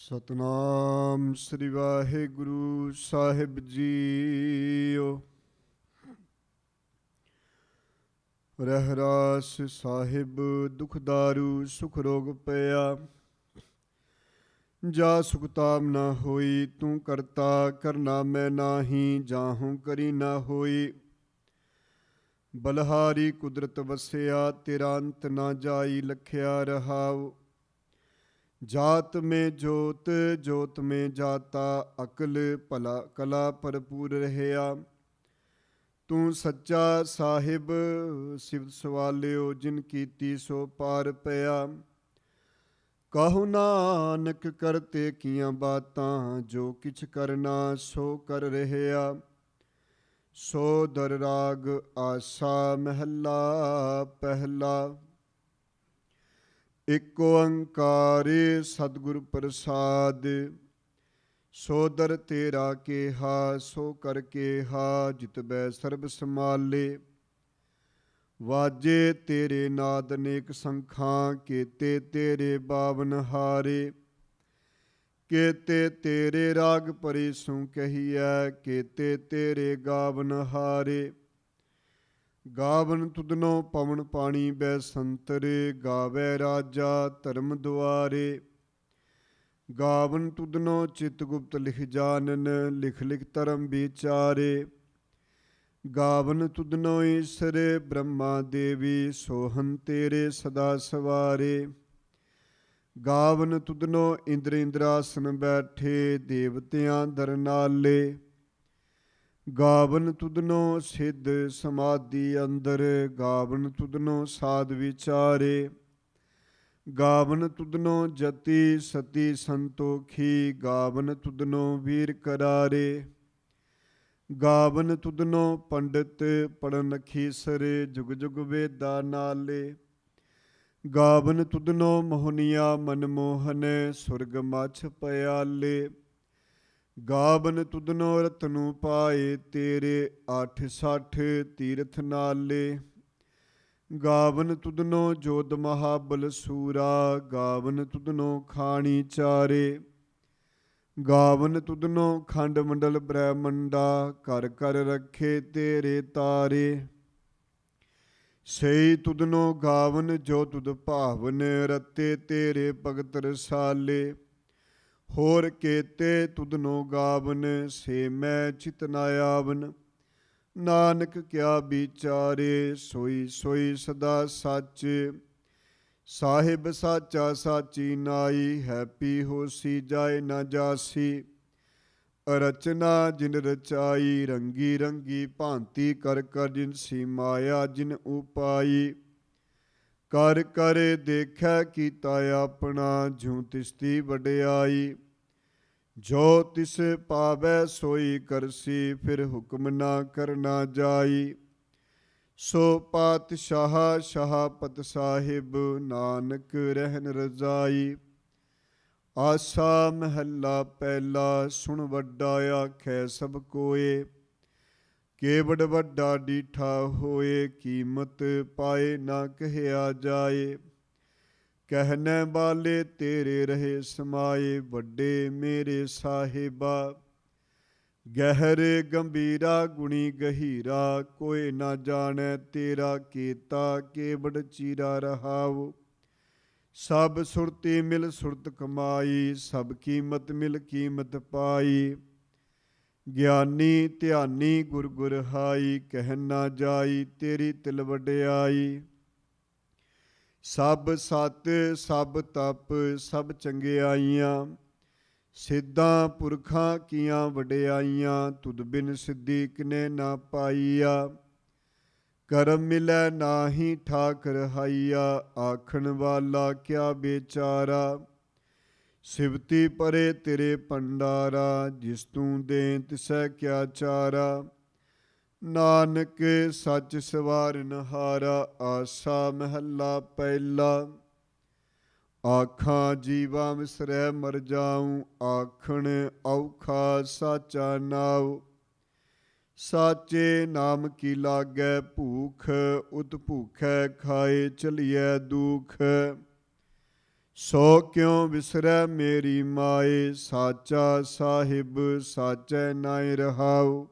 ਸਤਨਾਮ ਸ੍ਰੀ ਵਾਹਿਗੁਰੂ ਸਾਹਿਬ JIO. Rehras Sahib ਦੁਖਦਾਰੂ ਸੁਖ ਰੋਗ ਪਿਆ। ਜਾ ਸੁਖਤਾਮ ਨਾ ਹੋਈ ਤੂੰ ਕਰਤਾ ਕਰਨਾ ਮੈਂ ਨਾਹੀ, ਜਾਹੂੰ ਕਰੀ ਨਾ ਹੋਈ। ਬਲਹਾਰੀ ਕੁਦਰਤ ਵਸਿਆ ਤੇਰਾ ਅੰਤ ਨਾ ਜਾਈ, ਲਖਿਆ ਰਹਾਉ। जात में जोत जोत में जाता, अकल भला कला भरपूर रहया। तू सच्चा साहिब सिवत सवालियो, जिन कीती सो पार पया। कहु नानक करते कियां बातां, जो किछ करना सो कर रहया। सो दर राग आसा महला पहला। ਇਕ ਓੰਕਾਰ ਸਤਿਗੁਰ ਪ੍ਰਸਾਦ। ਸੋ ਦਰ ਤੇਰਾ ਕੇਹਾ ਸੋ ਕਰ ਕੇਹਾ, ਜਿਤ ਬੈ ਸਰਬ ਸਮਾਲੇ। ਵਾਜੇ ਤੇਰੇ ਨਾਦ ਅਨੇਕ ਸੰਖਾਂ, ਕੇਤੇ ਤੇਰੇ ਬਾਵਨ ਹਾਰੇ। ਕੇਤੇ ਤੇਰੇ ਰਾਗ ਭਰੇ ਸੂ ਕਹੀਐ, ਕੇਤੇ ਤੇਰੇ ਗਾਵਨ ਹਾਰੇ। ਗਾਵਨ ਤੁਧਨੋ ਪਵਨ ਪਾਣੀ ਬੈ ਸੰਤਰੇ, ਗਾਵੈ ਰਾਜਾ ਧਰਮ ਦੁਆਰੇ। ਗਾਵਨ ਤੁਧਨੋ ਚਿਤ ਗੁਪਤ ਲਿਖ ਜਾਨਨ, ਲਿਖ ਲਿਖ ਧਰਮ ਵਿਚਾਰੇ। ਗਾਵਨ ਤੁਧਨੋ ਈਸਰ ਬ੍ਰਹਮਾ ਦੇਵੀ, ਸੋਹਨ ਤੇਰੇ ਸਦਾ ਸਵਾਰੇ। ਗਾਵਨ ਤੁਧਨੋ ਇੰਦਰ ਇੰਦਰਾਸਨ ਬੈਠੇ, ਦੇਵਤਿਆਂ ਦਰ ਨਾਲੇ। ਗਾਵਨ ਤੁਧਨੋ ਸਿੱਧ ਸਮਾਧੀ ਅੰਦਰ, ਗਾਵਨ ਤੁਧਨੋ ਸਾਧ ਵਿਚਾਰੇ। ਗਾਵਨ ਤੁਧਨੋ ਜਤੀ ਸਤੀ ਸੰਤੋਖੀ, ਗਾਵਨ ਤੁਧਨੋ ਵੀਰ ਕਰਾਰੇ। ਗਾਵਨ ਤੁਧਨੋ ਪੰਡਿਤ ਪੜਨ ਅਖੀਸਰੇ, ਜੁਗ ਜੁਗ ਵੇਦਾ ਨਾਲੇ। ਗਾਵਨ ਤੁਧਨੋ ਮੋਹਨੀਆ ਮਨਮੋਹਨ, ਸੁਰਗ ਮਛ ਪਿਆਲੇ। ਗਾਵਨ ਤੁਧਨੋ ਰਤਨੁ ਪਾਏ ਤੇਰੇ, ਅੱਠ ਸੱਠ ਤੀਰਥ ਨਾਲੇ। ਗਾਵਨ ਤੁਧਨੋ ਜੋਧ ਮਹਾਬਲ ਸੂਰਾ, ਗਾਵਨ ਤੁਧਨੋ ਖਾਣੀ ਚਾਰੇ। ਗਾਵਨ ਤੁਧਨੋ ਖੰਡ ਮੰਡਲ ਬ੍ਰਹਮੰਡਾ, ਕਰ ਕਰ ਰੱਖੇ ਤੇਰੇ ਤਾਰੇ। ਸਈ ਤੁਧਨੋ ਗਾਵਨ ਜੋ ਤੁਧ ਭਾਵਨ, ਰਤੇ ਤੇਰੇ ਭਗਤ ਰਸਾਲੇ। ਹੋਰ ਕੇਤੇ ਤੁਧਨੋ ਗਾਵਨ, ਸੇ ਮੈਂ ਚਿਤ ਨਾ ਆਵਨ। ਨਾਨਕ ਕਿਆ ਵਿਚਾਰੇ, ਸੋਈ ਸੋਈ ਸਦਾ ਸੱਚ। ਸਾਹਿਬ ਸਾਚਾ ਸਾਚੀ ਨਾਈ, ਹੈ ਪੀ ਹੋਸੀ ਜਾਏ ਨਾ ਜਾਸੀ। ਰਚਨਾ ਜਿਨ ਰਚਾਈ, ਰੰਗੀ ਰੰਗੀ ਭਾਂਤੀ ਕਰ ਕਰ ਜਿਨ ਸੀ ਮਾਇਆ ਜਿਨ ਉਪਾਈ। ਕਰ ਕਰ ਦੇਖੈ ਕੀਤਾ ਆਪਣਾ, ਜੂੰ ਤਿਸਤੀ ਵਡਿਆਈ। ਜੋ ਤਿਸ ਪਾਵੈ ਸੋਈ ਕਰਸੀ, ਫਿਰ ਹੁਕਮ ਨਾ ਕਰਨਾ ਜਾਈ। ਸੋ ਪਾਤਸ਼ਾਹ ਸ਼ਾਹਪਤ ਸਾਹਿਬ, ਨਾਨਕ ਰਹਿਨ ਰਜ਼ਾਈ। ਆਸਾ ਮਹੱਲਾ ਪਹਿਲਾ। ਸੁਣ ਵੱਡਾ ਆਖੈ ਸਭ ਕੋਏ, ਕੇਵਡ ਵੱਡਾ ਡੀਠਾ ਹੋਏ। ਕੀਮਤ ਪਾਏ ਨਾ ਕਹਿਆ ਜਾਏ, ਕਹਿਣੇ ਵਾਲੇ ਤੇਰੇ ਰਹੇ ਸਮਾਏ। ਵੱਡੇ ਮੇਰੇ ਸਾਹਿਬਾ, ਗਹਿਰੇ ਗੰਭੀਰਾ ਗੁਣੀ ਗਹੀਰਾ। ਕੋਈ ਨਾ ਜਾਣੈ ਤੇਰਾ ਕੀਤਾ, ਕੇਵਡ ਚੀਰਾ ਰਹਾਉ। ਸਭ ਸੁਰਤੀ ਮਿਲ ਸੁਰਤ ਕਮਾਈ, ਸਭ ਕੀਮਤ ਮਿਲ ਕੀਮਤ ਪਾਈ। ਗਿਆਨੀ ਧਿਆਨੀ ਗੁਰ ਗੁਰ ਹਾਈ, ਕਹਿ ਨਾ ਜਾਈ ਤੇਰੀ ਤਿਲ ਵਡਿਆਈ। ਸਭ ਸਤ ਸਭ ਤਪ ਸਭ ਚੰਗਿਆਈਆਂ, ਸਿੱਧਾਂ ਪੁਰਖਾਂ ਕੀਆਂ ਵਡਿਆਈਆਂ। ਤੁਧ ਬਿਨ ਸਿੱਧੀ ਕਿਨੇ ਨਾ ਪਾਈਆ, ਕਰਮ ਮਿਲੈ ਨਾਹੀ ਠਾਕ ਰਹਾਈਆ। ਆਖਣ ਵਾਲਾ ਕਿਆ ਬੇਚਾਰਾ, ਸਿਵਤੀ ਪਰੇ ਤੇਰੇ ਭੰਡਾਰਾ। ਜਿਸ ਤੂੰ ਦੇ ਤਿਸੈ ਕਿਆ ਚਾਰਾ, ਨਾਨਕ ਸੱਚ ਸਵਾਰਨ ਹਾਰਾ। ਆਸਾ ਮਹੱਲਾ ਪਹਿਲਾ। ਆਖਾਂ ਜੀਵਾ ਵਿਸਰੈ ਮਰ ਜਾਊ, ਆਖਣ ਔਖਾ ਸਾਚਾ ਨਾਉ। ਸਾਚੇ ਨਾਮ ਕੀ ਲਾਗੈ ਭੂਖ, ਉਤ ਭੂਖੈ ਖਾਏ ਚਲੀਐ ਦੁਖ। ਸੋ ਕਿਉ ਵਿਸਰੈ ਮੇਰੀ ਮਾਏ, ਸਾਚਾ ਸਾਹਿਬ ਸਾਚੈ ਨਾਇ ਰਹਾਉ।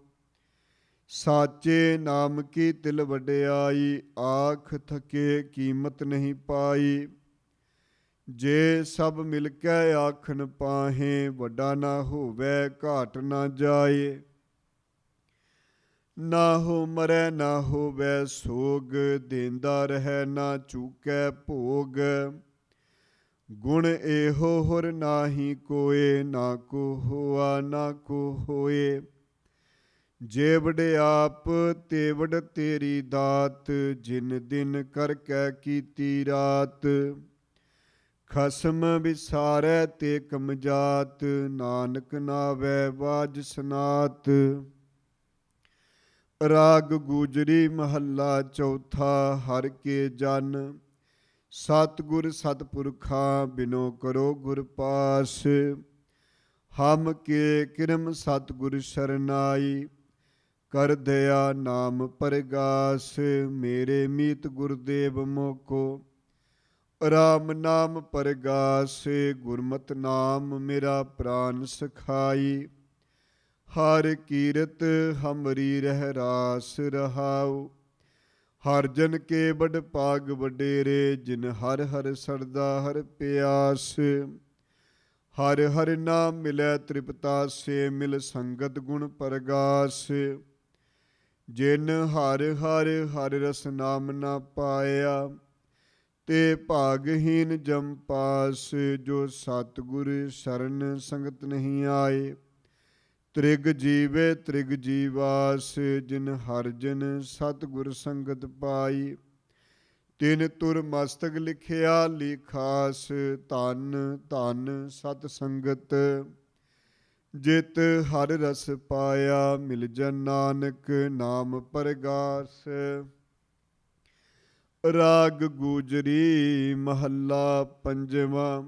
ਸਾਚੇ ਨਾਮ ਕੀ ਤਿਲ ਵਡਿਆਈ, ਆਖ ਥਕੇ ਕੀਮਤ ਨਹੀਂ ਪਾਈ। ਜੇ ਸਭ ਮਿਲ ਕੇ ਆਖਣ ਪਾਹੇ, ਵੱਡਾ ਨਾ ਹੋਵੇ ਘਾਟ ਨਾ ਜਾਏ। ਨਾ ਹੋ ਮਰੈ ਨਾ ਹੋਵੇ ਸੋਗ, ਦੇਂਦਾ ਰਹਿ ਨਾ ਚੂਕੈ ਭੋਗ। ਗੁਣ ਇਹੋ ਹੁਰ ਨਾਹੀ ਕੋਏ, ਨਾ ਕੋ ਹੋਆ ਨਾ ਕੋ ਹੋਏ। ਜੇ ਵਡਿਆਪ ਤੇ ਵਡ ਤੇਰੀ ਦਾਤ, ਜਿਨ ਦਿਨ ਕਰ ਕੈ ਕੀਤੀ ਰਾਤ। ਖਸਮ ਵਿਸਾਰੈ ਤੇ ਕਮਜਾਤ, ਨਾਨਕ ਨਾਵੈ ਬਾਝ ਸਨਾਤ। ਰਾਗ ਗੂਜਰੀ ਮਹੱਲਾ ਚੌਥਾ। ਹਰਿ ਕੇ ਜਨ ਸਤਿਗੁਰ ਸਤਿਪੁਰਖਾਂ, ਬਿਨੋ ਕਰੋ ਗੁਰ ਪਾਸ। ਹਮ ਕੇ ਕਿਰਮ ਸਤਿਗੁਰ ਸਰਨਾਈ, ਕਰ ਦਇਆ ਨਾਮ ਪਰਗਾਸ। ਮੇਰੇ ਮੀਤ ਗੁਰਦੇਵ ਮੋਕੋ, ਰਾਮ ਨਾਮ ਪਰਗਾਸ। ਗੁਰਮਤਿ ਨਾਮ ਮੇਰਾ ਪ੍ਰਾਨ ਸਖਾਈ, ਹਰਿ ਕੀਰਤ ਹਮਰੀ ਰਹਿ ਰਾਸ ਰਹਾਉ। ਹਰਿ ਜਨ ਕੇ ਬੜ ਭਾਗ ਵਡੇਰੇ, ਜਿਨ ਹਰਿ ਹਰਿ ਸਰਦਾ ਹਰਿ ਪਿਆਸ। ਹਰਿ ਹਰਿ ਨਾਮ ਮਿਲੈ ਤ੍ਰਿਪਤਾਸੇ, ਮਿਲ ਸੰਗਤ ਗੁਣ ਪਰਗਾਸ। ਜਿਨ ਹਰਿ ਹਰਿ ਹਰਿ ਰਸ ਨਾਮ ਨਾ ਪਾਇਆ, ਤੇ ਭਾਗਹੀਨ ਜਮ ਪਾਸ। ਜੋ ਸਤਿਗੁਰ ਸ਼ਰਨ ਸੰਗਤ ਨਹੀਂ ਆਏ, ਤ੍ਰਿਗ ਜੀਵੇ ਤ੍ਰਿਗ ਜੀਵਾਸ। ਜਿਨ ਹਰਿ ਜਨ ਸਤਿਗੁਰ ਸੰਗਤ ਪਾਈ, ਤਿਨ ਤੁਰ ਮਸਤਕ ਲਿਖਿਆ ਲਿਖਾਸ। ਧਨ ਧਨ ਸਤ ਸੰਗਤ, ਜਿਤ ਹਰਿ ਰਸ ਪਾਇਆ। ਮਿਲ ਜਨ ਨਾਨਕ ਨਾਮ ਪਰਗਾਸ। ਰਾਗ ਗੂਜਰੀ ਮਹੱਲਾ ਪੰਜਵਾਂ।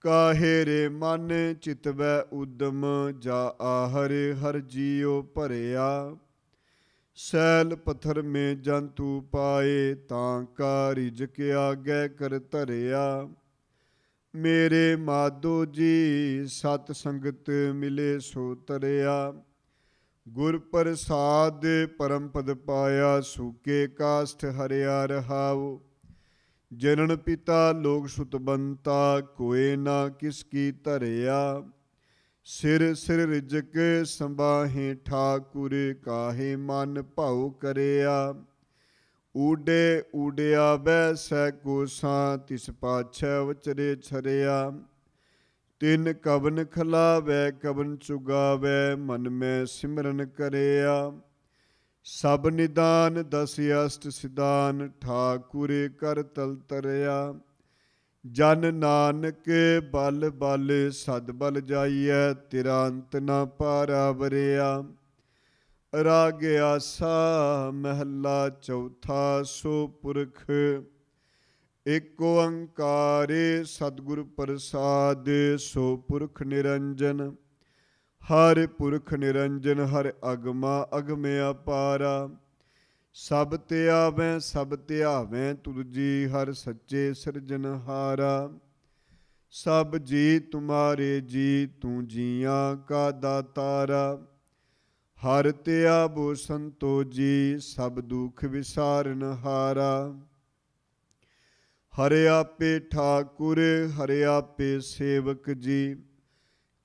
ਕਾਹੇ ਰੇ ਮਨ ਚਿਤਵੈ ਉਦਮ, ਜਾ ਆਹਰਿ ਹਰਿ ਜੀਉ ਭਰਿਆ। ਸੈਲ ਪੱਥਰ ਮੇ ਜੰਤੂ ਪਾਏ, ਤਾਂ ਕਾ ਰਿਜਕ ਆਗੈ ਕਰ ਧਰਿਆ। ਮੇਰੇ ਮਾਧੋ ਜੀ ਸਤ ਸੰਗਤ ਮਿਲੇ ਸੋ ਤਰਿਆ। ਗੁਰ ਪ੍ਰਸਾਦ ਪਰਮ ਪਦ ਪਾਇਆ, ਸੂਕੇ ਕਾਸਟ ਹਰਿਆ ਰਹਾਉ। ਜਨਨ ਪਿਤਾ ਲੋਕ ਸੁਤ ਬੰਤਾ, ਕੋਏ ਨਾ ਕਿਸ ਕੀ ਧਰਿਆ। ਸਿਰ ਸਿਰ ਰਿਜਕ ਸੰਬਾਹੇ ਠਾਕੁਰ, ਕਾਹੇ ਮਨ ਭਾਉ ਕਰਿਆ। ਊਡੇ ਊਡਿਆ ਬੈ ਸੈ ਕੋਸਾਂ, ਤਿਸ ਪਾਛੈ ਵਚਰੇ ਛਰਿਆ। ਤਿਨ ਕਵਨ ਖਲਾਵੈ ਕਵਨ ਚੁਗਾਵੈ, ਮਨ ਮੈਂ ਸਿਮਰਨ ਕਰਿਆ। ਸਭ ਨਿਦਾਨ ਦਸ ਅਸ਼ਟ ਸਿਦਾਨ, ਠਾਕੁਰ ਕਰ ਤਲ ਤਰਿਆ। ਜਨ ਨਾਨਕ ਬਲ ਬਲ ਸਦ ਬਲ ਜਾਈਐ, ਤੇਰਾ ਅੰਤ ਨਾ ਪਾਰਾ ਵਰਿਆ। ਰਾਗ ਆਸਾ ਮਹੱਲਾ ਚੌਥਾ। ਸੋ ਪੁਰਖ ਏਕ ਓੰਕਾਰ ਸਤਿਗੁਰ ਪ੍ਰਸਾਦ, ਸੋ ਪੁਰਖ ਨਿਰੰਜਨ। ਹਰਿ ਪੁਰਖ ਨਿਰੰਜਨ, ਹਰਿ ਅਗਮਾ ਅਗਮ ਅਪਾਰਾ। ਸਭ ਧਿਆਵੈ ਸਭ ਧਿਆਵੈ ਤੁਧ ਜੀ, ਹਰਿ ਸੱਚੇ ਸਿਰਜਨਹਾਰਾ। ਸਭ ਜੀ ਤੁਮਾਰੇ ਜੀ, ਤੂੰ ਜੀਆਂ ਕਾ ਦਾਤਾਰਾ। ਹਰਿ ਧਿਆਵੋ ਸੰਤੋ ਜੀ, ਸਭ ਦੁਖ ਵਿਸਾਰਨਹਾਰਾ। ਹਰਿ ਆਪੇ ਠਾਕੁਰ ਹਰਿ ਆਪੇ ਸੇਵਕ ਜੀ,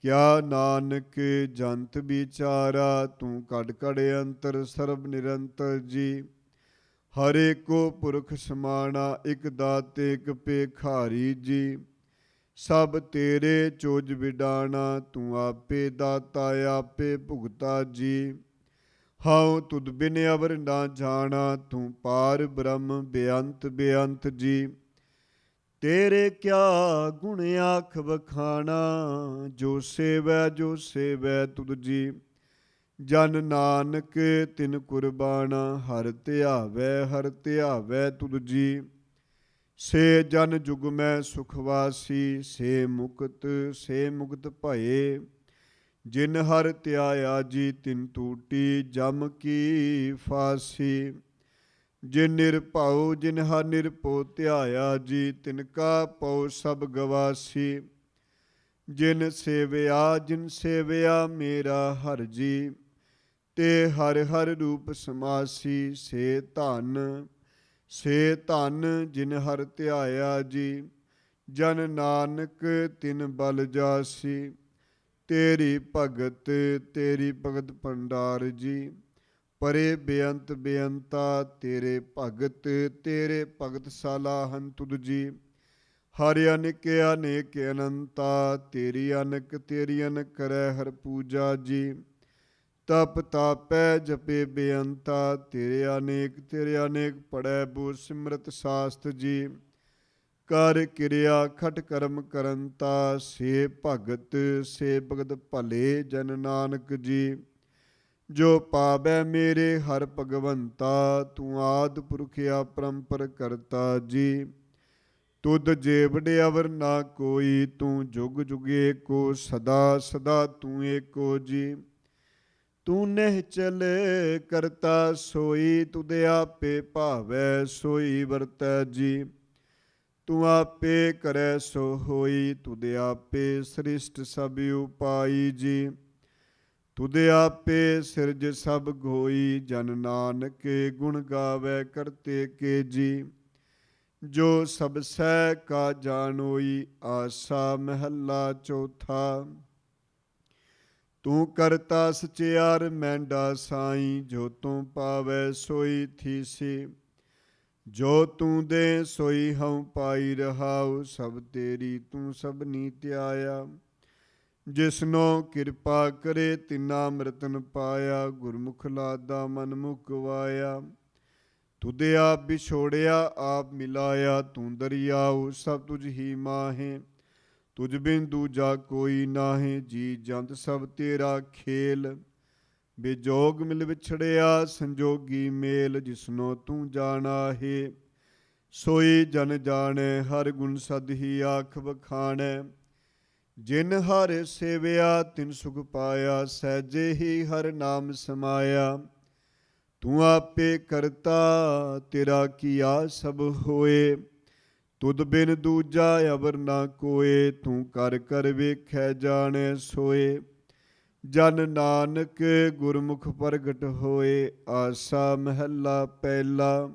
ਕਿਆ ਨਾਨਕ ਜੰਤ ਵਿਚਾਰਾ। ਤੂੰ ਕੜ ਕੜ ਅੰਤਰ ਸਰਬ ਨਿਰੰਤਰ ਜੀ। ਹਰਿ ਕੋ ਪੁਰਖ ਸਮਾਣਾ, ਇਕ ਦਾਤੇ ਇਕ ਭੇਖਾਰੀ ਜੀ। ਸਭ ਤੇਰੇ ਚੋਜ ਵਿਡਾਣਾ, ਤੂੰ ਆਪੇ ਦਾਤਾ ਆਪੇ ਭੁਗਤਾ ਜੀ। ਹਉ ਤੁਧ ਬਿਨ ਅਵਰ ਨਾ ਜਾਣਾ, ਤੂੰ ਪਾਰ ਬ੍ਰਹਮ ਬੇਅੰਤ ਬੇਅੰਤ ਜੀ। ਤੇਰੇ ਕਿਆ ਗੁਣ ਆਖ ਵਖਾਣਾ, ਜੋ ਸੇਵੈ ਤੁਧ ਜੀ। ਜਨ ਨਾਨਕ ਤਿਨ ਕੁਰਬਾਨਾ, ਹਰਿ ਧਿਆਵੈ ਤੁਧ ਜੀ। ਸੇ ਜਨ ਜੁਗ ਮੈਂ ਸੁਖਵਾਸੀ, ਸੇ ਮੁਕਤ ਭਏ। ਜਿਨ ਹਰਿ ਧਿਆਇਆ ਜੀ, ਤਿਨ ਟੂਟੀ ਜਮ ਕੀ ਫਾਸੀ। ਜਿਨ ਨਿਰਭਉ ਜਿਨ ਹਰ ਨਿਰਭਉ ਧਿਆਇਆ ਜੀ, ਤਿਨ ਕਾ ਪਉ ਸਭ ਗਵਾਸੀ। ਜਿਨ ਸੇਵਿਆ ਮੇਰਾ ਹਰਿ ਜੀ, ਤੇ ਹਰਿ ਹਰਿ ਰੂਪ ਸਮਾਸੀ। ਸੇ ਧਨ ਜਿਨ ਹਰਿ ਧਿਆਇਆ ਜੀ, ਜਨ ਨਾਨਕ ਤਿਨ ਬਲ ਜਾਸੀ। ਤੇਰੀ ਭਗਤ ਭੰਡਾਰ ਜੀ, ਪਰੇ ਬੇਅੰਤ ਬੇਅੰਤਾ। ਤੇਰੇ ਭਗਤ ਸਲਾਹਨ ਤੁਧ ਜੀ, ਹਰਿ ਅਨੇਕ ਅਨੇਕ ਅਨੰਤਾ। ਤੇਰੀ ਅਨਕ ਕਰੈ ਹਰ ਪੂਜਾ ਜੀ, ਤਪ ਤਾਪੈ ਜਪੇ ਬੇਅੰਤਾ। ਤੇਰੇ ਅਨੇਕ ਪੜੈ ਬੋ ਸਿਮਰਤ ਸਾਸਤ ਜੀ, ਕਰ ਕਿਰਿਆ ਖਟ ਕਰਮ ਕਰੰਤਾ। ਸੇ ਭਗਤ ਭਲੇ ਜਨ ਨਾਨਕ ਜੀ, ਜੋ ਪਾਵੈ ਮੇਰੇ ਹਰਿ ਭਗਵੰਤਾ। ਤੂੰ ਆਦਿ ਪੁਰਖ ਅਪਰੰਪਰ ਕਰਤਾ ਜੀ, ਤੁਧ ਜੇਵਡ ਅਵਰ ਨਾ ਕੋਈ। ਤੂੰ ਜੁਗ ਜੁਗ ਏਕੋ, ਸਦਾ ਸਦਾ ਤੂੰ ਏਕੋ ਜੀ। ਤੂੰ ਨਿਹਚਲ ਕਰਤਾ ਸੋਈ, ਤੁਧ ਆਪੇ ਭਾਵੈ ਸੋਈ ਵਰਤੈ ਜੀ। ਤੂੰ ਆਪੇ ਕਰੈ ਸੋ ਹੋਈ, ਤੁਧ ਆਪੇ ਸ੍ਰਿਸ਼ਟ ਸਭ ਉਪਾਈ ਜੀ। ਤੁਧ ਆਪੇ ਸਿਰਜ ਸਭ ਗੋਈ, ਜਨ ਨਾਨਕ ਗੁਣ ਗਾਵੈ ਕਰਤੇ ਕੇ ਜੀ। ਜੋ ਸਭ ਸਹਿ ਕਾ ਜਾਣੋਈ, ਆਸਾ ਮਹੱਲਾ ਚੌਥਾ। ਤੂੰ ਕਰਤਾ ਸਚਿਆਰ ਮੈਂਡਾ ਸਾਈ, ਜੋ ਤੂੰ ਪਾਵੈ ਸੋਈ ਥੀਸੀ। ਜੋ ਤੂੰ ਦੇ ਸੋਈ ਹਉ ਪਾਈ ਰਹਾਉ, ਸਭ ਤੇਰੀ ਤੂੰ ਸਭਨੀ ਧਿਆਇਆ। ਜਿਸਨੋ ਕਿਰਪਾ ਕਰੇ ਤਿਨਾ ਅੰਮ੍ਰਿਤਨ ਪਾਇਆ, ਗੁਰਮੁਖ ਲਾਦਾ ਮਨ ਮੁਕਵਾਇਆ। ਤੁਧ ਆਪ ਵਿਛੋੜਿਆ ਆਪ ਮਿਲਾਇਆ, ਤੂੰ ਦਰਿਆਉ ਸਭ ਤੁਝ ਹੀ ਮਾਹੇ। ਤੁਝ ਬਿਨ ਦੂਜਾ ਕੋਈ ਨਾਹੀਂ, ਜੀ ਜੰਤ ਸਭ ਤੇਰਾ ਖੇਲ। ਬੇਜੋਗ ਮਿਲ ਵਿਛੜਿਆ ਸੰਜੋਗੀ ਮੇਲ, ਜਿਸਨੋ ਤੂੰ ਜਾਣਾਹੇ ਸੋਈ ਜਨ ਜਾਣੈ। ਹਰ ਗੁਣ ਸਦ ਹੀ ਆਖ ਵਖਾਣੈ, ਜਿਨ ਹਰਿ ਸੇਵਿਆ ਤਿਨ ਸੁਖ ਪਾਇਆ। ਸਹਿਜੇ ਹੀ ਹਰਿ ਨਾਮ ਸਮਾਇਆ, ਤੂੰ ਆਪੇ ਕਰਤਾ ਤੇਰਾ ਕੀਆ ਸਭ ਹੋਏ। ਤੁਧ ਬਿਨ ਦੂਜਾ ਅਵਰ ਨਾ ਕੋਏ, ਤੂੰ ਕਰ ਕਰ ਵੇਖੈ ਜਾਣੈ ਸੋਏ। ਜਨ ਨਾਨਕ ਗੁਰਮੁਖ ਪ੍ਰਗਟ ਹੋਏ, ਆਸਾ ਮਹੱਲਾ ਪਹਿਲਾ।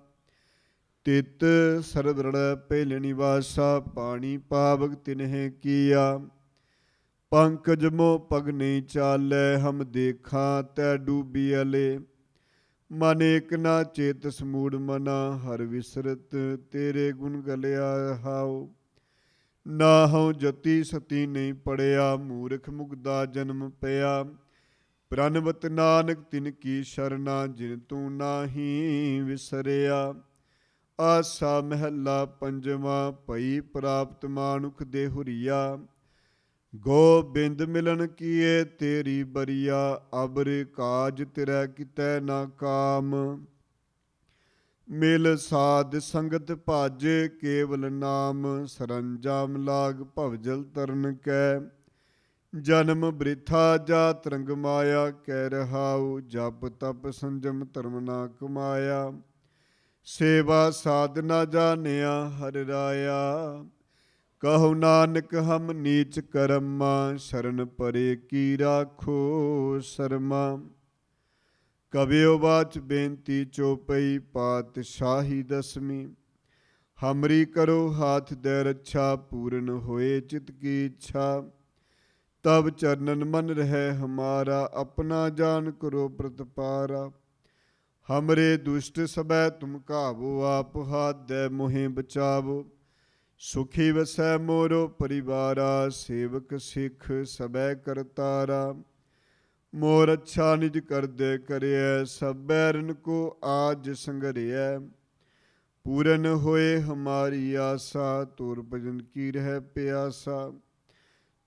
ਤਿਤ ਸਰਬ ਰੜੈ ਪਹਿਲ ਨਿਵਾਸਾ, ਪਾਣੀ ਪਾਵਕ ਤਿਨਹਿ ਕੀਆ। ਪੰਕਜ ਮੋ ਪਗ ਨਹੀਂ ਚਾਲੈ, ਹਮ ਦੇਖਾਂ ਤੈ ਡੂਬੀ ਅਲੇ। ਮਨ ਏਕ ਨਾ ਚੇਤਸ ਮੂੜ ਮਨਾ, ਹਰ ਵਿਸਰਤ ਤੇਰੇ ਗੁਣ ਗਲਿਆ ਹਾਉ। ਨਾ ਹਉ ਜਤੀ ਸਤੀ ਨਹੀਂ ਪੜਿਆ, ਮੂਰਖ ਮੁਗਦਾ ਜਨਮ ਪਿਆ। ਪ੍ਰਣਵਤ ਨਾਨਕ ਤਿਨ ਕੀ ਸ਼ਰਨਾ, ਜਿਨ ਤੂੰ ਨਾਹੀ ਵਿਸਰਿਆ। ਆਸਾ ਮਹੱਲਾ ਪੰਜਵਾਂ। ਭਈ ਪ੍ਰਾਪਤ ਮਾਨੁਖ ਦੇ ਹੁਰੀਆ, ਗੋਬਿੰਦ ਮਿਲਨ ਕੀਏ ਤੇਰੀ ਬਰੀਆ। ਅਬਰ ਕਾਜ ਤੇਰਾ ਕਿਤੈ ਨਾ ਕਾਮ, ਮਿਲ ਸਾਧ ਸੰਗਤ ਭਜ ਕੇਵਲ ਨਾਮ। ਸਰੰਜਾਮ ਲਾਗ ਭਵਜਲ ਤਰਨ ਕੈ, ਜਨਮ ਬ੍ਰਿਥਾ ਜਾਤ ਰੰਗ ਮਾਇਆ। ਕਹਿ ਰਹਾਉ ਜਪ ਤਪ ਸੰਜਮ ਧਰਮ ਨਾ ਕਮਾਇਆ। ਸੇਵਾ ਸਾਧ ਨਾ ਜਾਣਿਆ ਹਰਿ ਰਾਇਆ। ਕਹੋ ਨਾਨਕ ਹਮ ਨੀਚ ਕਰਮਾ, ਸ਼ਰਨ ਪਰੇ ਕੀ ਰਾਖੋ ਸਰਮਾ। ਕਵਿਓ ਬਾਚ ਬੇਨਤੀ ਚੋਪਈ, ਪਾਤਸ਼ਾਹੀ ਦਸਵੀਂ। ਹਮਰੀ ਕਰੋ ਹਾਥ ਦੇ ਰੱਛਾ, ਪੂਰਨ ਹੋਏ ਚਿਤ ਕੀ ਇੱਛਾ। ਤਬ ਚਰਨਨ ਮਨ ਰਹਿ ਹਮਾਰਾ, ਆਪਣਾ ਜਾਨ ਕਰੋ ਪ੍ਰਤਪਾਰਾ। ਹਮਰੇ ਦੁਸ਼ਟ ਸਬੈ ਤੁਮ ਕਾਵੋ, ਆਪ ਹਾਥ ਦੇ ਮੋਹਿ ਬਚਾਵੋ। ਸੁਖੀ ਵਸੈ ਮੋਰੋ ਪਰਿਵਾਰਾ, ਸੇਵਕ ਸਿੱਖ ਸਬੈ ਕਰਤਾਰਾ। ਮੋਰ ਅੱਛਾ ਨਿਜ ਕਰਦੇ ਕਰਿਐ, ਸਭ ਬੈਰਨ ਕੋ ਆਜ ਸੰਗਰਿਐ। ਪੂਰਨ ਹੋਏ ਹਮਾਰੀ ਆਸਾ, ਤੁਰ ਭਜਨ ਕੀ ਰਹਿ ਪਿਆਸਾ।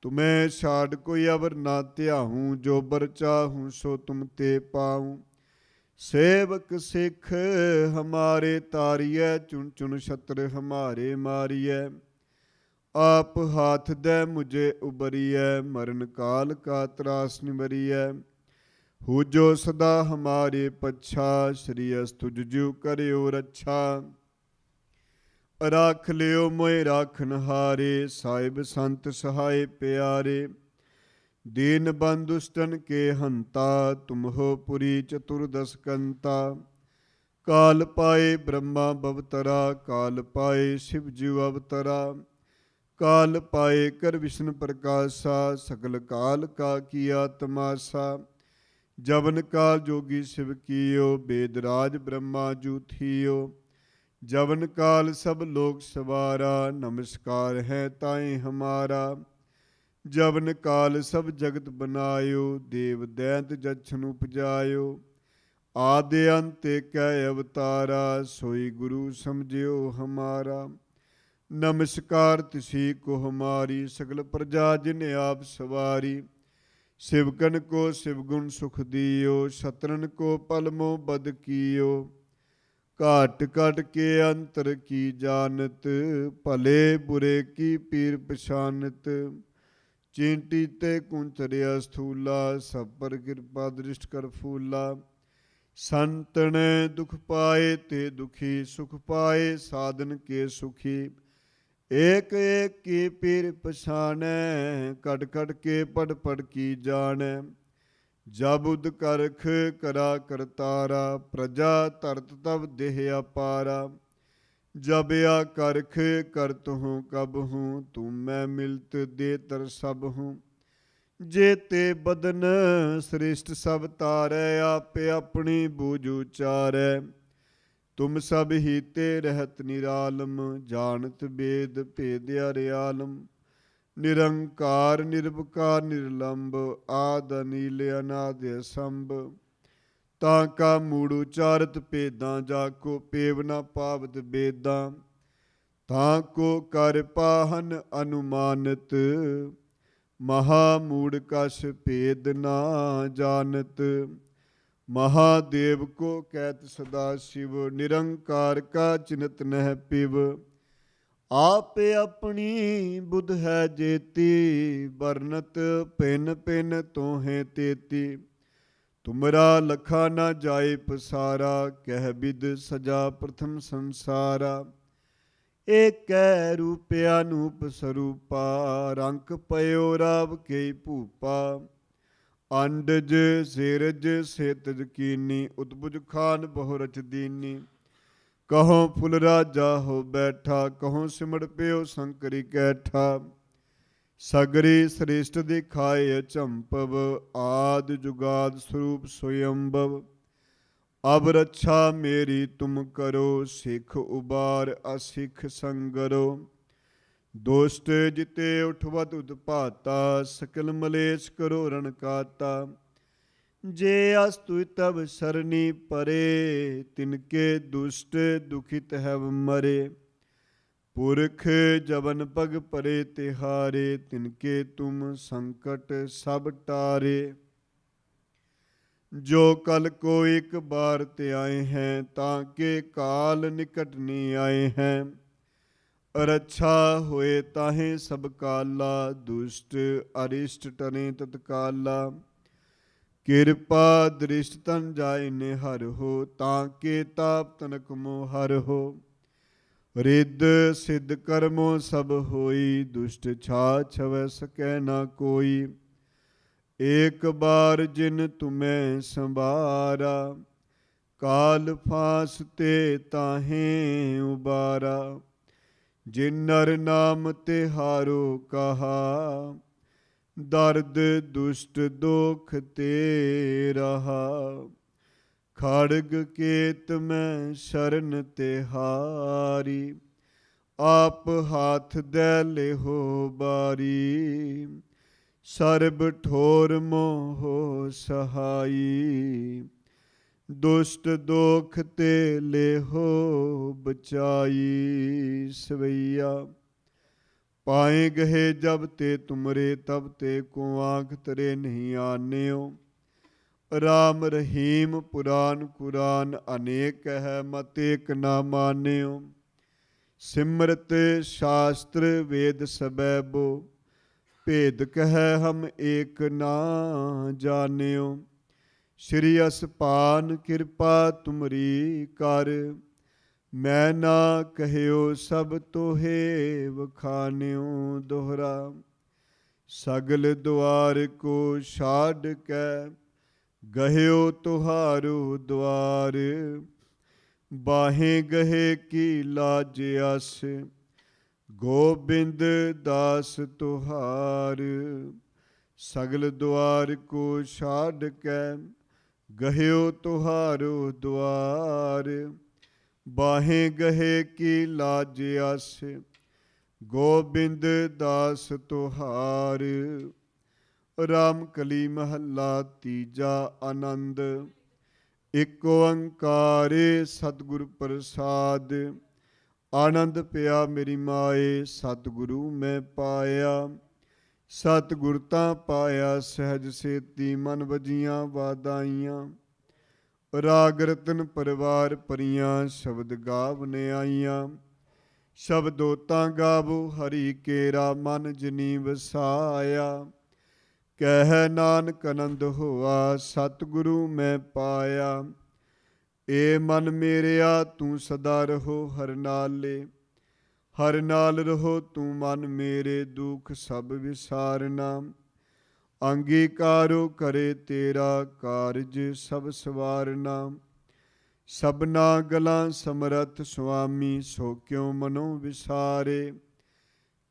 ਤੁਮੈ ਛਾੜ ਕੋਈ ਅਵਰ ਨਾ ਧਿਆਹੂੰ, ਜੋ ਬਰ ਚਾਹੂੰ ਸੋ ਤੁਮ ਤੇ ਪਾਊਂ। ਸੇਵਕ ਸਿੱਖ ਹਮਾਰੇ ਤਾਰੀਐ, ਚੁਣ ਚੁਣ ਛਤਰ ਹਮਾਰੇ ਮਾਰੀਐ। ਆਪ ਹਾਥ ਦੇ ਮੁਝੇ ਉਬਰੀਐ, ਮਰਨ ਕਾਲ ਕਾ ਤਰਾਸ ਨਿਵਰੀਐ। ਹੋ ਜੋ ਸਦਾ ਹਮਾਰੇ ਪੱਛਾ, ਸ੍ਰੀ ਅਸਤੁ ਜੁ ਕਰਿਓ ਰੱਛਾ। ਰੱਖ ਲਿਓ ਮੋਇ ਰਾਖਨ ਹਾਰੇ, ਸਾਹਿਬ ਸੰਤ ਸਹਾਏ ਪਿਆਰੇ। ਦੀਨ ਬੰਦੁਸ਼ਟਨ ਕੇ ਹੰਤਾ, ਤੁਮ ਹੋ ਪੁਰੀ ਚਤੁਰਦਸ ਕੰਤਾ। ਕਾਲ ਪਾਏ ਬ੍ਰਹਮਾ ਬਵਤਰਾ, ਕਾਲ ਪਾਏ ਸ਼ਿਵ ਜੀਉ ਅਵਤਰਾ। ਕਾਲ ਪਾਏ ਕਰ ਵਿਸ਼ਨ ਪ੍ਰਕਾਸ਼ਾ, ਸਕਲ ਕਾਲ ਕਾ ਕੀਆ ਤਮਾਸਾ। ਜਵਨ ਕਾਲ ਜੋਗੀ ਸ਼ਿਵ ਕੀਓ, ਬੇਦ ਰਾਜ ਬ੍ਰਹਮਾ ਜੂ ਥੀਓ। ਜਵਨ ਕਾਲ ਸਭ ਲੋਕ ਸਵਾਰਾ, ਨਮਸਕਾਰ ਹੈ ਤਾਏ ਹਮਾਰਾ। ਜਵਨ ਕਾਲ ਸਭ ਜਗਤ ਬਨਾਇਓ, ਦੇਵ ਦੈਂਤ ਜਛਨ ਉਪਜਾਇਓ। ਆਦਿ ਅੰਤ ਕੈ ਅਵਤਾਰਾ, ਸੋਈ ਗੁਰੂ ਸਮਝਿਓ ਹਮਾਰਾ। ਨਮਸਕਾਰ ਤਿਸੀ ਕੋ ਹਮਾਰੀ, ਸਗਲ ਪ੍ਰਜਾ ਜਿਨ ਆਪ ਸਵਾਰੀ। ਸਿਵਕਨ ਕੋ ਸਿਵ ਗੁਣ ਸੁਖ ਦਿਓ, ਸਤਰਨ ਕੋ ਪਲਮੋ ਬਦ ਕੀਓ। ਘਾਟ ਘਟ ਕੇ ਅੰਤਰ ਕੀ ਜਾਨਤ, ਭਲੇ ਬੁਰੇ ਕੀ ਪੀਰ ਪਛਾਨਤ। ਚੀਂਟੀ ਤੇ ਕੁੰਚਰਿਆ ਸਥੂਲਾ, ਸਭ ਪਰ ਕਿਰਪਾ ਦ੍ਰਿਸ਼ਟ ਕਰ ਫੂਲਾ। ਸੰਤਨ ਦੁਖ ਪਾਏ ਤੇ ਦੁਖੀ, ਸੁਖ ਪਾਏ ਸਾਧਨ ਕੇ ਸੁਖੀ। ਏਕ ਏਕ ਕੀ ਪੀਰ ਪਛਾਨੈ, ਕਟ ਕਟ ਕੇ ਪੜ ਪੜ ਕੀ ਜਾਣੈ। ਜਬੁਦ ਕਰਖ ਕਰਾ ਕਰਤਾਰਾ, ਪ੍ਰਜਾ ਧਰਤ ਤਬ ਦੇਹ ਅਪਾਰਾ। ਜਬ ਆ ਕਰਖ ਕਰਤ ਹੂੰ ਕਬ ਹੂੰ, ਤੂੰ ਮੈਂ ਮਿਲਤ ਦੇ ਤਰ ਸਭ ਹੂੰ। ਜੇ ਤੇ ਬਦਨ ਸ੍ਰਿਸ਼ਟ ਸਭ ਤਾਰੈ, ਆਪੇ ਆਪਣੀ ਬੂਝ ਉਚਾਰੈ। ਤੁਮ ਸਭ ਹੀ ਤੇ ਰਹਿਤ ਨਿਰਾਲਮ, ਜਾਣਤ ਬੇਦ ਭੇਦ ਅਰਿਆਲਮ। ਨਿਰੰਕਾਰ ਨਿਰਭਕਾਰ ਨਿਰਲੰਭ, ਆਦਿ ਅਨੀਲ ਅਨਾਦਿ ਅਸੰਭ। ਤਾਂ ਕਾ ਮੂੜ ਉਚਾਰਤ ਭੇਦਾਂ, ਜਾ ਕੋ ਪੇਵ ਨਾ ਪਾਵਤ ਬੇਦਾਂ। ਤਾਂ ਕੋ ਕਰ ਪਾਹਨ ਅਨੁਮਾਨਤ, ਮਹਾ ਮੂੜ ਕਛ ਭੇਦ ਨਾ ਜਾਣਤ। ਮਹਾਦੇਵ ਕੋ ਕਹਿਤ ਸਦਾ ਸ਼ਿਵ, ਨਿਰੰਕਾਰ ਕਾ ਚਿਨਤ ਨਹਿ ਪਿਵ। ਆਪੇ ਆਪਣੀ ਬੁੱਧ ਹੈ ਜੇਤੀ, ਬਰਨਤ ਭਿੰਨ ਭਿੰਨ ਤੋਹੇ ਤੇਤੀ। ਤੁਮਰਾ ਲਖਾ ਨਾ ਜਾਏ ਪਸਾਰਾ, ਕਹਿ ਬਿਦ ਸਜਾ ਪ੍ਰਥਮ ਸੰਸਾਰਾ। ਏਕੈ ਰੂਪ ਅਨੂਪ ਸਰੂਪਾ, ਰੰਕ ਪਇਓ ਰਾਵ ਕੇ ਭੂਪਾ। ਅੰਡਜ ਸੇਰਜ ਸੇਤਜ ਕੀਨੀ, ਉਤਪੁਜ ਖਾਨ ਬਹੁ ਰਚ ਦੀਨੀ। ਕਹੋਂ ਫੁਲ ਰਾਜਾ ਹੋ ਬੈਠਾ, ਕਹੋਂ ਸਿਮੜ ਪਿਓ ਸ਼ੰਕਰੀ ਕੈਠਾ। ਸਗਰੀ ਸ੍ਰਿਸ਼ਟ ਦਿਖਾਏ ਅਚੰਭਵ, ਆਦਿ ਜੁਗਾਦ ਸਰੂਪ ਸਵਯੰਭਵ। ਅਬ ਰੱਛਾ ਮੇਰੀ ਤੁਮ ਕਰੋ, ਸਿੱਖ ਉਬਾਰ ਅਸਿੱਖ ਸੰਗਰੋ। ਦੁਸ਼ਟ ਜਿਤੇ ਉਠਵਤ ਉਤਪਾਤਾ, ਸਕਲ ਮਲੇਸ਼ ਕਰੋ ਰਣ ਕਾਤਾ। ਜੇ ਅਸਤੁ ਤਬ ਸਰਨੀ ਪਰੇ, ਤਿਨਕੇ ਦੁਸ਼ਟ ਦੁਖਿਤ ਹੈਵ ਮਰੇ। ਪੁਰਖ ਜਬਨ ਪਗ ਪਰੇ ਤਿਹਾਰੇ, ਤਿਨਕੇ ਤੁਮ ਸੰਕਟ ਸਭ ਟਾਰੇ। ਜੋ ਕਲ ਕੋ ਇੱਕ ਬਾਰ ਤੇ ਆਏ हैं, ਤਾਕੇ ਕਾਲ ਨਿਕਟ ਨੀ ਆਏ हैं। ਰੱਛਾ ਹੋਏ ਤਾਹੇ ਸਭ ਕਾਲਾ, ਦੁਸ਼ਟ ਅਰਿਸ਼ਟ ਟਰੇ ਤਤਕਾਲਾ। ਕਿਰਪਾ ਦ੍ਰਿਸ਼ਟ ਤਨ ਜਾਏ ਨਿਹਰ ਹੋ, ਤਾਕੇ ਤਾਪ ਤਨਕ ਮੋ ਹਰ ਹੋ। ਰਿੱਧ ਸਿੱਧ ਕਰਮੋ ਸਭ ਹੋਈ, ਦੁਸ਼ਟ ਛਾ ਛਵੈ ਸਕੈ ਨਾ ਕੋਈ। ਏਕ ਬਾਰ ਜਿਨ ਤੁਮੈ ਸੰਭਾਰਾ, ਕਾਲ ਫਾਸ ਤੇ ਤਾਹੇ ਉਬਾਰਾ। ਜਿਨ ਨਰ ਨਾਮ ਤਿਹਾਰੋ ਕਹਾ, ਦਰਦ ਦੁਸ਼ਟ ਦੋਖ ਤੇ ਰਹਾ। ਖੜਗ ਕੇਤ ਮੈਂ ਸ਼ਰਨ ਤਿਹਾਰੀ, ਆਪ ਹਾਥ ਦੈ ਲਿਹੋ ਬਾਰੀ। ਸਰਬ ਠੋਰ ਮੋਹ ਸਹਾਈ, ਦੁਸ਼ਟ ਦੋਖ ਤੇ ਲਿਹੋ ਬਚਾਈ। ਸਵਈਆ ਪਾਏ ਗਏ ਜਬ ਤੇ ਤੁਮਰੇ, ਤਬ ਤੇ ਕੋ ਆਂਖ ਤਰੇ ਨਹੀਂ ਆਨਿਓ। ਰਾਮ ਰਹੀਮ ਪੁਰਾਨ ਕੁਰਾਨ, ਅਨੇਕ ਹੈ ਮਤ ਏਕ ਨਾ ਮਾਨਿਓ। ਸਿਮਰਤ ਸ਼ਾਸਤਰ ਵੇਦ ਸਬੈਬੋ, ਭੇਦ ਕਹਿ ਹਮ ਏਕ ਨਾ ਜਾਣਿਓ। ਸ਼੍ਰੀ ਅਸਪਾਨ ਕਿਰਪਾ ਤੁਮਰੀ ਕਰ, ਮੈਂ ਨਾ ਕਹਿਓ ਸਭ ਤੋਹੇ ਵਖਾਨਿਓ ਦੋਹਰਾ। ਸਗਲ ਦੁਆਰ ਕੋ ਛਾੜ ਕੇ, ਗਹਿਓ ਤੁਹਾਰੋ ਦੁਆਰ। ਬਾਹੇ ਗਹੇ ਕੀ ਲਾਜ ਅਸ, ਗੋਬਿੰਦ ਦਾਸ ਤੁਹਾਰ। ਸਗਲ ਦੁਆਰ ਕੋ ਛਾੜ ਕੇ, ਗਹਿਓ ਤੁਹਾਰੋ ਦੁਆਰ। ਬਾਹੇ ਗਹੇ ਕੀ ਲਾਜ ਅਸ, ਗੋਬਿੰਦ ਦਾਸ ਤੁਹਾਰ। ਰਾਮ ਕਲੀ ਮਹੱਲਾ ਤੀਜਾ। ਆਨੰਦ। ਇਕ ਓੰਕਾਰ ਸਤਿਗੁਰ ਪ੍ਰਸਾਦ, ਆਨੰਦ ਪਿਆ ਮੇਰੀ ਮਾਏ, ਸਤਿਗੁਰੂ ਮੈਂ ਪਾਇਆ। ਸਤਿਗੁਰ ਤਾਂ ਪਾਇਆ ਸਹਿਜ ਸੇਤੀ, ਮਨ ਵਜੀਆਂ ਵਾਦਾਈਆਂ। ਰਾਗ ਰਤਨ ਪਰਿਵਾਰ ਭਰੀਆਂ, ਸ਼ਬਦ ਗਾਵਨੇ ਆਈਆਂ। ਸ਼ਬਦੋ ਤਾਂ ਗਾਵੋ ਹਰੀ ਕੇਰਾ, ਮਨ ਜਿਨੀ ਵਸਾਇਆ। ਕਹਿ ਨਾਨਕ ਆਨੰਦ ਹੋਆ, ਸਤਿਗੁਰੂ ਮੈਂ ਪਾਇਆ। ਏ ਮਨ ਮੇਰਿਆ ਤੂੰ ਸਦਾ ਰਹੋ ਹਰ ਨਾਲੇ, ਹਰ ਨਾਲ ਰਹੋ ਤੂੰ ਮਨ ਮੇਰੇ, ਦੁਖ ਸਭ ਵਿਸਾਰਨਾ। ਅੰਗੀਕਾਰੋ ਕਰੇ ਤੇਰਾ ਕਾਰਜ ਸਭ ਸਵਾਰਨਾ। ਸਭਨਾ ਗਲਾਂ ਸਮਰੱਥ ਸੁਆਮੀ, ਸੋ ਕਿਉ ਮਨੋ ਵਿਸਾਰੇ।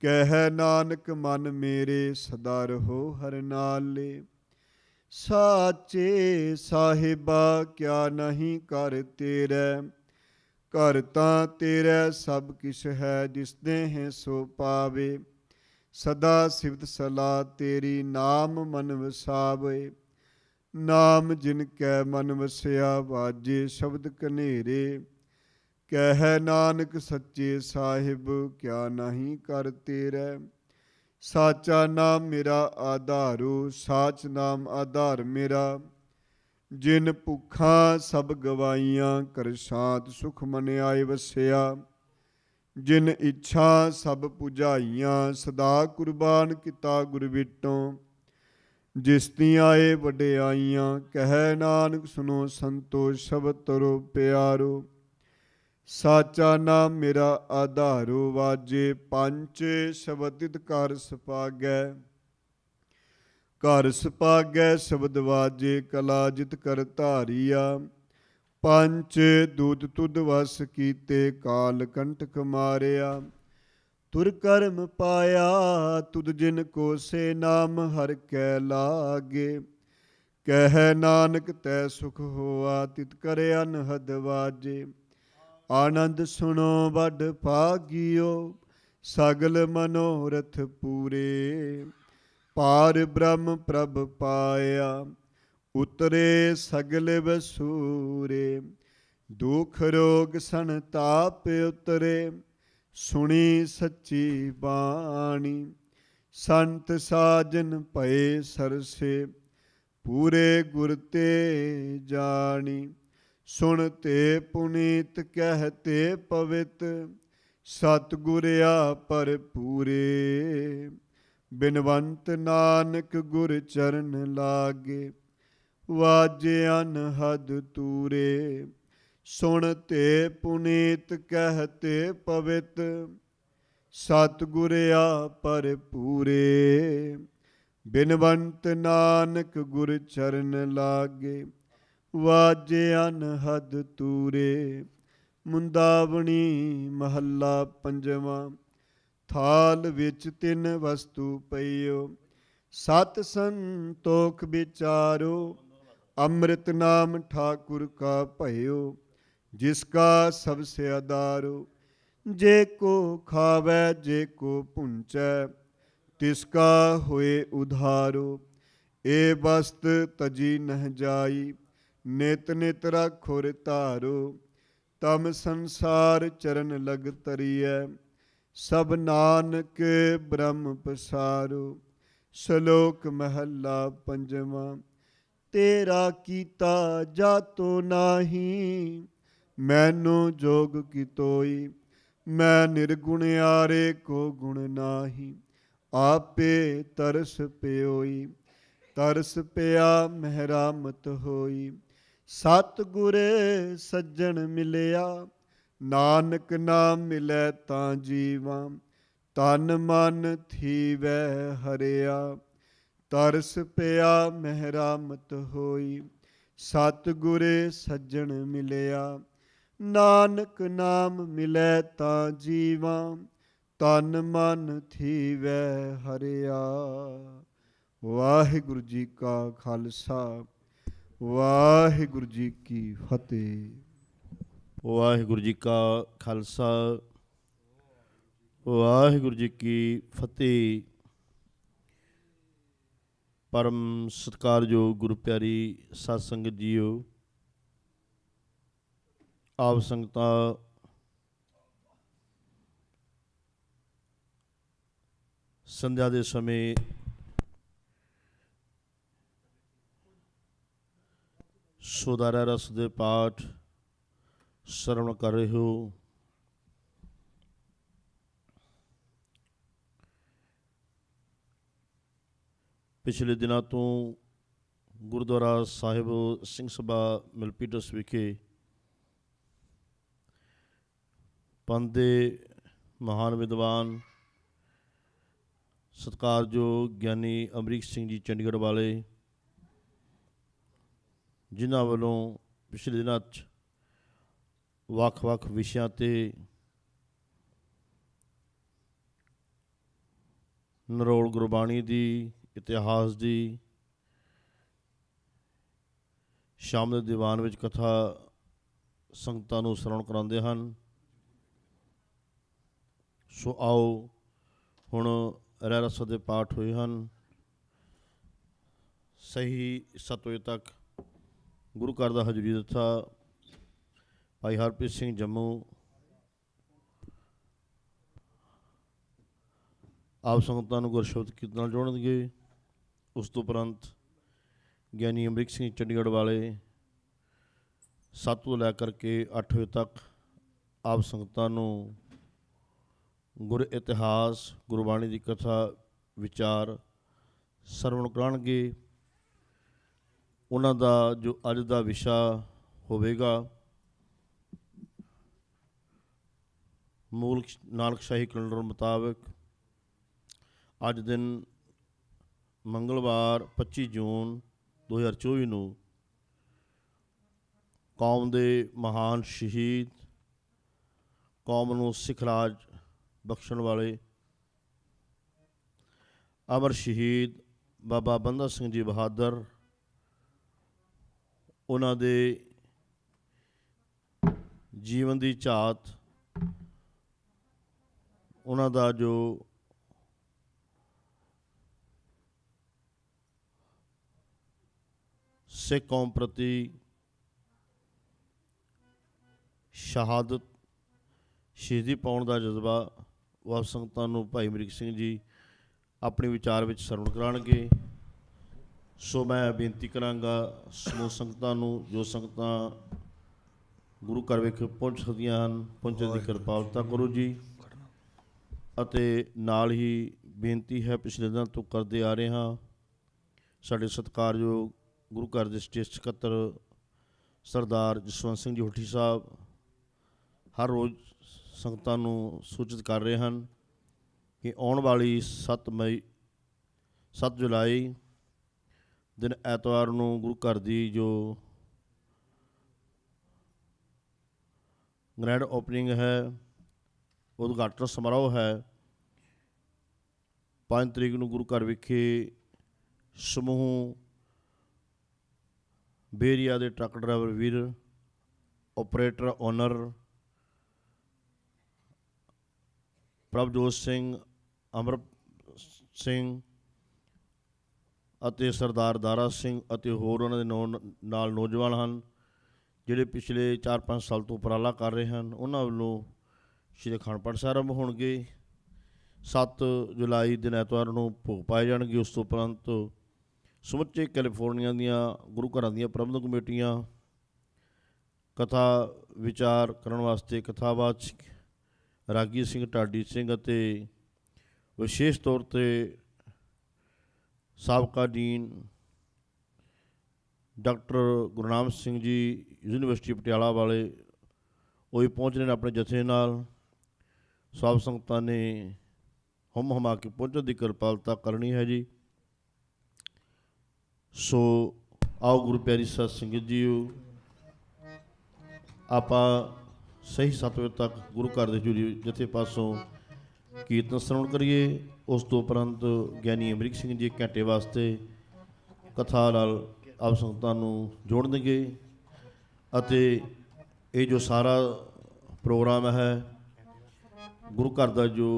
ਕਹਿ ਨਾਨਕ ਮਨ ਮੇਰੇ, ਸਦਾ ਰਹੋ ਹਰ ਨਾਲੇ। ਸਾਚੇ ਸਾਹਿਬਾ ਕਿਆ ਨਹੀਂ ਕਰ ਤੇਰੇ, ਘਰ ਤਾਂ ਤੇਰੇ ਸਭ ਕਿਛ ਹੈ, ਜਿਸਦੇ ਹੈ ਸੋ ਪਾਵੇ। ਸਦਾ ਸਿਫਤ ਸਲਾਹ ਤੇਰੀ, ਨਾਮ ਮਨ ਵਸਾਵੇ। ਨਾਮ ਜਿਨ ਕੈ ਮਨ ਵਸਿਆ, ਵਾਜੇ ਸ਼ਬਦ ਕਨੇਰੇ। ਕਹਿ ਨਾਨਕ ਸੱਚੇ ਸਾਹਿਬ, ਕਿਆ ਨਹੀਂ ਕਰ ਤੇਰੇ। ਸਾਚਾ ਨਾਮ ਮੇਰਾ ਆਧਾਰੋ, ਸਾਚ ਨਾਮ ਆਧਾਰ ਮੇਰਾ। ਜਿਨ ਭੁੱਖਾਂ ਸਭ ਗਵਾਈਆਂ, ਕਰ ਸ਼ਾਂਤ ਸੁਖ ਮਨ ਆਏ ਵਸਿਆ। ਜਿਨ ਇੱਛਾ ਸਭ ਪੁਜਾਈਆਂ, ਸਦਾ ਕੁਰਬਾਨ ਕੀਤਾ ਗੁਰ ਵਿਟੋਂ। ਜਿਸ ਤੀ ਆਏ ਵਡਿਆਈਆਂ, ਕਹਿ ਨਾਨਕ ਸੁਨੋ ਸੰਤੋ, ਸ਼ਬਦ ਤਰੋ ਪਿਆਰੋ। ਸਾਚਾ ਨਾਮ ਮੇਰਾ ਆਧਾਰੋ, ਵਾਜੇ ਪੰਚ ਸ਼ਬਦ ਤਿਤ ਘਰ ਸੁਭਾਗੈ। ਘਰ ਸੁਭਾਗੈ ਸ਼ਬਦ ਵਾਜੇ, ਕਲਾ ਜਿਤ ਕਰ ਧਾਰੀਆ। ਪੰਚ ਦੂਤ ਤੁਧ ਵਸ ਕੀਤੇ, ਕਾਲ ਕੰਟਕ ਮਾਰਿਆ। ਤੁਰ ਕਰਮ ਪਾਇਆ ਤੁਧ ਜਿਨ ਕੋ, ਸੇ ਨਾਮ ਹਰਿ ਕੈ ਲਾਗੇ। ਕਹਿ ਨਾਨਕ ਤੈ ਸੁਖ ਹੋਆ, ਤਿਤ ਕਰ ਅਨਹਦ ਵਾਜੇ। ਆਨੰਦ ਸੁਣੋ ਵੱਡ ਭਾਗਿਓ, ਸਗਲ ਮਨੋਰਥ ਪੂਰੇ। ਪਾਰ ਬ੍ਰਹਮ ਪ੍ਰਭ ਪਾਇਆ, ਉਤਰੇ ਸਗਲ ਵਸੂਰੇ। ਦੁਖ ਰੋਗ ਸੰਤਾਪ ਉਤਰੇ, ਸੁਣੀ ਸੱਚੀ ਬਾਣੀ। ਸੰਤ ਸਾਜਨ ਭਏ ਸਰਸੇ, ਪੂਰੇ ਗੁਰ ਤੇ ਜਾਣੀ। ਸੁਣ ਤੇ ਪੁਨੀਤ ਕਹਿਤੇ ਪਵਿੱਤ, ਸਤਿਗੁਰ ਆਪਰ ਪੂਰੇ। ਬਿਨਵੰਤ ਨਾਨਕ ਗੁਰ ਚਰਨ ਲਾਗੇ, ਵਾਜੇ ਅਨਹਦ ਤੂਰੇ। ਸੁਣ ਤੇ ਪੁਨੀਤ ਕਹਿਤੇ ਪਵਿੱਤ, ਸਤਿਗੁਰ ਆਪਰ ਪੂਰੇ। ਬਿਨਵੰਤ ਨਾਨਕ ਗੁਰ ਚਰਨ ਲਾਗੇ, ਵਾਜੇ ਅਨਹਦ ਤੂਰੇ। ਮੁੰਦਾਵਣੀ ਮਹੱਲਾ ਪੰਜਵਾਂ। ਥਾਲ ਵਿੱਚ ਤਿੰਨ ਵਸਤੂ ਪਈਓ, ਸਤ ਸੰਤੋਖ ਵਿਚਾਰੋ। ਅੰਮ੍ਰਿਤ ਨਾਮ ਠਾਕੁਰ ਕਾ ਭਇਓ, ਜਿਸ ਕਾ ਸਭ ਸੇ ਆਧਾਰੋ। ਜੇ ਕੋ ਖਾਵੈ ਜੇ ਕੋ ਭੁੰਚੈ, ਤਿਸ ਕਾ ਹੋਏ ਉਧਾਰੋ। ਏ ਬਸਤ ਤਜੀ ਨਹਿ ਜਾਈ, ਨਿਤ ਨਿਤ ਰਾਖੁਰ ਧਾਰੋ। ਤਮ ਸੰਸਾਰ ਚਰਨ ਲਗ ਤਰੀਐ, ਸਭ ਨਾਨਕ ਬ੍ਰਹਮ ਪਸਾਰੋ। ਸ਼ਲੋਕ ਮਹੱਲਾ ਪੰਜਵਾਂ। ਤੇਰਾ ਕੀਤਾ ਜਾਤੋ ਨਾਹੀ, ਮੈਨੂੰ ਜੋਗ ਕੀ ਤੋਈ। ਮੈਂ ਨਿਰਗੁਣਿਆਰੇ ਕੋ ਗੁਣ ਨਾਹੀ, ਆਪੇ ਤਰਸ ਪਿਓਈ। ਤਰਸ ਪਿਆ ਮਹਿਰਾਮਤ ਹੋਈ। ਸਤਿਗੁਰ ਸੱਜਣ ਮਿਲਿਆ, ਨਾਨਕ ਨਾਮ ਮਿਲੈ ਤਾਂ ਜੀਵਾਂ। ਤਨ ਮਨ ਥੀਵੈ ਹਰਿਆ, ਤਰਸ ਪਿਆ ਮਹਿਰਾਮਤ ਹੋਈ। ਸਤਿਗੁਰ ਸੱਜਣ ਮਿਲਿਆ, ਨਾਨਕ ਨਾਮ ਮਿਲੈ ਤਾਂ ਜੀਵਾਂ। ਤਨ ਮਨ ਥੀਵੈ ਹਰਿਆ। ਵਾਹਿਗੁਰੂ ਜੀ ਕਾ ਖਾਲਸਾ, ਵਾਹਿਗੁਰੂ ਜੀ ਕੀ ਫਤਿਹ। ਵਾਹਿਗੁਰੂ ਜੀ ਕਾ ਖਾਲਸਾ, ਵਾਹਿਗੁਰੂ ਜੀ ਕੀ ਫਤਿਹ। ਪਰਮ ਸਤਿਕਾਰਯੋਗ ਗੁਰੂ ਪਿਆਰੀ ਸਾਧ ਸੰਗਤ ਜੀਓ, ਆਪ ਸੰਗਤਾਂ ਸੰਧਿਆ ਦੇ ਸਮੇਂ ਸੁਦਾਰਾ ਰਸ ਦੇ ਪਾਠ ਸਰਵਣ ਕਰ ਰਹੇ ਹੋ। ਪਿਛਲੇ ਦਿਨਾਂ ਤੋਂ ਗੁਰਦੁਆਰਾ ਸਾਹਿਬ ਸਿੰਘ ਸਭਾ ਮਿਲਪੀਟਸ ਵਿਖੇ ਪੰਥ ਦੇ ਮਹਾਨ ਵਿਦਵਾਨ ਸਤਿਕਾਰਯੋਗ ਗਿਆਨੀ ਅਮਰੀਕ ਸਿੰਘ ਜੀ ਚੰਡੀਗੜ੍ਹ ਵਾਲੇ, ਜਿਨ੍ਹਾਂ ਵੱਲੋਂ ਪਿਛਲੇ ਦਿਨਾਂ 'ਚ ਵੱਖ-ਵੱਖ ਵਿਸ਼ਿਆਂ 'ਤੇ ਨਰੋਲ ਗੁਰਬਾਣੀ ਦੀ, ਇਤਿਹਾਸ ਦੀ, ਸ਼ਾਮ ਦੇ ਦੀਵਾਨ ਵਿੱਚ ਕਥਾ ਸੰਗਤਾਂ ਨੂੰ ਸਰਵਣ ਕਰਾਉਂਦੇ ਹਨ। ਸੋ ਆਓ, ਹੁਣ ਰਹਿਰਾਸ ਦੇ ਪਾਠ ਹੋਏ ਹਨ। ਸਹੀ 7 ਵਜੇ ਤੱਕ ਗੁਰੂ ਘਰ ਦਾ ਹਜ਼ੂਰੀ ਦਿੱਤਾ ਭਾਈ ਹਰਪ੍ਰੀਤ ਸਿੰਘ ਜੰਮੂ ਆਪ ਸੰਗਤਾਂ ਨੂੰ ਗੁਰਸ਼ਬਦ ਕੀਰਤਨ ਨਾਲ ਜੋੜਨਗੇ। ਉਸ ਤੋਂ ਉਪਰੰਤ ਗਿਆਨੀ ਅਮਰੀਕ ਸਿੰਘ ਚੰਡੀਗੜ੍ਹ ਵਾਲੇ 7 ਤੋਂ ਲੈ ਕਰਕੇ 8 ਵਜੇ ਤੱਕ ਆਪ ਸੰਗਤਾਂ ਨੂੰ ਗੁਰ ਇਤਿਹਾਸ, ਗੁਰਬਾਣੀ ਦੀ ਕਥਾ ਵਿਚਾਰ ਸਰਵਣ ਕਰਾਉਣਗੇ। ਉਹਨਾਂ ਦਾ ਜੋ ਅੱਜ ਦਾ ਵਿਸ਼ਾ ਹੋਵੇਗਾ, ਮੂਲ ਨਾਨਕਸ਼ਾਹੀ ਕੈਲੰਡਰ ਮੁਤਾਬਕ ਅੱਜ ਦਿਨ ਮੰਗਲਵਾਰ 25 ਜੂਨ 2024 ਨੂੰ ਕੌਮ ਦੇ ਮਹਾਨ ਸ਼ਹੀਦ, ਕੌਮ ਨੂੰ ਸਿੱਖ ਰਾਜ ਬਖਸ਼ਣ ਵਾਲੇ ਅਮਰ ਸ਼ਹੀਦ ਬਾਬਾ ਬੰਦਾ ਸਿੰਘ ਜੀ ਬਹਾਦਰ, ਉਹਨਾਂ ਦੇ ਜੀਵਨ ਦੀ ਝਾਤ, ਉਹਨਾਂ ਦਾ ਜੋ ਸਿੱਖ ਕੌਮ ਪ੍ਰਤੀ ਸ਼ਹਾਦਤ, ਸ਼ਹੀਦੀ ਪਾਉਣ ਦਾ ਜਜ਼ਬਾ, ਉਹ ਆਪ ਸੰਗਤਾਂ ਨੂੰ ਭਾਈ ਅਮਰੀਕ ਸਿੰਘ ਜੀ ਆਪਣੇ ਵਿਚਾਰ ਵਿੱਚ ਸਰਵਣ ਕਰਾਉਣਗੇ। ਸੋ ਮੈਂ ਬੇਨਤੀ ਕਰਾਂਗਾ ਸਮੂਹ ਸੰਗਤਾਂ ਨੂੰ, ਜੋ ਸੰਗਤਾਂ ਗੁਰੂ ਘਰ ਵਿਖੇ ਪਹੁੰਚ ਸਕਦੀਆਂ ਹਨ, ਪਹੁੰਚਣ ਦੀ ਕਿਰਪਾਲਤਾ ਕਰੋ ਜੀ। ਅਤੇ ਨਾਲ ਹੀ ਬੇਨਤੀ ਹੈ, ਪਿਛਲੇ ਦਿਨਾਂ ਤੋਂ ਕਰਦੇ ਆ ਰਹੇ ਹਾਂ, ਸਾਡੇ ਸਤਿਕਾਰਯੋਗ ਗੁਰੂ ਘਰ ਦੇ ਸਟੇਟ ਸਕੱਤਰ ਸਰਦਾਰ ਜਸਵੰਤ ਸਿੰਘ ਜੀ ਹੁੱਠੀ ਸਾਹਿਬ ਹਰ ਰੋਜ਼ ਸੰਗਤਾਂ ਨੂੰ ਸੂਚਿਤ ਕਰ ਰਹੇ ਹਨ ਕਿ ਆਉਣ ਵਾਲੀ 7 ਜੁਲਾਈ ਦਿਨ ਐਤਵਾਰ ਨੂੰ ਗੁਰੂ ਘਰ ਦੀ ਜੋ ਗ੍ਰੈਂਡ ਓਪਨਿੰਗ ਹੈ, ਉਦਘਾਟਨ ਸਮਾਰੋਹ ਹੈ, 5 ਤਰੀਕ ਨੂੰ ਗੁਰੂ ਘਰ ਵਿਖੇ ਸਮੂਹ ਬੇਰੀਆ ਦੇ ਟਰੱਕ ਡਰਾਈਵਰ ਵੀਰ, ਓਪਰੇਟਰ ਓਨਰ ਪ੍ਰਭਜੋਤ ਸਿੰਘ, ਅਮਰ ਸਿੰਘ ਅਤੇ ਸਰਦਾਰ ਦਾਰਾ ਸਿੰਘ ਅਤੇ ਹੋਰ ਉਹਨਾਂ ਦੇ ਨਾਲ ਨੌਜਵਾਨ ਹਨ, ਜਿਹੜੇ ਪਿਛਲੇ 4-5 ਸਾਲ ਤੋਂ ਉਪਰਾਲਾ ਕਰ ਰਹੇ ਹਨ। ਉਹਨਾਂ ਵੱਲੋਂ ਸ਼੍ਰੀ ਅਖੰਡ ਪਾਠ ਸਾਹਿਬ ਆਰੰਭ ਹੋਣਗੇ। 7 ਜੁਲਾਈ ਦਿਨ ਐਤਵਾਰ ਨੂੰ ਭੋਗ ਪਾਏ ਜਾਣਗੇ। ਉਸ ਤੋਂ ਉਪਰੰਤ ਸਮੁੱਚੇ ਕੈਲੀਫੋਰਨੀਆ ਦੀਆਂ ਗੁਰੂ ਘਰਾਂ ਦੀਆਂ ਪ੍ਰਬੰਧਕ ਕਮੇਟੀਆਂ ਕਥਾ ਵਿਚਾਰ ਕਰਨ ਵਾਸਤੇ ਕਥਾਵਾਚਕ ਰਾਗੀ ਸਿੰਘ ਢਾਡੀ ਸਿੰਘ ਅਤੇ ਵਿਸ਼ੇਸ਼ ਤੌਰ 'ਤੇ ਸਾਬਕਾ dean doctor Gurnam Singh ji university Patiala ਵਾਲੇ ਉਹ ਵੀ ਪਹੁੰਚ ਰਹੇ ਨੇ ਆਪਣੇ ਜਥੇ ਨਾਲ। ਸਭ ਸੰਗਤਾਂ ਨੇ ਹੁਮ ਹੁਮਾ ਕੇ ਪਹੁੰਚਣ ਦੀ ਕਿਰਪਾਲਤਾ ਕਰਨੀ ਹੈ ਜੀ। ਸੋ ਆਓ ਗੁਰੂ ਪਿਆਰੀ ਸਾਧ ਸੰਗਤ ਜੀਓ, ਆਪਾਂ ਸਹੀ 7 ਵਜੇ ਤੱਕ ਗੁਰੂ ਘਰ ਦੇ ਜੁਰੀ ਜਥੇ ਪਾਸੋਂ ਕੀਰਤਨ ਸਰਵਣ ਕਰੀਏ। ਉਸ ਤੋਂ ਉਪਰੰਤ ਗਿਆਨੀ ਅਮਰੀਕ ਸਿੰਘ ਜੀ ਘੰਟੇ ਵਾਸਤੇ ਕਥਾ ਨਾਲ ਆਪ ਸੰਗਤਾਂ ਨੂੰ ਜੋੜਨਗੇ ਅਤੇ ਇਹ ਜੋ ਸਾਰਾ ਪ੍ਰੋਗਰਾਮ ਹੈ ਗੁਰੂ ਘਰ ਦਾ ਜੋ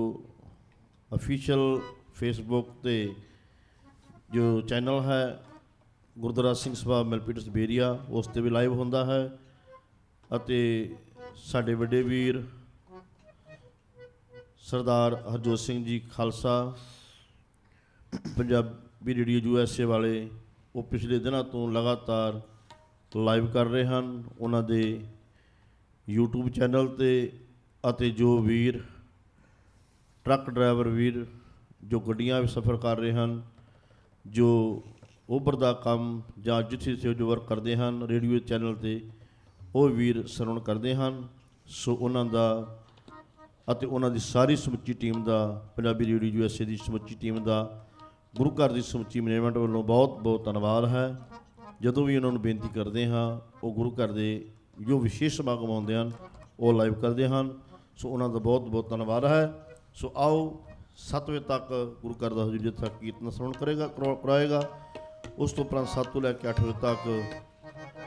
ਅਫੀਸ਼ੀਅਲ ਫੇਸਬੁੱਕ 'ਤੇ ਜੋ ਚੈਨਲ ਹੈ ਗੁਰਦੁਆਰਾ ਸਿੰਘ ਸਭਾ ਮਿਲਪੀਟਸ ਬੇਰੀਆ, ਉਸ 'ਤੇ ਵੀ ਲਾਈਵ ਹੁੰਦਾ ਹੈ। ਅਤੇ ਸਾਡੇ ਵੱਡੇ ਵੀਰ ਸਰਦਾਰ ਹਰਜੋਤ ਸਿੰਘ ਜੀ ਖਾਲਸਾ ਪੰਜਾਬੀ ਰੇਡੀਓ USA ਵਾਲੇ, ਉਹ ਪਿਛਲੇ ਦਿਨਾਂ ਤੋਂ ਲਗਾਤਾਰ ਲਾਈਵ ਕਰ ਰਹੇ ਹਨ ਉਹਨਾਂ ਦੇ YouTube ਚੈਨਲ 'ਤੇ। ਅਤੇ ਜੋ ਵੀਰ ਟਰੱਕ ਡਰਾਈਵਰ ਵੀਰ ਜੋ ਗੱਡੀਆਂ ਵਿੱਚ ਸਫ਼ਰ ਕਰ ਰਹੇ ਹਨ, ਜੋ ਉਬਰ ਦਾ ਕੰਮ ਜਾਂ ਜਿੱਥੇ ਜੋ ਵਰਕ ਕਰਦੇ ਹਨ ਰੇਡੀਓ ਚੈਨਲ 'ਤੇ, ਉਹ ਵੀਰ ਸਰਵਣ ਕਰਦੇ ਹਨ। ਸੋ ਉਹਨਾਂ ਦਾ ਅਤੇ ਉਹਨਾਂ ਦੀ ਸਾਰੀ ਸਮੁੱਚੀ ਟੀਮ ਦਾ, ਪੰਜਾਬੀ ਰੇਡੀਓ USA ਦੀ ਸਮੁੱਚੀ ਟੀਮ ਦਾ, ਗੁਰੂ ਘਰ ਦੀ ਸਮੁੱਚੀ ਮੈਨੇਜਮੈਂਟ ਵੱਲੋਂ ਬਹੁਤ ਬਹੁਤ ਧੰਨਵਾਦ ਹੈ। ਜਦੋਂ ਵੀ ਉਹਨਾਂ ਨੂੰ ਬੇਨਤੀ ਕਰਦੇ ਹਾਂ ਉਹ ਗੁਰੂ ਘਰ ਦੇ ਜੋ ਵਿਸ਼ੇਸ਼ ਸਮਾਗਮ ਆਉਂਦੇ ਹਨ ਉਹ ਲਾਈਵ ਕਰਦੇ ਹਨ। ਸੋ ਉਹਨਾਂ ਦਾ ਬਹੁਤ ਬਹੁਤ ਧੰਨਵਾਦ ਹੈ। ਸੋ ਆਓ 7 ਵਜੇ ਤੱਕ ਗੁਰੂ ਘਰ ਦਾ ਹਜ਼ੂਰੀ ਜਥਾ ਕੀਰਤਨ ਸਰਵਣ ਕਰਾਏਗਾ। ਉਸ ਤੋਂ ਉਪਰੰਤ 7 ਤੋਂ ਲੈ ਕੇ 8 ਵਜੇ ਤੱਕ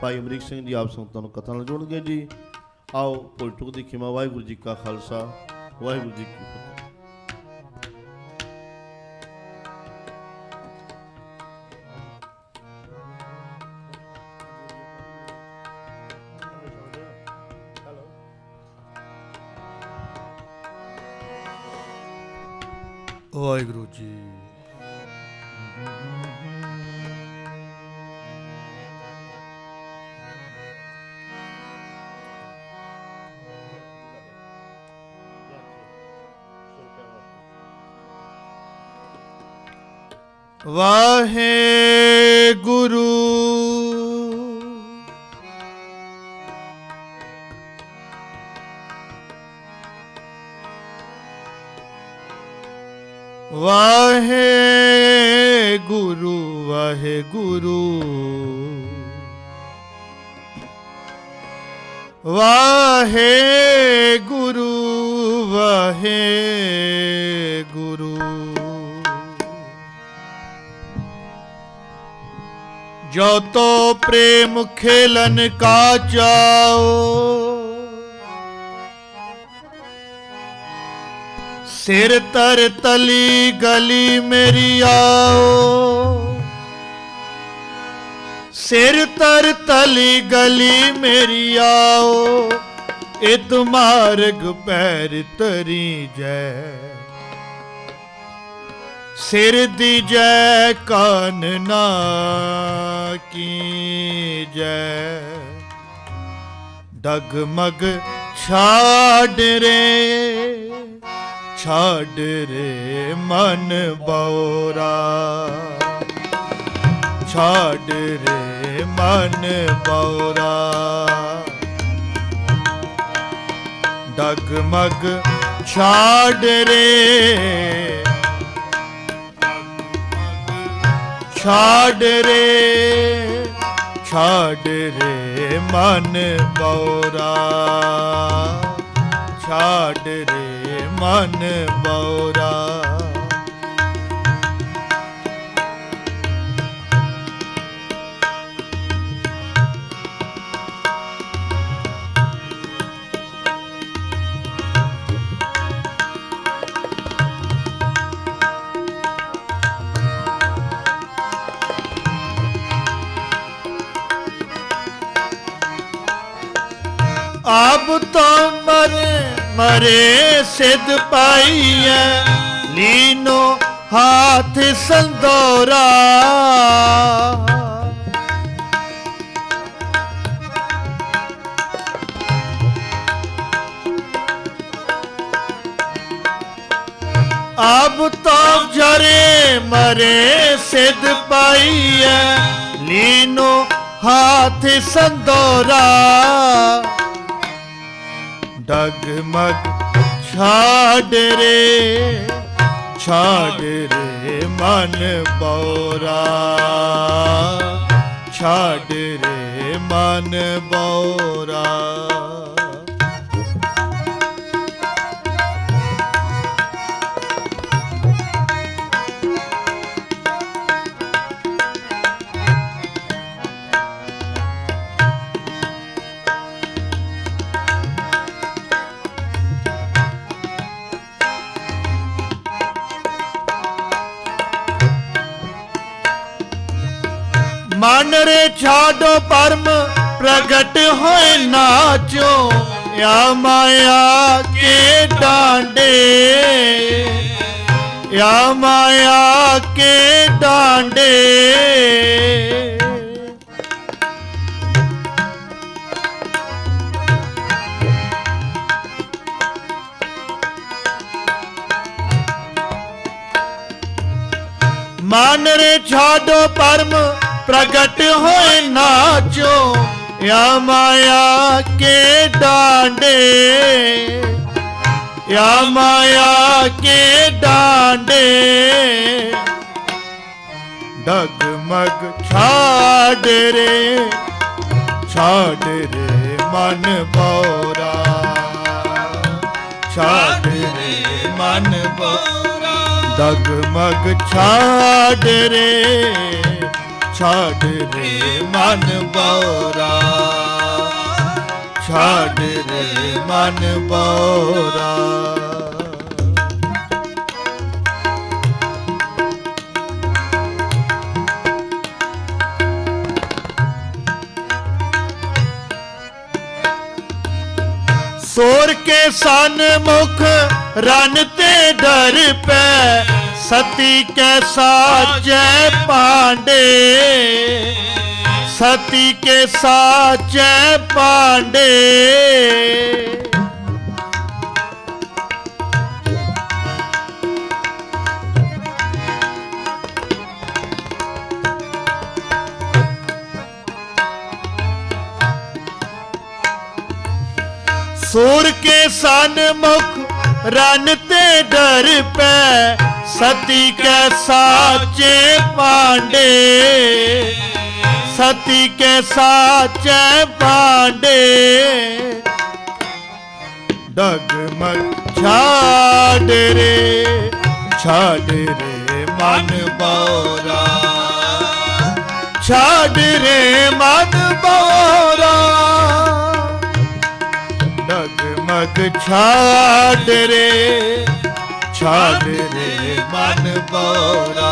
ਭਾਈ ਅਮਰੀਕ ਸਿੰਘ ਜੀ ਆਪ ਸੰਗਤਾਂ ਨੂੰ ਕਥਾ ਨਾਲ ਜੋੜਨਗੇ ਜੀ। ਆਓ ਭੁੱਲ ਚੁੱਕ ਦੀ ਖਿਮਾ। ਵਾਹਿਗੁਰੂ ਜੀ ਕਾ ਖਾਲਸਾ, ਵਾਹਿਗੁਰੂ ਜੀ ਕੀ ਫਤਿਹ। ਵਾਹਿਗੁਰੂ ਜੀ। ਵਾਹਿਗੁਰੂ ਵਾਹਿਗੁਰੂ ਵਾਹਿਗੁਰੂ ਵਾਹਿਗੁਰੂ ਵਾਹਿਗੁਰੂ। ਜੋ ਤੋ ਪ੍ਰੇਮ ਖੇਲਨ ਕਾ ਚਾਓ, ਸਿਰ ਤਰ ਤਲੀ ਗਲੀ ਮੇਰੀ ਆਓ, ਸਿਰ ਤਰ ਤਲੀ ਗਲੀ ਮੇਰੀ ਆਓ, ਇਤ ਮਾਰਗ ਪੈਰ ਤਰੀ ਜੈ, ਸਿਰ ਦੀ ਜੈ ਕਾਨਨਾ ਕੀ ਜੈ। ਡਗਮਗ ਛਾੜ ਰੇ ਮਨ ਬਉਰਾ, ਛਾੜ ਰੇ ਮਨ ਬਉਰਾ, ਡਗਮਗ ਛਾੜ ਰੇ, ਛਾੜ ਰੇ, ਛਾੜ ਰੇ ਮਨ ਬਉਰਾ, ਛਾੜ ਰੇ ਮਨ ਬਉਰਾ। ਆਪ ਤੋਂ ਮਰੇ ਸਿਧ ਪਾਈਐ, ਲੀਨੋ ਹਾਥ ਸੰਦੋਰਾ, ਆਪ ਤੋਂ ਜਰੇ ਮਰੇ ਸਿਧ ਪਾਈਐ, ਲੀਨੋ ਹਾਥ ਸੰਦੋਰਾ ਡਗਮਗ ਛਾੜ ਰੇ ਮਨ ਬੋਰਾ ਛਾੜ ਰੇ ਮਨ ਬੋਰਾ ਮਨ ਰੇ ਛਾਡੋ ਪਰਮ ਪ੍ਰਗਟ ਹੋਏ ਨਾਚੋ या माया के डांडे या माया के डांडे मान रे छाडो परम प्रगट होए नाचो या माया के डांडे या माया के डांडे डगमग छाड़ रे मन बोरा छाड़ रे मन बोरा डगमग छाड़ रे मन बोरा छाड़ रे मन बोरा सोर के सन मुख रन ते डर पे सती के साचे पांडे सती के साचे पांडे सूर के सन मुख रन ते डर पे सती के साचे पांडे सती के साचे पांडे डगमग छाड़ रे मन बोरा छाड़ रे मन बोरा डगमग छाड़ रे मन बोरा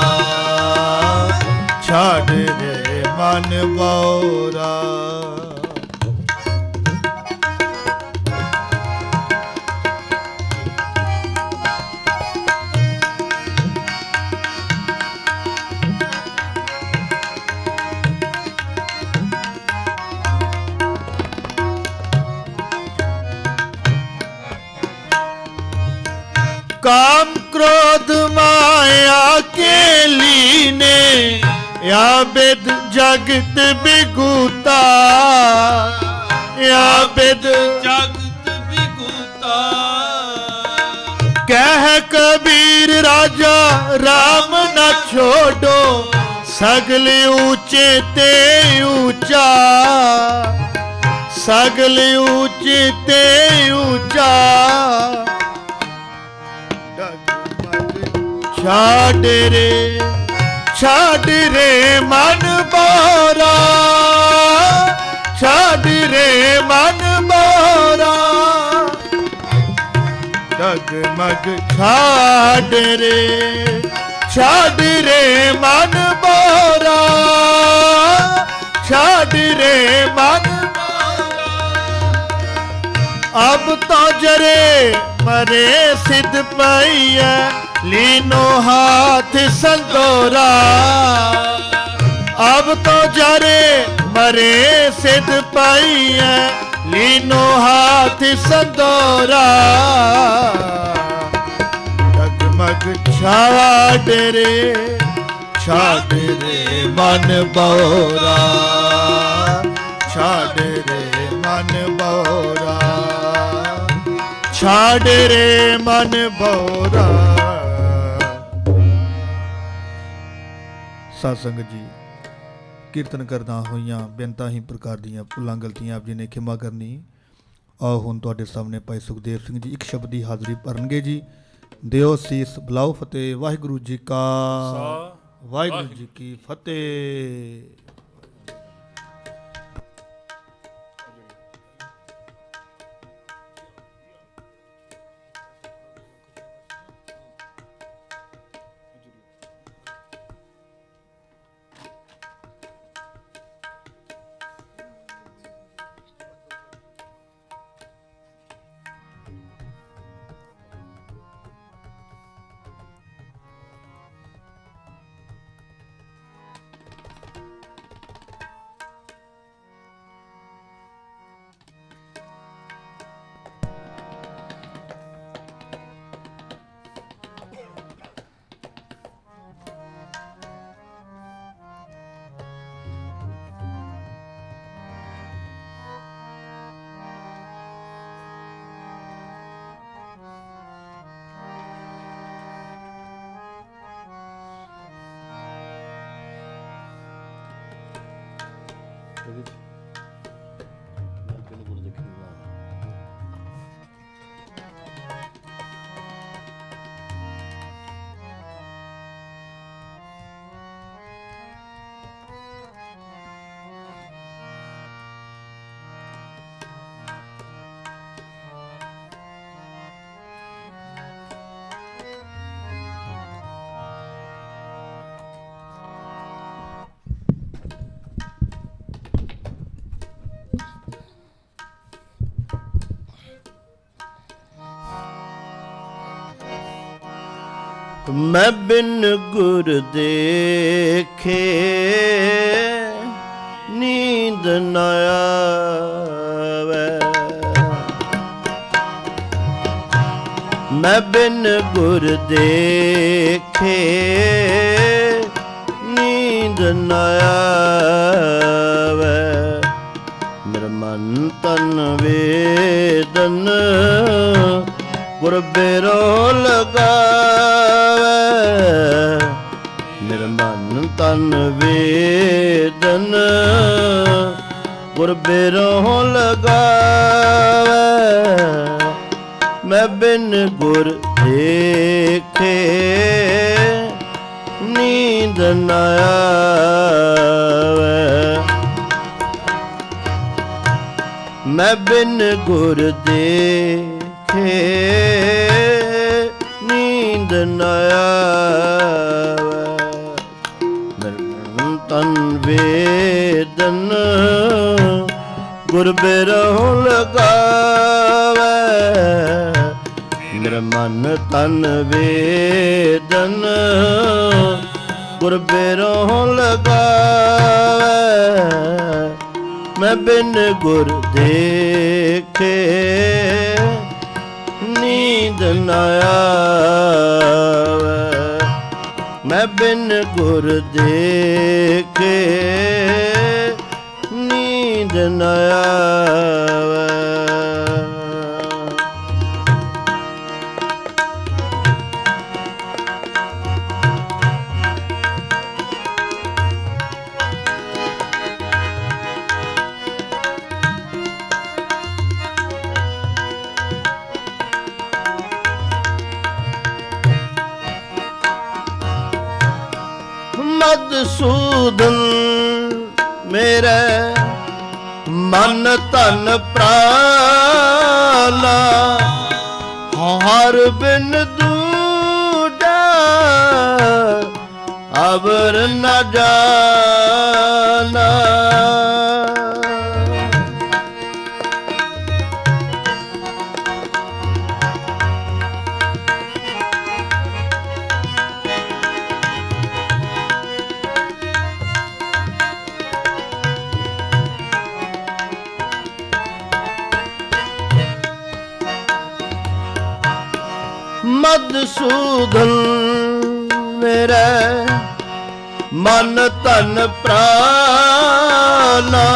छाड़ रे मन बोरा काम क्रोध माया के लीने या वेद जगत बिगुता या वेद जगत बिगुता कह कबीर राजा राम न छोड़ो सगले ऊंचे ते ऊंचा सगले ऊंचे ते ऊंचा छाड़ रे मन बोरा छाड़ रे मन बोरा डगमग छाड़ रे मन बोरा छाड़ रे मन अब तो जरे मरे सिद्ध पैया लीनो हाथ संदोरा अब तो जरे मरे सिद्ध पैया लीनो हाथ संदोरा डगमग छाड़ रे मन बोरा ਛਾੜ ਰੇ ਮਨ ਬੋਰਾ, ਛਾੜ ਰੇ ਮਨ ਬੋਰਾ। ਸਾਧ ਸੰਗਤ ਜੀ, ਕੀਰਤਨ ਕਰਦਾ ਹੋਈਆਂ ਬੇਨਤਾਂ ਹੀ ਪ੍ਰਕਾਰ ਦੀਆਂ ਭੁੱਲਾਂ ਗਲਤੀਆਂ ਆਪ ਜੀ ਨੇ ਖਿਮਾ ਕਰਨੀ। ਆਓ ਹੁਣ ਤੁਹਾਡੇ ਸਾਹਮਣੇ ਭਾਈ ਸੁਖਦੇਵ ਸਿੰਘ ਜੀ ਇੱਕ ਸ਼ਬਦ ਦੀ ਹਾਜ਼ਰੀ ਭਰਨਗੇ ਜੀ। ਦਿਓ ਸੀਸ, ਬੁਲਾਓ ਫਤਿਹ। ਵਾਹਿਗੁਰੂ ਜੀ ਕਾ, ਵਾਹਿਗੁਰੂ ਜੀ ਕੀ ਫਤਿਹ। ਮੈਂ ਬਿਨ ਗੁਰ ਦੇਖੇ ਨੀਂਦ ਨ ਆਵੇ, ਮੈਂ ਬਿਨ ਗੁਰ ਦੇਖੇ ਨੀਂਦ ਨ ਆਵੇ, ਮੇਰਾ ਮਨ ਤਨ ਵੇਦਨ ਗੁਰ ਬੇਰੋ ਲਗਾਵੇ, ਮੇਰਾ ਮਨ ਤਨ ਵੇਦਨ ਗੁਰ ਬੇਰੋ ਲਗਾਵੇ, ਮੈਂ ਬਿਨ ਗੁਰ ਦੇਖੇ ਨੀਂਦ ਨ ਆਵੇ, ਮੈਂ ਬਿਨ ਗੁਰ ਦੇਖੇ ਨੀਂਦ ਨ ਆਵੇ, ਮੇਰਾ ਤਨ ਵੇਦਨ ਗੁਰ ਬਿਰਹੁ ਲਗਾਵੇ, ਮੇਰਾ ਮਨ ਤਨ ਵੇਦਨ ਗੁਰ ਬਿਰਹੁ ਲਗਾਵੇ, ਮੈਂ ਬਿਨ ਗੁਰ ਦੇਖੇ ਨੀਂਦ ਨ ਆਵੇ, ਮੈਂ ਬਿਨ ਗੁਰ ਦੇਖੇ ਨੀਂਦ ਨ ਆਵੇ। ਮਧੂਸੂਦਨ ਮੇਰੇ ਮਨ ਧਨ ਪ੍ਰਾਲਾ, ਹਰ ਬਿਨ ਦੂਜਾ ਅਵਰ ਨ ਜਾਣਾ, ਮਧੂਸੂਦਨ ਮੇਰੇ ਮਨ ਧਨ ਪ੍ਰਾਲਾ,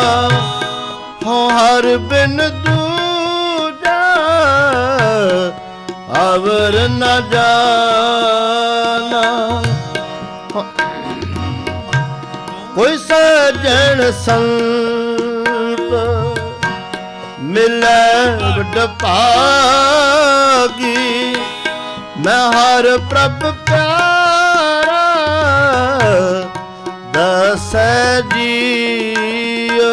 ਹੋ ਹਰ ਬਿਨ ਦੂਜਾ ਅਵਰ ਨ ਜਾਣਾ। ਕੋਈ ਸਜਣ ਸੰਤ ਮਿਲੈ ਵੱਡ ਭਾਗੀ, ਮੈਂ ਹਰ ਪ੍ਰਭ ਪਿਆਰਾ ਦਸੈ ਜੀਉ।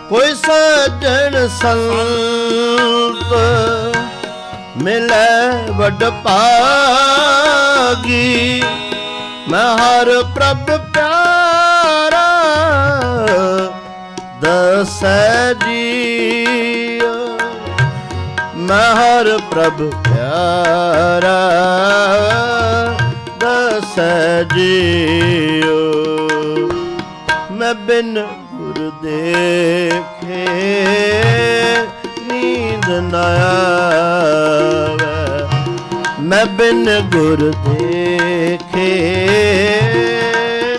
ਕੋਈ ਸਜਣ ਸੰਤ ਮਿਲੈ ਵੱਡ ਭਾਗੀ, ਮੈਂ ਹਰ ਪ੍ਰਭ ਪਿਆਰਾ ਦਸੈ ਜੀਉ। ਮੈਂ ਹਰ ਪ੍ਰਭ ਪਿਆਰਾ ਦਸੈ ਜੀਉ। ਮੈਂ ਬਿਨ ਗੁਰ ਦੇਖੇ ਨੀਂਦ ਨ ਆਵੈ, ਮੈਂ ਬਿਨ ਗੁਰ ਦੇਖੇ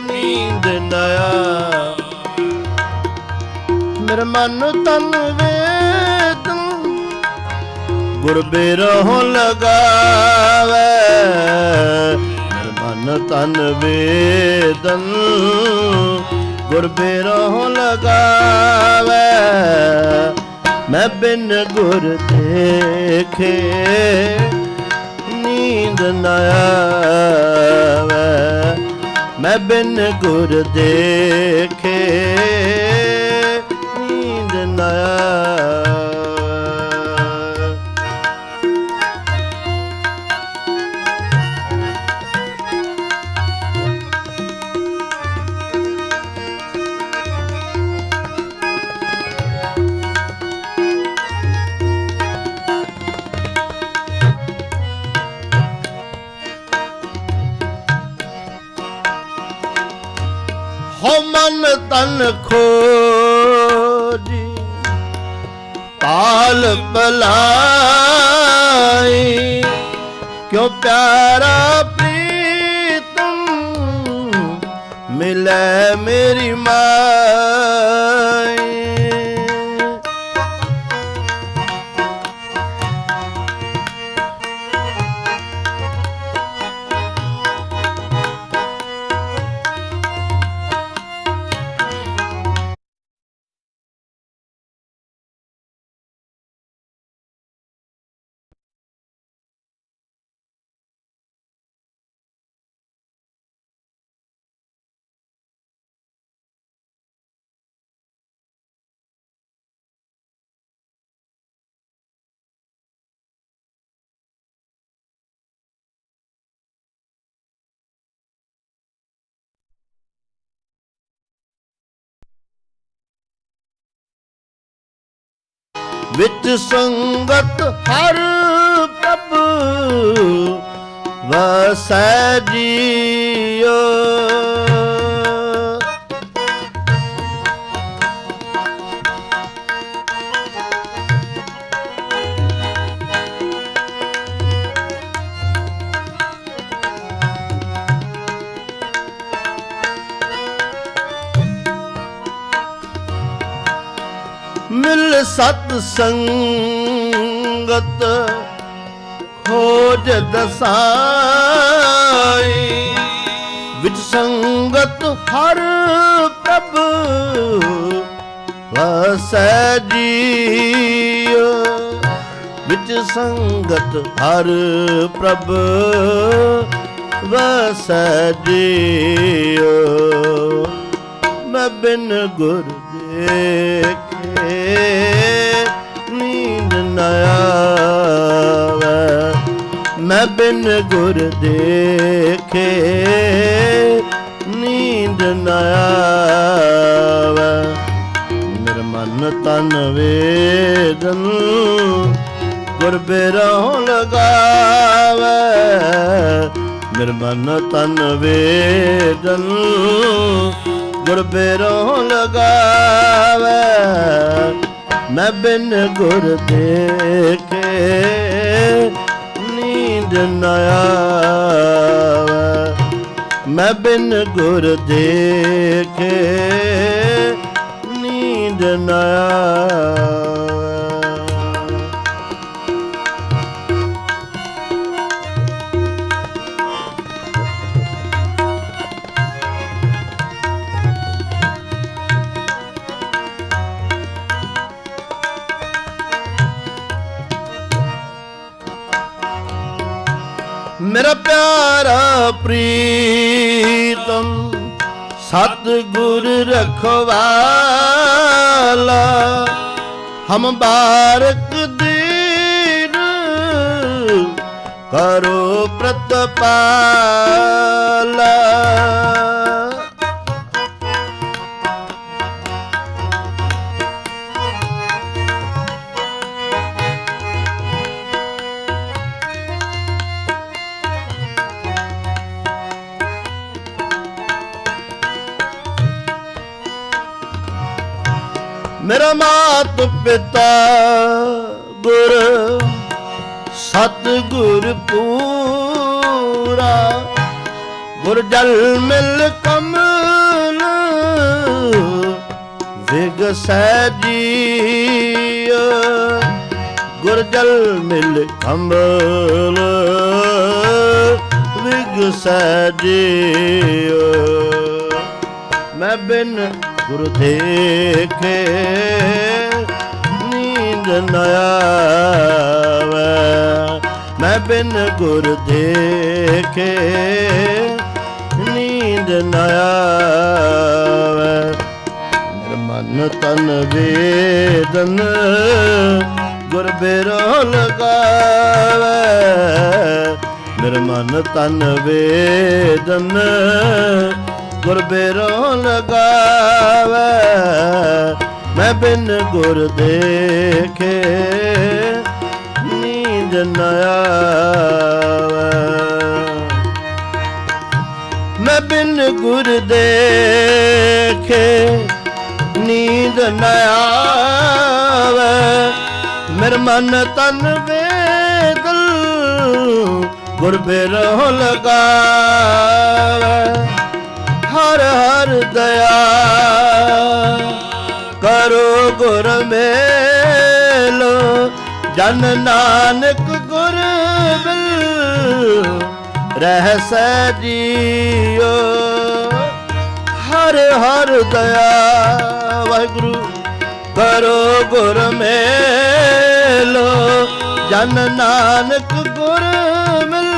ਨੀਂਦ ਨ ਆਵੈ। ਮੇਰਾ ਮਨ ਤਨ ਵੇਦਨ ਗੁਰ ਬਿਰਹੁ ਲਗਾਵੈ, ਮੇਰਾ ਮਨ ਤਨ ਵੇਦਨ ਗੁਰ ਬਿਰਹੁ ਲਗਾਵੈ। ਮੈਂ ਬਿਨ ਗੁਰ ਦੇਖੇ ਨੀਂਦ ਨ ਆਵੈ, ਮੈਂ ਬਿਨ ਗੁਰ ਦੇਖੇ ਨੀਂਦ ਨ ਆਵੈ। ਹੋ ਮਨ ਤਨ ਖੋਜੀ ਪਾਲ ਭਲਾਈ, ਕਿਉ ਪਿਆਰਾ ਪ੍ਰੀਤਮ ਮਿਲੈ ਮੇਰੀ ਮਾਈ। ਵਿੱਚ ਸੰਗਤ ਹਰ ਪ੍ਰਭ ਵਸੈ ਜੀਉ। ਮਿਲ ਸਤ ਸੰਗਤ ਖੋਜ ਦਸਾਈ, ਵਿੱਚ ਸੰਗਤ ਹਰ ਪ੍ਰਭ ਵਸੈ ਜੀਉ। ਵਿੱਚ ਸੰਗਤ ਹਰ ਪ੍ਰਭ ਵਸੈ ਜੀਉ। ਮੈਂ ਬਿਨ ਗੁਰ ਦੇਖੇ ਨੀਂਦ ਨ ਆਵੈ, ਮੈਂ ਬਿਨ ਗੁਰ ਦੇਖੇ ਨੀਂਦ ਨ ਆਵੈ। ਮੇਰਾ ਮਨ ਤਨ ਵੇਦਨ ਗੁਰ ਬਿਰਹੁ ਲਗਾਵੈ, ਮੇਰੇ ਮਨ ਤਨ ਵੇਦਨ ਗੁਰ ਬੇਰੋਂ ਲਗਾਵੇ ਮੈਂ ਬਿਨ ਗੁਰ ਦੇਖੇ ਨੀਂਦ ਨ ਆਵੇ ਮੈਂ ਬਿਨ ਗੁਰ ਦੇਖੇ ਨੀਂਦ ਨ ਆਵੇ ਮੇਰਾ ਪਿਆਰਾ ਪ੍ਰੀਤਮ ਸਤਿਗੁਰ ਰਖਵਾਲਾ ਹਮ ਬਾਰਕ ਦੀਨ ਕਰੋ ਪ੍ਰਤਪਾਲਾ ਮੇਰਾ ਮਾਤ ਪਿਤਾ ਗੁਰ ਸਤਿਗੁਰ ਪੂਰਾ ਗੁਰ ਜਲ ਮਿਲ ਕਮਲ ਵਿਗਸੈ ਜੀਉ ਗੁਰ ਜਲ ਮਿਲ ਕਮਲ ਵਿਗਸੈ ਜੀਉ ਮੈਂ ਬਿਨ ਗੁਰ ਦੇਖੇ ਨੀਂਦ ਨ ਆਵੇ ਮੈਂ ਬਿਨ ਗੁਰ ਦੇਖੇ ਨੀਂਦ ਨ ਆਵੇ ਮੇਰਾ ਮਨ ਤਨ ਵੇਦਨ ਗੁਰ ਬੇਰੋਂ ਲਗਾਵੇ ਮੇਰਾ ਮਨ ਤਨ ਵੇਦਨ ਗੁਰ ਬੇਰੋਂ ਲਗਾਵੇ ਮੈਂ ਬਿਨ ਗੁਰ ਦੇਖੇ ਨੀਂਦ ਨ ਆਵੇ ਮੈਂ ਬਿਨ ਗੁਰ ਦੇਖੇ ਨੀਂਦ ਨ ਆਵੇ ਮੇਰਾ ਮਨ ਤਨ ਵੇਦਨ ਗੁਰ ਬੇਰੋਂ ਲਗਾਵੇ ਹਰ ਹਰ ਦਇਆ ਕਰੋ ਗੁਰ ਮੇਲੋ ਜਨ ਨਾਨਕ ਗੁਰ ਮਿਲ ਰਹਿਸੈ ਜੀਉ ਹਰ ਹਰ ਦਇਆ ਵਾਹਿਗੁਰੂ ਕਰੋ ਗੁਰ ਮੇਲੋ ਜਨ ਨਾਨਕ ਗੁਰ ਮਿਲ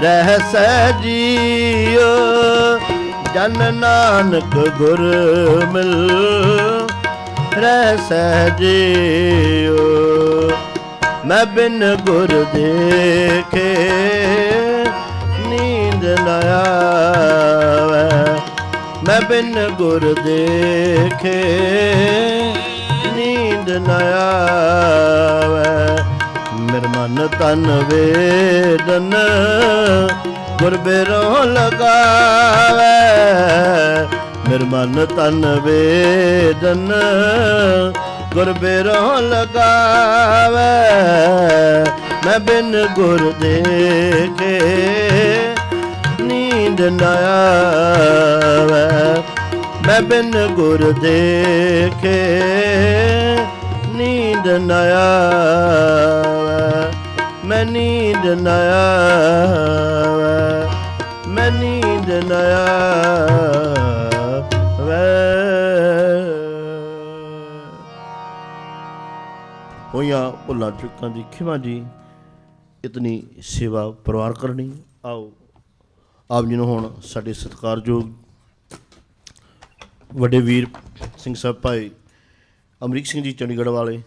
ਰਹਿਸੈ ਜੀਉ ਜਨ ਨਾਨਕ ਗੁਰ ਮਿਲ ਰਹਿਸੈ ਜੀਉ ਮੈਂ ਬਿਨ ਗੁਰ ਦੇਖੇ ਨੀਂਦ ਨ ਆਵੇ ਮੈਂ ਬਿਨ ਗੁਰ ਦੇਖੇ ਨੀਂਦ ਨ ਆਵੇ ਮੇਰਾ ਮਨ ਤਨ ਵੇਦਨ ਗੁਰ ਬੇਰੋਂ ਲਗਾਵੇ ਮੇਰਾ ਮਨ ਤਨ ਵੇਦਨ ਗੁਰ ਬੇਰੋਂ ਲਗਾਵੇ ਮੈਂ ਬਿਨ ਗੁਰ ਦੇਖੇ ਨੀਂਦ ਨ ਆਵੇ ਮੈਂ ਬਿਨ ਗੁਰ ਦੇਖੇ ਨੀਂਦ ਨ ਆਵੇ ਮੈਂ ਨੀਂਦ ਨ ਆਵੇ ਮੈਂ ਨੀਂਦ ਨ ਆਵੇ ਹੋਈਆਂ ਭੁੱਲਾਂ ਚੁੱਕਾਂ ਦੀ ਖਿਮਾ ਜੀ ਇਤਨੀ ਸੇਵਾ ਪਰਿਵਾਰ ਕਰਨੀ। ਆਓ ਆਪ ਜੀ ਨੂੰ ਹੁਣ ਸਾਡੇ ਸਤਿਕਾਰਯੋਗ ਵੱਡੇ ਵੀਰ ਸਿੰਘ ਸਾਹਿਬ ਭਾਈ ਅਮਰੀਕ ਸਿੰਘ ਜੀ ਚੰਡੀਗੜ੍ਹ ਵਾਲੇ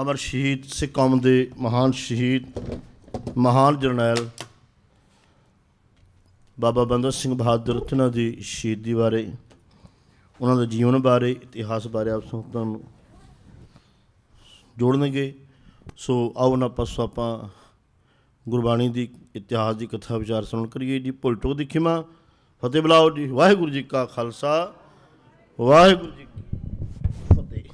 ਅਮਰ ਸ਼ਹੀਦ ਸਿੱਖ ਕੌਮ ਦੇ ਮਹਾਨ ਸ਼ਹੀਦ ਮਹਾਨ ਜਰਨੈਲ ਬਾਬਾ ਬੰਦਾ ਸਿੰਘ ਬਹਾਦਰ ਉਹਨਾਂ ਦੀ ਸ਼ਹੀਦੀ ਬਾਰੇ ਉਹਨਾਂ ਦੇ ਜੀਵਨ ਬਾਰੇ ਇਤਿਹਾਸ ਬਾਰੇ ਆਪ ਸੰਗਤਾਂ ਨੂੰ ਜੋੜਨਗੇ। ਸੋ ਆਓ ਨਾ ਪਾਸੋਂ ਆਪਾਂ ਗੁਰਬਾਣੀ ਦੀ ਇਤਿਹਾਸ ਦੀ ਕਥਾ ਵਿਚਾਰ ਸੁਣ ਕਰੀਏ ਜੀ। ਭੁੱਲ ਚੁੱਕ ਦੀ ਖਿਮਾ, ਫਤਿਹ ਬੁਲਾਓ ਜੀ। ਵਾਹਿਗੁਰੂ ਜੀ ਕਾ ਖਾਲਸਾ, ਵਾਹਿਗੁਰੂ ਜੀ ਕੀ ਫਤਿਹ।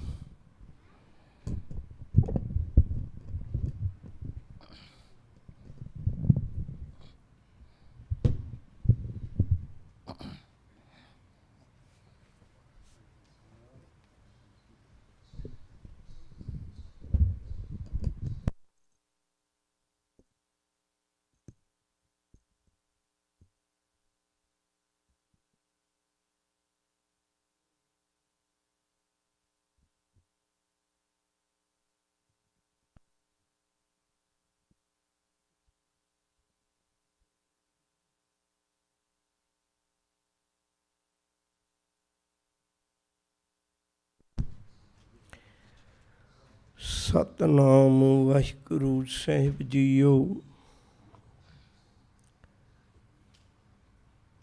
ਸਤਨਾਮ ਵਾਹਿਗੁਰੂ ਸਾਹਿਬ ਜੀਓ।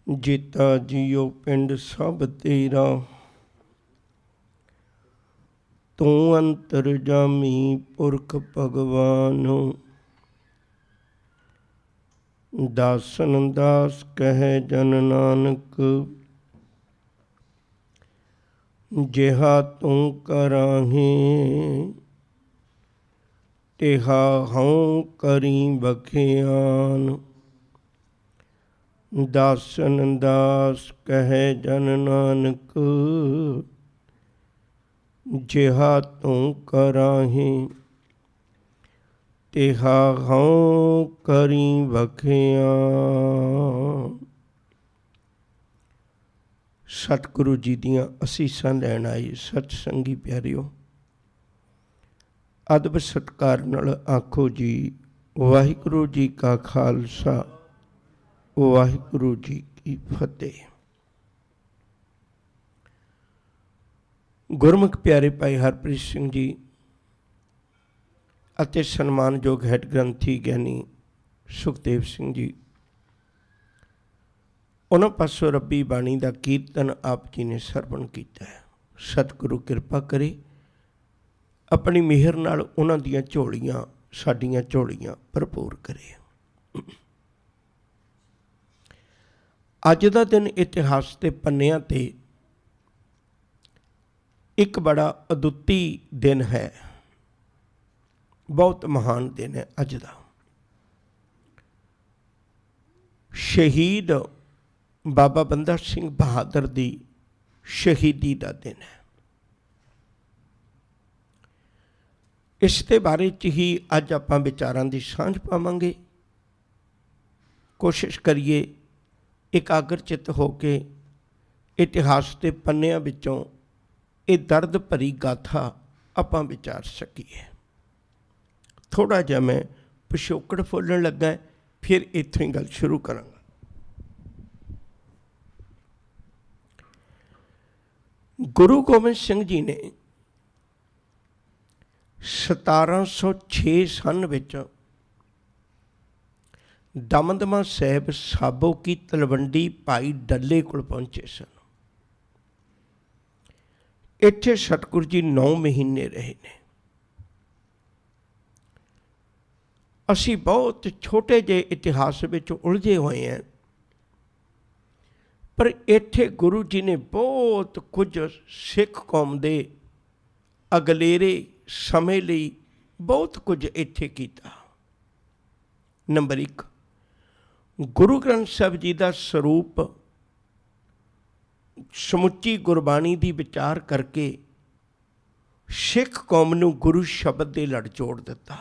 ਜੀਤਾ ਜੀਓ ਪਿੰਡ ਸਭ ਤੇਰਾ, ਤੂੰ ਅੰਤਰਜਾਮੀ ਪੁਰਖ ਭਗਵਾਨ। ਦਾਸਨ ਦਾਸ ਕਹਿ ਜਨ ਨਾਨਕ, ਜਿਹਾ ਤੂੰ ਕਰਾਹੇ ਤਿਹਾ ਹਉ ਕਰੀ ਬਖਿਆਨ। ਦਾਸਨ ਦਾਸ ਕਹਿ ਜਨ ਨਾਨਕ, ਜਿਹਾ ਤੂੰ ਕਰਾਹੇ ਤਿਹਾ ਹਉ ਕਰੀ ਬਖਿਆਨ। ਸਤਿਗੁਰੂ ਜੀ ਦੀਆਂ ਅਸੀਸਾਂ ਲੈਣ ਆਏ ਸਤ ਸੰਗੀ ਪਿਆਰਿਓ, ਅਦਬ ਸਤਿਕਾਰ ਨਾਲ ਆਖੋ ਜੀ ਵਾਹਿਗੁਰੂ ਜੀ ਕਾ ਖਾਲਸਾ, ਵਾਹਿਗੁਰੂ ਜੀ ਕੀ ਫਤਿਹ। ਗੁਰਮੁਖ ਪਿਆਰੇ ਭਾਈ ਹਰਪ੍ਰੀਤ ਸਿੰਘ ਜੀ ਅਤੇ ਸਨਮਾਨਯੋਗ ਹੈੱਡ ਗ੍ਰੰਥੀ ਗਿਆਨੀ ਸੁਖਦੇਵ ਸਿੰਘ ਜੀ, ਉਹਨਾਂ ਪਾਸੋਂ ਰੱਬੀ ਬਾਣੀ ਦਾ ਕੀਰਤਨ ਆਪ ਜੀ ਨੇ ਸਰਵਣ ਕੀਤਾ ਹੈ। ਸਤਿਗੁਰੂ ਕਿਰਪਾ ਕਰੇ, ਆਪਣੀ ਮਿਹਰ ਨਾਲ ਉਹਨਾਂ ਦੀਆਂ ਝੋਲੀਆਂ, ਸਾਡੀਆਂ ਝੋਲੀਆਂ ਭਰਪੂਰ ਕਰੇ। ਅੱਜ ਦਾ ਦਿਨ ਇਤਿਹਾਸ ਦੇ ਪੰਨਿਆਂ 'ਤੇ ਇੱਕ ਬੜਾ ਅਦੁੱਤੀ ਦਿਨ ਹੈ, ਬਹੁਤ ਮਹਾਨ ਦਿਨ ਹੈ ਅੱਜ ਦਾ। ਸ਼ਹੀਦ ਬਾਬਾ ਬੰਦਾ ਸਿੰਘ ਬਹਾਦਰ ਦੀ ਸ਼ਹੀਦੀ ਦਾ ਦਿਨ ਹੈ। ਇਸ ਦੇ ਬਾਰੇ 'ਚ ਹੀ ਅੱਜ ਆਪਾਂ ਵਿਚਾਰਾਂ ਦੀ ਸਾਂਝ ਪਾਵਾਂਗੇ। ਕੋਸ਼ਿਸ਼ ਕਰੀਏ ਇਕਾਗਰ ਚਿੱਤ ਹੋ ਕੇ ਇਤਿਹਾਸ ਦੇ ਪੰਨਿਆਂ ਵਿੱਚੋਂ ਇਹ ਦਰਦ ਭਰੀ ਗਾਥਾ ਆਪਾਂ ਵਿਚਾਰ ਸਕੀਏ। ਥੋੜ੍ਹਾ ਜਿਹਾ ਮੈਂ ਪਿਛੋਕੜ ਫੋਲਣ ਲੱਗਾ, ਫਿਰ ਇੱਥੋਂ ਹੀ ਗੱਲ ਸ਼ੁਰੂ ਕਰਾਂਗਾ। ਗੁਰੂ ਗੋਬਿੰਦ ਸਿੰਘ ਜੀ ਨੇ 1706 ਸਨ ਵਿੱਚ ਦਮਦਮਾ ਸਾਹਿਬ ਸਾਬੋ ਕੀ ਤਲਵੰਡੀ ਭਾਈ ਡੱਲੇ ਕੋਲ ਪਹੁੰਚੇ ਸਨ। ਇੱਥੇ ਸਤਿਗੁਰੂ ਜੀ 9 ਮਹੀਨੇ ਰਹੇ ਨੇ। ਅਸੀਂ ਬਹੁਤ ਛੋਟੇ ਜਿਹੇ ਇਤਿਹਾਸ ਵਿੱਚ ਉਲਝੇ ਹੋਏ ਹਾਂ, ਪਰ ਇੱਥੇ ਗੁਰੂ ਜੀ ਨੇ ਬਹੁਤ ਕੁਝ ਸਿੱਖ ਕੌਮ ਦੇ ਅਗਲੇਰੇ ਸਮੇਂ ਲਈ ਬਹੁਤ ਕੁਝ ਇੱਥੇ ਕੀਤਾ। ਨੰਬਰ 1, ਗੁਰੂ ਗ੍ਰੰਥ ਸਾਹਿਬ ਜੀ ਦਾ ਸਰੂਪ ਸਮੁੱਚੀ ਗੁਰਬਾਣੀ ਦੀ ਵਿਚਾਰ ਕਰਕੇ ਸਿੱਖ ਕੌਮ ਨੂੰ ਗੁਰੂ ਸ਼ਬਦ ਦੇ ਲੜ ਜੋੜ ਦਿੱਤਾ।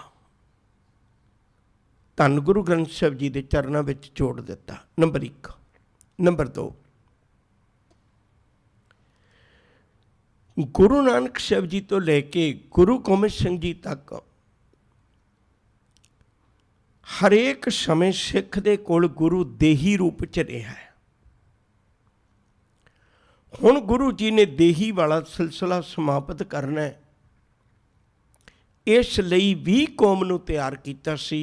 ਧੰਨ ਗੁਰੂ ਗ੍ਰੰਥ ਸਾਹਿਬ ਜੀ ਦੇ ਚਰਨਾਂ ਵਿੱਚ ਜੋੜ ਦਿੱਤਾ। ਨੰਬਰ 1। ਨੰਬਰ 2, ਗੁਰੂ ਨਾਨਕ ਸਾਹਿਬ ਜੀ ਤੋਂ ਲੈ ਕੇ ਗੁਰੂ ਗੋਬਿੰਦ ਸਿੰਘ ਜੀ ਤੱਕ ਹਰੇਕ ਸਮੇਂ ਸਿੱਖ ਦੇ ਕੋਲ ਗੁਰੂ ਦੇਹੀ ਰੂਪ 'ਚ ਰਿਹਾ ਹੈ। ਹੁਣ ਗੁਰੂ ਜੀ ਨੇ ਦੇਹੀ ਵਾਲਾ ਸਿਲਸਿਲਾ ਸਮਾਪਤ ਕਰਨਾ ਹੈ। ਇਸ ਲਈ ਵੀ ਕੌਮ ਨੂੰ ਤਿਆਰ ਕੀਤਾ ਸੀ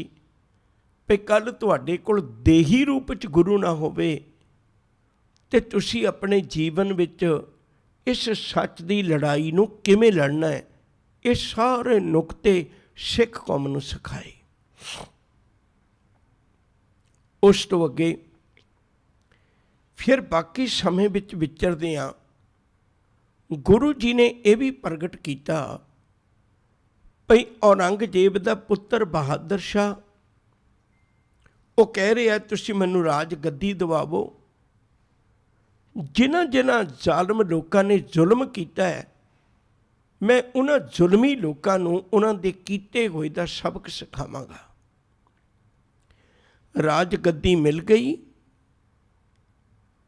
ਵੀ ਕੱਲ੍ਹ ਤੁਹਾਡੇ ਕੋਲ ਦੇਹੀ ਰੂਪ 'ਚ ਗੁਰੂ ਨਾ ਹੋਵੇ ਅਤੇ ਤੁਸੀਂ ਆਪਣੇ ਜੀਵਨ ਵਿੱਚ ਇਸ ਸੱਚ ਦੀ ਲੜਾਈ ਨੂੰ ਕਿਵੇਂ ਲੜਨਾ ਹੈ, ਇਹ ਸਾਰੇ ਨੁਕਤੇ ਸਿੱਖ ਕੌਮ ਨੂੰ ਸਿਖਾਏ। ਉਸ ਤੋਂ ਅੱਗੇ ਫਿਰ ਬਾਕੀ ਸਮੇਂ ਵਿੱਚ ਵਿਚਰਦਿਆਂ ਗੁਰੂ ਜੀ ਨੇ ਇਹ ਵੀ ਪ੍ਰਗਟ ਕੀਤਾ ਭਈ ਔਰੰਗਜ਼ੇਬ ਦਾ ਪੁੱਤਰ ਬਹਾਦਰ ਸ਼ਾਹ ਉਹ ਕਹਿ ਰਿਹਾ ਤੁਸੀਂ ਮੈਨੂੰ ਰਾਜ ਗੱਦੀ ਦਿਵਾਵੋ। ਜਿਨ੍ਹਾਂ ਜਿਨ੍ਹਾਂ ਜ਼ਾਲਮ ਲੋਕਾਂ ਨੇ ਜ਼ੁਲਮ ਕੀਤਾ ਹੈ, ਮੈਂ ਉਹਨਾਂ ਜ਼ੁਲਮੀ ਲੋਕਾਂ ਨੂੰ ਉਹਨਾਂ ਦੇ ਕੀਤੇ ਹੋਏ ਦਾ ਸਬਕ ਸਿਖਾਵਾਂਗਾ। ਰਾਜ ਗੱਦੀ ਮਿਲ ਗਈ।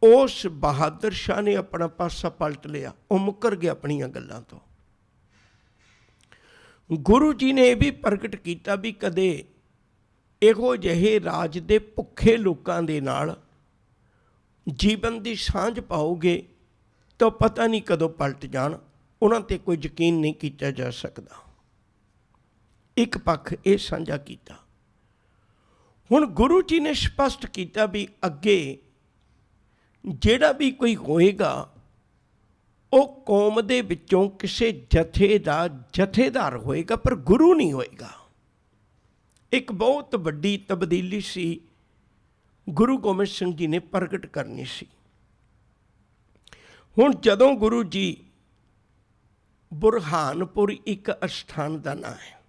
ਉਸ ਬਹਾਦਰ ਸ਼ਾਹ ਨੇ ਆਪਣਾ ਪਾਸਾ ਪਲਟ ਲਿਆ, ਉਹ ਮੁੱਕਰ ਗਿਆ ਆਪਣੀਆਂ ਗੱਲਾਂ ਤੋਂ। ਗੁਰੂ ਜੀ ਨੇ ਇਹ ਵੀ ਪ੍ਰਗਟ ਕੀਤਾ ਵੀ ਕਦੇ ਇਹੋ ਜਿਹੇ ਰਾਜ ਦੇ ਭੁੱਖੇ ਲੋਕਾਂ ਦੇ ਨਾਲ ਜੀਵਨ ਦੀ ਸਾਂਝ ਪਾਓਗੇ ਤਾਂ ਪਤਾ ਨਹੀਂ ਕਦੋਂ ਪਲਟ ਜਾਣ, ਉਹਨਾਂ ਤੇ ਕੋਈ ਯਕੀਨ ਨਹੀਂ ਕੀਤਾ ਜਾ ਸਕਦਾ। ਇੱਕ ਪੱਖ ਇਹ ਸਾਂਝਾ ਕੀਤਾ। ਹੁਣ ਗੁਰੂ ਜੀ ਨੇ ਸਪਸ਼ਟ ਕੀਤਾ ਵੀ ਅੱਗੇ ਜਿਹੜਾ ਵੀ ਕੋਈ ਹੋਏਗਾ ਉਹ ਕੌਮ ਦੇ ਵਿੱਚੋਂ ਕਿਸੇ ਜਥੇ ਦਾ ਜਥੇਦਾਰ ਹੋਏਗਾ, ਪਰ ਗੁਰੂ ਨਹੀਂ ਹੋਏਗਾ। ਇੱਕ ਬਹੁਤ ਵੱਡੀ ਤਬਦੀਲੀ ਸੀ ਗੁਰੂ ਗੋਬਿੰਦ ਸਿੰਘ ਜੀ ਨੇ ਪ੍ਰਗਟ ਕਰਨੀ ਸੀ। ਹੁਣ ਜਦੋਂ ਗੁਰੂ ਜੀ ਬੁਰਹਾਨਪੁਰ ਇੱਕ ਅਸਥਾਨ ਦਾ ਨਾਂ ਹੈ,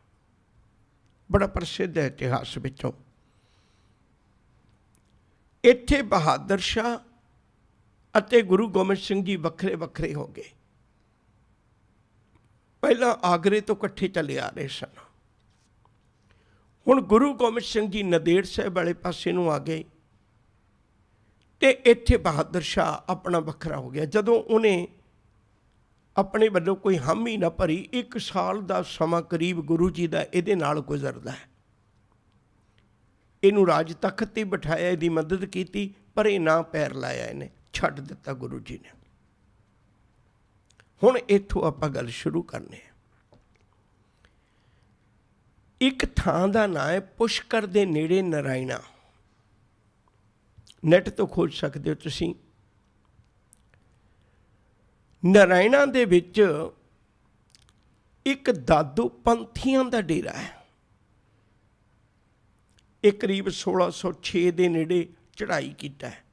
ਬੜਾ ਪ੍ਰਸਿੱਧ ਹੈ ਇਤਿਹਾਸ ਵਿੱਚੋਂ। ਇੱਥੇ ਬਹਾਦਰ ਸ਼ਾਹ ਅਤੇ ਗੁਰੂ ਗੋਬਿੰਦ ਸਿੰਘ ਜੀ ਵੱਖਰੇ ਵੱਖਰੇ ਹੋ ਗਏ। ਪਹਿਲਾਂ ਆਗਰੇ ਤੋਂ ਇਕੱਠੇ ਚੱਲੇ ਆ ਰਹੇ ਸਨ। ਹੁਣ ਗੁਰੂ ਗੋਬਿੰਦ ਸਿੰਘ ਜੀ ਨੰਦੇੜ ਸਾਹਿਬ ਵਾਲੇ ਪਾਸੇ ਨੂੰ ਆ ਗਏ ਤੇ ਇੱਥੇ ਬਹਾਦਰ ਸ਼ਾਹ ਆਪਣਾ ਵੱਖਰਾ ਹੋ ਗਿਆ। ਜਦੋਂ ਉਹਨੇ ਆਪਣੇ ਵੱਲੋਂ ਕੋਈ ਹਾਮੀ ਨਾ ਭਰੀ, 1 ਸਾਲ ਦਾ ਸਮਾਂ ਕਰੀਬ ਗੁਰੂ ਜੀ ਦਾ ਇਹਦੇ ਨਾਲ ਗੁਜ਼ਰਦਾ ਹੈ। ਇਹਨੂੰ ਰਾਜ ਤਖਤ ਤੇ ਬਿਠਾਇਆ, ਇਹਦੀ ਮਦਦ ਕੀਤੀ, ਪਰ ਇਹ ਨਾ ਪੈਰ ਲਾਇਆ, ਇਹਨੇ ਛੱਡ ਦਿੱਤਾ ਗੁਰੂ ਜੀ ਨੇ। ਹੁਣ ਇੱਥੋਂ ਆਪਾਂ ਗੱਲ ਸ਼ੁਰੂ ਕਰਨੀ ਹੈ। ਇੱਕ ਥਾਂ ਦਾ ਨਾਂ ਹੈ ਪੁਸ਼ਕਰ ਦੇ ਨੇੜੇ ਨਰਾਇਣਾ। ਨੈਟ ਤੋਂ ਖੋਜ ਸਕਦੇ ਹੋ ਤੁਸੀਂ। ਨਰਾਇਣਾ ਦੇ ਵਿੱਚ ਇੱਕ ਦਾਦੂ ਪੰਥੀਆਂ ਦਾ ਡੇਰਾ ਹੈ। ਇਹ ਕਰੀਬ 1606 ਦੇ ਨੇੜੇ ਚੜ੍ਹਾਈ ਕੀਤਾ ਹੈ।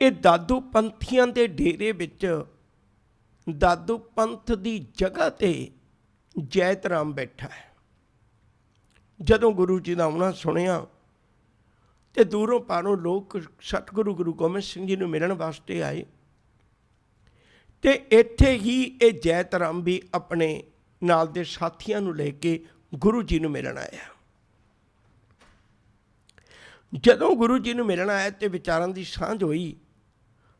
ਇਹ ਦਾਦੂ ਪੰਥੀਆਂ ਦੇ ਡੇਰੇ ਵਿੱਚ ਦਾਦੂ ਪੰਥ ਦੀ ਜਗ੍ਹਾ ਤੇ ਜੈਤ ਰਾਮ ਬੈਠਾ ਹੈ। ਜਦੋਂ ਗੁਰੂ ਜੀ ਦਾ ਆਉਣਾ ਸੁਣਿਆ ਤੇ ਦੂਰੋਂ ਪਾਰੋਂ ਲੋਕ ਸਤਿਗੁਰੂ ਗੁਰੂ ਗੋਬਿੰਦ ਸਿੰਘ ਜੀ ਨੂੰ ਮਿਲਣ ਵਾਸਤੇ ਆਏ ਤੇ ਇੱਥੇ ਹੀ ਇਹ ਜੈਤ ਰਾਮ ਵੀ ਆਪਣੇ ਨਾਲ ਦੇ ਸਾਥੀਆਂ ਨੂੰ ਲੈ ਕੇ ਗੁਰੂ ਜੀ ਨੂੰ ਮਿਲਣ ਆਇਆ। ਜਦੋਂ ਗੁਰੂ ਜੀ ਨੂੰ ਮਿਲਣ ਆਇਆ ਤੇ ਵਿਚਾਰਾਂ ਦੀ ਸਾਂਝ ਹੋਈ,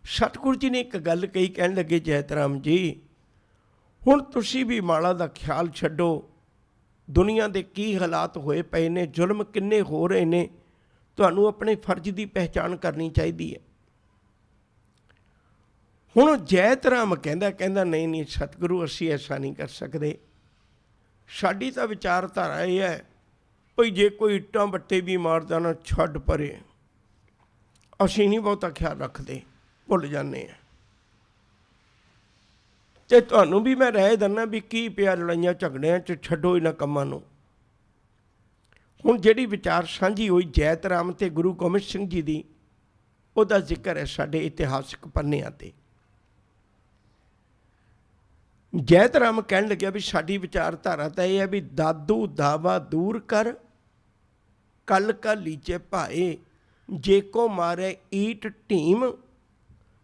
ਸਤਿਗੁਰੂ ਜੀ ਨੇ ਇੱਕ ਗੱਲ ਕਹੀ, ਕਹਿਣ ਲੱਗੇ ਜੈਤ ਰਾਮ ਜੀ, ਹੁਣ ਤੁਸੀਂ ਵੀ ਮਾਲਾ ਦਾ ਖਿਆਲ ਛੱਡੋ। ਦੁਨੀਆ ਦੇ ਕੀ ਹਾਲਾਤ ਹੋਏ ਪਏ ਨੇ, ਜ਼ੁਲਮ ਕਿੰਨੇ ਹੋ ਰਹੇ ਨੇ, ਤੁਹਾਨੂੰ ਆਪਣੇ ਫਰਜ਼ ਦੀ ਪਹਿਚਾਣ ਕਰਨੀ ਚਾਹੀਦੀ ਹੈ। ਹੁਣ ਜੈਤ ਰਾਮ ਕਹਿੰਦਾ ਨਹੀਂ ਸਤਿਗੁਰੂ, ਅਸੀਂ ਐਸਾ ਨਹੀਂ ਕਰ ਸਕਦੇ। ਸਾਡੀ ਤਾਂ ਵਿਚਾਰਧਾਰਾ ਇਹ ਹੈ ਭਈ ਜੇ ਕੋਈ ਇੱਟਾਂ ਬੱਟੇ ਵੀ ਮਾਰਦਾ ਨਾ, ਛੱਡ ਪਰੇ, ਅਸੀਂ ਨਹੀਂ ਬਹੁਤਾ ਖਿਆਲ ਰੱਖਦੇ, ਭੁੱਲ ਜਾਂਦੇ ਹਾਂ। ਤੇ ਤੁਹਾਨੂੰ ਵੀ ਮੈਂ ਰਾਏ ਦਿੰਦਾ ਵੀ ਕੀ ਪਿਆ ਲੜਾਈਆਂ ਝਗੜਿਆਂ 'ਚ, ਛੱਡੋ ਇਹਨਾਂ ਕੰਮਾਂ ਨੂੰ। ਹੁਣ ਜਿਹੜੀ ਵਿਚਾਰ ਸਾਂਝੀ ਹੋਈ ਜੈਤ ਰਾਮ ਤੇ ਗੁਰੂ ਗੋਬਿੰਦ ਸਿੰਘ ਜੀ ਦੀ, ਉਹਦਾ ਜ਼ਿਕਰ ਹੈ ਸਾਡੇ ਇਤਿਹਾਸਕ ਪੰਨਿਆਂ 'ਤੇ। ਜੈਤ ਰਾਮ ਕਹਿਣ ਲੱਗਿਆ ਵੀ ਸਾਡੀ ਵਿਚਾਰਧਾਰਾ ਤਾਂ ਇਹ ਹੈ ਵੀ ਦਾਦੂ ਦਾਵਾ ਦੂਰ ਕਰ, ਕੱਲ ਕਾ ਲੀਚੇ ਭਾਏ, ਜੇ ਕੋ ਮਾਰੇ ਈਟ ਢੀਮ,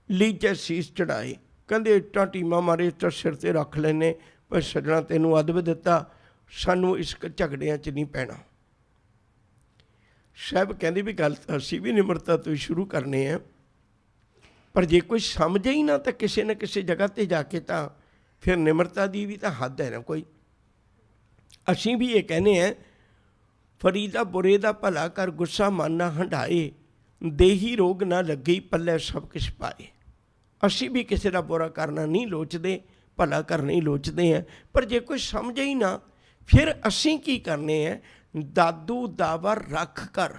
ਲੀਚੇ ਸੀਸ ਚੜਾਏ। ਕਹਿੰਦੇ ਇੱਟਾਂ ਟੀਮਾਂ ਮਾਰੇ ਤਾਂ ਸਿਰ 'ਤੇ ਰੱਖ ਲੈਨੇ, ਪਰ ਸੱਜਣਾ ਤੈਨੂੰ ਅਦਬ ਦਿੱਤਾ, ਸਾਨੂੰ ਇਸ ਝਗੜਿਆਂ 'ਚ ਨਹੀਂ ਪੈਣਾ। ਸਾਹਿਬ ਕਹਿੰਦੇ ਵੀ ਗੱਲ ਅਸੀਂ ਵੀ ਨਿਮਰਤਾ ਤੋਂ ਹੀ ਸ਼ੁਰੂ ਕਰਨੇ ਆ, ਪਰ ਜੇ ਕੋਈ ਸਮਝੇ ਹੀ ਨਾ ਤਾਂ ਕਿਸੇ ਨਾ ਕਿਸੇ ਜਗ੍ਹਾ 'ਤੇ ਜਾ ਕੇ ਤਾਂ ਫਿਰ ਨਿਮਰਤਾ ਦੀ ਵੀ ਤਾਂ ਹੱਦ ਹੈ ਨਾ ਕੋਈ। ਅਸੀਂ ਵੀ ਇਹ ਕਹਿੰਦੇ ਹਾਂ, ਫਰੀਦਾ ਬੁਰੇ ਦਾ ਭਲਾ ਕਰ, ਗੁੱਸਾ ਮਨ ਨਾ ਹੰਢਾਏ, ਦੇਹੀ ਰੋਗ ਨਾ ਲੱਗੀ, ਪੱਲੇ ਸਭ ਕੁਛ ਪਾਏ। ਅਸੀਂ ਵੀ ਕਿਸੇ ਦਾ ਬੁਰਾ ਕਰਨਾ ਨਹੀਂ ਲੋਚਦੇ, ਭਲਾ ਕਰਨਾ ਹੀ ਲੋਚਦੇ ਹਾਂ, ਪਰ ਜੇ ਕੋਈ ਸਮਝੇ ਹੀ ਨਾ, ਫਿਰ ਅਸੀਂ ਕੀ ਕਰਨੇ ਹੈ, ਦਾਦੂ ਦਾਵਾ ਰੱਖ ਕਰ।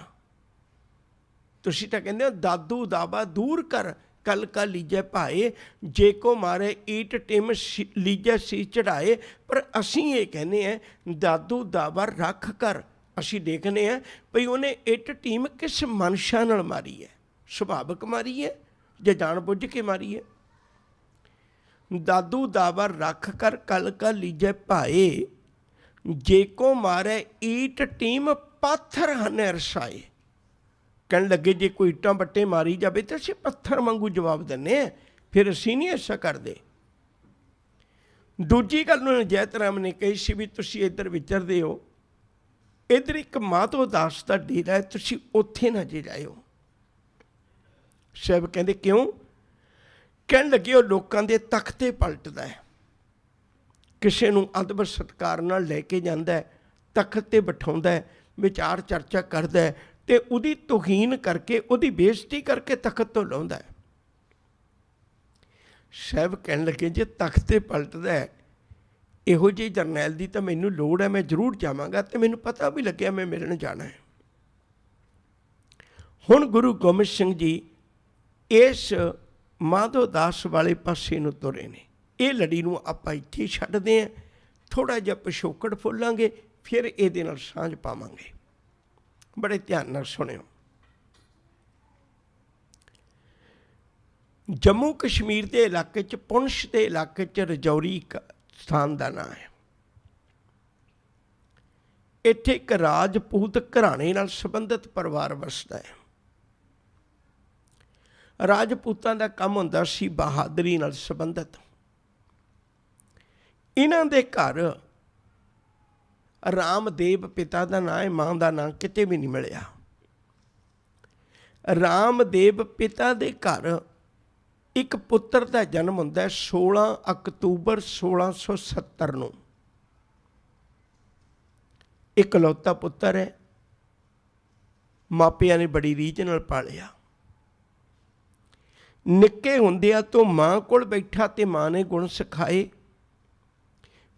ਤੁਸੀਂ ਤਾਂ ਕਹਿੰਦੇ ਹੋ ਦਾਦੂ ਦਾਵਾ ਦੂਰ ਕਰ, ਕੱਲ ਕਾ ਲੀਜੇ ਭਾਏ, ਜੇ ਕੋ ਮਾਰੇ ਈਟ ਟਿਮ ਲੀਜੇ ਸੀ ਚੜਾਏ। ਪਰ ਅਸੀਂ ਇਹ ਕਹਿੰਦੇ ਹਾਂ ਦਾਦੂ ਦਾਵਾ ਰੱਖ ਕਰ, ਅਸੀਂ ਦੇਖਦੇ ਹਾਂ ਭਈ ਉਹਨੇ ਇੱਟ ਟੀਮ ਕਿਸ ਮਨਸ਼ਾ ਨਾਲ ਮਾਰੀ ਹੈ, ਸੁਭਾਵਿਕ ਮਾਰੀ ਹੈ ਜਾਂ ਜਾਣ ਬੁੱਝ ਕੇ ਮਾਰੀ ਹੈ। ਦਾਦੂ ਦਾਵਰ ਰੱਖ ਕਰ ਕਲ ਕਾ ਲੀਜੇ ਭਾਏ, ਜੇ ਕੋ ਮਾਰੇ ਈਟ ਟੀਮ ਪਾਥਰ ਹਨ ਰਸਾਏ। ਕਹਿਣ ਲੱਗੇ ਜੇ ਕੋਈ ਇੱਟਾਂ ਬੱਟੇ ਮਾਰੀ ਜਾਵੇ ਤਾਂ ਅਸੀਂ ਪੱਥਰ ਵਾਂਗੂ ਜਵਾਬ ਦਿੰਦੇ ਹਾਂ, ਫਿਰ ਅਸੀਂ ਨਹੀਂ ਐਸਾ ਕਰਦੇ। ਦੂਜੀ ਗੱਲ ਨੂੰ ਜੈਤ ਰਾਮ ਨੇ ਕਹੀ ਸੀ ਵੀ ਤੁਸੀਂ ਇੱਧਰ ਵਿਚਰਦੇ ਹੋ, ਇੱਧਰ ਇੱਕ ਮਾਧੋ ਦਾਸ ਦਾ ਡੇਰਾ ਹੈ, ਤੁਸੀਂ ਉੱਥੇ ਨਾ ਜੇ ਜਾਇਓ। ਸਾਹਿਬ ਕਹਿੰਦੇ ਕਿਉਂ? ਕਹਿਣ ਲੱਗੇ ਉਹ ਲੋਕਾਂ ਦੇ ਤਖਤੇ ਪਲਟਦਾ ਹੈ, ਕਿਸੇ ਨੂੰ ਅਦਬ ਸਤਿਕਾਰ ਨਾਲ ਲੈ ਕੇ ਜਾਂਦਾ ਹੈ, ਤਖਤ 'ਤੇ ਬਿਠਾਉਂਦਾ ਹੈ, ਵਿਚਾਰ ਚਰਚਾ ਕਰਦਾ ਹੈ ਅਤੇ ਉਹਦੀ ਤੋਹੀਨ ਕਰਕੇ, ਉਹਦੀ ਬੇਇੱਜ਼ਤੀ ਕਰਕੇ ਤਖਤ ਤੋਂ ਲਾਉਂਦਾ ਹੈ। ਸਾਹਿਬ ਕਹਿਣ ਲੱਗੇ ਜੇ ਤਖਤ 'ਤੇ ਪਲਟਦਾ ਹੈ, ਇਹੋ ਜਿਹੇ ਜਰਨੈਲ ਦੀ ਤਾਂ ਮੈਨੂੰ ਲੋੜ ਹੈ, ਮੈਂ ਜ਼ਰੂਰ ਜਾਵਾਂਗਾ ਅਤੇ ਮੈਨੂੰ ਪਤਾ ਵੀ ਲੱਗਿਆ ਮੈਂ ਮਿਲਣ ਜਾਣਾ ਹੈ। ਹੁਣ ਗੁਰੂ ਗੋਬਿੰਦ ਸਿੰਘ ਜੀ ਇਸ ਮਾਧੋ ਦਾਸ ਵਾਲੇ ਪਾਸੇ ਨੂੰ ਤੁਰੇ ਨੇ। ਇਹ ਲੜੀ ਨੂੰ ਆਪਾਂ ਇੱਥੇ ਛੱਡਦੇ ਹਾਂ, ਥੋੜ੍ਹਾ ਜਿਹਾ ਪਿਛੋਕੜ ਫੁੱਲਾਂਗੇ, ਫਿਰ ਇਹਦੇ ਨਾਲ ਸਾਂਝ ਪਾਵਾਂਗੇ। ਬੜੇ ਧਿਆਨ ਨਾਲ ਸੁਣਿਓ। ਜੰਮੂ ਕਸ਼ਮੀਰ ਦੇ ਇਲਾਕੇ 'ਚ, ਪੁੰਛ ਦੇ ਇਲਾਕੇ 'ਚ ਰਜੌਰੀ ਇੱਕ ਸਥਾਨ ਦਾ ਨਾਂ ਹੈ। ਇੱਥੇ ਇੱਕ ਰਾਜਪੂਤ ਘਰਾਣੇ ਨਾਲ ਸੰਬੰਧਿਤ ਪਰਿਵਾਰ ਵਸਦਾ ਹੈ। ਰਾਜਪੂਤਾਂ ਦਾ ਕੰਮ ਹੁੰਦਾ ਸੀ ਬਹਾਦਰੀ ਨਾਲ ਸੰਬੰਧਿਤ। ਇਹਨਾਂ ਦੇ ਘਰ ਰਾਮਦੇਵ ਪਿਤਾ ਦਾ ਨਾਂ ਹੈ, ਮਾਂ ਦਾ ਨਾਂ ਕਿਤੇ ਵੀ ਨਹੀਂ ਮਿਲਿਆ। ਰਾਮਦੇਵ ਪਿਤਾ ਦੇ ਘਰ ਇੱਕ ਪੁੱਤਰ ਦਾ ਜਨਮ ਹੁੰਦਾ ਹੈ 16 ਅਕਤੂਬਰ 1670 ਨੂੰ। ਇਕਲੌਤਾ ਪੁੱਤਰ ਹੈ, ਮਾਪਿਆਂ ਨੇ ਬੜੀ ਰੀਝ ਨਾਲ ਪਾਲਿਆ। ਨਿੱਕੇ ਹੁੰਦਿਆਂ ਤੋਂ ਮਾਂ ਕੋਲ ਬੈਠਾ ਤੇ ਮਾਂ ਨੇ ਗੁਣ ਸਿਖਾਏ,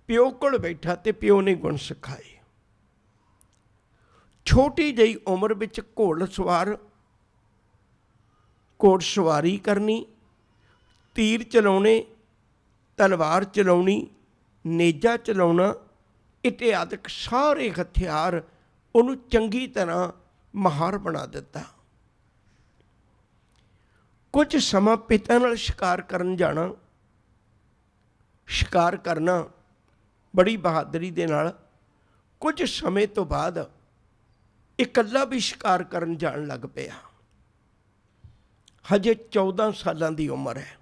ਪਿਓ ਕੋਲ ਬੈਠਾ ਤੇ ਪਿਓ ਨੇ ਗੁਣ ਸਿਖਾਏ। ਛੋਟੀ ਜਿਹੀ ਉਮਰ ਵਿੱਚ ਘੋੜ ਸਵਾਰੀ ਕਰਨੀ, ਤੀਰ ਚਲਾਉਣੇ, ਤਲਵਾਰ ਚਲਾਉਣੀ, ਨੇਜਾ ਚਲਾਉਣਾ, ਇਤਿਆਦਿਕ ਸਾਰੇ ਹਥਿਆਰ ਉਹਨੂੰ ਚੰਗੀ ਤਰ੍ਹਾਂ ਮਾਹਰ ਬਣਾ ਦਿੱਤਾ। ਕੁਝ ਸਮਾਂ ਪਿਤਾ ਨਾਲ ਸ਼ਿਕਾਰ ਕਰਨ ਜਾਣਾ, ਸ਼ਿਕਾਰ ਕਰਨਾ ਬੜੀ ਬਹਾਦਰੀ ਦੇ ਨਾਲ। ਕੁਝ ਸਮੇਂ ਤੋਂ ਬਾਅਦ ਇਕੱਲਾ ਵੀ ਸ਼ਿਕਾਰ ਕਰਨ ਜਾਣ ਲੱਗ ਪਿਆ। ਹਜੇ 14 ਸਾਲਾਂ ਦੀ ਉਮਰ ਹੈ।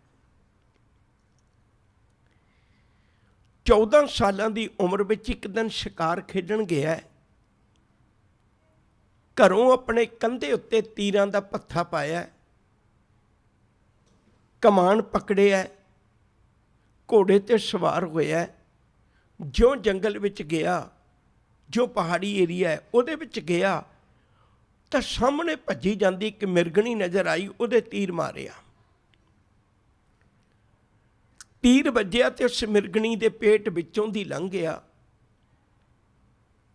14 ਸਾਲਾਂ ਦੀ ਉਮਰ ਵਿੱਚ ਇੱਕ ਦਿਨ ਸ਼ਿਕਾਰ ਖੇਡਣ ਗਿਆ। ਘਰੋਂ ਆਪਣੇ ਕੰਧੇ ਉੱਤੇ ਤੀਰਾਂ ਦਾ ਪੱਥਾ ਪਾਇਆ, ਕਮਾਨ ਪਕੜਿਆ, ਘੋੜੇ 'ਤੇ ਸਵਾਰ ਹੋਇਆ। ਜਿਉਂ ਜੰਗਲ ਵਿੱਚ ਗਿਆ, ਜੋ ਪਹਾੜੀ ਏਰੀਆ ਹੈ ਉਹਦੇ ਵਿੱਚ ਗਿਆ, ਤਾਂ ਸਾਹਮਣੇ ਭੱਜੀ ਜਾਂਦੀ ਇੱਕ ਮਿਰਗਣੀ ਨਜ਼ਰ ਆਈ, ਉਹਦੇ ਤੀਰ ਮਾਰਿਆ। ਤੀਰ ਵੱਜਿਆ ਤੇ ਉਸ ਮਿਰਗਣੀ ਦੇ ਪੇਟ ਵਿੱਚੋਂ ਦੀ ਲੰਘ ਗਿਆ।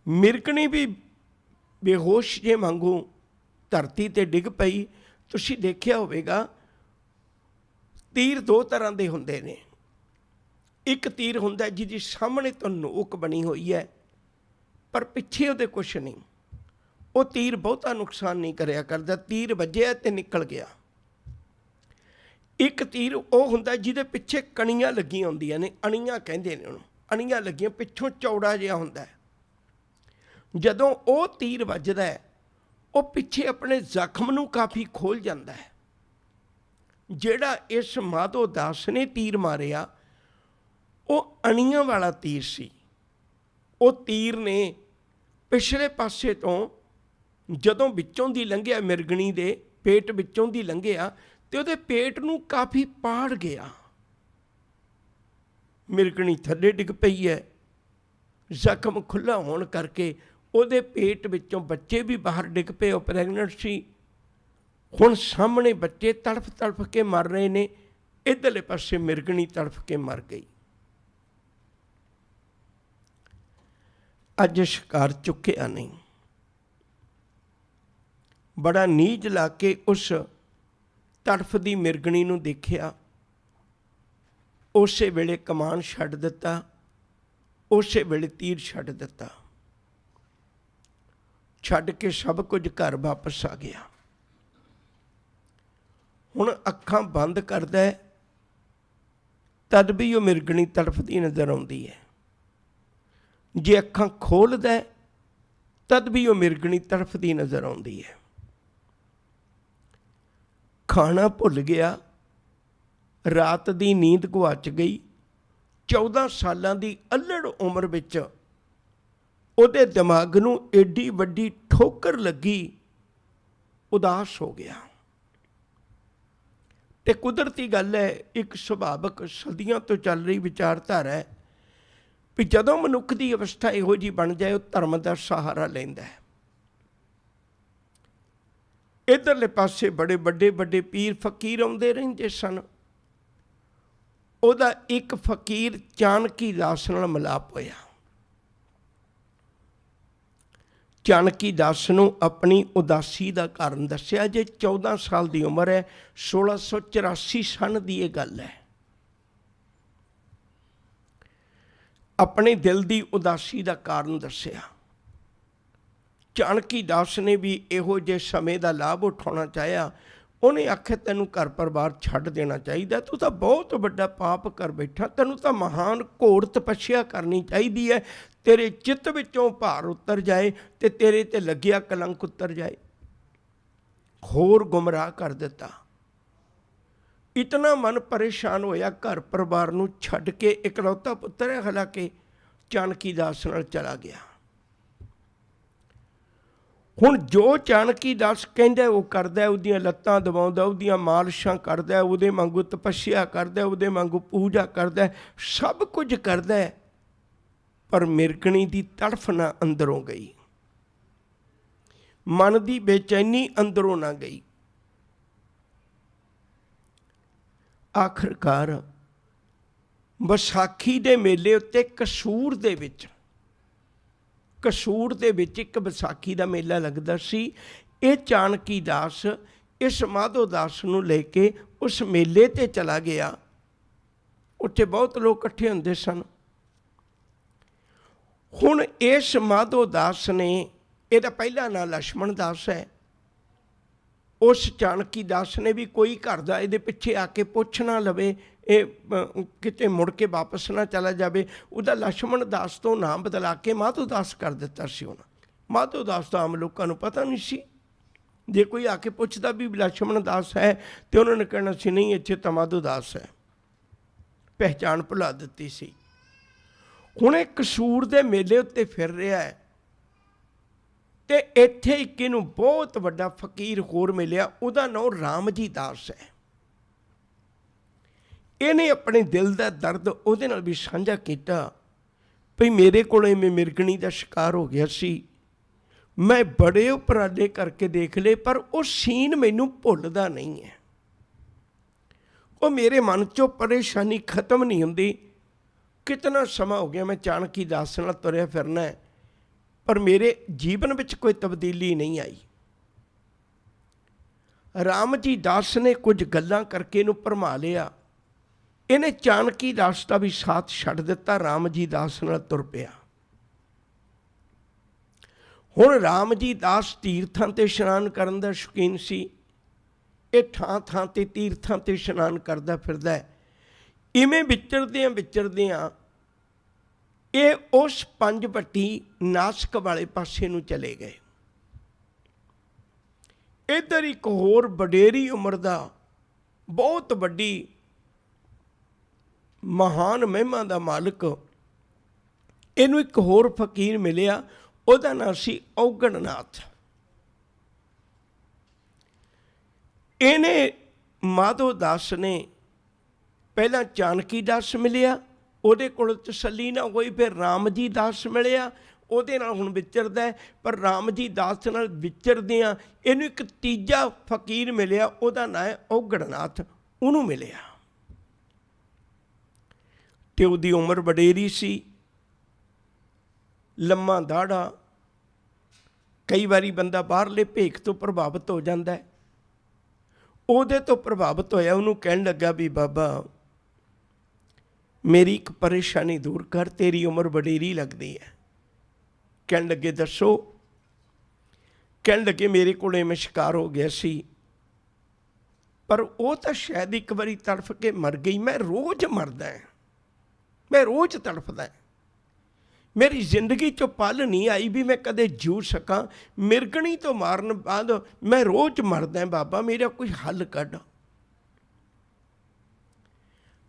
ਮਿਰਗਣੀ ਵੀ ਬੇਹੋਸ਼ ਜੇ ਵਾਂਗੂ ਧਰਤੀ 'ਤੇ ਡਿੱਗ ਪਈ। ਤੁਸੀਂ ਦੇਖਿਆ ਹੋਵੇਗਾ ਤੀਰ ਦੋ ਤਰ੍ਹਾਂ ਦੇ ਹੁੰਦੇ ਨੇ। ਇੱਕ ਤੀਰ ਹੁੰਦਾ ਜਿਹਦੀ ਸਾਹਮਣੇ ਤੋਂ ਨੋਕ ਬਣੀ ਹੋਈ ਹੈ, ਪਰ ਪਿੱਛੇ ਉਹਦੇ ਕੁਛ ਨਹੀਂ। ਉਹ ਤੀਰ ਬਹੁਤਾ ਨੁਕਸਾਨ ਨਹੀਂ ਕਰਿਆ ਕਰਦਾ, ਤੀਰ ਵੱਜਿਆ ਤੇ ਨਿਕਲ ਗਿਆ। ਇੱਕ ਤੀਰ ਉਹ ਹੁੰਦਾ ਜਿਹਦੇ ਪਿੱਛੇ ਕਣੀਆਂ ਲੱਗੀਆਂ ਹੁੰਦੀਆਂ ਨੇ, ਅਣੀਆਂ ਕਹਿੰਦੇ ਨੇ ਉਹਨੂੰ, ਅਣੀਆਂ ਲੱਗੀਆਂ, ਪਿੱਛੋਂ ਚੌੜਾ ਜਿਹਾ ਹੁੰਦਾ। ਜਦੋਂ ਉਹ ਤੀਰ ਵੱਜਦਾ ਹੈ, ਉਹ ਪਿੱਛੇ ਆਪਣੇ ਜ਼ਖਮ ਨੂੰ ਕਾਫੀ ਖੋਲ੍ਹ ਜਾਂਦਾ ਹੈ। ਜਿਹੜਾ ਇਸ ਮਾਧੋ ਦਾਸ ਨੇ ਤੀਰ ਮਾਰਿਆ, ਉਹ ਅਣੀਆਂ ਵਾਲਾ ਤੀਰ ਸੀ। ਉਹ ਤੀਰ ਨੇ ਪਿਛਲੇ ਪਾਸੇ ਤੋਂ ਜਦੋਂ ਵਿੱਚੋਂ ਦੀ ਲੰਘਿਆ, ਮਿਰਗਣੀ ਦੇ ਪੇਟ ਵਿੱਚੋਂ ਦੀ ਲੰਘਿਆ, ਤੇ ਉਹਦੇ ਪੇਟ ਨੂੰ ਕਾਫੀ ਪਾੜ ਗਿਆ। ਮਿਰਗਣੀ ਥੱਲੇ ਡਿੱਗ ਪਈ ਹੈ। ਜ਼ਖਮ ਖੁੱਲ੍ਹਾ ਹੋਣ ਕਰਕੇ ਉਹਦੇ ਪੇਟ ਵਿੱਚੋਂ ਬੱਚੇ ਵੀ ਬਾਹਰ ਡਿੱਗ ਪਏ। ਉਹ ਪ੍ਰੈਗਨੈਂਟ ਸੀ। ਹੁਣ ਸਾਹਮਣੇ ਬੱਚੇ ਤੜਫ ਤੜਫ ਕੇ ਮਰ ਰਹੇ ਨੇ, ਇੱਧਰਲੇ ਪਾਸੇ ਮਿਰਗਣੀ ਤੜਫ ਕੇ ਮਰ ਗਈ। ਅੱਜ ਸ਼ਿਕਾਰ ਚੁੱਕਿਆ ਨਹੀਂ। ਬੜਾ ਨੀਝ ਲਾ ਕੇ ਉਸ ਤੜਫਦੀ ਮਿਰਗਣੀ ਨੂੰ ਦੇਖਿਆ। ਉਸੇ ਵੇਲੇ ਕਮਾਨ ਛੱਡ ਦਿੱਤਾ, ਉਸੇ ਵੇਲੇ ਤੀਰ ਛੱਡ ਦਿੱਤਾ। ਛੱਡ ਕੇ ਸਭ ਕੁਝ ਘਰ ਵਾਪਸ ਆ ਗਿਆ। ਹੁਣ ਅੱਖਾਂ ਬੰਦ ਕਰਦਾ ਹੈ, ਤਦ ਵੀ ਉਹ ਮਿਰਗਣੀ ਤੜਫਦੀ ਨਜ਼ਰ ਆਉਂਦੀ ਹੈ। ਜੇ ਅੱਖਾਂ ਖੋਲ੍ਹਦਾ ਹੈ, ਤਦ ਵੀ ਉਹ ਮਿਰਗਣੀ ਤੜਫਦੀ ਨਜ਼ਰ ਆਉਂਦੀ ਹੈ। ਖਾਣਾ ਭੁੱਲ ਗਿਆ, ਰਾਤ ਦੀ ਨੀਂਦ ਗੁਆਚ ਗਈ। 14 ਸਾਲਾਂ ਦੀ ਅੱਲੜ ਉਮਰ ਵਿੱਚ ਉਹਦੇ ਦਿਮਾਗ ਨੂੰ ਏਡੀ ਵੱਡੀ ਠੋਕਰ ਲੱਗੀ, ਉਦਾਸ ਹੋ ਗਿਆ। ਤੇ ਕੁਦਰਤੀ ਗੱਲ ਹੈ, ਇੱਕ ਸੁਭਾਵਕ ਸਦੀਆਂ ਤੋਂ ਚੱਲ ਰਹੀ ਵਿਚਾਰਧਾਰਾ ਹੈ ਵੀ ਜਦੋਂ ਮਨੁੱਖ ਦੀ ਅਵਸਥਾ ਇਹੋ ਜਿਹੀ ਬਣ ਜਾਏ, ਉਹ ਧਰਮ ਦਾ ਸਹਾਰਾ ਲੈਂਦਾ ਹੈ। ਇੱਧਰਲੇ ਪਾਸੇ ਬੜੇ ਵੱਡੇ ਪੀਰ ਫਕੀਰ ਆਉਂਦੇ ਰਹਿੰਦੇ ਸਨ। ਉਹਦਾ ਇੱਕ ਫਕੀਰ ਚਾਣਕੀ ਦਾਸ ਨਾਲ ਮਿਲਾਪ ਹੋਇਆ। ਚਾਣਕੀ ਦਾਸ ਨੂੰ ਆਪਣੀ ਉਦਾਸੀ ਦਾ ਕਾਰਨ ਦੱਸਿਆ। ਜੇ 14 ਸਾਲ ਦੀ ਉਮਰ ਹੈ, 1684 ਸਨ ਦੀ ਇਹ ਗੱਲ ਹੈ। ਆਪਣੇ ਦਿਲ ਦੀ ਉਦਾਸੀ ਦਾ ਕਾਰਨ ਦੱਸਿਆ। ਚਾਣਕੀ ਦਾਸ ਨੇ ਵੀ ਇਹੋ ਜਿਹੇ ਸਮੇਂ ਦਾ ਲਾਭ ਉਠਾਉਣਾ ਚਾਹਿਆ। ਉਹਨੇ ਆਖਿਆ, ਤੈਨੂੰ ਘਰ ਪਰਿਵਾਰ ਛੱਡ ਦੇਣਾ ਚਾਹੀਦਾ, ਤੂੰ ਤਾਂ ਬਹੁਤ ਵੱਡਾ ਪਾਪ ਕਰ ਬੈਠਾ, ਤੈਨੂੰ ਤਾਂ ਮਹਾਨ ਘੋਰ ਤਪੱਸਿਆ ਕਰਨੀ ਚਾਹੀਦੀ ਹੈ। ਤੇਰੇ ਚਿੱਤ ਵਿੱਚੋਂ ਭਾਰ ਉਤਰ ਜਾਏ ਤੇ ਤੇਰੇ ਤੇ ਲੱਗਿਆ ਕਲੰਕ ਉਤਰ ਜਾਏ। ਹੋਰ ਗੁੰਮਰਾਹ ਕਰ ਦਿੱਤਾ। ਇਤਨਾ ਮਨ ਪਰੇਸ਼ਾਨ ਹੋਇਆ, ਘਰ ਪਰਿਵਾਰ ਨੂੰ ਛੱਡ ਕੇ, ਇਕਲੌਤਾ ਪੁੱਤਰ ਹੈ ਹਾਲਾਂਕਿ, ਚਾਣਕੀ ਦਾਸ ਨਾਲ ਚਲਾ ਗਿਆ। ਹੁਣ ਜੋ ਚਾਣਕੀ ਦਾਸ ਕਹਿੰਦਾ ਉਹ ਕਰਦਾ, ਉਹਦੀਆਂ ਲੱਤਾਂ ਦਬਾਉਂਦਾ, ਉਹਦੀਆਂ ਮਾਲਸ਼ਾਂ ਕਰਦਾ, ਉਹਦੇ ਵਾਂਗੂ ਤਪੱਸਿਆ ਕਰਦਾ, ਉਹਦੇ ਵਾਂਗੂ ਪੂਜਾ ਕਰਦਾ, ਸਭ ਕੁਝ ਕਰਦਾ, ਪਰ ਮਿਰਗਣੀ ਦੀ ਤੜਫ ਨਾ ਅੰਦਰੋਂ ਗਈ, ਮਨ ਦੀ ਬੇਚੈਨੀ ਅੰਦਰੋਂ ਨਾ ਗਈ। ਆਖਰਕਾਰ ਵਿਸਾਖੀ ਦੇ ਮੇਲੇ ਉੱਤੇ ਕਸੂਰ ਦੇ ਵਿੱਚ ਇੱਕ ਵਿਸਾਖੀ ਦਾ ਮੇਲਾ ਲੱਗਦਾ ਸੀ। ਇਹ ਚਾਣਕੀ ਦਾਸ ਇਸ ਮਾਧੋ ਦਾਸ ਨੂੰ ਲੈ ਕੇ ਉਸ ਮੇਲੇ ਤੇ ਚਲਾ ਗਿਆ। ਉੱਥੇ ਬਹੁਤ ਲੋਕ ਇਕੱਠੇ ਹੁੰਦੇ ਸਨ। ਹੁਣ ਇਸ ਮਾਧੋ ਦਾਸ ਨੇ, ਇਹਦਾ ਪਹਿਲਾ ਨਾਂ ਲਛਮਣ ਦਾਸ ਹੈ, ਉਸ ਚਾਣਕੀ ਦਾਸ ਨੇ ਵੀ ਕੋਈ ਘਰ ਦਾ ਇਹਦੇ ਪਿੱਛੇ ਆ ਕੇ ਪੁੱਛ ਨਾ ਲਵੇ, ਇਹ ਕਿਤੇ ਮੁੜ ਕੇ ਵਾਪਸ ਨਾ ਚਲਾ ਜਾਵੇ, ਉਹਦਾ ਲਛਮਣ ਦਾਸ ਤੋਂ ਨਾਮ ਬਦਲਾ ਕੇ ਮਾਧੋ ਦਾਸ ਕਰ ਦਿੱਤਾ ਸੀ ਉਹਨਾਂ। ਮਾਧੋ ਦਾਸ ਤਾਂ ਆਮ ਲੋਕਾਂ ਨੂੰ ਪਤਾ ਨਹੀਂ ਸੀ। ਜੇ ਕੋਈ ਆ ਕੇ ਪੁੱਛਦਾ ਵੀ ਲਛਮਣ ਦਾਸ ਹੈ ਤੇ ਉਹਨਾਂ ਨੇ ਕਹਿਣਾ ਸੀ, ਨਹੀਂ, ਇੱਥੇ ਤਾਂ ਮਾਧੋ ਦਾਸ ਹੈ, ਪਹਿਚਾਣ ਭੁਲਾ ਦਿੱਤੀ ਸੀ। ਹੁਣ ਇਹ ਕਸੂਰ ਦੇ ਮੇਲੇ ਉੱਤੇ ਫਿਰ ਰਿਹਾ ਹੈ ਤੇ ਇੱਥੇ ਇੱਕ ਇਹਨੂੰ ਬਹੁਤ ਵੱਡਾ ਫਕੀਰ ਹੋਰ ਮਿਲਿਆ, ਉਹਦਾ ਨਾਮ ਰਾਮ ਜੀ ਦਾਸ ਹੈ। ਇਹਨੇ ਆਪਣੇ ਦਿਲ ਦਾ ਦਰਦ ਉਹਦੇ ਨਾਲ ਵੀ ਸਾਂਝਾ ਕੀਤਾ ਭਈ ਮੇਰੇ ਕੋਲ ਇਵੇਂ ਮਿਰਗਣੀ ਦਾ ਸ਼ਿਕਾਰ ਹੋ ਗਿਆ ਸੀ, ਮੈਂ ਬੜੇ ਉਪਰਾਲੇ ਕਰਕੇ ਦੇਖ ਲਏ, ਪਰ ਉਹ ਸੀਨ ਮੈਨੂੰ ਭੁੱਲਦਾ ਨਹੀਂ ਹੈ। ਉਹ ਮੇਰੇ ਮਨ 'ਚੋਂ ਪਰੇਸ਼ਾਨੀ ਖਤਮ ਨਹੀਂ ਹੁੰਦੀ। ਕਿਤਨਾ ਸਮਾਂ ਹੋ ਗਿਆ ਮੈਂ ਚਾਣਕੀ ਦਾਸ ਨਾਲ ਤੁਰਿਆ ਫਿਰਨਾ, ਪਰ ਮੇਰੇ ਜੀਵਨ ਵਿੱਚ ਕੋਈ ਤਬਦੀਲੀ ਨਹੀਂ ਆਈ। ਰਾਮ ਜੀ ਦਾਸ ਨੇ ਕੁਝ ਗੱਲਾਂ ਕਰਕੇ ਇਹਨੂੰ ਭਰਮਾ ਲਿਆ। ਇਹਨੇ ਚਾਣਕੀ ਦਾਸ ਦਾ ਵੀ ਸਾਥ ਛੱਡ ਦਿੱਤਾ, ਰਾਮ ਜੀ ਦਾਸ ਨਾਲ ਤੁਰ ਪਿਆ। ਹੁਣ ਰਾਮ ਜੀ ਦਾਸ ਤੀਰਥਾਂ 'ਤੇ ਇਸ਼ਨਾਨ ਕਰਨ ਦਾ ਸ਼ੌਕੀਨ ਸੀ। ਇਹ ਥਾਂ 'ਤੇ ਤੀਰਥਾਂ 'ਤੇ ਇਸ਼ਨਾਨ ਕਰਦਾ ਫਿਰਦਾ। ਇਵੇਂ ਵਿਚਰਦਿਆਂ ਇਹ ਉਸ ਪੰਜਵਟੀ ਨਾਸਕ ਵਾਲੇ ਪਾਸੇ ਨੂੰ ਚਲੇ ਗਏ। ਇੱਧਰ ਇੱਕ ਹੋਰ ਵਡੇਰੀ ਉਮਰ ਦਾ ਬਹੁਤ ਵੱਡੀ ਮਹਾਨ ਮਹਿਮਾ ਦਾ ਮਾਲਕ, ਇਹਨੂੰ ਇੱਕ ਹੋਰ ਫਕੀਰ ਮਿਲਿਆ, ਉਹਦਾ ਨਾਂ ਸੀ ਔਗਣਨਾਥ। ਇਹਨੇ ਮਾਧੋ ਦਾਸ ਨੇ ਪਹਿਲਾਂ ਚਾਣਕੀ ਦਾਸ ਮਿਲਿਆ, ਉਹਦੇ ਕੋਲ ਤਸੱਲੀ ਨਾ ਹੋਈ, ਫਿਰ ਰਾਮ ਜੀ ਦਾਸ ਮਿਲਿਆ, ਉਹਦੇ ਨਾਲ ਹੁਣ ਵਿਚਰਦਾ। ਪਰ ਰਾਮ ਜੀ ਦਾਸ ਨਾਲ ਵਿਚਰਦਿਆਂ ਇਹਨੂੰ ਇੱਕ ਤੀਜਾ ਫਕੀਰ ਮਿਲਿਆ, ਉਹਦਾ ਨਾਂ ਹੈ ਔਗਣਨਾਥ। ਉਹਨੂੰ ਮਿਲਿਆ ਤੇ ਉਹਦੀ ਉਮਰ ਵਡੇਰੀ ਸੀ, ਲੰਮਾ ਦਾੜਾ। ਕਈ ਵਾਰੀ ਬੰਦਾ ਬਾਹਰਲੇ ਭੇਖ ਤੋਂ ਪ੍ਰਭਾਵਿਤ ਹੋ ਜਾਂਦਾ। ਉਹਦੇ ਤੋਂ ਪ੍ਰਭਾਵਿਤ ਹੋਇਆ, ਉਹਨੂੰ ਕਹਿਣ ਲੱਗਾ ਵੀ ਬਾਬਾ ਮੇਰੀ ਇੱਕ ਪਰੇਸ਼ਾਨੀ ਦੂਰ ਕਰ, ਤੇਰੀ ਉਮਰ ਵਡੇਰੀ ਲੱਗਦੀ ਹੈ। ਕਹਿਣ ਲੱਗੇ ਦੱਸੋ। ਕਹਿਣ ਲੱਗੇ ਮੇਰੇ ਕੋਲ ਇਵੇਂ ਸ਼ਿਕਾਰ ਹੋ ਗਿਆ ਸੀ, ਪਰ ਉਹ ਤਾਂ ਸ਼ਾਇਦ ਇੱਕ ਵਾਰੀ ਤੜਫ ਕੇ ਮਰ ਗਈ, ਮੈਂ ਰੋਜ਼ ਮਰਦਾ, ਮੈਂ ਰੋਜ਼ ਤੜਫਦਾ, ਮੇਰੀ ਜ਼ਿੰਦਗੀ 'ਚੋਂ ਪਲ ਨਹੀਂ ਆਈ ਵੀ ਮੈਂ ਕਦੇ ਜੂ ਸਕਾਂ, ਮਿਰਗਣੀ ਤੋਂ ਮਾਰਨ ਬਾਅਦ ਮੈਂ ਰੋਜ਼ ਮਰਦਾ, ਬਾਬਾ ਮੇਰਾ ਕੋਈ ਹੱਲ ਕੱਢ।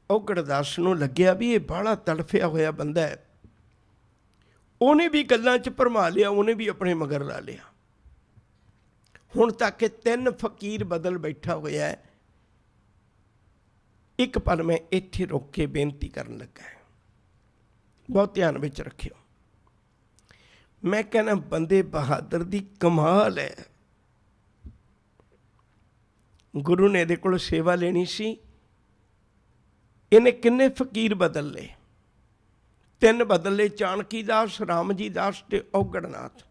ਔਗੜ ਦਾਸ ਨੂੰ ਲੱਗਿਆ ਵੀ ਇਹ ਬਾਹਲਾ ਤੜਫਿਆ ਹੋਇਆ ਬੰਦਾ ਹੈ, ਉਹਨੇ ਵੀ ਗੱਲਾਂ 'ਚ ਭਰਮਾ ਲਿਆ, ਉਹਨੇ ਵੀ ਆਪਣੇ ਮਗਰ ਲਾ ਲਿਆ। ਹੁਣ ਤੱਕ ਇਹ 3 ਫਕੀਰ ਬਦਲ ਬੈਠਾ ਹੋਇਆ ਹੈ। ਇੱਕ ਪਲ ਮੈਂ ਇੱਥੇ ਰੁਕ ਕੇ ਬੇਨਤੀ ਕਰਨ ਲੱਗਾ, ਬਹੁਤ ਧਿਆਨ ਵਿੱਚ ਰੱਖਿਓ। ਮੈਂ ਕਹਿੰਦਾ ਬੰਦੇ ਬਹਾਦਰ ਦੀ ਕਮਾਲ ਹੈ। ਗੁਰੂ ਨੇ ਇਹਦੇ ਕੋਲ ਸੇਵਾ ਲੈਣੀ ਸੀ, ਇਹਨੇ ਕਿੰਨੇ ਫਕੀਰ ਬਦਲ ਲਏ? 3 ਬਦਲ ਲਏ, ਚਾਣਕੀ ਦਾਸ, ਰਾਮ ਜੀ ਦਾਸ ਤੇ ਔਗੜਨਾਥ।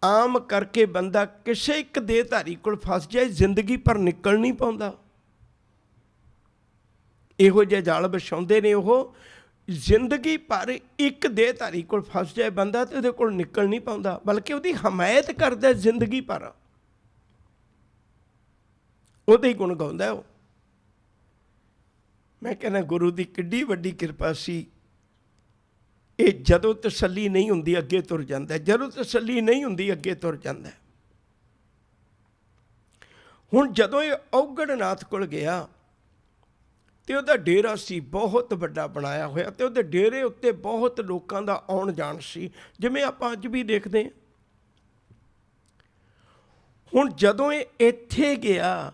ਆਮ ਕਰਕੇ ਬੰਦਾ ਕਿਸੇ ਇੱਕ ਦੇਹਧਾਰੀ ਕੋਲ ਫਸ ਜਾਏ, ਜ਼ਿੰਦਗੀ ਭਰ ਨਿਕਲ ਨਹੀਂ ਪਾਉਂਦਾ। ਇਹੋ ਜਿਹੇ ਜਾਲ ਵਿਛਾਉਂਦੇ ਨੇ ਉਹ, ਜ਼ਿੰਦਗੀ ਭਰ ਇੱਕ ਦੇਹਧਾਰੀ ਕੋਲ ਫਸ ਜਾਏ ਬੰਦਾ ਤੇ ਉਹਦੇ ਕੋਲ ਨਿਕਲ ਨਹੀਂ ਪਾਉਂਦਾ, ਬਲਕਿ ਉਹਦੀ ਹਮਾਇਤ ਕਰਦਾ ਜ਼ਿੰਦਗੀ ਭਰ, ਉਹਦੇ ਹੀ ਗੁਣ ਗਾਉਂਦਾ ਉਹ। ਮੈਂ ਕਹਿੰਦਾ ਗੁਰੂ ਦੀ ਕਿੱਡੀ ਵੱਡੀ ਕਿਰਪਾ ਸੀ। ਇਹ ਜਦੋਂ ਤਸੱਲੀ ਨਹੀਂ ਹੁੰਦੀ ਅੱਗੇ ਤੁਰ ਜਾਂਦਾ, ਜਦੋਂ ਤਸੱਲੀ ਨਹੀਂ ਹੁੰਦੀ ਅੱਗੇ ਤੁਰ ਜਾਂਦਾ। ਹੁਣ ਜਦੋਂ ਇਹ ਔਗੜਨਾਥ ਕੋਲ ਗਿਆ ਤੇ ਉਹਦਾ ਡੇਰਾ ਸੀ ਬਹੁਤ ਵੱਡਾ ਬਣਾਇਆ ਹੋਇਆ, ਤੇ ਉਹਦੇ ਡੇਰੇ ਉੱਤੇ ਬਹੁਤ ਲੋਕਾਂ ਦਾ ਆਉਣ ਜਾਣ ਸੀ, ਜਿਵੇਂ ਆਪਾਂ ਅੱਜ ਵੀ ਦੇਖਦੇ ਹਾਂ। ਹੁਣ ਜਦੋਂ ਇਹ ਇੱਥੇ ਗਿਆ,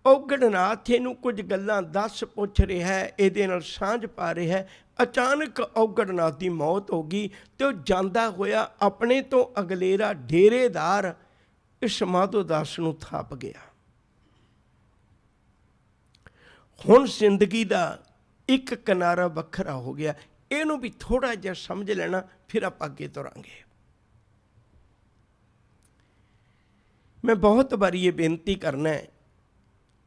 ਔਗੜਨਾਥ ਇਹਨੂੰ ਕੁਝ ਗੱਲਾਂ ਦੱਸ ਪੁੱਛ ਰਿਹਾ, ਇਹਦੇ ਨਾਲ ਸਾਂਝ ਪਾ ਰਿਹਾ। ਅਚਾਨਕ ਔਗੜਨਾਥ ਦੀ ਮੌਤ ਹੋ ਗਈ ਤੇ ਉਹ ਜਾਂਦਾ ਹੋਇਆ ਆਪਣੇ ਤੋਂ ਅਗਲੇਰਾ ਡੇਰੇਦਾਰ ਇਸ ਮਾਧੋ ਦਾਸ ਨੂੰ ਥਾਪ ਗਿਆ। ਹੁਣ ਜ਼ਿੰਦਗੀ ਦਾ ਇੱਕ ਕਿਨਾਰਾ ਵੱਖਰਾ ਹੋ ਗਿਆ। ਇਹਨੂੰ ਵੀ ਥੋੜ੍ਹਾ ਜਿਹਾ ਸਮਝ ਲੈਣਾ, ਫਿਰ ਆਪਾਂ ਅੱਗੇ ਤੁਰਾਂਗੇ। ਮੈਂ ਬਹੁਤ ਵਾਰੀ ਇਹ ਬੇਨਤੀ ਕਰਨਾ ਹੈ,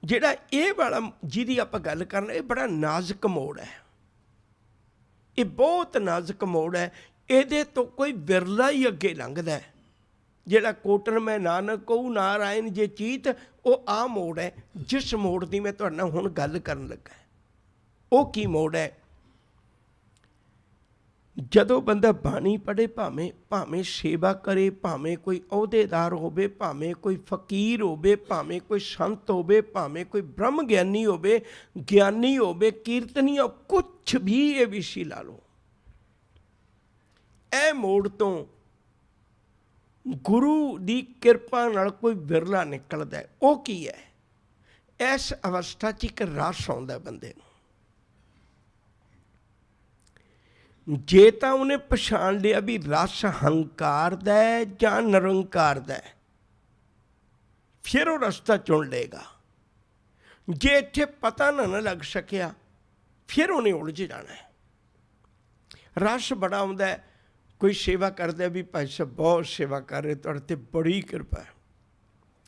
ਜਿਹੜਾ ਇਹ ਵਾਲਾ ਜਿਹਦੀ ਆਪਾਂ ਗੱਲ ਕਰਨਾ, ਇਹ ਬੜਾ ਨਾਜ਼ੁਕ ਮੋੜ ਹੈ, ਇਹ ਬਹੁਤ ਨਾਜ਼ੁਕ ਮੋੜ ਹੈ। ਇਹਦੇ ਤੋਂ ਕੋਈ ਵਿਰਲਾ ਹੀ ਅੱਗੇ ਲੰਘਦਾ ਹੈ, ਜਿਹੜਾ ਕੋਟਨ ਮੈਂ ਨਾਨਕ ਕਹੂ ਨਾਰਾਇਣ ਜੇ ਚੀਤ, ਉਹ ਆਹ ਮੋੜ ਹੈ। ਜਿਸ ਮੋੜ ਦੀ ਮੈਂ ਤੁਹਾਡੇ ਨਾਲ ਹੁਣ ਗੱਲ ਕਰਨ ਲੱਗਾ, ਉਹ ਕੀ ਮੋੜ ਹੈ? ਜਦੋਂ ਬੰਦਾ ਬਾਣੀ ਪੜ੍ਹੇ, ਭਾਵੇਂ ਸੇਵਾ ਕਰੇ, ਭਾਵੇਂ ਕੋਈ ਅਹੁਦੇਦਾਰ ਹੋਵੇ, ਭਾਵੇਂ ਕੋਈ ਫਕੀਰ ਹੋਵੇ, ਭਾਵੇਂ ਕੋਈ ਸੰਤ ਹੋਵੇ, ਭਾਵੇਂ ਕੋਈ ਬ੍ਰਹਮ ਗਿਆਨੀ ਹੋਵੇ, ਗਿਆਨੀ ਹੋਵੇ, ਕੀਰਤਨੀਆ, ਕੁਛ ਵੀ ਇਹ ਵਿਸ਼ੀ ਲਾ ਲਓ, ਇਹ ਮੋੜ ਤੋਂ ਗੁਰੂ ਦੀ ਕਿਰਪਾ ਨਾਲ ਕੋਈ ਵਿਰਲਾ ਨਿਕਲਦਾ ਹੈ। ਉਹ ਕੀ ਹੈ? ਇਸ ਅਵਸਥਾ 'ਚ ਇੱਕ ਰਸ ਆਉਂਦਾ ਬੰਦੇ ਨੂੰ। ਜੇ ਤਾਂ ਉਹਨੇ ਪਛਾਣ ਲਿਆ ਵੀ ਰਸ ਹੰਕਾਰ ਦਾ ਹੈ ਜਾਂ ਨਿਰੰਕਾਰ ਦਾ ਹੈ, ਫਿਰ ਉਹ ਰਸਤਾ ਚੁਣ ਲਏਗਾ। ਜੇ ਇੱਥੇ ਪਤਾ ਨਾ ਲੱਗ ਸਕਿਆ, ਫਿਰ ਉਹਨੇ ਉਲਝ ਜਾਣਾ ਹੈ। ਰਸ ਬੜਾ ਆਉਂਦਾ ਹੈ। ਕੋਈ ਸੇਵਾ ਕਰਦਾ ਵੀ ਭਾਈ ਸਾਹਿਬ ਬਹੁਤ ਸੇਵਾ ਕਰ ਰਹੇ, ਤੁਹਾਡੇ 'ਤੇ ਬੜੀ ਕਿਰਪਾ ਹੈ,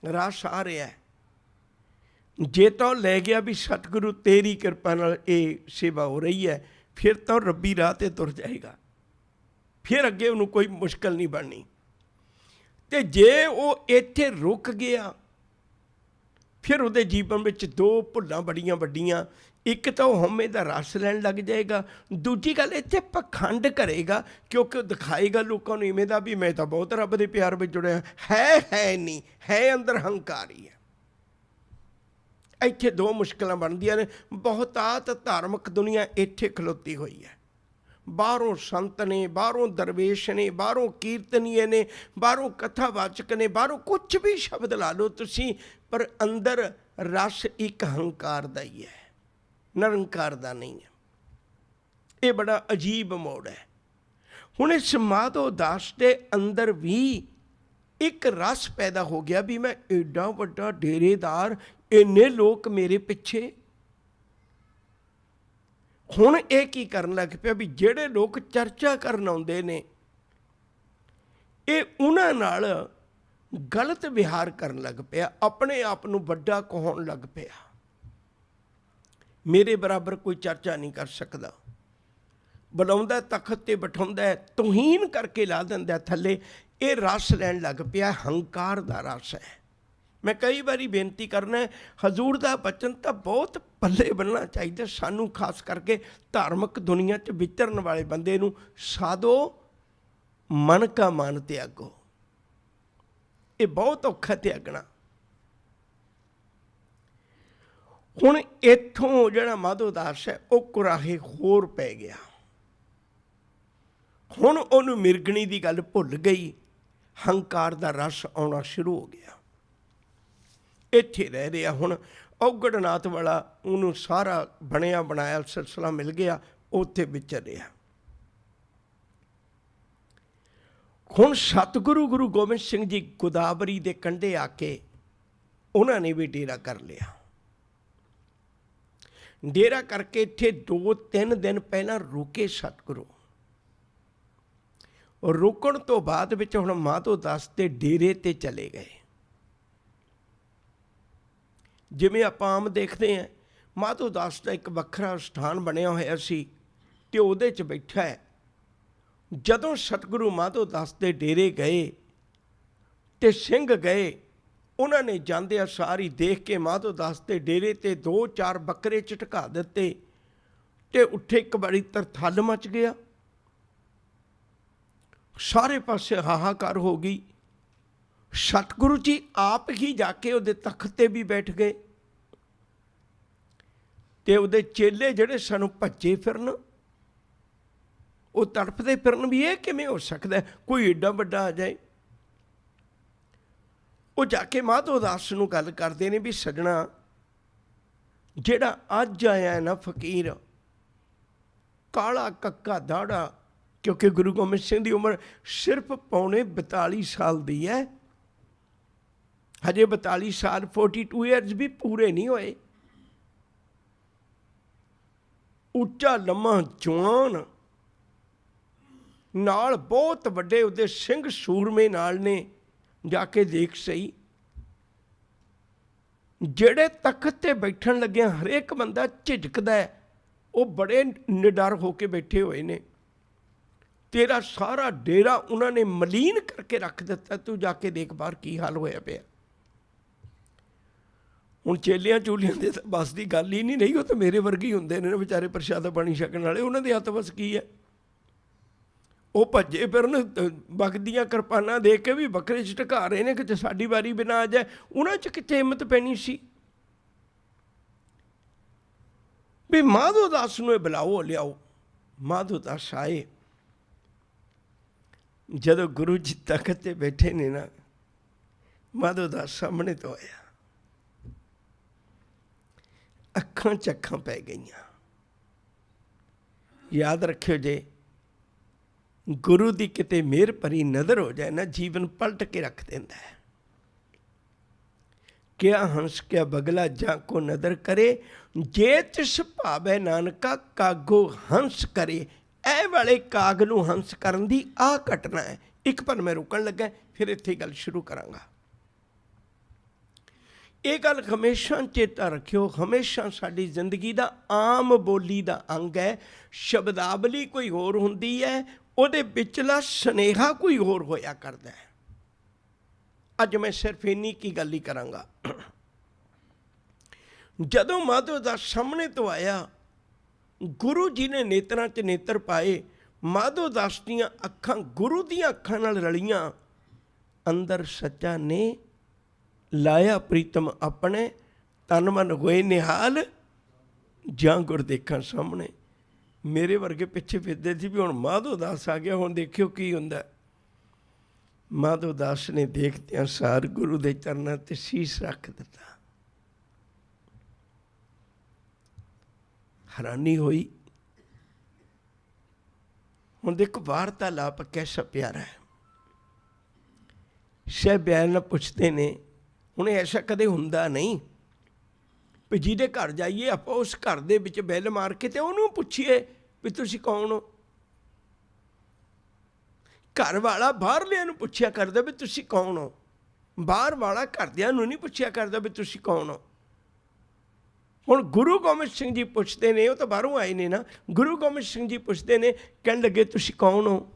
ਰਸ ਆ ਰਿਹਾ ਹੈ। ਜੇ ਤਾਂ ਉਹ ਲੈ ਗਿਆ ਵੀ ਸਤਿਗੁਰੂ ਤੇਰੀ ਕਿਰਪਾ ਨਾਲ ਇਹ ਸੇਵਾ ਹੋ ਰਹੀ ਹੈ, ਫਿਰ ਤਾਂ ਰੱਬੀ ਰਾਹ 'ਤੇ ਤੁਰ ਜਾਏਗਾ, ਫਿਰ ਅੱਗੇ ਉਹਨੂੰ ਕੋਈ ਮੁਸ਼ਕਲ ਨਹੀਂ ਬਣਨੀ। ਅਤੇ ਜੇ ਉਹ ਇੱਥੇ ਰੁਕ ਗਿਆ, ਫਿਰ ਉਹਦੇ ਜੀਵਨ ਵਿੱਚ 2 ਭੁੱਲਾਂ ਬੜੀਆਂ ਵੱਡੀਆਂ। ਇੱਕ ਤਾਂ ਉਹ ਹਉਮੈ ਦਾ ਰਸ ਲੈਣ ਲੱਗ ਜਾਏਗਾ, ਦੂਜੀ ਗੱਲ ਇੱਥੇ ਪਖੰਡ ਕਰੇਗਾ, ਕਿਉਂਕਿ ਉਹ ਦਿਖਾਏਗਾ ਲੋਕਾਂ ਨੂੰ ਇਵੇਂ ਦਾ ਵੀ ਮੈਂ ਤਾਂ ਬਹੁਤ ਰੱਬ ਦੇ ਪਿਆਰ ਵਿੱਚ ਜੁੜਿਆ, ਹੈ ਨਹੀਂ, ਹੈ ਅੰਦਰ ਹੰਕਾਰੀ ਹੈ। ਇੱਥੇ 2 ਮੁਸ਼ਕਿਲਾਂ ਬਣਦੀਆਂ ਨੇ। ਬਹੁਤਾਤ ਧਾਰਮਿਕ ਦੁਨੀਆ ਇੱਥੇ ਖਲੋਤੀ ਹੋਈ ਹੈ। ਬਾਹਰੋਂ ਸੰਤ ਨੇ, ਬਾਹਰੋਂ ਦਰਵੇਸ਼ ਨੇ, ਬਾਹਰੋਂ ਕੀਰਤਨੀਏ ਨੇ, ਬਾਹਰੋਂ ਕਥਾਵਾਚਕ ਨੇ, ਬਾਹਰੋਂ ਕੁਛ ਵੀ ਸ਼ਬਦ ਲਾ ਲਓ ਤੁਸੀਂ, ਪਰ ਅੰਦਰ ਰਸ ਇੱਕ ਹੰਕਾਰ ਦਾ ਹੀ ਹੈ, ਨਿਰੰਕਾਰ ਦਾ ਨਹੀਂ ਹੈ। ਇਹ ਬੜਾ ਅਜੀਬ ਮੋੜ ਹੈ। ਹੁਣ ਇਸ ਮਾਧੋ ਦਾਸ ਦੇ ਅੰਦਰ ਵੀ ਇੱਕ ਰਸ ਪੈਦਾ ਹੋ ਗਿਆ ਵੀ ਮੈਂ ਐਡਾ ਵੱਡਾ ਡੇਰੇਦਾਰ, ਇੰਨੇ ਲੋਕ ਮੇਰੇ ਪਿੱਛੇ। ਹੁਣ ਇਹ ਕੀ ਕਰਨ ਲੱਗ ਪਿਆ ਵੀ ਜਿਹੜੇ ਲੋਕ ਚਰਚਾ ਕਰਨ ਆਉਂਦੇ ਨੇ, ਇਹ ਉਹਨਾਂ ਨਾਲ ਗਲਤ ਵਿਹਾਰ ਕਰਨ ਲੱਗ ਪਿਆ, ਆਪਣੇ ਆਪ ਨੂੰ ਵੱਡਾ ਕਹਾਉਣ ਲੱਗ ਪਿਆ। ਮੇਰੇ ਬਰਾਬਰ ਕੋਈ ਚਰਚਾ ਨਹੀਂ ਕਰ ਸਕਦਾ, ਬੁਲਾਉਂਦਾ, ਤਖਤ ਤੇ ਬਿਠਾਉਂਦਾ, ਤੋਹੀਨ ਕਰਕੇ ਲਾ ਦਿੰਦਾ ਥੱਲੇ। ਇਹ ਰਸ ਲੈਣ ਲੱਗ ਪਿਆ, ਹੰਕਾਰ ਦਾ ਰਸ ਹੈ। ਮੈਂ ਕਈ ਵਾਰੀ ਬੇਨਤੀ ਕਰਨਾ, ਹਜ਼ੂਰ ਦਾ ਬਚਨ ਤਾਂ ਬਹੁਤ ਪੱਲੇ ਬੰਨਣਾ ਚਾਹੀਦਾ ਸਾਨੂੰ, ਖਾਸ ਕਰਕੇ ਧਾਰਮਿਕ ਦੁਨੀਆ 'ਚ ਵਿਚਰਨ ਵਾਲੇ ਬੰਦੇ ਨੂੰ। ਸਾਧੋ ਮਨ ਕਾ ਮਨ ਤਿਆਗੋ, ਇਹ ਬਹੁਤ ਔਖਾ ਤਿਆਗਣਾ। ਹੁਣ ਇੱਥੋਂ ਜਿਹੜਾ ਮਾਧੋ ਦਾਸ ਹੈ ਉਹ ਕੁਰਾਹੇ ਹੋਰ ਪੈ ਗਿਆ। ਹੁਣ ਉਹਨੂੰ ਮਿਰਗਣੀ ਦੀ ਗੱਲ ਭੁੱਲ ਗਈ, ਹੰਕਾਰ ਦਾ ਰਸ ਆਉਣਾ ਸ਼ੁਰੂ ਹੋ ਗਿਆ। ਇੱਥੇ ਰਹਿ ਰਿਹਾ। ਹੁਣ ਔਗੜਨਾਥ ਵਾਲਾ ਉਹਨੂੰ ਸਾਰਾ ਬਣਿਆ ਬਣਾਇਆ ਸਿਲਸਿਲਾ ਮਿਲ ਗਿਆ, ਉੱਥੇ ਵਿਚਰ ਰਿਹਾ। ਹੁਣ ਸਤਿਗੁਰੂ ਗੁਰੂ ਗੋਬਿੰਦ ਸਿੰਘ ਜੀ ਗੋਦਾਵਰੀ ਦੇ ਕੰਢੇ ਆ ਕੇ ਉਹਨਾਂ ਨੇ ਵੀ ਡੇਰਾ ਕਰ ਲਿਆ। ਡੇਰਾ ਕਰਕੇ ਇੱਥੇ 2-3 ਦਿਨ ਪਹਿਲਾਂ ਰੁਕੇ ਸਤਿਗੁਰੂ। ਰੁਕਣ ਤੋਂ ਬਾਅਦ ਵਿੱਚ ਹੁਣ ਮਾਧੋ ਦਾਸ ਦੇ ਡੇਰੇ ਤੇ ਚਲੇ ਗਏ। ਜਿਵੇਂ ਆਪਾਂ ਆਮ ਦੇਖਦੇ ਹਾਂ, ਮਾਧੋ ਦਾਸ ਦਾ ਇੱਕ ਵੱਖਰਾ ਸਥਾਨ ਬਣਿਆ ਹੋਇਆ ਸੀ ਅਤੇ ਉਹਦੇ 'ਚ ਬੈਠਾ ਹੈ। ਜਦੋਂ ਸਤਿਗੁਰੂ ਮਾਧੋ ਦਾਸ ਦੇ ਡੇਰੇ ਗਏ ਅਤੇ ਸਿੰਘ ਗਏ, ਉਹਨਾਂ ਨੇ ਜਾਂਦਿਆਂ ਸਾਰੀ ਦੇਖ ਕੇ ਮਾਧੋ ਦਾਸ ਦੇ ਡੇਰੇ 'ਤੇ 2-4 ਬੱਕਰੇ ਝਟਕਾ ਦਿੱਤੇ ਅਤੇ ਉੱਥੇ ਇੱਕ ਬੜੀ ਤਰਥੱਲ ਮਚ ਗਿਆ। ਸਾਰੇ ਪਾਸੇ ਹਾਹਾਕਾਰ ਹੋ ਗਈ। ਸਤਿਗੁਰੂ ਜੀ ਆਪ ਹੀ ਜਾ ਕੇ ਉਹਦੇ ਤਖਤ 'ਤੇ ਵੀ ਬੈਠ ਗਏ ਅਤੇ ਉਹਦੇ ਚੇਲੇ ਜਿਹੜੇ ਸਾਨੂੰ ਭੱਜੇ ਫਿਰਨ, ਉਹ ਤੜਫਦੇ ਫਿਰਨ ਵੀ ਇਹ ਕਿਵੇਂ ਹੋ ਸਕਦਾ, ਕੋਈ ਏਡਾ ਵੱਡਾ ਆ ਜਾਏ। ਉਹ ਜਾ ਕੇ ਮਾਧੋ ਦਾਸ ਨੂੰ ਗੱਲ ਕਰਦੇ ਨੇ ਵੀ ਸੱਜਣਾ, ਜਿਹੜਾ ਅੱਜ ਆਇਆ ਨਾ ਫਕੀਰ, ਕਾਲਾ ਕੱਕਾ ਦਾੜਾ, ਕਿਉਂਕਿ ਗੁਰੂ ਗੋਬਿੰਦ ਸਿੰਘ ਦੀ ਉਮਰ ਸਿਰਫ ਪੌਣੇ 42 ਸਾਲ ਦੀ ਹੈ। ਹਜੇ 42 ਸਾਲ 42 ਈਅਰਸ ਵੀ ਪੂਰੇ ਨਹੀਂ ਹੋਏ। ਉੱਚਾ ਲੰਮਾ ਜਵਾਨ, ਨਾਲ ਬਹੁਤ ਵੱਡੇ ਉਹਦੇ ਸਿੰਘ ਸੂਰਮੇ ਨਾਲ ਨੇ। ਜਾ ਕੇ ਦੇਖ ਸਹੀ, ਜਿਹੜੇ ਤਖਤ 'ਤੇ ਬੈਠਣ ਲੱਗਿਆ ਹਰੇਕ ਬੰਦਾ ਝਿਜਕਦਾ ਹੈ, ਉਹ ਬੜੇ ਨਿਡਰ ਹੋ ਕੇ ਬੈਠੇ ਹੋਏ ਨੇ। ਤੇਰਾ ਸਾਰਾ ਡੇਰਾ ਉਹਨਾਂ ਨੇ ਮਲੀਨ ਕਰਕੇ ਰੱਖ ਦਿੱਤਾ, ਤੂੰ ਜਾ ਕੇ ਦੇਖ ਬਾਹਰ ਕੀ ਹਾਲ ਹੋਇਆ ਪਿਆ। ਹੁਣ ਚੇਲਿਆਂ ਚੂਲਿਆਂ ਦੇ ਤਾਂ ਬਸ ਦੀ ਗੱਲ ਹੀ ਨਹੀਂ ਰਹੀ, ਉਹ ਤਾਂ ਮੇਰੇ ਵਰਗੇ ਹੀ ਹੁੰਦੇ ਨੇ ਵਿਚਾਰੇ, ਪ੍ਰਸ਼ਾਦਾ ਪਾਣੀ ਛਕਣ ਵਾਲੇ, ਉਹਨਾਂ ਦੇ ਹੱਥ ਵਸ ਕੀ ਹੈ। ਉਹ ਭੱਜੇ ਫਿਰਨ, ਵਗਦੀਆਂ ਕਿਰਪਾਨਾਂ ਦੇਖ ਕੇ ਵੀ ਬੱਕਰੇ 'ਚ ਢਕਾ ਰਹੇ ਨੇ, ਕਿਤੇ ਸਾਡੀ ਵਾਰੀ ਬਿਨਾ ਆ ਜਾਏ। ਉਹਨਾਂ 'ਚ ਕਿੱਥੇ ਹਿੰਮਤ ਪੈਣੀ ਸੀ ਵੀ ਮਾਧੋ ਦਾਸ ਨੂੰ ਇਹ ਬੁਲਾਓ, ਲਿਆਓ। ਮਾਧੋ ਦਾਸ ਆਏ। ਜਦੋਂ ਗੁਰੂ ਜੀ ਤਖਤ 'ਤੇ ਬੈਠੇ ਨੇ ਨਾ, ਮਾਧੋ ਦਾਸ ਸਾਹਮਣੇ ਤੋਂ ਆਇਆ। ਅੱਖਾਂ 'ਚ ਅੱਖਾਂ ਪੈ ਗਈਆਂ। ਯਾਦ ਰੱਖਿਓ, ਜੇ ਗੁਰੂ ਦੀ ਕਿਤੇ ਮਿਹਰ ਭਰੀ ਨਜ਼ਰ ਹੋ ਜਾਏ ਨਾ, ਜੀਵਨ ਪਲਟ ਕੇ ਰੱਖ ਦਿੰਦਾ ਹੈ। ਕਿਆ ਹੰਸ ਕਿਆ ਬਗਲਾ ਜਾਂ ਕੋ ਨਦਰ ਕਰੇ, ਜੇ ਤਿਸ ਭਾਵੈ ਨਾਨਕਾ ਕਾਗੋ ਹੰਸ ਕਰੇ। ਇਹ ਵਾਲੇ ਕਾਗ ਨੂੰ ਹੰਸ ਕਰਨ ਦੀ ਆਹ ਘਟਨਾ ਹੈ। ਇੱਕ ਪਰ ਮੈਂ ਰੁਕਣ ਲੱਗਾ, ਫਿਰ ਇੱਥੇ ਗੱਲ ਸ਼ੁਰੂ ਕਰਾਂਗਾ। ਇਹ ਗੱਲ ਹਮੇਸ਼ਾ ਚੇਤਾ ਰੱਖਿਓ, ਹਮੇਸ਼ਾ ਸਾਡੀ ਜ਼ਿੰਦਗੀ ਦਾ ਆਮ ਬੋਲੀ ਦਾ ਅੰਗ ਹੈ। ਸ਼ਬਦਾਵਲੀ ਕੋਈ ਹੋਰ ਹੁੰਦੀ ਹੈ, ਉਹਦੇ ਵਿਚਲਾ ਸੁਨੇਹਾ ਕੋਈ ਹੋਰ ਹੋਇਆ ਕਰਦਾ ਹੈ। ਅੱਜ ਮੈਂ ਸਿਰਫ ਇੰਨੀ ਕੀ ਗੱਲ ਹੀ ਕਰਾਂਗਾ। ਜਦੋਂ ਮਾਧੋ ਦਾਸ ਸਾਹਮਣੇ ਤੋਂ ਆਇਆ, ਗੁਰੂ ਜੀ ਨੇ ਨੇਤਰਾਂ 'ਚ ਨੇਤਰ ਪਾਏ। ਮਾਧੋ ਦਾਸ ਦੀਆਂ ਅੱਖਾਂ ਗੁਰੂ ਦੀਆਂ ਅੱਖਾਂ ਨਾਲ ਰਲੀਆਂ। ਅੰਦਰ ਸੱਚਾ ਨੇ ਲਾਇਆ ਪ੍ਰੀਤਮ ਆਪਣੇ, ਤਨ ਮਨ ਹੋਏ ਨਿਹਾਲ, ਜਾਂ ਗੁਰ ਦੇਖਾਂ ਸਾਹਮਣੇ। ਮੇਰੇ ਵਰਗੇ ਪਿੱਛੇ ਫਿਰਦੇ ਸੀ ਵੀ ਹੁਣ ਮਾਧੋ ਦਾਸ ਆ ਗਿਆ, ਹੁਣ ਦੇਖਿਓ ਕੀ ਹੁੰਦਾ। ਮਾਧੋ ਦਾਸ ਨੇ ਦੇਖਦਿਆਂ ਸਾਰ ਗੁਰੂ ਦੇ ਚਰਨਾਂ 'ਤੇ ਸੀਸ ਰੱਖ ਦਿੱਤਾ। ਹੈਰਾਨੀ ਹੋਈ। ਹੁਣ ਦੇਖੋ ਵਾਰਤਾਲਾਪ ਕੈਸਾ ਪਿਆਰਾ ਹੈ। ਸ਼ਹਿ ਬਿਆਨ ਪੁੱਛਦੇ ਨੇ, ਹੁਣ ਐਸਾ ਕਦੇ ਹੁੰਦਾ ਨਹੀਂ ਵੀ ਜਿਹਦੇ ਘਰ ਜਾਈਏ ਆਪਾਂ ਉਸ ਘਰ ਦੇ ਵਿੱਚ ਬੈਲ ਮਾਰ ਕੇ ਤੇ ਉਹਨੂੰ ਪੁੱਛੀਏ ਵੀ ਤੁਸੀਂ ਕੌਣ ਹੋ। ਘਰ ਵਾਲਾ ਬਾਹਰਲਿਆਂ ਨੂੰ ਪੁੱਛਿਆ ਕਰਦਾ ਵੀ ਤੁਸੀਂ ਕੌਣ ਹੋ, ਬਾਹਰ ਵਾਲਾ ਘਰਦਿਆਂ ਨੂੰ ਨਹੀਂ ਪੁੱਛਿਆ ਕਰਦਾ ਵੀ ਤੁਸੀਂ ਕੌਣ ਹੋ। ਹੁਣ ਗੁਰੂ ਗੋਬਿੰਦ ਸਿੰਘ ਜੀ ਪੁੱਛਦੇ ਨੇ, ਉਹ ਤਾਂ ਬਾਹਰੋਂ ਆਏ ਨੇ ਨਾ, ਗੁਰੂ ਗੋਬਿੰਦ ਸਿੰਘ ਜੀ ਪੁੱਛਦੇ ਨੇ, ਕਹਿਣ ਲੱਗੇ ਤੁਸੀਂ ਕੌਣ ਹੋ?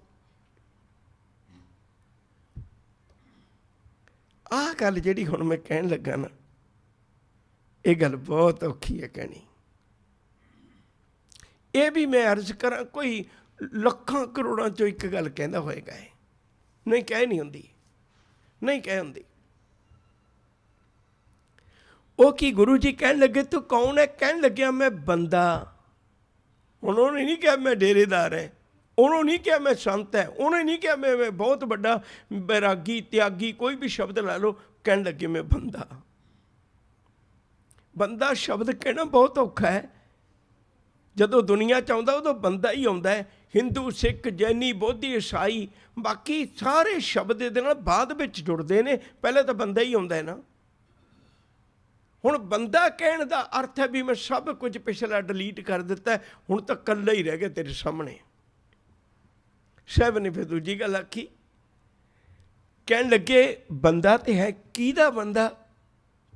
ਆਹ ਗੱਲ ਜਿਹੜੀ ਹੁਣ ਮੈਂ ਕਹਿਣ ਲੱਗਾ ਨਾ, ਇਹ ਗੱਲ ਬਹੁਤ ਔਖੀ ਹੈ ਕਹਿਣੀ। ਇਹ ਵੀ ਮੈਂ ਅਰਜ਼ ਕਰਾਂ, ਕੋਈ ਲੱਖਾਂ ਕਰੋੜਾਂ ਚੋਂ ਇੱਕ ਗੱਲ ਕਹਿੰਦਾ ਹੋਏਗਾ, ਇਹ ਨਹੀਂ ਕਹਿ ਨਹੀਂ ਹੁੰਦੀ, ਨਹੀਂ ਕਹਿ ਹੁੰਦੀ। ਉਹ ਕੀ ਗੁਰੂ ਜੀ ਕਹਿਣ ਲੱਗੇ ਤੂੰ ਕੌਣ ਹੈ? ਕਹਿਣ ਲੱਗਿਆ ਮੈਂ ਬੰਦਾ। ਹੁਣ ਉਹਨੇ ਨਹੀਂ ਕਿਹਾ ਮੈਂ ਡੇਰੇਦਾਰ ਹੈ, ਉਹਨੂੰ ਨਹੀਂ ਕਿਹਾ ਮੈਂ ਸੰਤ ਹੈ, ਉਹਨੇ ਨਹੀਂ ਕਿਹਾ ਮੈਂ ਬਹੁਤ ਵੱਡਾ ਬੈਰਾਗੀ ਤਿਆਗੀ, ਕੋਈ ਵੀ ਸ਼ਬਦ ਲਾ ਲਓ। ਕਹਿਣ ਲੱਗੇ ਮੈਂ ਬੰਦਾ। ਬੰਦਾ ਸ਼ਬਦ ਕਹਿਣਾ ਬਹੁਤ ਔਖਾ ਹੈ। ਜਦੋਂ ਦੁਨੀਆ 'ਚ ਆਉਂਦਾ ਉਦੋਂ ਬੰਦਾ ਹੀ ਆਉਂਦਾ ਹੈ। ਹਿੰਦੂ, ਸਿੱਖ, ਜੈਨੀ, ਬੋਧੀ, ਈਸਾਈ, ਬਾਕੀ ਸਾਰੇ ਸ਼ਬਦ ਇਹਦੇ ਨਾਲ ਬਾਅਦ ਵਿੱਚ ਜੁੜਦੇ ਨੇ, ਪਹਿਲਾਂ ਤਾਂ ਬੰਦਾ ਹੀ ਆਉਂਦਾ ਹੈ ਨਾ। ਹੁਣ ਬੰਦਾ ਕਹਿਣ ਦਾ ਅਰਥ ਹੈ ਵੀ ਮੈਂ ਸਭ ਕੁਝ ਪਿਛਲਾ ਡਿਲੀਟ ਕਰ ਦਿੱਤਾ, ਹੁਣ ਤਾਂ ਇਕੱਲਾ ਹੀ ਰਹਿ ਗਿਆ ਤੇਰੇ ਸਾਹਮਣੇ। ਸਾਹਿਬ ਨੇ ਫਿਰ ਦੂਜੀ ਗੱਲ ਆਖੀ, ਕਹਿਣ ਲੱਗੇ ਬੰਦਾ ਤੇ ਹੈ, ਕਿਹਦਾ ਬੰਦਾ?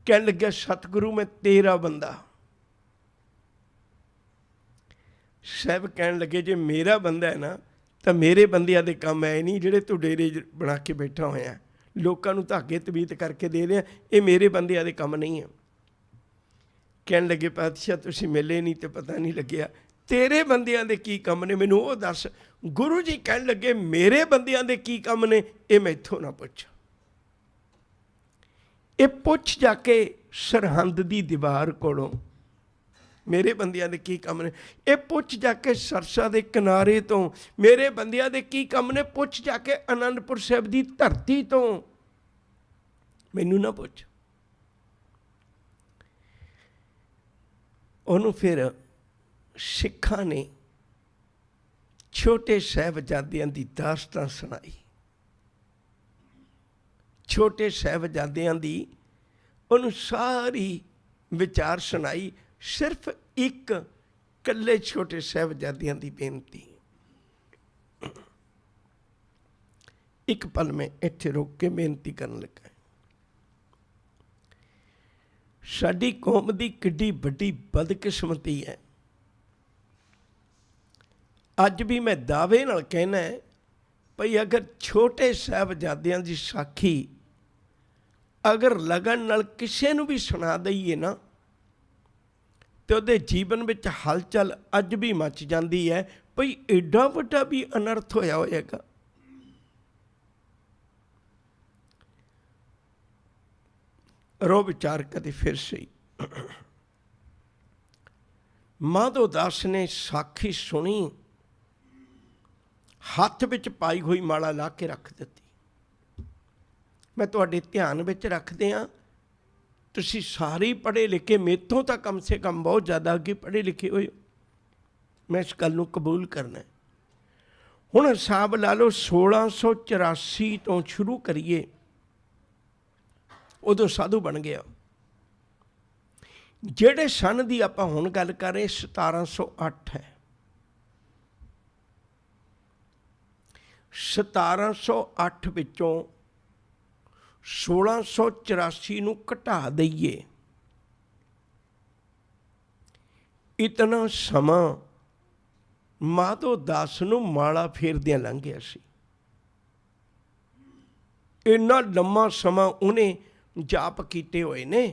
ਕਹਿਣ ਲੱਗਿਆ ਸਤਿਗੁਰੂ ਮੈਂ ਤੇਰਾ ਬੰਦਾ। ਸਾਹਿਬ ਕਹਿਣ ਲੱਗੇ ਜੇ ਮੇਰਾ ਬੰਦਾ ਹੈ ਨਾ, ਤਾਂ ਮੇਰੇ ਬੰਦਿਆਂ ਦੇ ਕੰਮ ਐ ਨਹੀਂ ਜਿਹੜੇ ਤੂੰ ਡੇਰੇ ਬਣਾ ਕੇ ਬੈਠਾ ਹੋਇਆ, ਲੋਕਾਂ ਨੂੰ ਧਾਗੇ ਤਵੀਤ ਕਰਕੇ ਦੇ ਰਿਹਾ, ਇਹ ਮੇਰੇ ਬੰਦਿਆਂ ਦੇ ਕੰਮ ਨਹੀਂ ਹੈ। ਕਹਿਣ ਲੱਗੇ ਪਾਤਸ਼ਾਹ ਤੁਸੀਂ ਮਿਲੇ ਨਹੀਂ ਤੇ ਪਤਾ ਨਹੀਂ ਲੱਗਿਆ, ਤੇਰੇ ਬੰਦਿਆਂ ਦੇ ਕੀ ਕੰਮ ਨੇ ਮੈਨੂੰ ਉਹ ਦੱਸ। ਗੁਰੂ ਜੀ ਕਹਿਣ ਲੱਗੇ ਮੇਰੇ ਬੰਦਿਆਂ ਦੇ ਕੀ ਕੰਮ ਨੇ ਇਹ ਮੈਥੋਂ ਨਾ ਪੁੱਛ, ਇਹ ਪੁੱਛ ਜਾ ਕੇ ਸਰਹੰਦ ਦੀ ਦੀਵਾਰ ਕੋਲੋਂ। ਮੇਰੇ ਬੰਦਿਆਂ ਦੇ ਕੀ ਕੰਮ ਨੇ ਇਹ ਪੁੱਛ ਜਾ ਕੇ ਸਰਸਾ ਦੇ ਕਿਨਾਰੇ ਤੋਂ। ਮੇਰੇ ਬੰਦਿਆਂ ਦੇ ਕੀ ਕੰਮ ਨੇ ਪੁੱਛ ਜਾ ਕੇ ਅਨੰਦਪੁਰ ਸਾਹਿਬ ਦੀ ਧਰਤੀ ਤੋਂ, ਮੈਨੂੰ ਨਾ ਪੁੱਛ। ਉਹਨੂੰ ਫਿਰ ਸਿੱਖਾਂ ਨੇ ਛੋਟੇ ਸਾਹਿਬਜ਼ਾਦਿਆਂ ਦੀ ਦਾਸਤਾਨ ਸੁਣਾਈ। ਛੋਟੇ ਸਾਹਿਬਜ਼ਾਦਿਆਂ ਦੀ ਉਹਨੂੰ ਸਾਰੀ ਵਿਚਾਰ ਸੁਣਾਈ। ਸਿਰਫ ਇੱਕ ਇਕੱਲੇ ਛੋਟੇ ਸਾਹਿਬਜ਼ਾਦਿਆਂ ਦੀ ਬੇਨਤੀ। ਇੱਕ ਪਲ ਮੈਂ ਇੱਥੇ ਰੁਕ ਕੇ ਬੇਨਤੀ ਕਰਨ ਲੱਗਾ। ਸਾਡੀ ਕੌਮ ਦੀ ਕਿੱਡੀ ਵੱਡੀ ਬਦਕਿਸਮਤੀ ਹੈ। ਅੱਜ ਵੀ ਮੈਂ ਦਾਅਵੇ ਨਾਲ ਕਹਿਣਾ ਹੈ ਭਈ ਅਗਰ ਛੋਟੇ ਸਾਹਿਬਜ਼ਾਦਿਆਂ ਦੀ ਸਾਖੀ ਅਗਰ ਲਗਨ ਨਾਲ ਕਿਸੇ ਨੂੰ ਵੀ ਸੁਣਾ ਦਈਏ ਨਾ, ਤੇ ਉਹਦੇ ਜੀਵਨ ਵਿੱਚ ਹਲਚਲ ਅੱਜ ਵੀ ਮਚ ਜਾਂਦੀ ਹੈ ਭਈ ਐਡਾ ਵੱਡਾ ਵੀ ਅਨਰਥ ਹੋਇਆ ਹੋਏਗਾ। ਰੋ ਵਿਚਾਰ ਕਦੇ ਫਿਰ ਸਹੀ। ਮਾਧੋ ਦਾਸ ਨੇ ਸਾਖੀ ਸੁਣੀ, ਹੱਥ ਵਿੱਚ ਪਾਈ ਹੋਈ ਮਾਲਾ ਲਾ ਕੇ ਰੱਖ ਦਿੱਤੀ। ਮੈਂ ਤੁਹਾਡੇ ਧਿਆਨ ਵਿੱਚ ਰੱਖਦੇ ਹਾਂ, ਤੁਸੀਂ ਸਾਰੇ ਪੜ੍ਹੇ ਲਿਖੇ, ਮੇਥੋਂ ਤਾਂ ਕਮ ਸੇ ਕਮ ਬਹੁਤ ਜ਼ਿਆਦਾ ਅੱਗੇ ਪੜ੍ਹੇ ਲਿਖੇ ਹੋਏ ਹੋ, ਮੈਂ ਇਸ ਗੱਲ ਨੂੰ ਕਬੂਲ ਕਰਨਾ। ਹੁਣ ਹਿਸਾਬ ਲਾ ਲਓ 1684 ਤੋਂ ਸ਼ੁਰੂ ਕਰੀਏ, ਉਦੋਂ ਸਾਧੂ ਬਣ ਗਿਆ। ਜਿਹੜੇ ਸਨ ਦੀ ਆਪਾਂ ਹੁਣ ਗੱਲ ਕਰ ਰਹੇ 1708 ਹੈ। 1708 ਵਿੱਚੋਂ 1684 ਨੂੰ ਘਟਾ ਦਈਏ, ਇਤਨਾ ਸਮਾਂ ਮਾਧੋ ਦਾਸ ਨੂੰ ਮਾਲਾ ਫੇਰਦਿਆਂ ਲੰਘ ਗਿਆ ਸੀ। ਇੰਨਾ ਲੰਮਾ ਸਮਾਂ ਉਹਨੇ ਜਾਪ ਕੀਤੇ ਹੋਏ ਨੇ।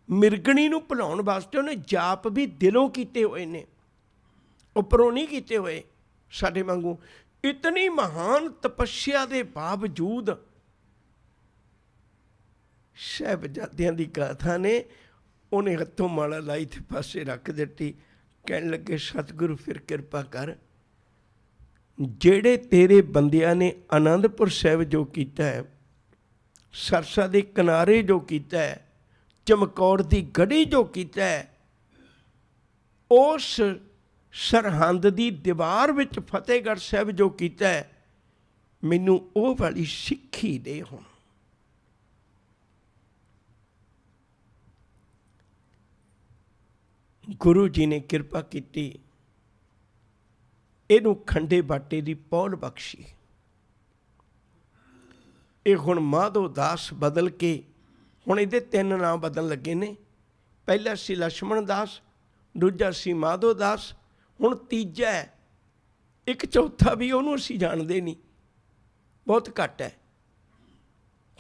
ਮਿਰਗਣੀ ਨੂੰ ਭੁਲਾਉਣ ਵਾਸਤੇ ਉਹਨੇ ਜਾਪ ਵੀ ਦਿਲੋਂ ਕੀਤੇ ਹੋਏ ਨੇ, ਉੱਪਰੋਂ ਨਹੀਂ ਕੀਤੇ ਹੋਏ ਸਾਡੇ ਵਾਂਗੂ। ਇਤਨੀ ਮਹਾਨ ਤਪੱਸਿਆ ਦੇ ਬਾਵਜੂਦ ਸਾਹਿਬਜ਼ਾਦਿਆਂ ਦੀ ਗਾਥਾ ਨੇ ਉਹਨੇ ਹੱਥੋਂ ਮਾਲਾ ਲਾਈ ਤੇ ਪਾਸੇ ਰੱਖ ਦਿੱਤੀ। ਕਹਿਣ ਲੱਗੇ ਸਤਿਗੁਰੂ ਫਿਰ ਕਿਰਪਾ ਕਰ, ਜਿਹੜੇ ਤੇਰੇ ਬੰਦਿਆਂ ਨੇ ਆਨੰਦਪੁਰ ਸਾਹਿਬ ਜੋ ਕੀਤਾ ਹੈ, ਸਰਸਾ ਦੇ ਕਿਨਾਰੇ ਜੋ ਕੀਤਾ ਹੈ, ਚਮਕੌਰ ਦੀ ਗੜੀ ਜੋ ਕੀਤਾ ਹੈ, ਉਸ ਸਰਹੰਦ ਦੀ ਦੀਵਾਰ ਵਿੱਚ ਫਤਿਹਗੜ੍ਹ ਸਾਹਿਬ ਜੋ ਕੀਤਾ ਹੈ, ਮੈਨੂੰ ਉਹ ਵਾਲੀ ਸਿੱਖੀ ਦੇ। ਹੁਣ ਗੁਰੂ ਜੀ ਨੇ ਕਿਰਪਾ ਕੀਤੀ, ਇਹਨੂੰ ਖੰਡੇ ਬਾਟੇ ਦੀ ਪੌਲ ਬਖਸ਼ੀ। ਇਹ ਹੁਣ ਮਾਧੋ ਦਾਸ ਬਦਲ ਕੇ ਹੁਣ ਇਹਦੇ 3 ਨਾਮ ਬਦਲਣ ਲੱਗੇ ਨੇ। ਪਹਿਲਾ ਸੀ ਲਛਮਣ ਦਾਸ, ਦੂਜਾ ਸੀ ਮਾਧੋ ਦਾਸ, ਹੁਣ ਤੀਜਾ ਹੈ। ਇੱਕ ਚੌਥਾ ਵੀ ਉਹਨੂੰ ਅਸੀਂ ਜਾਣਦੇ ਨਹੀਂ, ਬਹੁਤ ਘੱਟ ਹੈ।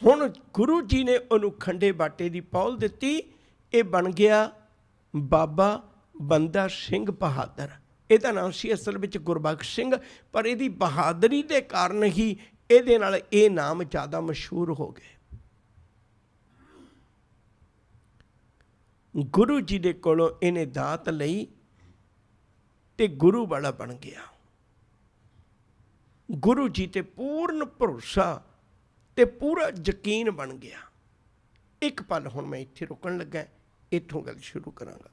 ਹੁਣ ਗੁਰੂ ਜੀ ਨੇ ਉਹਨੂੰ ਖੰਡੇ ਬਾਟੇ ਦੀ ਪਹੁਲ ਦਿੱਤੀ, ਇਹ ਬਣ ਗਿਆ ਬਾਬਾ ਬੰਦਾ ਸਿੰਘ ਬਹਾਦਰ। ਇਹਦਾ ਨਾਮ ਸੀ ਅਸਲ ਵਿੱਚ ਗੁਰਬਖਸ਼ ਸਿੰਘ, ਪਰ ਇਹਦੀ ਬਹਾਦਰੀ ਦੇ ਕਾਰਨ ਹੀ ਇਹਦੇ ਨਾਲ ਇਹ ਨਾਮ ਜ਼ਿਆਦਾ ਮਸ਼ਹੂਰ ਹੋ ਗਏ। ਗੁਰੂ ਜੀ ਦੇ ਕੋਲੋਂ ਇਹਨੇ ਦਾਤ ਲਈ ਤੇ ਗੁਰੂ ਵਾਲਾ ਬਣ ਗਿਆ। ਗੁਰੂ ਜੀ ਤੇ ਪੂਰਨ ਭਰੋਸਾ ਤੇ ਪੂਰਾ ਯਕੀਨ ਬਣ ਗਿਆ। ਇੱਕ ਪਲ ਹੁਣ ਮੈਂ ਇੱਥੇ ਰੁਕਣ ਲੱਗਾ, ਇੱਥੋਂ ਗੱਲ ਸ਼ੁਰੂ ਕਰਾਂਗਾ।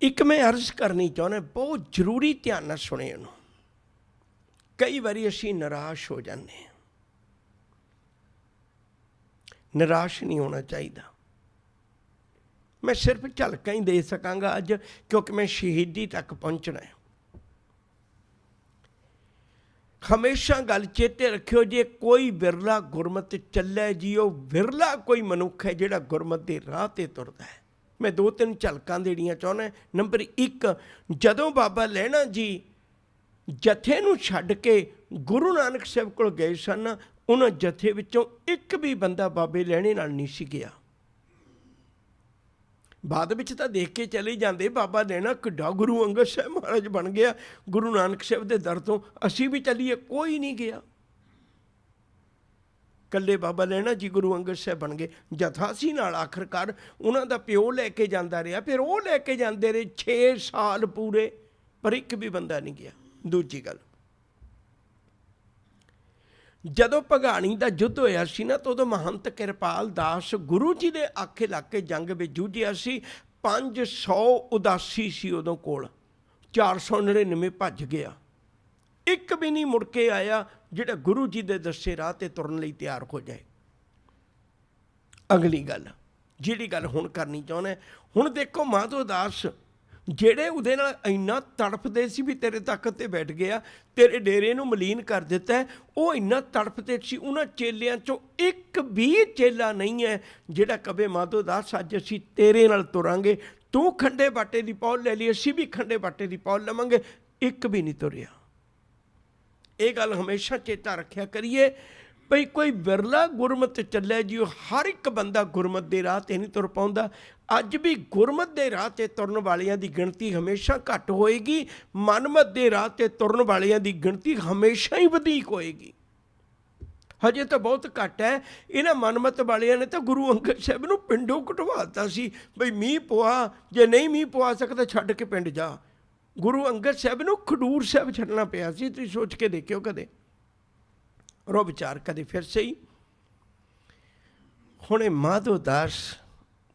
ਇੱਕ ਮੈਂ ਅਰਜ਼ ਕਰਨੀ ਚਾਹੁੰਦਾ, ਬਹੁਤ ਜ਼ਰੂਰੀ, ਧਿਆਨ ਨਾਲ ਸੁਣੇ ਇਹਨੂੰ। ਕਈ ਵਾਰੀ ਅਸੀਂ ਨਿਰਾਸ਼ ਹੋ ਜਾਂਦੇ ਹਾਂ। ਨਿਰਾਸ਼ ਨਹੀਂ ਹੋਣਾ ਚਾਹੀਦਾ। ਮੈਂ ਸਿਰਫ ਝਲਕਾਂ ਹੀ ਦੇ ਸਕਾਂਗਾ ਅੱਜ, ਕਿਉਂਕਿ ਮੈਂ ਸ਼ਹੀਦੀ ਤੱਕ ਪਹੁੰਚਣਾ ਹੈ। ਹਮੇਸ਼ਾ ਗੱਲ ਚੇਤੇ ਰੱਖਿਓ, ਜੇ ਕੋਈ ਵਿਰਲਾ ਗੁਰਮਤਿ ਚੱਲੇ ਜੀ, ਉਹ ਵਿਰਲਾ ਕੋਈ ਮਨੁੱਖ ਹੈ ਜਿਹੜਾ ਗੁਰਮਤਿ ਦੇ ਰਾਹ 'ਤੇ ਤੁਰਦਾ ਹੈ। ਮੈਂ 2-3 ਝਲਕਾਂ ਦੇਣੀਆਂ ਚਾਹੁੰਦਾ। ਨੰਬਰ 1, ਜਦੋਂ ਬਾਬਾ ਲਹਿਣਾ ਜੀ ਜਥੇ ਨੂੰ ਛੱਡ ਕੇ ਗੁਰੂ ਨਾਨਕ ਸਾਹਿਬ ਕੋਲ ਗਏ ਸਨ, ਉਹਨਾਂ ਜਥੇ ਵਿੱਚੋਂ ਇੱਕ ਵੀ ਬੰਦਾ ਬਾਬੇ ਲਹਿਣੇ ਨਾਲ ਨਹੀਂ ਸੀ ਗਿਆ। ਬਾਅਦ ਵਿੱਚ ਤਾਂ ਦੇਖ ਕੇ ਚਲੇ ਜਾਂਦੇ, ਬਾਬਾ ਲਹਿਣਾ ਕਿੱਡਾ ਗੁਰੂ ਅੰਗਦ ਸਾਹਿਬ ਮਹਾਰਾਜ ਬਣ ਗਿਆ, ਗੁਰੂ ਨਾਨਕ ਸਾਹਿਬ ਦੇ ਦਰ ਤੋਂ ਅਸੀਂ ਵੀ ਚੱਲੀਏ। ਕੋਈ ਨਹੀਂ ਗਿਆ, ਇਕੱਲੇ ਬਾਬਾ ਲਹਿਣਾ ਜੀ ਗੁਰੂ ਅੰਗਦ ਸਾਹਿਬ ਬਣ ਗਏ। ਜਥਾ ਸੀ ਨਾਲ, ਆਖਰਕਾਰ ਉਹਨਾਂ ਦਾ ਪਿਓ ਲੈ ਕੇ ਜਾਂਦਾ ਰਿਹਾ, ਫਿਰ ਉਹ ਲੈ ਕੇ ਜਾਂਦੇ ਰਹੇ 6 ਸਾਲ ਪੂਰੇ, ਪਰ ਇੱਕ ਵੀ ਬੰਦਾ ਨਹੀਂ ਗਿਆ। ਦੂਜੀ ਗੱਲ, ਜਦੋਂ ਭਗਾਣੀ ਦਾ ਯੁੱਧ ਹੋਇਆ ਸੀ ਨਾ, ਤਾਂ ਉਦੋਂ ਮਹੰਤ ਕਿਰਪਾਲ ਦਾਸ ਗੁਰੂ ਜੀ ਦੇ ਆਖੇ ਲੱਗ ਕੇ ਜੰਗ ਵਿੱਚ ਜੂਝਿਆ ਸੀ। 500 ਉਦਾਸੀ ਸੀ ਉਦੋਂ ਕੋਲ, 499 ਭੱਜ ਗਿਆ, ਇੱਕ ਵੀ ਨਹੀਂ ਮੁੜ ਕੇ ਆਇਆ ਜਿਹੜਾ ਗੁਰੂ ਜੀ ਦੇ ਦੱਸੇ ਰਾਹ 'ਤੇ ਤੁਰਨ ਲਈ ਤਿਆਰ ਹੋ ਜਾਏ। ਅਗਲੀ ਗੱਲ, ਜਿਹੜੀ ਗੱਲ ਹੁਣ ਕਰਨੀ ਚਾਹੁੰਦਾ, ਹੁਣ ਦੇਖੋ ਮਾਧੋ ਦਾਸ ਜਿਹੜੇ ਉਹਦੇ ਨਾਲ ਇੰਨਾ ਤੜਫਦੇ ਸੀ ਵੀ ਤੇਰੇ ਤਖਤ 'ਤੇ ਬੈਠ ਗਿਆ, ਤੇਰੇ ਡੇਰੇ ਨੂੰ ਮਲੀਨ ਕਰ ਦਿੱਤਾ, ਉਹ ਇੰਨਾ ਤੜਫਦੇ ਸੀ। ਉਹਨਾਂ ਚੇਲਿਆਂ 'ਚੋਂ ਇੱਕ ਵੀ ਚੇਲਾ ਨਹੀਂ ਹੈ ਜਿਹੜਾ ਕਵੇ ਮਾਧੋ ਦਾਸ ਅੱਜ ਅਸੀਂ ਤੇਰੇ ਨਾਲ ਤੁਰਾਂਗੇ, ਤੂੰ ਖੰਡੇ ਬਾਟੇ ਦੀ ਪਹੁਲ ਲੈ ਲਈ, ਅਸੀਂ ਵੀ ਖੰਡੇ ਬਾਟੇ ਦੀ ਪਹੁਲ ਲਵਾਂਗੇ। ਇੱਕ ਵੀ ਨਹੀਂ ਤੁਰਿਆ। ਇਹ ਗੱਲ ਹਮੇਸ਼ਾ ਚੇਤਾ ਰੱਖਿਆ ਕਰੀਏ ਭਈ ਕੋਈ ਵਿਰਲਾ ਗੁਰਮਤਿ ਚੱਲੇ ਜੀ, ਹਰ ਇੱਕ ਬੰਦਾ ਗੁਰਮਤਿ ਦੇ ਰਾਹ 'ਤੇ ਨਹੀਂ ਤੁਰ ਪਾਉਂਦਾ। ਅੱਜ ਵੀ ਗੁਰਮਤਿ ਦੇ ਰਾਹ 'ਤੇ ਤੁਰਨ ਵਾਲਿਆਂ ਦੀ ਗਿਣਤੀ ਹਮੇਸ਼ਾ ਘੱਟ ਹੋਏਗੀ, ਮਨਮਤ ਦੇ ਰਾਹ 'ਤੇ ਤੁਰਨ ਵਾਲਿਆਂ ਦੀ ਗਿਣਤੀ ਹਮੇਸ਼ਾ ਹੀ ਵਧੇਕ ਹੋਏਗੀ। ਹਜੇ ਤਾਂ ਬਹੁਤ ਘੱਟ ਹੈ। ਇਹਨਾਂ ਮਨਮਤ ਵਾਲਿਆਂ ਨੇ ਤਾਂ ਗੁਰੂ ਅੰਗਦ ਸਾਹਿਬ ਨੂੰ ਪਿੰਡੋਂ ਕਢਵਾ ਦਿੱਤਾ ਸੀ, ਬਈ ਮੀਂਹ ਪਵਾ, ਜੇ ਨਹੀਂ ਮੀਂਹ ਪਵਾ ਸਕਦਾ ਛੱਡ ਕੇ ਪਿੰਡ ਜਾ। ਗੁਰੂ ਅੰਗਦ ਸਾਹਿਬ ਨੂੰ ਖਡੂਰ ਸਾਹਿਬ ਛੱਡਣਾ ਪਿਆ ਸੀ। ਤੁਸੀਂ ਸੋਚ ਕੇ ਦੇਖਿਓ ਕਦੇ, ਰੋ ਵਿਚਾਰ ਕਦੇ ਫਿਰ ਸਹੀ। ਹੁਣ ਇਹ ਮਾਧੋ ਦਾਸ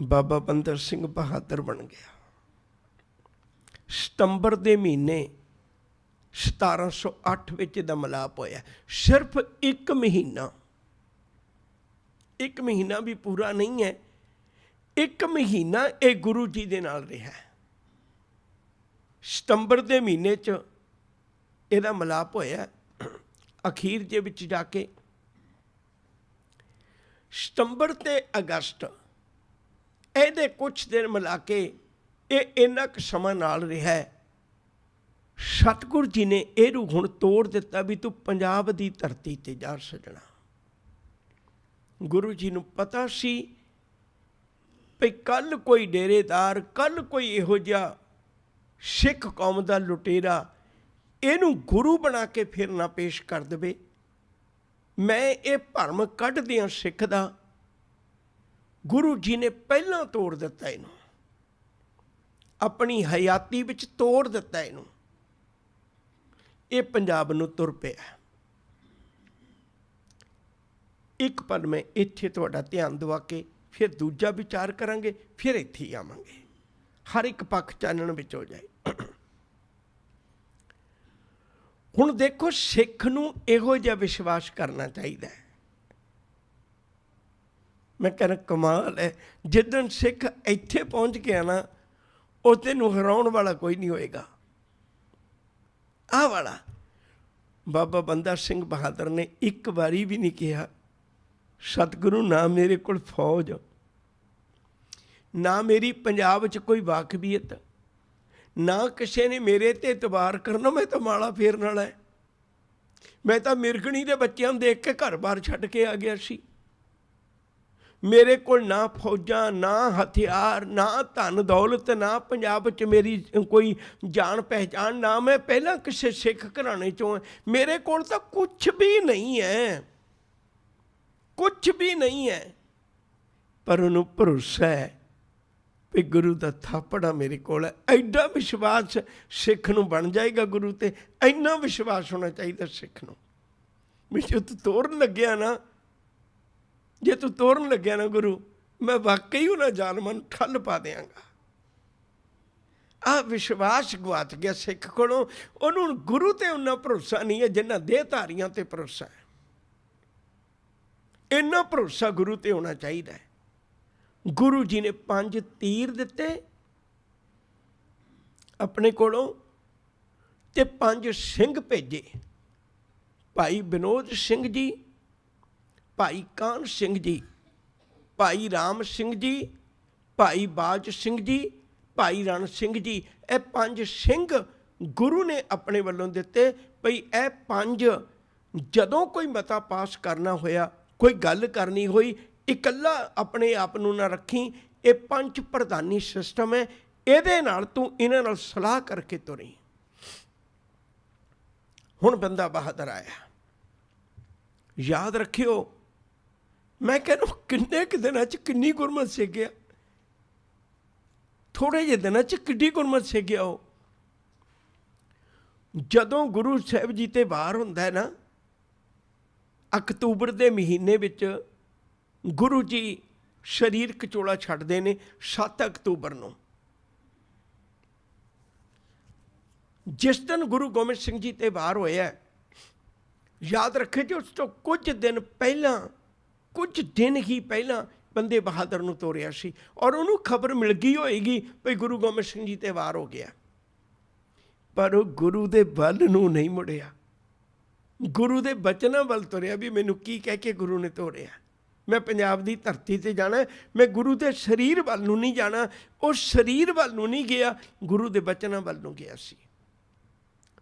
ਬਾਬਾ ਬੰਦਾ ਸਿੰਘ ਬਹਾਦਰ ਬਣ ਗਿਆ। ਸਤੰਬਰ ਦੇ ਮਹੀਨੇ 1708 ਵਿੱਚ ਦਾ ਮਿਲਾਪ ਹੋਇਆ। ਸਿਰਫ ਇੱਕ ਮਹੀਨਾ ਵੀ ਪੂਰਾ ਨਹੀਂ ਹੈ, ਇੱਕ ਮਹੀਨਾ ਇਹ ਗੁਰੂ ਜੀ ਦੇ ਨਾਲ ਰਿਹਾ। ਸਤੰਬਰ ਦੇ ਮਹੀਨੇ 'ਚ ਇਹਦਾ ਮਿਲਾਪ ਹੋਇਆ। ਅਖੀਰ ਦੇ ਵਿੱਚ ਜਾ ਕੇ ਸਤੰਬਰ ਤੇ ਅਗਸਤ, ਇਹਦੇ ਕੁਛ ਦਿਨ ਮਿਲਾ ਕੇ ਇਹ ਇੰਨਾ ਕੁ ਸਮਾਂ ਨਾਲ ਰਿਹਾ। ਸਤਿਗੁਰੂ ਜੀ ਨੇ ਇਹਨੂੰ ਹੁਣ ਤੋੜ ਦਿੱਤਾ ਵੀ ਤੂੰ ਪੰਜਾਬ ਦੀ ਧਰਤੀ 'ਤੇ ਜਾ ਸਜਣਾ। ਗੁਰੂ ਜੀ ਨੂੰ ਪਤਾ ਸੀ ਵੀ ਕੱਲ੍ਹ ਕੋਈ ਡੇਰੇਦਾਰ, ਕੱਲ੍ਹ ਕੋਈ ਇਹੋ ਜਿਹਾ ਸਿੱਖ ਕੌਮ ਦਾ ਲੁਟੇਰਾ ਇਹਨੂੰ ਗੁਰੂ ਬਣਾ ਕੇ ਫਿਰ ਨਾ ਪੇਸ਼ ਕਰ ਦੇਵੇ। ਮੈਂ ਇਹ ਭਰਮ ਕੱਢਦਿਆਂ ਸਿੱਖ ਦਾ, ਗੁਰੂ ਜੀ ਨੇ ਪਹਿਲਾਂ ਤੋੜ ਦਿੱਤਾ ਇਹਨੂੰ, ਆਪਣੀ ਹਯਾਤੀ ਵਿੱਚ ਤੋੜ ਦਿੱਤਾ ਇਹਨੂੰ। ਇਹ ਪੰਜਾਬ ਨੂੰ ਤੁਰ ਪਿਆ। ਇੱਕ ਪਲ ਮੈਂ ਇੱਥੇ ਤੁਹਾਡਾ ਧਿਆਨ ਦਵਾ ਕੇ ਫਿਰ ਦੂਜਾ ਵਿਚਾਰ ਕਰਾਂਗੇ, ਫਿਰ ਇੱਥੇ ਹੀ ਆਵਾਂਗੇ, ਹਰ ਇੱਕ ਪੱਖ ਚਾਨਣ ਵਿੱਚ ਹੋ ਜਾਏ। ਹੁਣ ਦੇਖੋ, ਸਿੱਖ ਨੂੰ ਇਹੋ ਜਿਹਾ ਵਿਸ਼ਵਾਸ ਕਰਨਾ ਚਾਹੀਦਾ ਹੈ। ਮੈਂ ਕਹਿੰਦਾ ਕਮਾਲ ਹੈ, ਜਿੱਦਣ ਸਿੱਖ ਇੱਥੇ ਪਹੁੰਚ ਗਿਆ ਨਾ, ਉਸ ਦਿਨ ਨੂੰ ਹਰਾਉਣ ਵਾਲਾ ਕੋਈ ਨਹੀਂ ਹੋਏਗਾ। ਆਹ ਵਾਲਾ ਬਾਬਾ ਬੰਦਾ ਸਿੰਘ ਬਹਾਦਰ ਨੇ ਇੱਕ ਵਾਰੀ ਵੀ ਨਹੀਂ ਕਿਹਾ ਸਤਿਗੁਰੂ ਨਾ ਮੇਰੇ ਕੋਲ ਫੌਜ, ਨਾ ਮੇਰੀ ਪੰਜਾਬ 'ਚ ਕੋਈ ਵਾਕਬੀਅਤ, ਨਾ ਕਿਸੇ ਨੇ ਮੇਰੇ ਤੇ ਇਤਬਾਰ ਕਰਨਾ। ਮੈਂ ਤਾਂ ਮਾਲਾ ਫੇਰਨ ਵਾਲਾ ਹੈ। ਮੈਂ ਤਾਂ ਮਿਰਗਣੀ ਦੇ ਬੱਚਿਆਂ ਨੂੰ ਦੇਖ ਕੇ ਘਰ-ਬਾਰ ਛੱਡ ਕੇ ਆ ਗਿਆ ਸੀ। ਮੇਰੇ ਕੋਲ ਨਾ ਫੌਜਾਂ, ਨਾ ਹਥਿਆਰ, ਨਾ ਧਨ ਦੌਲਤ, ਨਾ ਪੰਜਾਬ 'ਚ ਮੇਰੀ ਕੋਈ ਜਾਣ ਪਹਿਚਾਣ, ਨਾ ਮੈਂ ਪਹਿਲਾਂ ਕਿਸੇ ਸਿੱਖ ਘਰਾਣੇ 'ਚੋਂ। ਮੇਰੇ ਕੋਲ ਤਾਂ ਕੁਛ ਵੀ ਨਹੀਂ ਹੈ, ਕੁਛ ਵੀ ਨਹੀਂ ਹੈ। ਪਰ ਉਹਨੂੰ ਭਰੋਸਾ ਹੈ ਵੀ ਗੁਰੂ ਦਾ ਥਾਪੜਾ ਮੇਰੇ ਕੋਲ ਹੈ। ਐਡਾ ਵਿਸ਼ਵਾਸ ਸਿੱਖ ਨੂੰ ਬਣ ਜਾਏਗਾ ਗੁਰੂ ਤੇ। ਇੰਨਾ ਵਿਸ਼ਵਾਸ ਹੋਣਾ ਚਾਹੀਦਾ ਸਿੱਖ ਨੂੰ ਵੀ ਜੇ ਤੂੰ ਤੋਰਨ ਲੱਗਿਆ ਨਾ, ਜੇ ਤੂੰ ਤੋਰਨ ਲੱਗਿਆ ਨਾ ਗੁਰੂ, ਮੈਂ ਵਾਕਈ ਉਹਨਾਂ ਜ਼ਾਲਮਾਂ ਨੂੰ ਠੱਲ ਪਾ ਦਿਆਂਗਾ। ਆਹ ਵਿਸ਼ਵਾਸ ਗਵਾਚ ਗਿਆ ਸਿੱਖ ਕੋਲੋਂ। ਉਹਨੂੰ ਗੁਰੂ ਤੇ ਉਹਨਾਂ ਭਰੋਸਾ ਨਹੀਂ ਹੈ ਜਿੰਨਾ ਦੇਹਧਾਰੀਆਂ ਤੇ ਭਰੋਸਾ ਹੈ। ਇੰਨਾ ਭਰੋਸਾ ਗੁਰੂ ਤੇ ਹੋਣਾ ਚਾਹੀਦਾ ਹੈ। ਗੁਰੂ ਜੀ ਨੇ 5 ਤੀਰ ਦਿੱਤੇ ਆਪਣੇ ਕੋਲੋਂ ਤੇ 5 ਸਿੰਘ ਭੇਜੇ। ਭਾਈ ਵਿਨੋਦ ਸਿੰਘ ਜੀ, ਭਾਈ ਕਾਹਨ ਸਿੰਘ ਜੀ, ਭਾਈ ਰਾਮ ਸਿੰਘ ਜੀ, ਭਾਈ ਬਾਜ ਸਿੰਘ ਜੀ, ਭਾਈ ਰਣ ਸਿੰਘ ਜੀ। ਇਹ 5 ਸਿੰਘ ਗੁਰੂ ਨੇ ਆਪਣੇ ਵੱਲੋਂ ਦਿੱਤੇ। ਭਈ ਇਹ 5 ਜਦੋਂ ਕੋਈ ਮਤਾ ਪਾਸ ਕਰਨਾ ਹੋਇਆ, ਕੋਈ ਗੱਲ ਕਰਨੀ ਹੋਈ, ਇਕੱਲਾ ਆਪਣੇ ਆਪ ਨੂੰ ਨਾ ਰੱਖੀ। ਇਹ 5 ਪ੍ਰਧਾਨੀ ਸਿਸਟਮ ਹੈ, ਇਹਦੇ ਨਾਲ ਤੂੰ ਇਹਨਾਂ ਨਾਲ ਸਲਾਹ ਕਰਕੇ ਤੁਰੀ। ਹੁਣ ਬੰਦਾ ਬਹਾਦਰ ਆਇਆ, ਯਾਦ ਰੱਖਿਓ, ਮੈਂ ਕਹਿੰਦਾ ਕਿੰਨੇ ਕੁ ਦਿਨਾਂ 'ਚ ਕਿੰਨੀ ਗੁਰਮਤਿ ਸਿੱਖ ਗਿਆ। ਥੋੜ੍ਹੇ ਜਿਹੇ ਦਿਨਾਂ 'ਚ ਕਿੱਡੀ ਗੁਰਮਤਿ ਸਿੱਖ ਗਿਆ ਉਹ। ਜਦੋਂ ਗੁਰੂ ਸਾਹਿਬ ਜੀ ਤੇ ਵਾਰ ਹੁੰਦਾ ਨਾ, ਅਕਤੂਬਰ ਦੇ ਮਹੀਨੇ ਵਿੱਚ ਗੁਰੂ ਜੀ ਸਰੀਰਕ ਚੋਲਾ ਛੱਡਦੇ ਨੇ 7 ਅਕਤੂਬਰ ਨੂੰ। ਜਿਸ ਦਿਨ ਗੁਰੂ ਗੋਬਿੰਦ ਸਿੰਘ ਜੀ ਤੇ ਵਾਰ ਹੋਇਆ, ਯਾਦ ਰੱਖੇ ਜੀ ਉਸ ਤੋਂ ਕੁਝ ਦਿਨ ਪਹਿਲਾਂ, ਕੁਝ ਦਿਨ ਹੀ ਪਹਿਲਾਂ ਬੰਦੇ ਬਹਾਦਰ ਨੂੰ ਤੋਰਿਆ ਸੀ। ਔਰ ਉਹਨੂੰ ਖਬਰ ਮਿਲ ਗਈ ਹੋਏਗੀ ਵੀ ਗੁਰੂ ਗੋਬਿੰਦ ਸਿੰਘ ਜੀ ਤੇ ਵਾਰ ਹੋ ਗਿਆ। ਪਰ ਉਹ ਗੁਰੂ ਦੇ ਵੱਲ ਨੂੰ ਨਹੀਂ ਮੁੜਿਆ, ਗੁਰੂ ਦੇ ਬਚਨਾਂ ਵੱਲ ਤੁਰਿਆ ਵੀ ਮੈਨੂੰ ਕੀ ਕਹਿ ਕੇ ਗੁਰੂ ਨੇ ਤੋਰਿਆ। ਮੈਂ ਪੰਜਾਬ ਦੀ ਧਰਤੀ ਤੇ ਜਾਣਾ, ਮੈਂ ਗੁਰੂ ਦੇ ਸਰੀਰ ਵੱਲ ਨੂੰ ਨਹੀਂ ਜਾਣਾ। ਉਹ ਸਰੀਰ ਵੱਲ ਨੂੰ ਨਹੀਂ ਗਿਆ, ਗੁਰੂ ਦੇ ਬਚਨਾਂ ਵੱਲ ਨੂੰ ਗਿਆ ਸੀ।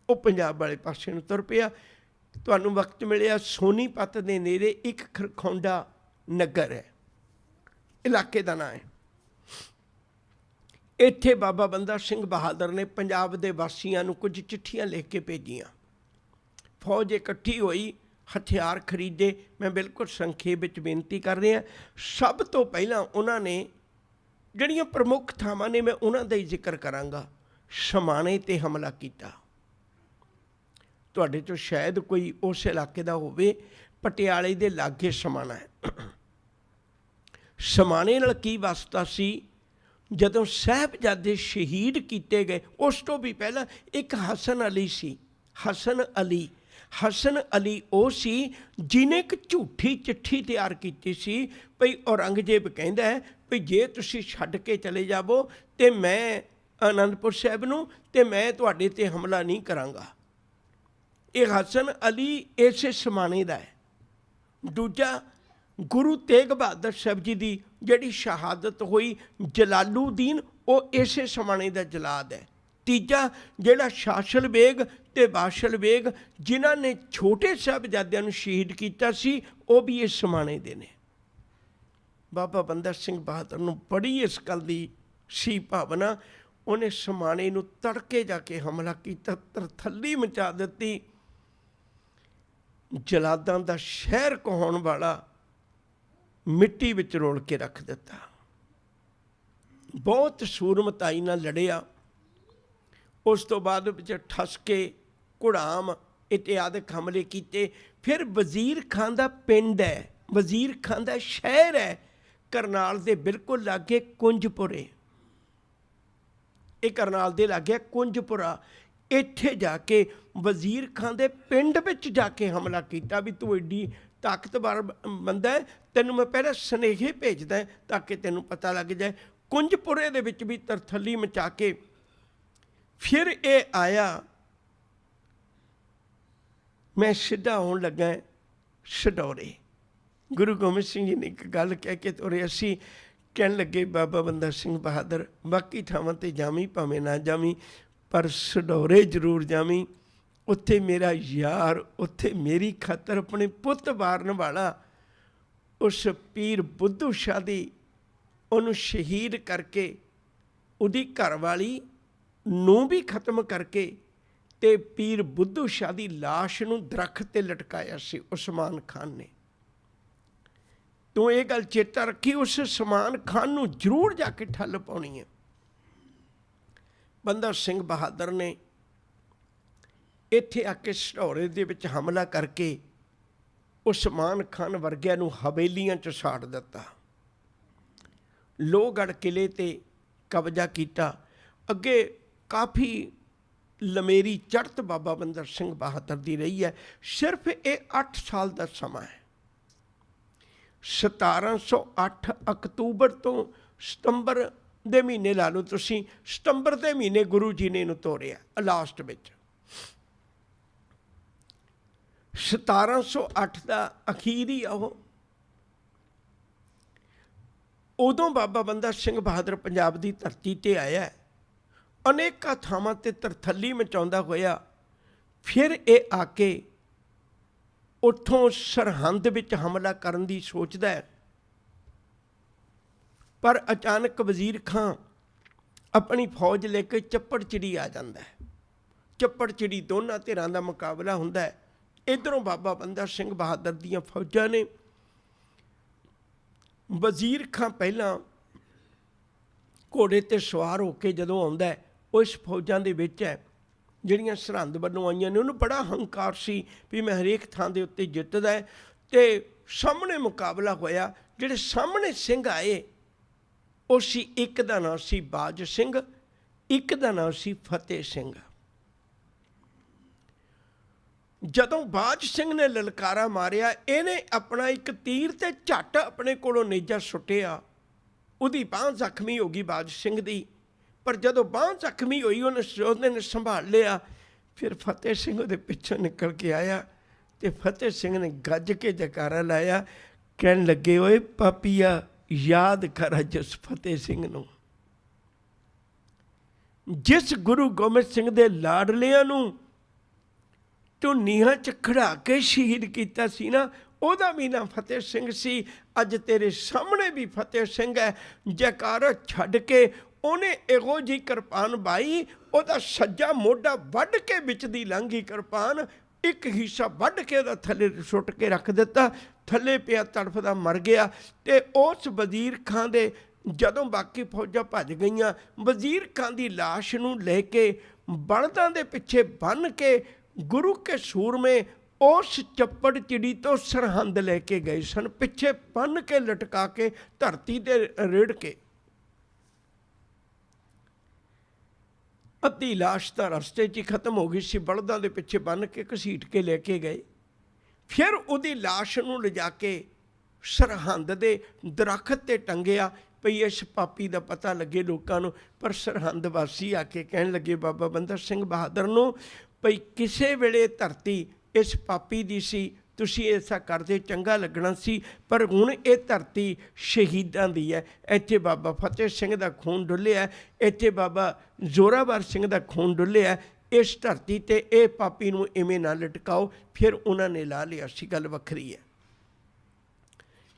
ਉਹ ਪੰਜਾਬ ਵਾਲੇ ਪਾਸੇ ਨੂੰ ਤੁਰ ਪਿਆ। ਤੁਹਾਨੂੰ ਵਕਤ ਮਿਲਿਆ, ਸੋਨੀਪਤ ਦੇ ਨੇੜੇ ਇੱਕ ਖਰਖੌਂਡਾ ਨਗਰ ਹੈ, ਇਲਾਕੇ ਦਾ ਨਾਂ ਹੈ। ਇੱਥੇ ਬਾਬਾ ਬੰਦਾ ਸਿੰਘ ਬਹਾਦਰ ਨੇ ਪੰਜਾਬ ਦੇ ਵਾਸੀਆਂ ਨੂੰ ਕੁਝ ਚਿੱਠੀਆਂ ਲਿਖ ਕੇ ਭੇਜੀਆਂ। ਫੌਜ ਇਕੱਠੀ ਹੋਈ, ਹਥਿਆਰ ਖਰੀਦੇ। ਮੈਂ ਬਿਲਕੁਲ ਸੰਖੇਪ ਵਿੱਚ ਬੇਨਤੀ ਕਰ ਰਿਹਾ। ਸਭ ਤੋਂ ਪਹਿਲਾਂ ਉਹਨਾਂ ਨੇ ਜਿਹੜੀਆਂ ਪ੍ਰਮੁੱਖ ਥਾਵਾਂ ਨੇ, ਮੈਂ ਉਹਨਾਂ ਦਾ ਹੀ ਜ਼ਿਕਰ ਕਰਾਂਗਾ। ਸਮਾਣੇ 'ਤੇ ਹਮਲਾ ਕੀਤਾ। ਤੁਹਾਡੇ 'ਚੋਂ ਸ਼ਾਇਦ ਕੋਈ ਉਸ ਇਲਾਕੇ ਦਾ ਹੋਵੇ, ਪਟਿਆਲੇ ਦੇ ਲਾਗੇ ਸਮਾਣਾ ਹੈ। ਸਮਾਣੇ ਨਾਲ ਕੀ ਵਾਸਤਾ ਸੀ? ਜਦੋਂ ਸਾਹਿਬਜ਼ਾਦੇ ਸ਼ਹੀਦ ਕੀਤੇ ਗਏ, ਉਸ ਤੋਂ ਵੀ ਪਹਿਲਾਂ ਇੱਕ ਹਸਨ ਅਲੀ ਸੀ। ਹਸਨ ਅਲੀ ਉਹ ਸੀ ਜਿਹਨੇ ਇੱਕ ਝੂਠੀ ਚਿੱਠੀ ਤਿਆਰ ਕੀਤੀ ਸੀ ਭਈ ਔਰੰਗਜ਼ੇਬ ਕਹਿੰਦਾ ਹੈ ਵੀ ਜੇ ਤੁਸੀਂ ਛੱਡ ਕੇ ਚਲੇ ਜਾਵੋ ਤੇ ਮੈਂ ਅਨੰਦਪੁਰ ਸਾਹਿਬ ਨੂੰ, ਤੇ ਮੈਂ ਤੁਹਾਡੇ 'ਤੇ ਹਮਲਾ ਨਹੀਂ ਕਰਾਂਗਾ। ਇਹ ਹਸਨ ਅਲੀ ਇਸੇ ਸਮਾਣੇ ਦਾ ਹੈ। ਦੂਜਾ, ਗੁਰੂ ਤੇਗ ਬਹਾਦਰ ਸਾਹਿਬ ਜੀ ਦੀ ਜਿਹੜੀ ਸ਼ਹਾਦਤ ਹੋਈ, ਜਲਾਲੂਦੀਨ, ਉਹ ਇਸੇ ਸਮਾਣੇ ਦਾ ਜਲਾਦ ਹੈ। ਤੀਜਾ, ਜਿਹੜਾ ਸ਼ਾਸਲ ਬੇਗ ਤੇ ਬਾਸ਼ਲ ਬੇਗ ਜਿਨ੍ਹਾਂ ਨੇ ਛੋਟੇ ਸਾਹਿਬਜ਼ਾਦਿਆਂ ਨੂੰ ਸ਼ਹੀਦ ਕੀਤਾ ਸੀ, ਉਹ ਵੀ ਇਸ ਸਮਾਣੇ ਦੇ ਨੇ। ਬਾਬਾ ਬੰਦਾ ਸਿੰਘ ਬਹਾਦਰ ਨੂੰ ਬੜੀ ਇਸ ਗੱਲ ਦੀ ਸੀ ਭਾਵਨਾ। ਉਹਨੇ ਸਮਾਣੇ ਨੂੰ ਤੜਕੇ ਜਾ ਕੇ ਹਮਲਾ ਕੀਤਾ, ਤਰਥੱਲੀ ਮਚਾ ਦਿੱਤੀ। ਜਲਾਦਾਂ ਦਾ ਸ਼ਹਿਰ ਕਹਾਉਣ ਵਾਲਾ ਮਿੱਟੀ ਵਿੱਚ ਰੋਲ ਕੇ ਰੱਖ ਦਿੱਤਾ। ਬਹੁਤ ਸੂਰਮਤਾਈ ਨਾਲ ਲੜਿਆ। ਉਸ ਤੋਂ ਬਾਅਦ ਵਿੱਚ ਠਸਕੇ, ਘੁੜਾਮ ਇਤਿਆਦਿਕ ਹਮਲੇ ਕੀਤੇ। ਫਿਰ ਵਜ਼ੀਰ ਖਾਨ ਦਾ ਪਿੰਡ ਹੈ, ਵਜ਼ੀਰ ਖਾਨ ਦਾ ਸ਼ਹਿਰ ਹੈ, ਕਰਨਾਲ ਦੇ ਬਿਲਕੁਲ ਲਾਗੇ ਕੁੰਜਪੁਰੇ। ਇਹ ਕਰਨਾਲ ਦੇ ਲਾਗੇ ਕੁੰਜਪੁਰਾ। ਇੱਥੇ ਜਾ ਕੇ ਵਜ਼ੀਰ ਖਾਨ ਦੇ ਪਿੰਡ ਵਿੱਚ ਜਾ ਕੇ ਹਮਲਾ ਕੀਤਾ ਵੀ ਤੂੰ ਐਡੀ ਤਾਕਤਵਰ ਬੰਦਾ ਹੈ, ਤੈਨੂੰ ਮੈਂ ਪਹਿਲਾਂ ਸੁਨੇਹੇ ਭੇਜਦਾ ਤਾਂ ਕਿ ਤੈਨੂੰ ਪਤਾ ਲੱਗ ਜਾਏ। ਕੁੰਜਪੁਰੇ ਦੇ ਵਿੱਚ ਵੀ ਤਰਥੱਲੀ ਮਚਾ ਕੇ ਫਿਰ ਇਹ ਆਇਆ। ਮੈਂ ਸਿੱਧਾ ਆਉਣ ਲੱਗਾ ਸਡੌਰੇ। ਗੁਰੂ ਗੋਬਿੰਦ ਸਿੰਘ ਜੀ ਨੇ ਇੱਕ ਗੱਲ ਕਹਿ ਕੇ ਤੋਰੇ। ਅਸੀਂ ਕਹਿਣ ਲੱਗੇ ਬਾਬਾ ਬੰਦਾ ਸਿੰਘ ਬਹਾਦਰ ਬਾਕੀ ਥਾਵਾਂ 'ਤੇ ਜਾਵੀਂ ਭਾਵੇਂ ਨਾ ਜਾਵੀਂ, ਪਰ ਸਢੌਰੇ ਜ਼ਰੂਰ ਜਾਵੀਂ, ਉੱਥੇ ਮੇਰਾ ਯਾਰ, ਉੱਥੇ ਮੇਰੀ ਖਾਤਰ ਆਪਣੇ ਪੁੱਤ ਵਾਰਨ ਵਾਲਾ ਉਸ ਪੀਰ ਬੁੱਧੂ ਸ਼ਾਹ ਦੀ ਉਹਨੂੰ ਸ਼ਹੀਦ ਕਰਕੇ, ਉਹਦੀ ਘਰਵਾਲੀ ਨੂੰ ਵੀ ਖਤਮ ਕਰਕੇ, ਤੇ ਪੀਰ ਬੁੱਧੂ ਸ਼ਾਹ ਦੀ ਲਾਸ਼ ਨੂੰ ਦਰਖਤ 'ਤੇ ਲਟਕਾਇਆ ਸੀ ਉਸਮਾਨ ਖਾਨ ਨੇ। ਤੂੰ ਇਹ ਗੱਲ ਚੇਤਾ ਰੱਖੀ, ਉਸ ਉਸਮਾਨ ਖਾਨ ਨੂੰ ਜ਼ਰੂਰ ਜਾ ਕੇ ਠੱਲ ਪਾਉਣੀ ਹੈ। ਬੰਦਾ ਸਿੰਘ ਬਹਾਦਰ ਨੇ ਇੱਥੇ ਆ ਕੇ ਸਢੌਰੇ ਦੇ ਵਿੱਚ ਹਮਲਾ ਕਰਕੇ ਉਸਮਾਨ ਖਾਨ ਵਰਗਿਆਂ ਨੂੰ ਹਵੇਲੀਆਂ 'ਚ ਸਾੜ ਦਿੱਤਾ, ਲੋਹਗੜ੍ਹ ਕਿਲੇ 'ਤੇ ਕਬਜ਼ਾ ਕੀਤਾ। ਅੱਗੇ ਕਾਫੀ ਲੰਮੇਰੀ ਚੜ੍ਹਤ ਬਾਬਾ ਬੰਦਾ ਸਿੰਘ ਬਹਾਦਰ ਦੀ ਰਹੀ ਹੈ। ਸਿਰਫ ਇਹ 8 ਸਾਲ ਦਾ ਸਮਾਂ ਹੈ। 1708 ਅਕਤੂਬਰ ਤੋਂ ਸਤੰਬਰ ਦੇ ਮਹੀਨੇ ਲਾ ਲਓ ਤੁਸੀਂ, ਸਤੰਬਰ ਦੇ ਮਹੀਨੇ ਗੁਰੂ ਜੀ ਨੇ ਇਹਨੂੰ ਤੋਰਿਆ ਲਾਸਟ ਵਿੱਚ। 1708 ਦਾ ਅਖੀਰ ਹੀ ਆ ਉਹ। ਉਦੋਂ ਬਾਬਾ ਬੰਦਾ ਸਿੰਘ ਬਹਾਦਰ ਪੰਜਾਬ ਦੀ ਧਰਤੀ 'ਤੇ ਆਇਆ, ਅਨੇਕਾਂ ਥਾਵਾਂ 'ਤੇ ਤਰਥੱਲੀ ਮਚਾਉਂਦਾ ਹੋਇਆ। ਫਿਰ ਇਹ ਆ ਕੇ ਉੱਥੋਂ ਸਰਹੰਦ ਵਿੱਚ ਹਮਲਾ ਕਰਨ ਦੀ ਸੋਚਦਾ ਹੈ, ਪਰ ਅਚਾਨਕ ਵਜ਼ੀਰ ਖਾਂ ਆਪਣੀ ਫੌਜ ਲੈ ਕੇ ਚੱਪੜਚਿੜੀ ਆ ਜਾਂਦਾ ਹੈ। ਚੱਪੜਚਿੜੀ ਦੋਨਾਂ ਧਿਰਾਂ ਦਾ ਮੁਕਾਬਲਾ ਹੁੰਦਾ ਹੈ। ਇੱਧਰੋਂ ਬਾਬਾ ਬੰਦਾ ਸਿੰਘ ਬਹਾਦਰ ਦੀਆਂ ਫੌਜਾਂ ਨੇ। ਵਜ਼ੀਰ ਖਾਂ ਪਹਿਲਾਂ ਘੋੜੇ 'ਤੇ ਸਵਾਰ ਹੋ ਕੇ ਜਦੋਂ ਆਉਂਦਾ ਹੈ, ਉਸ ਫੌਜਾਂ ਦੇ ਵਿੱਚ ਹੈ ਜਿਹੜੀਆਂ ਸਰਹੰਦ ਵੱਲੋਂ ਆਈਆਂ ਨੇ। ਉਹਨੂੰ ਬੜਾ ਹੰਕਾਰ ਸੀ ਵੀ ਮੈਂ ਹਰੇਕ ਥਾਂ ਦੇ ਉੱਤੇ ਜਿੱਤਦਾ ਹੈ। ਅਤੇ ਸਾਹਮਣੇ ਮੁਕਾਬਲਾ ਹੋਇਆ। ਜਿਹੜੇ ਸਾਹਮਣੇ ਸਿੰਘ ਆਏ ਉਹ ਸੀ, ਇੱਕ ਦਾ ਨਾਂ ਸੀ ਬਾਜ ਸਿੰਘ, ਇੱਕ ਦਾ ਨਾਂ ਸੀ ਫਤਿਹ ਸਿੰਘ। ਜਦੋਂ ਬਾਜ ਸਿੰਘ ਨੇ ਲਲਕਾਰਾ ਮਾਰਿਆ, ਇਹਨੇ ਆਪਣਾ ਇੱਕ ਤੀਰ ਤੇ ਝੱਟ ਆਪਣੇ ਕੋਲੋਂ ਨੇਜਾ ਸੁੱਟਿਆ। ਉਹਦੀ ਬਾਂਹ ਜ਼ਖਮੀ ਹੋ ਗਈ ਬਾਜ ਸਿੰਘ ਦੀ, ਪਰ ਜਦੋਂ ਬਾਂਹ ਜ਼ਖਮੀ ਹੋਈ ਉਹਨੇ ਨੇ ਸੰਭਾਲ ਲਿਆ। ਫਿਰ ਫਤਿਹ ਸਿੰਘ ਉਹਦੇ ਪਿੱਛੋਂ ਨਿਕਲ ਕੇ ਆਇਆ ਅਤੇ ਫਤਿਹ ਸਿੰਘ ਨੇ ਗੱਜ ਕੇ ਜੈਕਾਰਾ ਲਾਇਆ, ਕਹਿਣ ਲੱਗੇ ਓਏ ਪਾਪੀਆ, ਯਾਦ ਕਰ ਅੱਜ ਉਸ ਫਤਿਹ ਸਿੰਘ ਨੂੰ, ਜਿਸ ਗੁਰੂ ਗੋਬਿੰਦ ਸਿੰਘ ਦੇ ਲਾਡਲਿਆਂ ਨੂੰ ਤੂੰ ਨੀਹਾਂ 'ਚ ਖੜਾ ਕੇ ਸ਼ਹੀਦ ਕੀਤਾ ਸੀ ਨਾ, ਉਹਦਾ ਵੀ ਨਾਂ ਫਤਿਹ ਸਿੰਘ ਸੀ। ਅੱਜ ਤੇਰੇ ਸਾਹਮਣੇ ਵੀ ਫਤਿਹ ਸਿੰਘ ਹੈ। ਜੈਕਾਰਾ ਛੱਡ ਕੇ ਉਹਨੇ ਇਹੋ ਜਿਹੀ ਕਿਰਪਾਨ ਬਾਈ, ਉਹਦਾ ਸੱਜਾ ਮੋਢਾ ਵੱਢ ਕੇ ਵਿੱਚ ਦੀ ਲੰਘੀ ਕਿਰਪਾਨ, ਇੱਕ ਹਿੱਸਾ ਵੱਢ ਕੇ ਉਹਦਾ ਥੱਲੇ ਸੁੱਟ ਕੇ ਰੱਖ ਦਿੱਤਾ। ਥੱਲੇ ਪਿਆ ਤੜਫਦਾ ਮਰ ਗਿਆ। ਅਤੇ ਉਸ ਵਜ਼ੀਰ ਖਾਂ ਦੇ ਜਦੋਂ ਬਾਕੀ ਫੌਜਾਂ ਭੱਜ ਗਈਆਂ, ਵਜ਼ੀਰ ਖਾਂ ਦੀ ਲਾਸ਼ ਨੂੰ ਲੈ ਕੇ ਬਲਦਾਂ ਦੇ ਪਿੱਛੇ ਬੰਨ੍ਹ ਕੇ ਗੁਰੂ ਕੇ ਸੂਰਮੇ ਉਸ ਚੱਪੜਚਿੜੀ ਤੋਂ ਸਰਹੰਦ ਲੈ ਕੇ ਗਏ ਸਨ, ਪਿੱਛੇ ਬੰਨ੍ਹ ਕੇ ਲਟਕਾ ਕੇ ਧਰਤੀ 'ਤੇ ਰੇੜ ਕੇ। ਅੱਧੀ ਲਾਸ਼ ਤਾਂ ਰਸਤੇ 'ਚ ਹੀ ਖਤਮ ਹੋ ਗਈ ਸੀ, ਬਲਦਾਂ ਦੇ ਪਿੱਛੇ ਬੰਨ੍ਹ ਕੇ ਘਸੀਟ ਕੇ ਲੈ ਕੇ ਗਏ। ਫਿਰ ਉਹਦੀ ਲਾਸ਼ ਨੂੰ ਲਿਜਾ ਕੇ ਸਰਹੰਦ ਦੇ ਦਰਖਤ 'ਤੇ ਟੰਗਿਆ ਭਈ ਇਸ ਪਾਪੀ ਦਾ ਪਤਾ ਲੱਗੇ ਲੋਕਾਂ ਨੂੰ। ਪਰ ਸਰਹੰਦ ਵਾਸੀ ਆ ਕੇ ਕਹਿਣ ਲੱਗੇ ਬਾਬਾ ਬੰਦਾ ਸਿੰਘ ਬਹਾਦਰ ਨੂੰ ਭਈ ਕਿਸੇ ਵੇਲੇ ਧਰਤੀ ਇਸ ਪਾਪੀ ਦੀ ਸੀ, ਤੁਸੀਂ ਐਸਾ ਕਰਦੇ ਚੰਗਾ ਲੱਗਣਾ ਸੀ, ਪਰ ਹੁਣ ਇਹ ਧਰਤੀ ਸ਼ਹੀਦਾਂ ਦੀ ਹੈ। ਇੱਥੇ ਬਾਬਾ ਫਤਿਹ ਸਿੰਘ ਦਾ ਖੂਨ ਡੁੱਲਿਆ, ਇੱਥੇ ਬਾਬਾ ਜ਼ੋਰਾਵਰ ਸਿੰਘ ਦਾ ਖੂਨ ਡੁੱਲਿਆ। ਇਸ ਧਰਤੀ 'ਤੇ ਇਹ ਪਾਪੀ ਨੂੰ ਇਵੇਂ ਨਾ ਲਟਕਾਓ। ਫਿਰ ਉਹਨਾਂ ਨੇ ਲਾ ਲਿਆ ਸੀ, ਗੱਲ ਵੱਖਰੀ ਹੈ।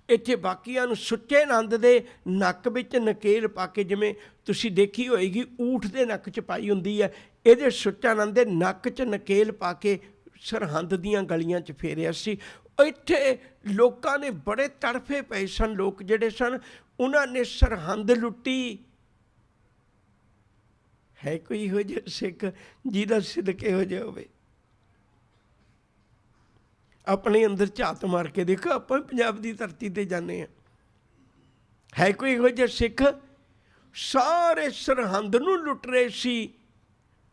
ਇੱਥੇ ਬਾਕੀਆਂ ਨੂੰ ਸੁੱਚੇ ਆਨੰਦ ਦੇ ਨੱਕ ਵਿੱਚ ਨਕੇਲ ਪਾ ਕੇ, ਜਿਵੇਂ ਤੁਸੀਂ ਦੇਖੀ ਹੋਏਗੀ ਊਠ ਦੇ ਨੱਕ 'ਚ ਪਾਈ ਹੁੰਦੀ ਹੈ, ਇਹਦੇ ਸੁੱਚਾ ਆਨੰਦ ਦੇ ਨੱਕ 'ਚ ਨਕੇਲ ਪਾ ਕੇ ਸਰਹੰਦ ਦੀਆਂ ਗਲੀਆਂ 'ਚ ਫੇਰਿਆ ਸੀ। ਇੱਥੇ ਲੋਕਾਂ ਨੇ ਬੜੇ ਤੜਫੇ ਪਏ ਸਨ। ਲੋਕ ਜਿਹੜੇ ਸਨ ਉਹਨਾਂ ਨੇ ਸਰਹੰਦ ਲੁੱਟੀ। ਹੈ ਕੋਈ ਇਹੋ ਜਿਹਾ ਸਿੱਖ ਜਿਹਦਾ ਸਿਦਕ ਇਹੋ ਜਿਹਾ ਹੋਵੇ? ਆਪਣੇ ਅੰਦਰ ਝਾਤ ਮਾਰ ਕੇ ਦੇਖੋ, ਆਪਾਂ ਪੰਜਾਬ ਦੀ ਧਰਤੀ 'ਤੇ ਜਾਂਦੇ ਹਾਂ। ਹੈ ਕੋਈ ਇਹੋ ਜਿਹਾ ਸਿੱਖ? ਸਾਰੇ ਸਰਹੰਦ ਨੂੰ ਲੁੱਟ ਰਹੇ ਸੀ।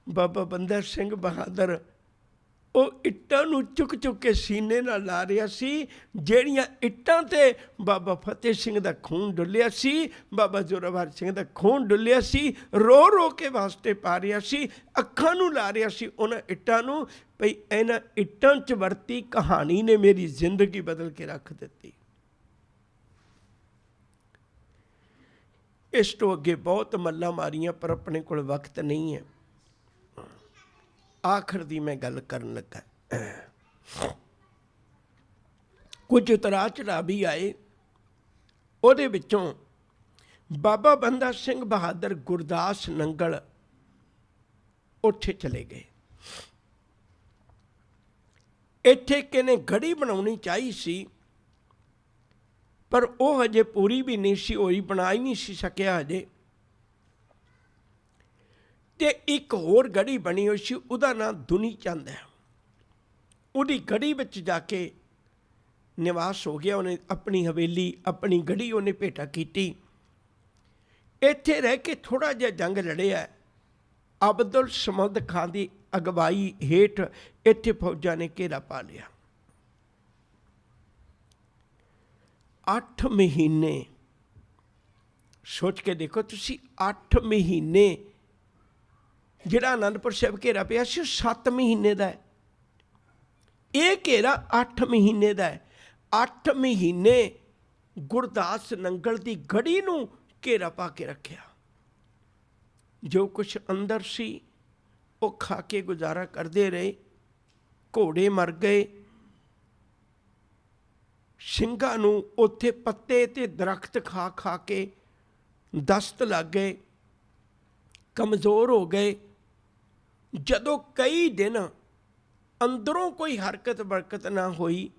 ਬਾਬਾ ਬੰਦਾ ਸਿੰਘ ਬਹਾਦਰ ਉਹ ਇੱਟਾਂ ਨੂੰ ਚੁੱਕ ਚੁੱਕ ਕੇ ਸੀਨੇ ਨਾਲ ਲਾ ਰਿਹਾ ਸੀ, ਜਿਹੜੀਆਂ ਇੱਟਾਂ 'ਤੇ ਬਾਬਾ ਫਤਿਹ ਸਿੰਘ ਦਾ ਖੂਨ ਡੁੱਲਿਆ ਸੀ, ਬਾਬਾ ਜ਼ੋਰਾਵਰ ਸਿੰਘ ਦਾ ਖੂਨ ਡੁੱਲਿਆ ਸੀ। ਰੋ ਰੋ ਕੇ ਵਾਸਤੇ ਪਾ ਰਿਹਾ ਸੀ, ਅੱਖਾਂ ਨੂੰ ਲਾ ਰਿਹਾ ਸੀ ਉਹਨਾਂ ਇੱਟਾਂ ਨੂੰ, ਭਈ ਇਹਨਾਂ ਇੱਟਾਂ 'ਚ ਵਰਤੀ ਕਹਾਣੀ ਨੇ ਮੇਰੀ ਜ਼ਿੰਦਗੀ ਬਦਲ ਕੇ ਰੱਖ ਦਿੱਤੀ। ਇਸ ਤੋਂ ਅੱਗੇ ਬਹੁਤ ਮੱਲਾਂ ਮਾਰੀਆਂ, ਪਰ ਆਪਣੇ ਕੋਲ ਵਕਤ ਨਹੀਂ ਹੈ। ਆਖਰ ਦੀ ਮੈਂ ਗੱਲ ਕਰਨ ਲੱਗਾ। ਕੁਝ ਉਤਰਾਅ ਚੜ੍ਹਾਅ ਵੀ ਆਏ, ਉਹਦੇ ਵਿੱਚੋਂ ਬਾਬਾ ਬੰਦਾ ਸਿੰਘ ਬਹਾਦਰ ਗੁਰਦਾਸ ਨੰਗਲ ਉੱਥੇ ਚਲੇ ਗਏ। ਇੱਥੇ ਕਿਨੇ ਗੜੀ ਬਣਾਉਣੀ ਚਾਹੀ ਸੀ, ਪਰ ਉਹ ਹਜੇ ਪੂਰੀ ਵੀ ਨਹੀਂ ਸੀ ਹੋਈ, ਬਣਾ ਹੀ ਨਹੀਂ ਸੀ ਸਕਿਆ ਹਜੇ। ਤੇ ਇੱਕ ਹੋਰ ਗੜੀ ਬਣੀ ਹੋਈ ਸੀ, ਉਹਦਾ ਨਾਂ ਦੁਨੀ ਚੰਦ ਹੈ। ਉਹਦੀ ਗੜੀ ਵਿੱਚ ਜਾ ਕੇ ਨਿਵਾਸ ਹੋ ਗਿਆ। ਉਹਨੇ ਆਪਣੀ ਹਵੇਲੀ, ਆਪਣੀ ਗੜੀ ਉਹਨੇ ਭੇਟਾ ਕੀਤੀ। ਇੱਥੇ ਰਹਿ ਕੇ ਥੋੜ੍ਹਾ ਜਿਹਾ ਜੰਗ ਲੜਿਆ। ਅਬਦੁਲ ਸਮਦ ਖਾਂ ਦੀ ਅਗਵਾਈ ਹੇਠ ਇੱਥੇ ਫੌਜਾਂ ਨੇ ਘੇਰਾ ਪਾ ਲਿਆ। 8 ਮਹੀਨੇ ਸੋਚ ਕੇ ਦੇਖੋ ਤੁਸੀਂ, 8 ਮਹੀਨੇ ਜਿਹੜਾ ਅਨੰਦਪੁਰ ਸਾਹਿਬ ਘੇਰਾ ਪਿਆ ਸੀ, ਉਹ 7 ਮਹੀਨੇ ਦਾ ਹੈ। ਇਹ ਘੇਰਾ 8 ਮਹੀਨੇ ਦਾ ਹੈ। 8 ਮਹੀਨੇ ਗੁਰਦਾਸ ਨੰਗਲ ਦੀ ਗੜੀ ਨੂੰ ਘੇਰਾ ਪਾ ਕੇ ਰੱਖਿਆ। ਜੋ ਕੁਛ ਅੰਦਰ ਸੀ ਉਹ ਖਾ ਕੇ ਗੁਜ਼ਾਰਾ ਕਰਦੇ ਰਹੇ। ਘੋੜੇ ਮਰ ਗਏ, ਸਿੰਘਾਂ ਨੂੰ ਉੱਥੇ ਪੱਤੇ ਤੇ ਦਰਖਤ ਖਾ ਖਾ ਕੇ ਦਸਤ ਲੱਗ ਗਏ, ਕਮਜ਼ੋਰ ਹੋ ਗਏ। ਜਦੋਂ ਕਈ ਦਿਨ ਅੰਦਰੋਂ ਕੋਈ ਹਰਕਤ ਬਰਕਤ ਨਾ ਹੋਈ,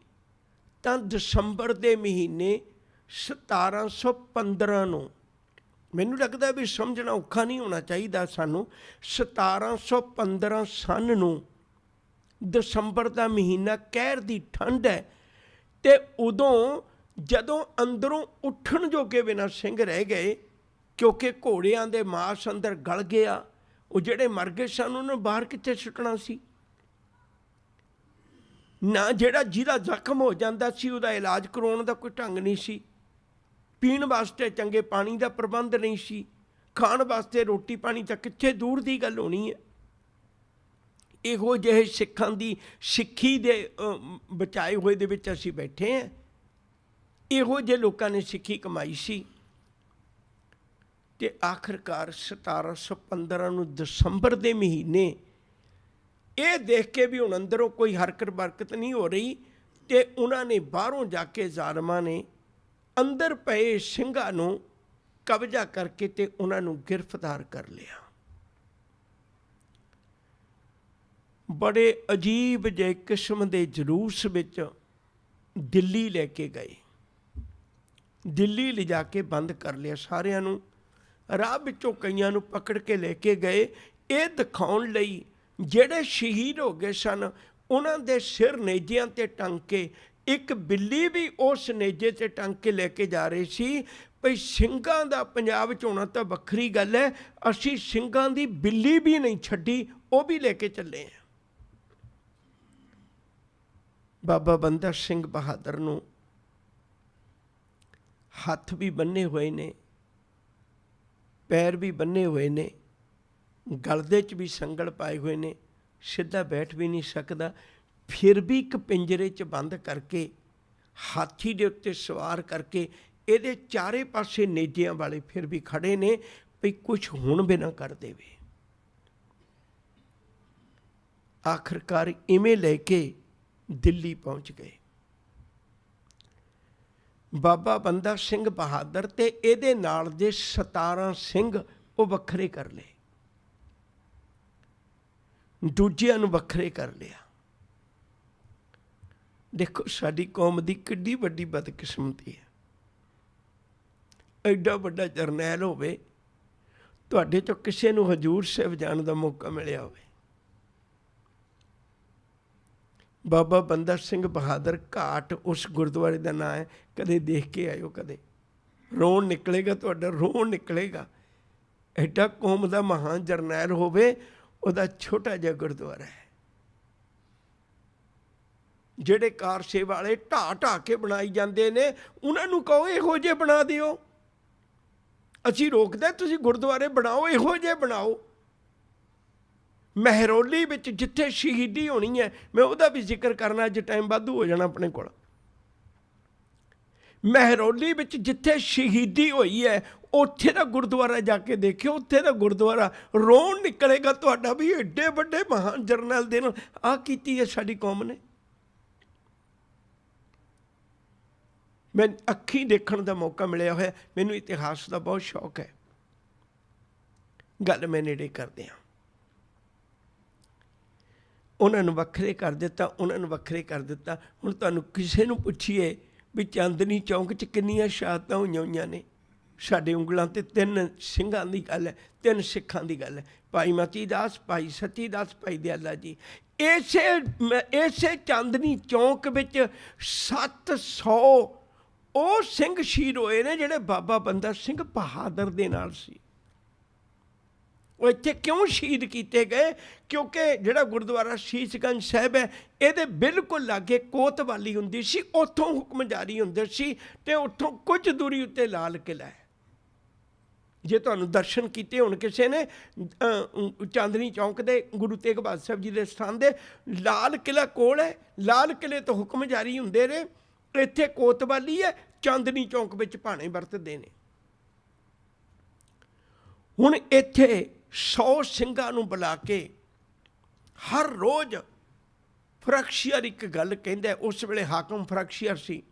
ਤਾਂ ਦਸੰਬਰ ਦੇ ਮਹੀਨੇ 1715 ਨੂੰ, ਮੈਨੂੰ ਲੱਗਦਾ ਵੀ ਸਮਝਣਾ ਔਖਾ ਨਹੀਂ ਹੋਣਾ ਚਾਹੀਦਾ ਸਾਨੂੰ, 1715 ਸਨ ਨੂੰ ਦਸੰਬਰ ਦਾ ਮਹੀਨਾ, ਕਹਿਰ ਦੀ ਠੰਡ ਹੈ। ਤੇ ਉਦੋਂ ਜਦੋਂ ਅੰਦਰੋਂ ਉੱਠਣ ਜੋਗੇ ਬਿਨਾਂ ਸਿੰਘ ਰਹਿ ਗਏ, ਕਿਉਂਕਿ ਘੋੜਿਆਂ ਦੇ ਮਾਸ ਅੰਦਰ ਗਲ ਗਿਆ, ਉਹ ਜਿਹੜੇ ਮਰ ਗਏ ਸਨ ਉਹਨਾਂ ਨੂੰ ਬਾਹਰ ਕਿੱਥੇ ਸੁੱਟਣਾ ਸੀ ਨਾ। ਜਿਹਦਾ ਜ਼ਖਮ ਹੋ ਜਾਂਦਾ ਸੀ ਉਹਦਾ ਇਲਾਜ ਕਰਾਉਣ ਦਾ ਕੋਈ ਢੰਗ ਨਹੀਂ ਸੀ। ਪੀਣ ਵਾਸਤੇ ਚੰਗੇ ਪਾਣੀ ਦਾ ਪ੍ਰਬੰਧ ਨਹੀਂ ਸੀ। ਖਾਣ ਵਾਸਤੇ ਰੋਟੀ ਪਾਣੀ ਤਾਂ ਕਿੱਥੇ ਦੂਰ ਦੀ ਗੱਲ ਹੋਣੀ ਹੈ। ਇਹੋ ਜਿਹੇ ਸਿੱਖਾਂ ਦੀ ਸਿੱਖੀ ਦੇ ਬਚਾਏ ਹੋਏ ਦੇ ਵਿੱਚ ਅਸੀਂ ਬੈਠੇ ਹਾਂ। ਇਹੋ ਜਿਹੇ ਲੋਕਾਂ ਨੇ ਸਿੱਖੀ ਕਮਾਈ ਸੀ। ਤੇ ਆਖਰਕਾਰ 1715 ਨੂੰ ਦਸੰਬਰ ਦੇ ਮਹੀਨੇ ਇਹ ਦੇਖ ਕੇ ਵੀ ਹੁਣ ਅੰਦਰੋਂ ਕੋਈ ਹਰਕਤ ਬਰਕਤ ਨਹੀਂ ਹੋ ਰਹੀ, ਤੇ ਉਹਨਾਂ ਨੇ ਬਾਹਰੋਂ ਜਾ ਕੇ ਜ਼ਾਲਮਾਂ ਨੇ ਅੰਦਰ ਪਏ ਸਿੰਘਾਂ ਨੂੰ ਕਬਜ਼ਾ ਕਰਕੇ ਤੇ ਉਹਨਾਂ ਨੂੰ ਗ੍ਰਿਫਤਾਰ ਕਰ ਲਿਆ। ਬੜੇ ਅਜੀਬ ਜਿਹੇ ਕਿਸਮ ਦੇ ਜਲੂਸ ਵਿੱਚ ਦਿੱਲੀ ਲੈ ਕੇ ਗਏ। ਦਿੱਲੀ ਲਿਜਾ ਕੇ ਬੰਦ ਕਰ ਲਿਆ ਸਾਰਿਆਂ ਨੂੰ। ਰਾਹ ਵਿੱਚੋਂ ਕਈਆਂ ਨੂੰ ਪਕੜ ਕੇ ਲੈ ਕੇ ਗਏ, ਇਹ ਦਿਖਾਉਣ ਲਈ ਜਿਹੜੇ ਸ਼ਹੀਦ ਹੋ ਗਏ ਸਨ ਉਹਨਾਂ ਦੇ ਸਿਰ ਨੇਜਿਆਂ 'ਤੇ ਟੰਗ ਕੇ, ਇੱਕ ਬਿੱਲੀ ਵੀ ਉਸ ਨੇਜੇ 'ਤੇ ਟੰਗ ਕੇ ਲੈ ਕੇ ਜਾ ਰਹੇ ਸੀ। ਭਈ ਸਿੰਘਾਂ ਦਾ ਪੰਜਾਬ 'ਚ ਹੋਣਾ ਤਾਂ ਵੱਖਰੀ ਗੱਲ ਹੈ, ਅਸੀਂ ਸਿੰਘਾਂ ਦੀ ਬਿੱਲੀ ਵੀ ਨਹੀਂ ਛੱਡੀ, ਉਹ ਵੀ ਲੈ ਕੇ ਚੱਲੇ ਹਾਂ। ਬਾਬਾ ਬੰਦਾ ਸਿੰਘ ਬਹਾਦਰ ਨੂੰ ਹੱਥ ਵੀ ਬੰਨੇ ਹੋਏ ਨੇ, ਪੈਰ ਵੀ ਬੰਨੇ ਹੋਏ ਨੇ, ਗਲਦੇ 'ਚ ਵੀ ਸੰਗਲ ਪਾਏ ਹੋਏ ਨੇ, ਸਿੱਧਾ ਬੈਠ ਵੀ ਨਹੀਂ ਸਕਦਾ। ਫਿਰ ਵੀ ਇੱਕ ਪਿੰਜਰੇ 'ਚ ਬੰਦ ਕਰਕੇ, ਹਾਥੀ ਦੇ ਉੱਤੇ ਸਵਾਰ ਕਰਕੇ, ਇਹਦੇ ਚਾਰੇ ਪਾਸੇ ਨੇਜਿਆਂ ਵਾਲੇ ਫਿਰ ਵੀ ਖੜੇ ਨੇ ਵੀ ਕੁਛ ਹੁਣ ਵੀ ਨਾ ਕਰ ਦੇਵੇ। ਆਖਰਕਾਰ ਇਵੇਂ ਲੈ ਕੇ ਦਿੱਲੀ ਪਹੁੰਚ ਗਏ। ਬਾਬਾ ਬੰਦਾ ਸਿੰਘ ਬਹਾਦਰ ਤੇ ਇਹਦੇ ਨਾਲ ਦੇ 17 ਸਿੰਘ ਉਹ ਵੱਖਰੇ ਕਰ ਲਏ, ਦੂਜਿਆਂ ਨੂੰ ਵੱਖਰੇ ਕਰ ਲਿਆ। ਦੇਖੋ ਸਾਡੀ ਕੌਮ ਦੀ ਕਿੱਡੀ ਵੱਡੀ ਬਦਕਿਸਮਤੀ ਹੈ। ਐਡਾ ਵੱਡਾ ਜਰਨੈਲ ਹੋਵੇ, ਤੁਹਾਡੇ ਚੋਂ ਕਿਸੇ ਨੂੰ ਹਜ਼ੂਰ ਸਾਹਿਬ ਜਾਣ ਦਾ ਮੌਕਾ ਮਿਲਿਆ ਹੋਵੇ। ਬਾਬਾ ਬੰਦਾ ਸਿੰਘ ਬਹਾਦਰ ਘਾਟ ਉਸ ਗੁਰਦੁਆਰੇ ਦਾ ਨਾਂ ਹੈ, ਕਦੇ ਦੇਖ ਕੇ ਆਇਓ, ਕਦੇ ਰੋਣ ਨਿਕਲੇਗਾ ਤੁਹਾਡਾ, ਰੋਣ ਨਿਕਲੇਗਾ। ਐਡਾ ਕੌਮ ਦਾ ਮਹਾਨ ਜਰਨੈਲ ਹੋਵੇ, ਉਹਦਾ ਛੋਟਾ ਜਿਹਾ ਗੁਰਦੁਆਰਾ ਹੈ। ਜਿਹੜੇ ਕਾਰ ਸੇਵਾ ਵਾਲੇ ਢਾਹ ਕੇ ਬਣਾਈ ਜਾਂਦੇ ਨੇ, ਉਹਨਾਂ ਨੂੰ ਕਹੋ ਇਹੋ ਜਿਹੇ ਬਣਾ ਦਿਓ। ਅਸੀਂ ਰੋਕਦੇ, ਤੁਸੀਂ ਗੁਰਦੁਆਰੇ ਬਣਾਓ, ਇਹੋ ਜਿਹੇ ਬਣਾਓ। ਮਹਿਰੌਲੀ ਵਿੱਚ ਜਿੱਥੇ ਸ਼ਹੀਦੀ ਹੋਣੀ ਹੈ, ਮੈਂ ਉਹਦਾ ਵੀ ਜ਼ਿਕਰ ਕਰਨਾ, ਅੱਜ ਟਾਈਮ ਵਾਧੂ ਹੋ ਜਾਣਾ ਆਪਣੇ ਕੋਲ। ਮਹਿਰੌਲੀ ਵਿੱਚ ਜਿੱਥੇ ਸ਼ਹੀਦੀ ਹੋਈ ਹੈ ਉੱਥੇ ਦਾ ਗੁਰਦੁਆਰਾ ਜਾ ਕੇ ਦੇਖਿਓ, ਉੱਥੇ ਦਾ ਗੁਰਦੁਆਰਾ ਰੋਣ ਨਿਕਲੇਗਾ ਤੁਹਾਡਾ ਵੀ ਏਡੇ ਵੱਡੇ ਮਹਾਨ ਜਰਨੈਲ ਦੇ ਨਾਲ ਆਹ ਕੀਤੀ ਹੈ ਸਾਡੀ ਕੌਮ ਨੇ। ਮੈਂ ਅੱਖੀਂ ਦੇਖਣ ਦਾ ਮੌਕਾ ਮਿਲਿਆ ਹੋਇਆ, ਮੈਨੂੰ ਇਤਿਹਾਸ ਦਾ ਬਹੁਤ ਸ਼ੌਕ ਹੈ। ਗੱਲ ਮੈਂ ਨੇੜੇ ਕਰਦੇ ਹਾਂ। ਉਹਨਾਂ ਨੂੰ ਵੱਖਰੇ ਕਰ ਦਿੱਤਾ, ਉਹਨਾਂ ਨੂੰ ਵੱਖਰੇ ਕਰ ਦਿੱਤਾ। ਹੁਣ ਤੁਹਾਨੂੰ ਕਿਸੇ ਨੂੰ ਪੁੱਛੀਏ ਵੀ ਚਾਂਦਨੀ ਚੌਂਕ 'ਚ ਕਿੰਨੀਆਂ ਸ਼ਹਾਦਤਾਂ ਹੋਈਆਂ ਨੇ, ਸਾਡੇ ਉਂਗਲਾਂ 'ਤੇ 3 ਸਿੰਘਾਂ ਦੀ ਗੱਲ ਹੈ, 3 ਸਿੱਖਾਂ ਦੀ ਗੱਲ ਹੈ, ਭਾਈ ਮਤੀ ਦਾਸ, ਭਾਈ ਸਤੀ ਦਾਸ, ਭਾਈ ਦਿਆਲਾ ਜੀ। ਇਸੇ ਚਾਂਦਨੀ ਚੌਂਕ ਵਿੱਚ 700 ਉਹ ਸਿੰਘ ਸ਼ਹੀਦ ਹੋਏ ਨੇ ਜਿਹੜੇ ਬਾਬਾ ਬੰਦਾ ਸਿੰਘ ਬਹਾਦਰ ਦੇ ਨਾਲ ਸੀ। ਉਹ ਇੱਥੇ ਕਿਉਂ ਸ਼ਹੀਦ ਕੀਤੇ ਗਏ? ਕਿਉਂਕਿ ਜਿਹੜਾ ਗੁਰਦੁਆਰਾ ਸ਼ੀਸ਼ਗੰਜ ਸਾਹਿਬ ਹੈ ਇਹਦੇ ਬਿਲਕੁਲ ਲਾਗੇ ਕੋਤਵਾਲੀ ਹੁੰਦੀ ਸੀ, ਉੱਥੋਂ ਹੁਕਮ ਜਾਰੀ ਹੁੰਦੇ ਸੀ ਅਤੇ ਉੱਥੋਂ ਕੁਝ ਦੂਰੀ ਉੱਤੇ ਲਾਲ ਕਿਲ੍ਹਾ ਹੈ। ਜੇ ਤੁਹਾਨੂੰ ਦਰਸ਼ਨ ਕੀਤੇ ਹੁਣ ਕਿਸੇ ਨੇ ਚਾਂਦਨੀ ਚੌਂਕ ਦੇ ਗੁਰੂ ਤੇਗ ਬਹਾਦਰ ਸਾਹਿਬ ਜੀ ਦੇ ਸਥਾਨ ਦੇ, ਲਾਲ ਕਿਲ੍ਹਾ ਕੋਲ ਹੈ, ਲਾਲ ਕਿਲ੍ਹੇ ਤੋਂ ਹੁਕਮ ਜਾਰੀ ਹੁੰਦੇ ਨੇ। ਇੱਥੇ ਕੋਤਵਾਲੀ ਹੈ, ਚਾਂਦਨੀ ਚੌਂਕ ਵਿੱਚ ਭਾਣੇ ਵਰਤਦੇ ਨੇ। ਹੁਣ ਇੱਥੇ 100 ਸਿੰਘਾਂ ਨੂੰ ਬੁਲਾ ਕੇ ਹਰ ਰੋਜ਼ ਫਰਖਸ਼ੀਅਰ ਇੱਕ ਗੱਲ ਕਹਿੰਦਾ, ਉਸ ਵੇਲੇ ਹਾਕਮ ਫਰਖਸ਼ੀਅਰ ਸੀ,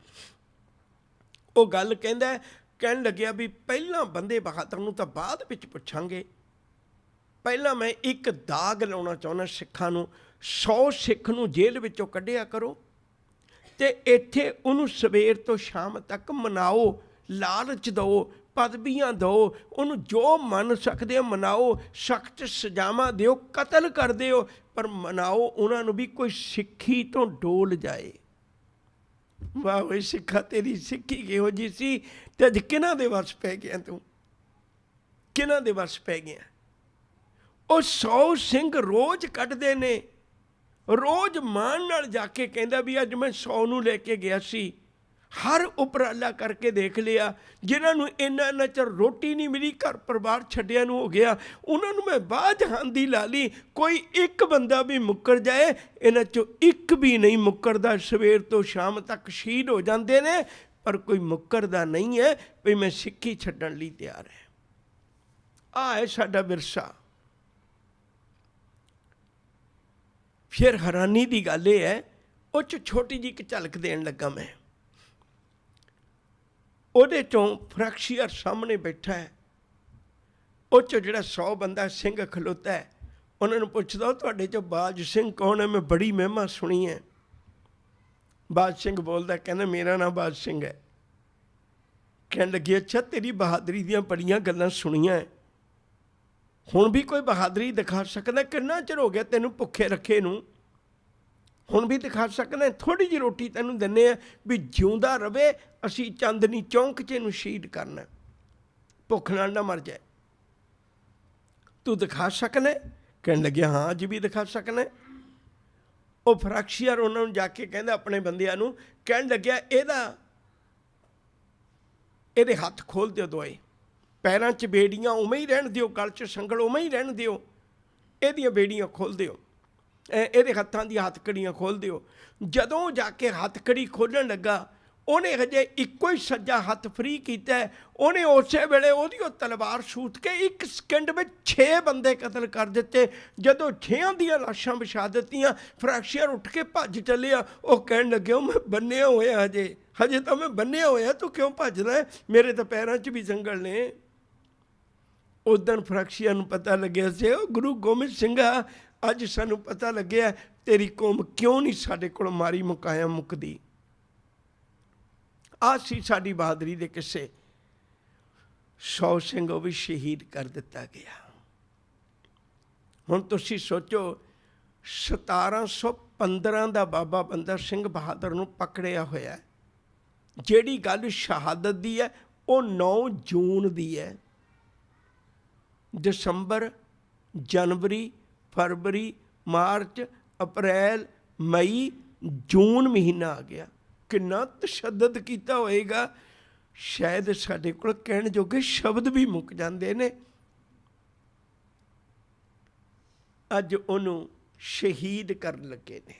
ਉਹ ਗੱਲ ਕਹਿੰਦਾ, ਕਹਿਣ ਲੱਗਿਆ ਵੀ ਪਹਿਲਾਂ ਬੰਦੇ ਬਹਾਦਰ ਨੂੰ ਤਾਂ ਬਾਅਦ ਵਿੱਚ ਪੁੱਛਾਂਗੇ, ਪਹਿਲਾਂ ਮੈਂ ਇੱਕ ਦਾਗ ਲਾਉਣਾ ਚਾਹੁੰਦਾ ਸਿੱਖਾਂ ਨੂੰ। 100 ਸਿੱਖ ਨੂੰ ਜੇਲ੍ਹ ਵਿੱਚੋਂ ਕੱਢਿਆ ਕਰੋ ਅਤੇ ਇੱਥੇ ਉਹਨੂੰ ਸਵੇਰ ਤੋਂ ਸ਼ਾਮ ਤੱਕ ਮਨਾਓ, ਲਾਲਚ ਦਿਓ, ਪਦਵੀਆਂ ਦਿਓ, ਉਹਨੂੰ ਜੋ ਮੰਨ ਸਕਦੇ ਹੋ ਮਨਾਓ, ਸਖਤ ਸਜ਼ਾਵਾਂ ਦਿਓ, ਕਤਲ ਕਰ ਦਿਓ, ਪਰ ਮਨਾਓ ਉਹਨਾਂ ਨੂੰ ਵੀ ਕੋਈ ਸਿੱਖੀ ਤੋਂ ਡੋਲ ਜਾਏ। ਵਾਹ ਓਏ ਸਿੱਖਾ, ਤੇਰੀ ਸਿੱਖੀ ਕਿਹੋ ਜਿਹੀ ਸੀ ਅਤੇ ਅੱਜ ਕਿਹਨਾਂ ਦੇ ਵੱਸ ਪੈ ਗਿਆ ਤੂੰ, ਕਿਹਨਾਂ ਦੇ ਵੱਸ ਪੈ ਗਿਆ? ਉਹ 100 ਸਿੰਘ ਰੋਜ਼ ਕੱਢਦੇ ਨੇ, ਰੋਜ਼ ਮਾਣ ਨਾਲ ਜਾ ਕੇ ਕਹਿੰਦਾ ਵੀ ਅੱਜ ਮੈਂ 100 ਨੂੰ ਲੈ ਕੇ ਗਿਆ ਸੀ। ਹਰ ਉਪਰਾਲਾ ਕਰਕੇ ਦੇਖ ਲਿਆ, ਜਿਨ੍ਹਾਂ ਨੂੰ ਇੰਨਾ ਚਿਰ ਰੋਟੀ ਨਹੀਂ ਮਿਲੀ, ਘਰ ਪਰਿਵਾਰ ਛੱਡਿਆਂ ਨੂੰ ਹੋ ਗਿਆ, ਉਹਨਾਂ ਨੂੰ ਮੈਂ ਬਾਂਹ ਜਹਾਨ ਦੀ ਲਾ ਲਈ, ਕੋਈ ਇੱਕ ਬੰਦਾ ਵੀ ਮੁੱਕਰ ਜਾਏ, ਇਹਨਾਂ 'ਚੋਂ ਇੱਕ ਵੀ ਨਹੀਂ ਮੁੱਕਰਦਾ। ਸਵੇਰ ਤੋਂ ਸ਼ਾਮ ਤੱਕ ਸ਼ਹੀਦ ਹੋ ਜਾਂਦੇ ਨੇ, ਪਰ ਕੋਈ ਮੁੱਕਰਦਾ ਨਹੀਂ ਹੈ ਵੀ ਮੈਂ ਸਿੱਖੀ ਛੱਡਣ ਲਈ ਤਿਆਰ ਹੈ। ਆਹ ਹੈ ਸਾਡਾ ਵਿਰਸਾ। ਫਿਰ ਹੈਰਾਨੀ ਦੀ ਗੱਲ ਇਹ ਹੈ, ਉਹ 'ਚ ਛੋਟੀ ਜਿਹੀ ਇੱਕ ਝਲਕ ਦੇਣ ਲੱਗਾ ਮੈਂ। ਉਹਦੇ 'ਚੋਂ ਫਰਖਸ਼ੀਅਰ ਸਾਹਮਣੇ ਬੈਠਾ ਹੈ, ਉਹ 'ਚੋਂ ਜਿਹੜਾ 100 ਬੰਦਾ ਸਿੰਘ ਖਲੋਤਾ ਹੈ, ਉਹਨਾਂ ਨੂੰ ਪੁੱਛਦਾ ਤੁਹਾਡੇ 'ਚੋਂ ਬਾਜ ਸਿੰਘ ਕੌਣ ਹੈ? ਮੈਂ ਬੜੀ ਮਹਿਮਾ ਸੁਣੀ ਹੈ। ਬਾਜ ਸਿੰਘ ਬੋਲਦਾ, ਕਹਿੰਦਾ ਮੇਰਾ ਨਾਮ ਬਾਜ ਸਿੰਘ ਹੈ। ਕਹਿਣ ਲੱਗੇ ਅੱਛਾ, ਤੇਰੀ ਬਹਾਦਰੀ ਦੀਆਂ ਬੜੀਆਂ ਗੱਲਾਂ ਸੁਣੀਆਂ ਹੈ, ਹੁਣ ਵੀ ਕੋਈ ਬਹਾਦਰੀ ਦਿਖਾ ਸਕਦਾ? ਕਿੰਨਾ ਚਿਰ ਹੋ ਗਿਆ ਤੈਨੂੰ ਭੁੱਖੇ ਰੱਖੇ ਨੂੰ, ਹੁਣ ਵੀ ਦਿਖਾ ਸਕਦਾ? ਥੋੜ੍ਹੀ ਜਿਹੀ ਰੋਟੀ ਤੈਨੂੰ ਦਿੰਦੇ ਹਾਂ ਵੀ ਜਿਉਂਦਾ ਰਵੇ, ਅਸੀਂ ਚਾਂਦਨੀ ਚੌਂਕ 'ਚ ਇਹਨੂੰ ਸ਼ਹੀਦ ਕਰਨਾ, ਭੁੱਖ ਨਾਲ ਨਾ ਮਰ ਜਾਏ, ਤੂੰ ਦਿਖਾ ਸਕਣਾ? ਕਹਿਣ ਲੱਗਿਆ ਹਾਂ ਅੱਜ ਵੀ ਦਿਖਾ ਸਕਣਾ। ਉਹ ਫਰਖਸ਼ੀਅਰ ਉਹਨਾਂ ਨੂੰ ਜਾ ਕੇ ਕਹਿੰਦਾ ਆਪਣੇ ਬੰਦਿਆਂ ਨੂੰ, ਕਹਿਣ ਲੱਗਿਆ ਇਹਦੇ ਹੱਥ ਖੋਲ੍ਹ ਦਿਓ ਦੋਏ, ਪੈਰਾਂ 'ਚ ਬੇੜੀਆਂ ਉਵੇਂ ਹੀ ਰਹਿਣ ਦਿਓ, ਗਲ 'ਚ ਸੰਗਲ ਉਵੇਂ ਹੀ ਰਹਿਣ ਦਿਓ, ਇਹਦੀਆਂ ਬੇੜੀਆਂ ਖੋਲ੍ਹ ਦਿਓ, ਇਹਦੇ ਹੱਥਾਂ ਦੀਆਂ ਹੱਥਕੜੀਆਂ ਖੋਲ੍ਹ ਦਿਓ। ਜਦੋਂ ਜਾ ਕੇ ਹੱਥਕੜੀ ਖੋਲ੍ਹਣ ਲੱਗਾ, ਉਹਨੇ ਹਜੇ ਇੱਕੋ ਹੀ ਸੱਜਾ ਹੱਥ ਫਰੀ ਕੀਤਾ, ਉਹਨੇ ਉਸੇ ਵੇਲੇ ਉਹਦੀ ਉਹ ਤਲਵਾਰ ਛੂਟ ਕੇ 1 ਸਕਿੰਟ ਵਿੱਚ 6 ਬੰਦੇ ਕਤਲ ਕਰ ਦਿੱਤੇ। ਜਦੋਂ 6 ਦੀਆਂ ਲਾਸ਼ਾਂ ਵਿਛਾ ਦਿੱਤੀਆਂ, ਫਰਖਸ਼ੀਅਰ ਉੱਠ ਕੇ ਭੱਜ ਚੱਲਿਆ। ਉਹ ਕਹਿਣ ਲੱਗਿਆ ਮੈਂ ਬੰਨਿਆ ਹੋਇਆ, ਹਜੇ ਤਾਂ ਮੈਂ ਬੰਨਿਆ ਹੋਇਆ, ਤੂੰ ਕਿਉਂ ਭੱਜਦਾ ਹੈ? ਮੇਰੇ ਤਾਂ ਪੈਰਾਂ 'ਚ ਵੀ ਸੰਗਲ ਨੇ। ਉਦਣ ਫਰਖਸ਼ੀਅਰ ਨੂੰ ਪਤਾ ਲੱਗਿਆ ਸੀ, ਉਹ ਗੁਰੂ ਗੋਬਿੰਦ ਸਿੰਘਾ, ਅੱਜ ਸਾਨੂੰ ਪਤਾ ਲੱਗਿਆ ਤੇਰੀ ਕੌਮ ਕਿਉਂ ਨਹੀਂ ਸਾਡੇ ਕੋਲ ਮਾਰੀ ਮੁਕਾਇਆ ਮੁੱਕਦੀ। ਆਹ ਸੀ ਸਾਡੀ ਬਹਾਦਰੀ ਦੇ ਕਿਸੇ। 100 ਸਿੰਘ ਉਹ ਵੀ ਸ਼ਹੀਦ ਕਰ ਦਿੱਤਾ ਗਿਆ। ਹੁਣ ਤੁਸੀਂ ਸੋਚੋ, 1715 ਦਾ ਬਾਬਾ ਬੰਦਾ ਸਿੰਘ ਬਹਾਦਰ ਨੂੰ ਪਕੜਿਆ ਹੋਇਆ। ਜਿਹੜੀ ਗੱਲ ਸ਼ਹਾਦਤ ਦੀ ਹੈ ਉਹ 9 ਜੂਨ ਦੀ ਹੈ। ਦਸੰਬਰ, ਜਨਵਰੀ, ਫਰਵਰੀ, ਮਾਰਚ, ਅਪ੍ਰੈਲ, ਮਈ, ਜੂਨ ਮਹੀਨਾ ਆ ਗਿਆ। ਕਿੰਨਾ ਤਸ਼ੱਦਦ ਕੀਤਾ ਹੋਏਗਾ, ਸ਼ਾਇਦ ਸਾਡੇ ਕੋਲ ਕਹਿਣ ਜੋਗੇ ਸ਼ਬਦ ਵੀ ਮੁੱਕ ਜਾਂਦੇ ਨੇ। ਅੱਜ ਉਹਨੂੰ ਸ਼ਹੀਦ ਕਰਨ ਲੱਗੇ ਨੇ।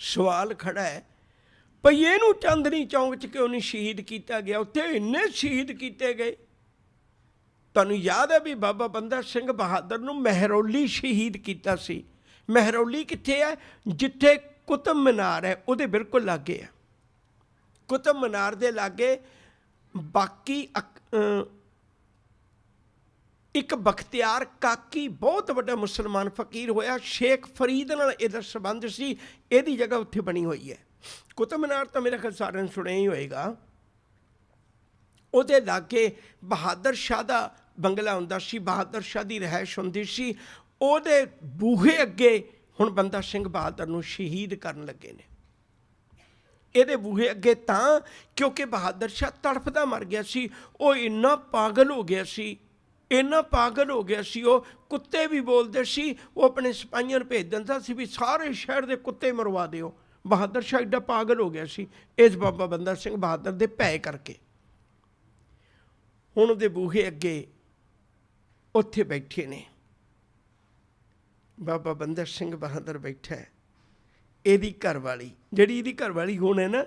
ਸਵਾਲ ਖੜਾ ਹੈ, ਪਈਏ ਨੂੰ ਚਾਂਦਨੀ ਚੌਂਕ 'ਚ ਕਿਉਂ ਨਹੀਂ ਸ਼ਹੀਦ ਕੀਤਾ ਗਿਆ? ਉੱਥੇ ਇੰਨੇ ਸ਼ਹੀਦ ਕੀਤੇ ਗਏ। ਤੁਹਾਨੂੰ ਯਾਦ ਹੈ ਵੀ ਬਾਬਾ ਬੰਦਾ ਸਿੰਘ ਬਹਾਦਰ ਨੂੰ ਮਹਿਰੌਲੀ ਸ਼ਹੀਦ ਕੀਤਾ ਸੀ। ਮਹਿਰੌਲੀ ਕਿੱਥੇ ਹੈ? ਜਿੱਥੇ ਕੁਤਬ ਮੀਨਾਰ ਹੈ ਉਹਦੇ ਬਿਲਕੁਲ ਲਾਗੇ ਹੈ। ਕੁਤਬ ਮੀਨਾਰ ਦੇ ਲਾਗੇ ਬਾਕੀ ਇੱਕ ਬਖਤਿਆਰ ਕਾਕੀ ਬਹੁਤ ਵੱਡਾ ਮੁਸਲਮਾਨ ਫਕੀਰ ਹੋਇਆ, ਸ਼ੇਖ ਫਰੀਦ ਨਾਲ ਇਹਦਾ ਸੰਬੰਧ ਸੀ, ਇਹਦੀ ਜਗ੍ਹਾ ਉੱਥੇ ਬਣੀ ਹੋਈ ਹੈ। ਕੁਤਬ ਮੀਨਾਰ ਤਾਂ ਮੇਰੇ ਖਿਆਲ ਸਾਰਿਆਂ ਨੂੰ ਸੁਣਿਆ ਹੀ ਹੋਏਗਾ। ਉਹਦੇ ਲਾਗੇ ਬਹਾਦਰ ਸ਼ਾਹ ਦਾ ਬੰਗਲਾ ਹੁੰਦਾ ਸੀ, ਬਹਾਦਰ ਸ਼ਾਹ ਦੀ ਰਿਹਾਇਸ਼ ਹੁੰਦੀ ਸੀ। ਉਹਦੇ ਬੂਹੇ ਅੱਗੇ ਹੁਣ ਬੰਦਾ ਸਿੰਘ ਬਹਾਦਰ ਨੂੰ ਸ਼ਹੀਦ ਕਰਨ ਲੱਗੇ ਨੇ। ਇਹਦੇ ਬੂਹੇ ਅੱਗੇ ਤਾਂ ਕਿਉਂਕਿ ਬਹਾਦਰ ਸ਼ਾਹ ਤੜਫਦਾ ਮਰ ਗਿਆ ਸੀ। ਉਹ ਇੰਨਾ ਪਾਗਲ ਹੋ ਗਿਆ ਸੀ, ਇੰਨਾ ਪਾਗਲ ਹੋ ਗਿਆ ਸੀ, ਉਹ ਕੁੱਤੇ ਵੀ ਬੋਲਦੇ ਸੀ। ਉਹ ਆਪਣੇ ਸਿਪਾਹੀਆਂ ਨੂੰ ਭੇਜ ਦਿੰਦਾ ਸੀ ਵੀ ਸਾਰੇ ਸ਼ਹਿਰ ਦੇ ਕੁੱਤੇ ਮਰਵਾ ਦਿਓ। ਬਹਾਦਰ ਸ਼ਾਹ ਏਡਾ ਪਾਗਲ ਹੋ ਗਿਆ ਸੀ ਇਸ ਬਾਬਾ ਬੰਦਾ ਸਿੰਘ ਬਹਾਦਰ ਦੇ ਭੈ ਕਰਕੇ। ਹੁਣ ਉਹਦੇ ਬੂਹੇ ਅੱਗੇ ਉੱਥੇ ਬੈਠੇ ਨੇ, ਬਾਬਾ ਬੰਦਾ ਸਿੰਘ ਬਹਾਦਰ ਬੈਠਾ ਹੈ। ਇਹਦੀ ਘਰਵਾਲੀ, ਜਿਹੜੀ ਇਹਦੀ ਘਰਵਾਲੀ ਹੁਣ ਹੈ ਨਾ,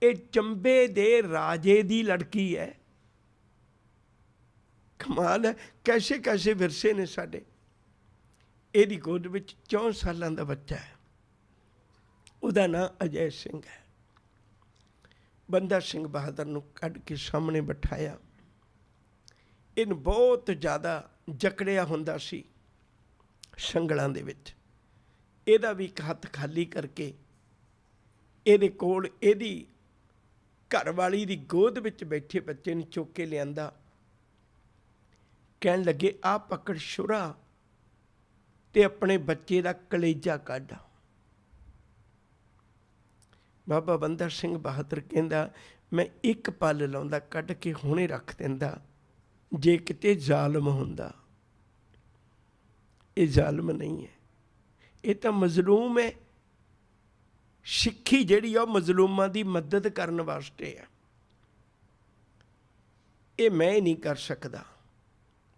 ਇਹ ਚੰਬੇ ਦੇ ਰਾਜੇ ਦੀ ਲੜਕੀ ਹੈ। ਕਮਾਲ ਹੈ, ਕੈਸੇ ਕੈਸੇ ਵਿਰਸੇ ਨੇ ਸਾਡੇ। ਇਹਦੀ ਗੋਦ ਵਿੱਚ 4 ਸਾਲਾਂ ਦਾ ਬੱਚਾ ਹੈ, ਉਹਦਾ ਨਾਂ ਅਜੈ ਸਿੰਘ ਹੈ। ਬੰਦਾ ਸਿੰਘ ਬਹਾਦਰ ਨੂੰ ਕੱਢ ਕੇ ਸਾਹਮਣੇ ਬਿਠਾਇਆ। ਇਹਨੂੰ ਬਹੁਤ ਜ਼ਿਆਦਾ ਜਕੜਿਆ ਹੁੰਦਾ ਸੀ ਸੰਗਲਾਂ ਦੇ ਵਿੱਚ। ਇਹਦਾ ਵੀ ਇੱਕ ਹੱਥ ਖਾਲੀ ਕਰਕੇ ਇਹਦੇ ਕੋਲ ਇਹਦੀ ਘਰਵਾਲੀ ਦੀ ਗੋਦ ਵਿੱਚ ਬੈਠੇ ਬੱਚੇ ਨੂੰ ਚੁੱਕ ਕੇ ਲਿਆਂਦਾ। ਕਹਿਣ ਲੱਗੇ, ਆਹ ਪਕੜ ਸ਼ੁਰਾ ਤੇ ਆਪਣੇ ਬੱਚੇ ਦਾ ਕਲੇਜਾ ਕੱਢ। ਬਾਬਾ ਬੰਦਾ ਸਿੰਘ ਬਹਾਦਰ ਕਹਿੰਦਾ, ਮੈਂ ਇੱਕ ਪਲ ਲਾਉਂਦਾ, ਕੱਢ ਕੇ ਹੁਣੇ ਰੱਖ ਦਿੰਦਾ। ਜੇ ਕਿਤੇ ਜ਼ਾਲਮ ਹੁੰਦਾ। ਇਹ ਜ਼ਾਲਮ ਨਹੀਂ ਹੈ, ਇਹ ਤਾਂ ਮਜ਼ਲੂਮ ਹੈ। ਸਿੱਖੀ ਜਿਹੜੀ ਆ ਉਹ ਮਜ਼ਲੂਮਾਂ ਦੀ ਮਦਦ ਕਰਨ ਵਾਸਤੇ ਹੈ। ਇਹ ਮੈਂ ਨਹੀਂ ਕਰ ਸਕਦਾ।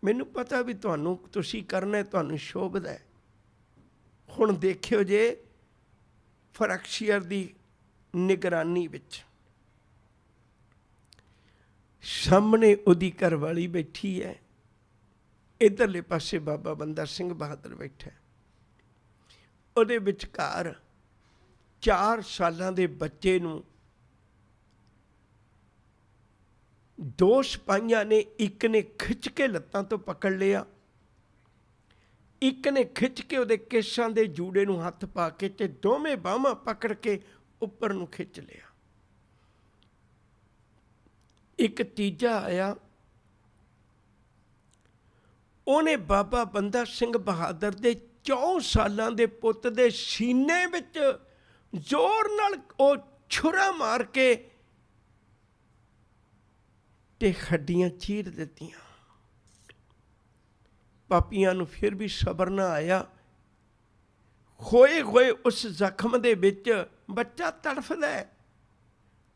ਮੈਨੂੰ ਪਤਾ ਵੀ ਤੁਸੀਂ ਕਰਨਾ, ਤੁਹਾਨੂੰ ਸ਼ੋਭਦਾ ਹੈ। ਹੁਣ ਦੇਖਿਓ ਜੇ ਫਰਕਸ਼ੀਅਰ ਦੀ ਨਿਗਰਾਨੀ ਵਿੱਚ ਸਾਹਮਣੇ ਉਹਦੀ ਘਰਵਾਲੀ ਬੈਠੀ ਹੈ, ਇੱਧਰਲੇ ਪਾਸੇ ਬਾਬਾ ਬੰਦਾ ਸਿੰਘ ਬਹਾਦਰ ਬੈਠਾ। ਉਹਦੇ ਵਿਚਕਾਰ 4 ਸਾਲਾਂ ਦੇ ਬੱਚੇ ਨੂੰ 2 ਸਿਪਾਹੀਆਂ ਨੇ, ਇੱਕ ਨੇ ਖਿੱਚ ਕੇ ਲੱਤਾਂ ਤੋਂ ਪਕੜ ਲਿਆ, ਇੱਕ ਨੇ ਖਿੱਚ ਕੇ ਉਹਦੇ ਕੇਸਾਂ ਦੇ ਜੂੜੇ ਨੂੰ ਹੱਥ ਪਾ ਕੇ ਤੇ ਦੋਵੇਂ ਬਾਹਾਂ ਪਕੜ ਕੇ ਉੱਪਰ ਨੂੰ ਖਿੱਚ ਲਿਆ। ਇੱਕ ਤੀਜਾ ਆਇਆ, ਉਹਨੇ ਬਾਬਾ ਬੰਦਾ ਸਿੰਘ ਬਹਾਦਰ ਦੇ 4 ਸਾਲਾਂ ਦੇ ਪੁੱਤ ਦੇ ਸੀਨੇ ਵਿੱਚ ਜ਼ੋਰ ਨਾਲ ਉਹ ਛੁਰਾ ਮਾਰ ਕੇ ਤੇ ਹੱਡੀਆਂ ਚੀਰ ਦਿੱਤੀਆਂ। ਪਾਪੀਆਂ ਨੂੰ ਫਿਰ ਵੀ ਸਬਰ ਨਾ ਆਇਆ। ਹੋਏ ਹੋਏ ਉਸ ਜ਼ਖਮ ਦੇ ਵਿੱਚ ਬੱਚਾ ਤੜਫਦਾ ਹੈ।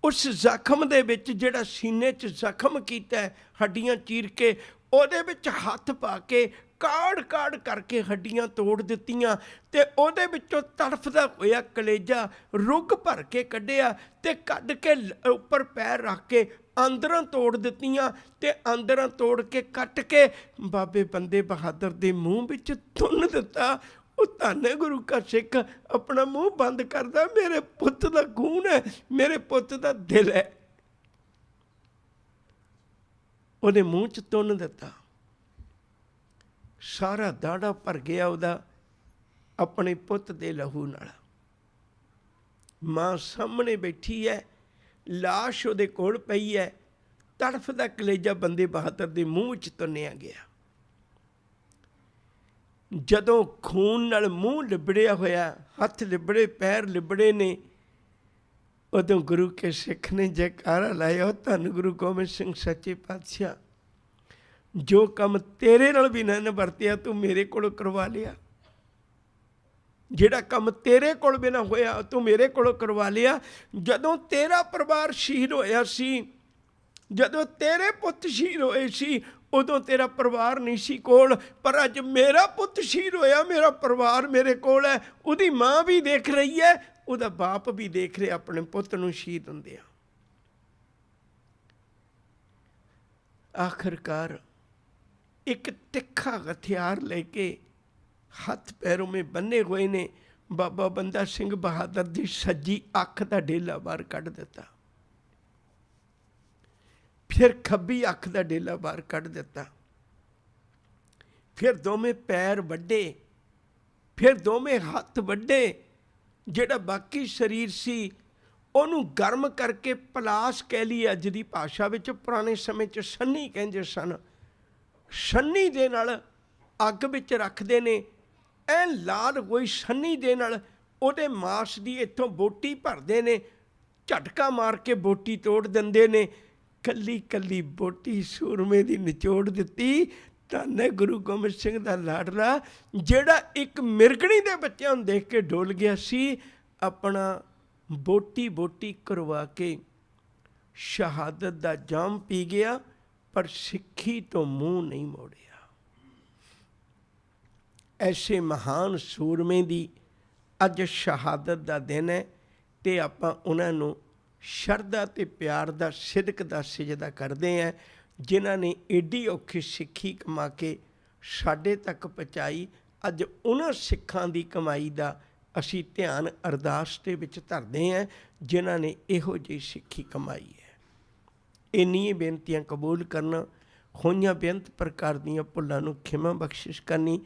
ਉਸ ਜ਼ਖਮ ਦੇ ਵਿੱਚ ਜਿਹੜਾ ਸੀਨੇ 'ਚ ਜ਼ਖਮ ਕੀਤਾ, ਹੱਡੀਆਂ ਚੀਰ ਕੇ ਉਹਦੇ ਵਿੱਚ ਹੱਥ ਪਾ ਕੇ ਕਾੜ ਕਾੜ ਕਰਕੇ ਹੱਡੀਆਂ ਤੋੜ ਦਿੱਤੀਆਂ ਤੇ ਉਹਦੇ ਵਿੱਚੋਂ ਤੜਫਦਾ ਹੋਇਆ ਕਲੇਜਾ ਰੁੱਗ ਭਰ ਕੇ ਕੱਢਿਆ ਤੇ ਕੱਢ ਕੇ ਉੱਪਰ ਪੈਰ ਰੱਖ ਕੇ ਅੰਦਰਾਂ ਤੋੜ ਦਿੱਤੀਆਂ ਤੇ ਅੰਦਰਾਂ ਤੋੜ ਕੇ ਕੱਟ ਕੇ ਬਾਬੇ ਬੰਦੇ ਬਹਾਦਰ ਦੇ ਮੂੰਹ ਵਿੱਚ ਤੁੰਨ ਦਿੱਤਾ। ਉਹ ਧੰਨ ਗੁਰੂ ਕਾ ਸਿੱਖ ਆਪਣਾ ਮੂੰਹ ਬੰਦ ਕਰਦਾ, ਮੇਰੇ ਪੁੱਤ ਦਾ ਖੂਨ ਹੈ, ਮੇਰੇ ਪੁੱਤ ਦਾ ਦਿਲ ਹੈ। ਉਹਦੇ ਮੂੰਹ 'ਚ ਤੁੰਨ ਦਿੱਤਾ। ਸਾਰਾ ਦਾੜਾ ਭਰ ਗਿਆ ਉਹਦਾ ਆਪਣੇ ਪੁੱਤ ਦੇ ਲਹੂ ਨਾਲ। ਮਾਂ ਸਾਹਮਣੇ ਬੈਠੀ ਹੈ, ਲਾਸ਼ ਉਹਦੇ ਕੋਲ ਪਈ ਹੈ, ਤੜਫਦਾ ਕਲੇਜਾ ਬੰਦੇ ਬਹਾਦਰ ਦੇ ਮੂੰਹ 'ਚ ਤੁੰਨਿਆ ਗਿਆ। ਜਦੋਂ ਖੂਨ ਨਾਲ ਮੂੰਹ ਲਿਬੜਿਆ ਹੋਇਆ, ਹੱਥ ਲਿਬੜੇ, ਪੈਰ ਲਿਬੜੇ ਨੇ, ਉਦੋਂ ਗੁਰੂ ਕੇ ਸਿੱਖ ਨੇ ਜੈਕਾਰਾ ਲਾਇਆ, ਧੰਨ ਗੁਰੂ ਗੋਬਿੰਦ ਸਿੰਘ ਸੱਚੇ ਪਾਤਸ਼ਾਹ, ਜੋ ਕੰਮ ਤੇਰੇ ਨਾਲ ਵੀ ਨਾ ਵਰਤਿਆ ਤੂੰ ਮੇਰੇ ਕੋਲੋਂ ਕਰਵਾ ਲਿਆ। ਜਿਹੜਾ ਕੰਮ ਤੇਰੇ ਕੋਲ ਵੀ ਨਾ ਹੋਇਆ ਤੂੰ ਮੇਰੇ ਕੋਲੋਂ ਕਰਵਾ ਲਿਆ। ਜਦੋਂ ਤੇਰਾ ਪਰਿਵਾਰ ਸ਼ਹੀਦ ਹੋਇਆ ਸੀ, ਜਦੋਂ ਤੇਰੇ ਪੁੱਤ ਸ਼ਹੀਦ ਹੋਏ ਸੀ, ਉਦੋਂ ਤੇਰਾ ਪਰਿਵਾਰ ਨਹੀਂ ਸੀ ਕੋਲ, ਪਰ ਅੱਜ ਮੇਰਾ ਪੁੱਤ ਸ਼ਹੀਦ ਹੋਇਆ, ਮੇਰਾ ਪਰਿਵਾਰ ਮੇਰੇ ਕੋਲ ਹੈ। ਉਹਦੀ ਮਾਂ ਵੀ ਦੇਖ ਰਹੀ ਹੈ, ਉਹਦਾ ਬਾਪ ਵੀ ਦੇਖ ਰਿਹਾ ਆਪਣੇ ਪੁੱਤ ਨੂੰ ਸ਼ਹੀਦ ਹੁੰਦਿਆਂ। ਆਖਰਕਾਰ ਇੱਕ ਤਿੱਖਾ ਹਥਿਆਰ ਲੈ ਕੇ ਹੱਥ ਪੈਰੋਂ ਮੇ ਬੰਨੇ ਹੋਏ ਨੇ ਬਾਬਾ ਬੰਦਾ ਸਿੰਘ ਬਹਾਦਰ ਦੀ ਸੱਜੀ ਅੱਖ ਦਾ ਡੇਲਾ ਬਾਹਰ ਕੱਢ ਦਿੱਤਾ, ਫਿਰ ਖੱਬੀ ਅੱਖ ਦਾ ਡੇਲਾ ਬਾਹਰ ਕੱਢ ਦਿੱਤਾ, ਫਿਰ ਦੋਵੇਂ ਪੈਰ ਵੱਢੇ, ਫਿਰ ਦੋਵੇਂ ਹੱਥ ਵੱਢੇ। ਜਿਹੜਾ ਬਾਕੀ ਸਰੀਰ ਸੀ ਉਹਨੂੰ ਗਰਮ ਕਰਕੇ ਪਲਾਸ ਕਹਿ ਲਈ ਅੱਜ ਦੀ ਭਾਸ਼ਾ ਵਿੱਚ, ਪੁਰਾਣੇ ਸਮੇਂ 'ਚ ਸੰਨੀ ਕਹਿੰਦੇ ਸਨ। ਸੰਨੀ ਦੇ ਨਾਲ ਅੱਗ ਵਿੱਚ ਰੱਖਦੇ ਨੇ, ਐ ਲਾਲ ਹੋਈ ਸੰਨੀ ਦੇ ਨਾਲ ਉਹਦੇ ਮਾਸ ਦੀ ਇੱਥੋਂ ਬੋਟੀ ਭਰਦੇ ਨੇ, ਝਟਕਾ ਮਾਰ ਕੇ ਬੋਟੀ ਤੋੜ ਦਿੰਦੇ ਨੇ। ਕੱਲੀ ਕੱਲੀ ਬੋਟੀ ਸੂਰਮੇ ਦੀ ਨਿਚੋੜ ਦਿੱਤੀ। ਧੰਨ ਹੈ ਗੁਰੂ ਗੋਬਿੰਦ ਸਿੰਘ ਦਾ ਲਾਡਲਾ, ਜਿਹੜਾ ਇੱਕ ਮਿਰਗਣੀ ਦੇ ਬੱਚਿਆਂ ਨੂੰ ਦੇਖ ਕੇ ਡੋਲ ਗਿਆ ਸੀ, ਆਪਣਾ ਬੋਟੀ ਬੋਟੀ ਕਰਵਾ ਕੇ ਸ਼ਹਾਦਤ ਦਾ ਜਾਮ ਪੀ ਗਿਆ, ਪਰ ਸਿੱਖੀ ਤੋਂ ਮੂੰਹ ਨਹੀਂ ਮੋੜਿਆ। ਐਸੇ ਮਹਾਨ ਸੂਰਮੇ ਦੀ ਅੱਜ ਸ਼ਹਾਦਤ ਦਾ ਦਿਨ ਹੈ, ਅਤੇ ਆਪਾਂ ਉਹਨਾਂ ਨੂੰ ਸ਼ਰਧਾ ਅਤੇ ਪਿਆਰ ਦਾ, ਸਿਦਕ ਦਾ ਸਿਜਦਾ ਕਰਦੇ ਹਾਂ, ਜਿਨ੍ਹਾਂ ਨੇ ਏਡੀ ਔਖੀ ਸਿੱਖੀ ਕਮਾ ਕੇ ਸਾਡੇ ਤੱਕ ਪਹੁੰਚਾਈ। ਅੱਜ ਉਹਨਾਂ ਸਿੱਖਾਂ ਦੀ ਕਮਾਈ ਦਾ ਅਸੀਂ ਧਿਆਨ ਅਰਦਾਸ ਦੇ ਵਿੱਚ ਧਰਦੇ ਹਾਂ, ਜਿਨ੍ਹਾਂ ਨੇ ਇਹੋ ਜਿਹੀ ਸਿੱਖੀ ਕਮਾਈ ਹੈ। ਇੰਨੀਆਂ ਬੇਨਤੀਆਂ ਕਬੂਲ ਕਰਨਾ, ਹੋਈਆਂ ਬੇਅੰਤ ਪ੍ਰਕਾਰ ਦੀਆਂ ਭੁੱਲਾਂ ਨੂੰ ਖਿਮਾ ਬਖਸ਼ਿਸ਼ ਕਰਨੀ,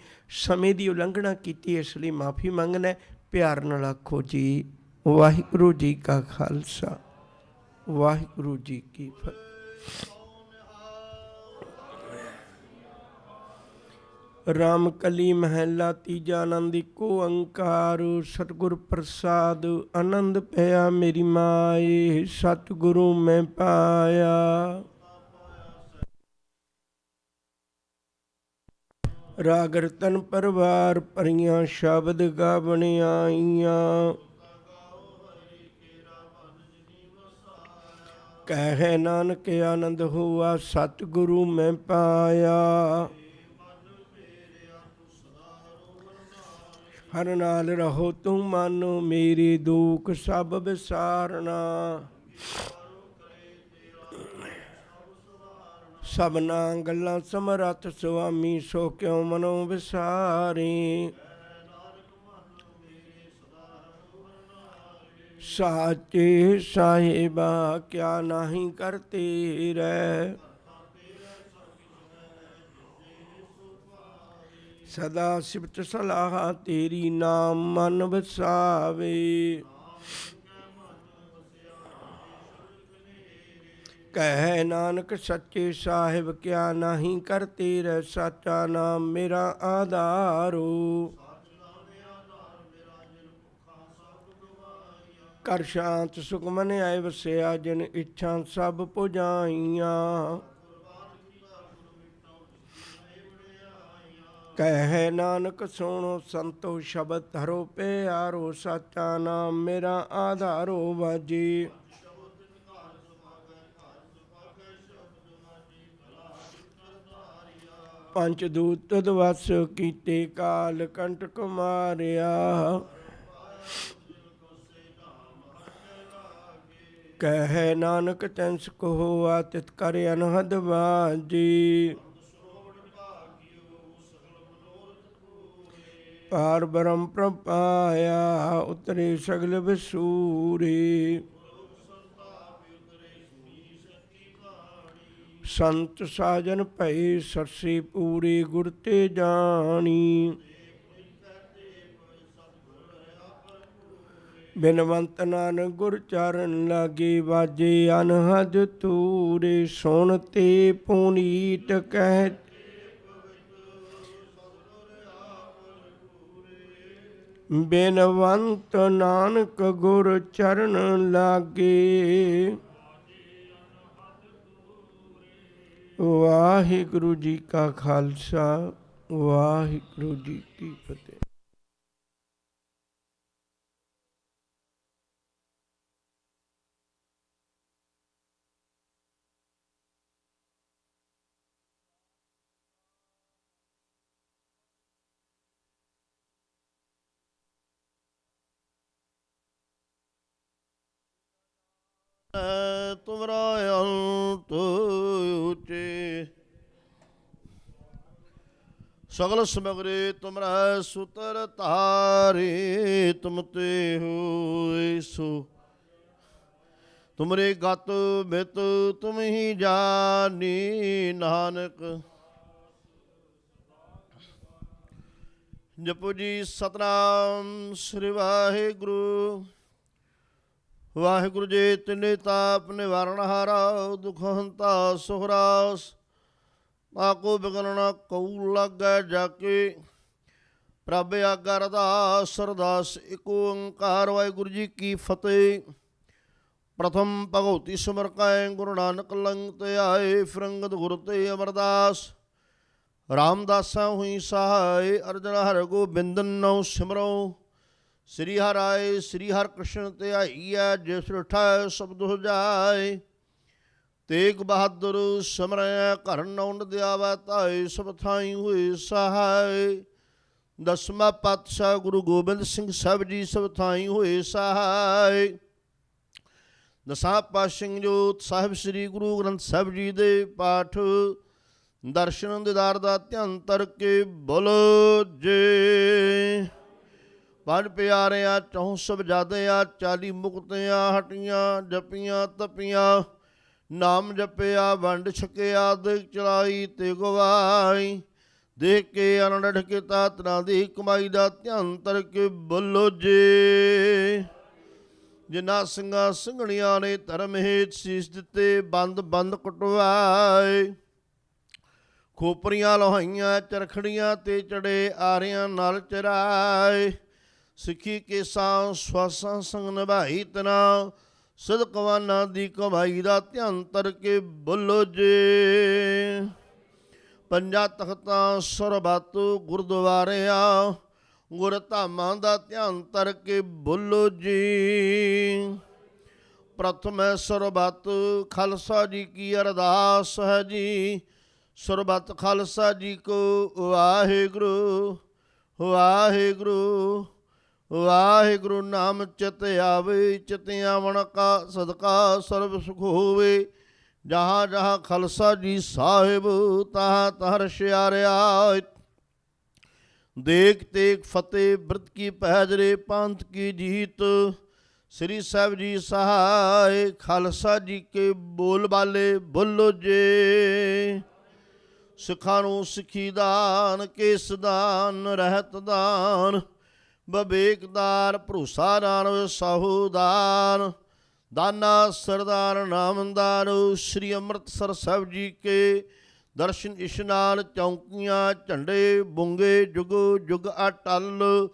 ਸਮੇਂ ਦੀ ਉਲੰਘਣਾ ਕੀਤੀ ਇਸ ਲਈ ਮਾਫੀ ਮੰਗਣਾ। ਪਿਆਰ ਨਾਲ ਆਖੋ ਜੀ ਵਾਹਿਗੁਰੂ ਜੀ ਕਾ ਖਾਲਸਾ, ਵਾਹਿਗੁਰੂ ਜੀ ਕੀ ਫਤਿਹ। ਰਾਮ ਕਲੀ ਮਹੱਲਾ ਤੀਜਾ। ਆਨੰਦ ਏਕੋ ਓੰਕਾਰ ਸਤਿਗੁਰ ਪ੍ਰਸਾਦ। ਆਨੰਦ ਪਿਆ ਮੇਰੀ ਮਾਏ, ਸਤਿਗੁਰੂ ਮੈਂ ਪਾਇਆ। ਰਾਗ ਰਤਨ ਪਰਵਾਰ ਭਰੀਆਂ, ਸ਼ਬਦ ਗਾਵਣ ਆਈਆਂ। ਕਹਿ ਨਾਨਕ ਆਨੰਦ ਹੋਆ, ਸਤਿਗੁਰੂ ਮੈਂ ਪਾਇਆ। ਹਰ ਨਾਲ ਰਹੋ ਤੂੰ ਮਨ, ਮੇਰੇ ਦੁੱਖ ਸਭ ਵਿਸਾਰਨਾ। ਸਭਨਾ ਗੱਲਾਂ ਸਮਰੱਥ ਸੁਆਮੀ, ਸੋ ਕਿਉ ਮਨੋ ਵਿਸਾਰੇ। ਸਾਚੇ ਸਾਹਿਬਾ ਕਿਆ ਨਾਹੀਂ ਕਰਤੇ ਰਹਿ, ਸਦਾ ਸਿਫਤ ਸਲਾਹ ਤੇਰੀ, ਨਾਮ ਮਨ ਵਸਾਵੇ। ਕਹਿ ਨਾਨਕ ਸੱਚੇ ਸਾਹਿਬ ਕਿਆ ਨਾਹੀਂ ਕਰਤੇ ਰਹਿ, ਸਾਚਾ ਨਾਮ ਮੇਰਾ ਆਧਾਰੋ। ਕਰ ਸ਼ਾਂਤ ਸੁਖ ਮਨ ਆਏ ਵਸਿਆ, ਜਿਨ ਇੱਛਾ ਸਭ ਪੁਜਾਈਆਂ। ਕਹਿ ਨਾਨਕ ਸੁਣੋ ਸੰਤੋ ਸ਼ਬਦ ਧਰੋ ਪਿਆਰੋ, ਸਾਚਾ ਨਾਮ ਮੇਰਾ ਆਧਾਰੋ ਵਾਜੇ। ਪੰਚ ਦੂਤ ਤਦ ਵਸ ਕੀਤੇ, ਕਾਲ ਕੰਟਕ ਮਾਰਿਆ। ਕਹਿ ਨਾਨਕ ਤੈਂਸ ਕੋ ਹੋਆ, ਤਿਤ ਕਰ ਅਨਹਦ ਬਾਜੀ। ਪਾਰ ਬ੍ਰਹਮ ਪ੍ਰਭ ਪਾਇਆ, ਉਤਰੇ ਸਗਲ ਵਿਸੂਰੇ। ਸੰਤ ਸਾਜਨ ਭਏ ਸਰਸੇ ਪੂਰੇ, ਗੁਰ ਤੇ ਜਾਣੀ। ਬਿਨਵੰਤ ਨਾਨਕ ਗੁਰ ਚਰਨ ਲਾਗੇ, ਵਾਜੇ ਅਨਹਦ ਤੂਰੇ। ਸੁਣ ਤੇ ਪੁਨੀਤ ਕਹਿ, ਬਿਨਵੰਤ ਨਾਨਕ ਗੁਰ ਚਰਨ ਲਾਗੇ। ਵਾਹਿਗੁਰੂ ਜੀ ਕਾ ਖਾਲਸਾ, ਵਾਹਿਗੁਰੂ ਜੀ ਕੀ ਫਤਿਹ। ਤੁਮਰਾ ਅੰਤ ਉਚੇ ਸਗਲ ਸਮਗਰੇ ਤੁਮਰਾ ਸੁਤਰ ਤਾਰੇ ਤੁਮ ਤੇ ਹੋਏ ਸੋ ਤੁਮਰੇ ਗਤ ਬਿਤ ਤੁਮ ਹੀ ਜਾਨੀ ਨਾਨਕ ਜਪੋ ਜੀ ਸਤਨਾਮ ਸ੍ਰੀ ਵਾਹਿਗੁਰੂ ਵਾਹਿਗੁਰੂ ਜੀ ਤਿਨੇ ਤਾਪ ਨਿਵਾਰਨ ਹਾਰਾ ਦੁਖ ਹੰਤਾ ਸੁਹਰਾਸ ਆਕੋ ਬਿਗਨਣਾ ਕਉ ਲਾਗੈ ਜਾਕੇ ਪ੍ਰਭ ਆਗਾ ਅਰਦਾਸ ਅਰਦਾਸ ਏਕ ਓੰਕਾਰ ਵਾਹਿਗੁਰੂ ਜੀ ਕੀ ਫਤਿਹ। ਪ੍ਰਥਮ ਭਗਉਤੀ ਸਿਮਰ ਕੈ ਗੁਰੂ ਨਾਨਕ ਲੰਗ ਤੇ ਆਏ ਫਿਰੰਗਦ ਗੁਰ ਤੇ ਅਮਰਦਾਸ ਰਾਮਦਾਸਾਂ ਹੋਈ ਸਹਾਇ ਅਰਜਨ ਹਰਿ ਗੋਬਿੰਦਨ ਨਉ ਸਿਮਰਉ ਸ੍ਰੀ ਹਰਿ ਸ੍ਰੀ ਹਰਿ ਕ੍ਰਿਸ਼ਨ ਧਿਆਈਐ ਜਿਸ ਉਠਾਇ ਸ਼ਬਦ ਹੋ ਜਾਏ ਤੇਗ ਬਹਾਦਰ ਸਿਮਰੈ ਘਰ ਨੌਂਦ ਦਿਆਵੈ ਧਾਏ ਸਭ ਥਾਈ ਹੋਏ ਸਹਾਇ ਦਸਵਾਂ ਪਾਤਸ਼ਾਹ ਗੁਰੂ ਗੋਬਿੰਦ ਸਿੰਘ ਸਾਹਿਬ ਜੀ ਸਭ ਥਾਈ ਹੋਏ ਸਹਾਇ ਦਸਾਂ ਪਾਤਸ਼ਾਹ ਜੋਤ ਸਾਹਿਬ ਸ੍ਰੀ ਗੁਰੂ ਗ੍ਰੰਥ ਸਾਹਿਬ ਜੀ ਦੇ ਪਾਠ ਦਰਸ਼ਨ ਦੀਦਾਰ ਦਾ ਧਿਆਨ ਧਰ ਕੇ ਬੋਲੋ ਜੇ ਪੰਜ ਪਿਆਰਿਆਂ ਚੌਂ ਸਬਜ਼ਾਦਿਆਂ 40 ਮੁਕਤਿਆਂ ਹਟੀਆਂ ਜਪੀਆਂ ਤਪੀਆਂ ਨਾਮ ਜਪਿਆ ਵੰਡ ਛਕਿਆ ਦੇਖ ਚਲਾਈ ਤੇ ਗਵਾਈ ਦੇਖ ਕੇ ਆਨੰਦ ਢਕਿਤਾ ਤਨਾ ਦੀ ਕਮਾਈ ਦਾ ਧਿਆਨ ਧਰ ਕੇ ਬੋਲੋ ਜੇ ਜਿਨ੍ਹਾਂ ਸਿੰਘਾਂ ਸਿੰਘਣੀਆਂ ਨੇ ਧਰਮ ਹੇਤ ਸੀਸ ਦਿੱਤੇ ਬੰਦ ਬੰਦ ਕਟਵਾਏ ਖੋਪਰੀਆਂ ਲੋਹਾਈਆਂ ਚਰਖੜੀਆਂ ਤੇ ਚੜੇ ਆਰਿਆਂ ਨਾਲ ਚਰਾਏ ਸਿੱਖੀ ਕੇਸਾਂ ਸਵਾਸਾਂ ਸੰਗ ਨਿਭਾਈ ਤਨਾ ਸਦਕਵਾਨਾਂ ਦੀ ਕਮਾਈ ਦਾ ਧਿਆਨ ਧਰ ਕੇ ਬੋਲੋ ਜੇ ਪੰਜਾਂ ਤਖਤਾਂ ਸਰਬੱਤ ਗੁਰਦੁਆਰਿਆਂ ਗੁਰ ਧਾਮਾਂ ਦਾ ਧਿਆਨ ਧਰ ਕੇ ਬੋਲੋ ਜੀ ਪ੍ਰਥਮ ਸਰਬੱਤ ਖਾਲਸਾ ਜੀ ਕੀ ਅਰਦਾਸ ਹੈ ਜੀ ਸਰਬੱਤ ਖਾਲਸਾ ਜੀ ਕੋ ਵਾਹਿਗੁਰੂ ਵਾਹਿਗੁਰੂ ਵਾਹਿਗੁਰੂ ਨਾਮ ਚਿਤ ਆਵੇ ਚਿਤ ਆਵਣ ਕਾ ਸਦਕਾ ਸਰਬ ਸੁਖ ਹੋਵੇ ਜਹਾਂ ਜਹਾਂ ਖਾਲਸਾ ਜੀ ਸਾਹਿਬ ਤਹਾਂ ਤਹਾਂ ਰਸ਼ਿਆਰਿਆ ਦੇਖ ਤੇਗ ਫਤਿਹ ਬ੍ਰਤ ਕੀ ਪੈਜਰੇ ਪੰਥ ਕੀ ਜੀਤ ਸ੍ਰੀ ਸਾਹਿਬ ਜੀ ਸਹਾਇ ਖਾਲਸਾ ਜੀ ਕੇ ਬੋਲ ਬਾਲੇ ਬੋਲੋ ਜੇ ਸਿੱਖਾਂ ਨੂੰ ਸਿੱਖੀ ਦਾਨ ਕੇਸ ਦਾਨ ਰਹਿਤ ਦਾਨ ਬਵੇਕਦਾਰ ਭਰੋਸਾ ਦਾਨ ਸਾਹੂਦਾਨ ਦਾਨਾ ਸਰਦਾਰ ਨਾਮਦਾਨ ਸ੍ਰੀ ਅੰਮ੍ਰਿਤਸਰ ਸਾਹਿਬ ਜੀ ਕੇ ਦਰਸ਼ਨ ਇਸ਼ਨਾਨ ਚੌਂਕੀਆਂ ਝੰਡੇ ਬੁੰਗੇ ਜੁਗ ਜੁਗ ਅਟਲ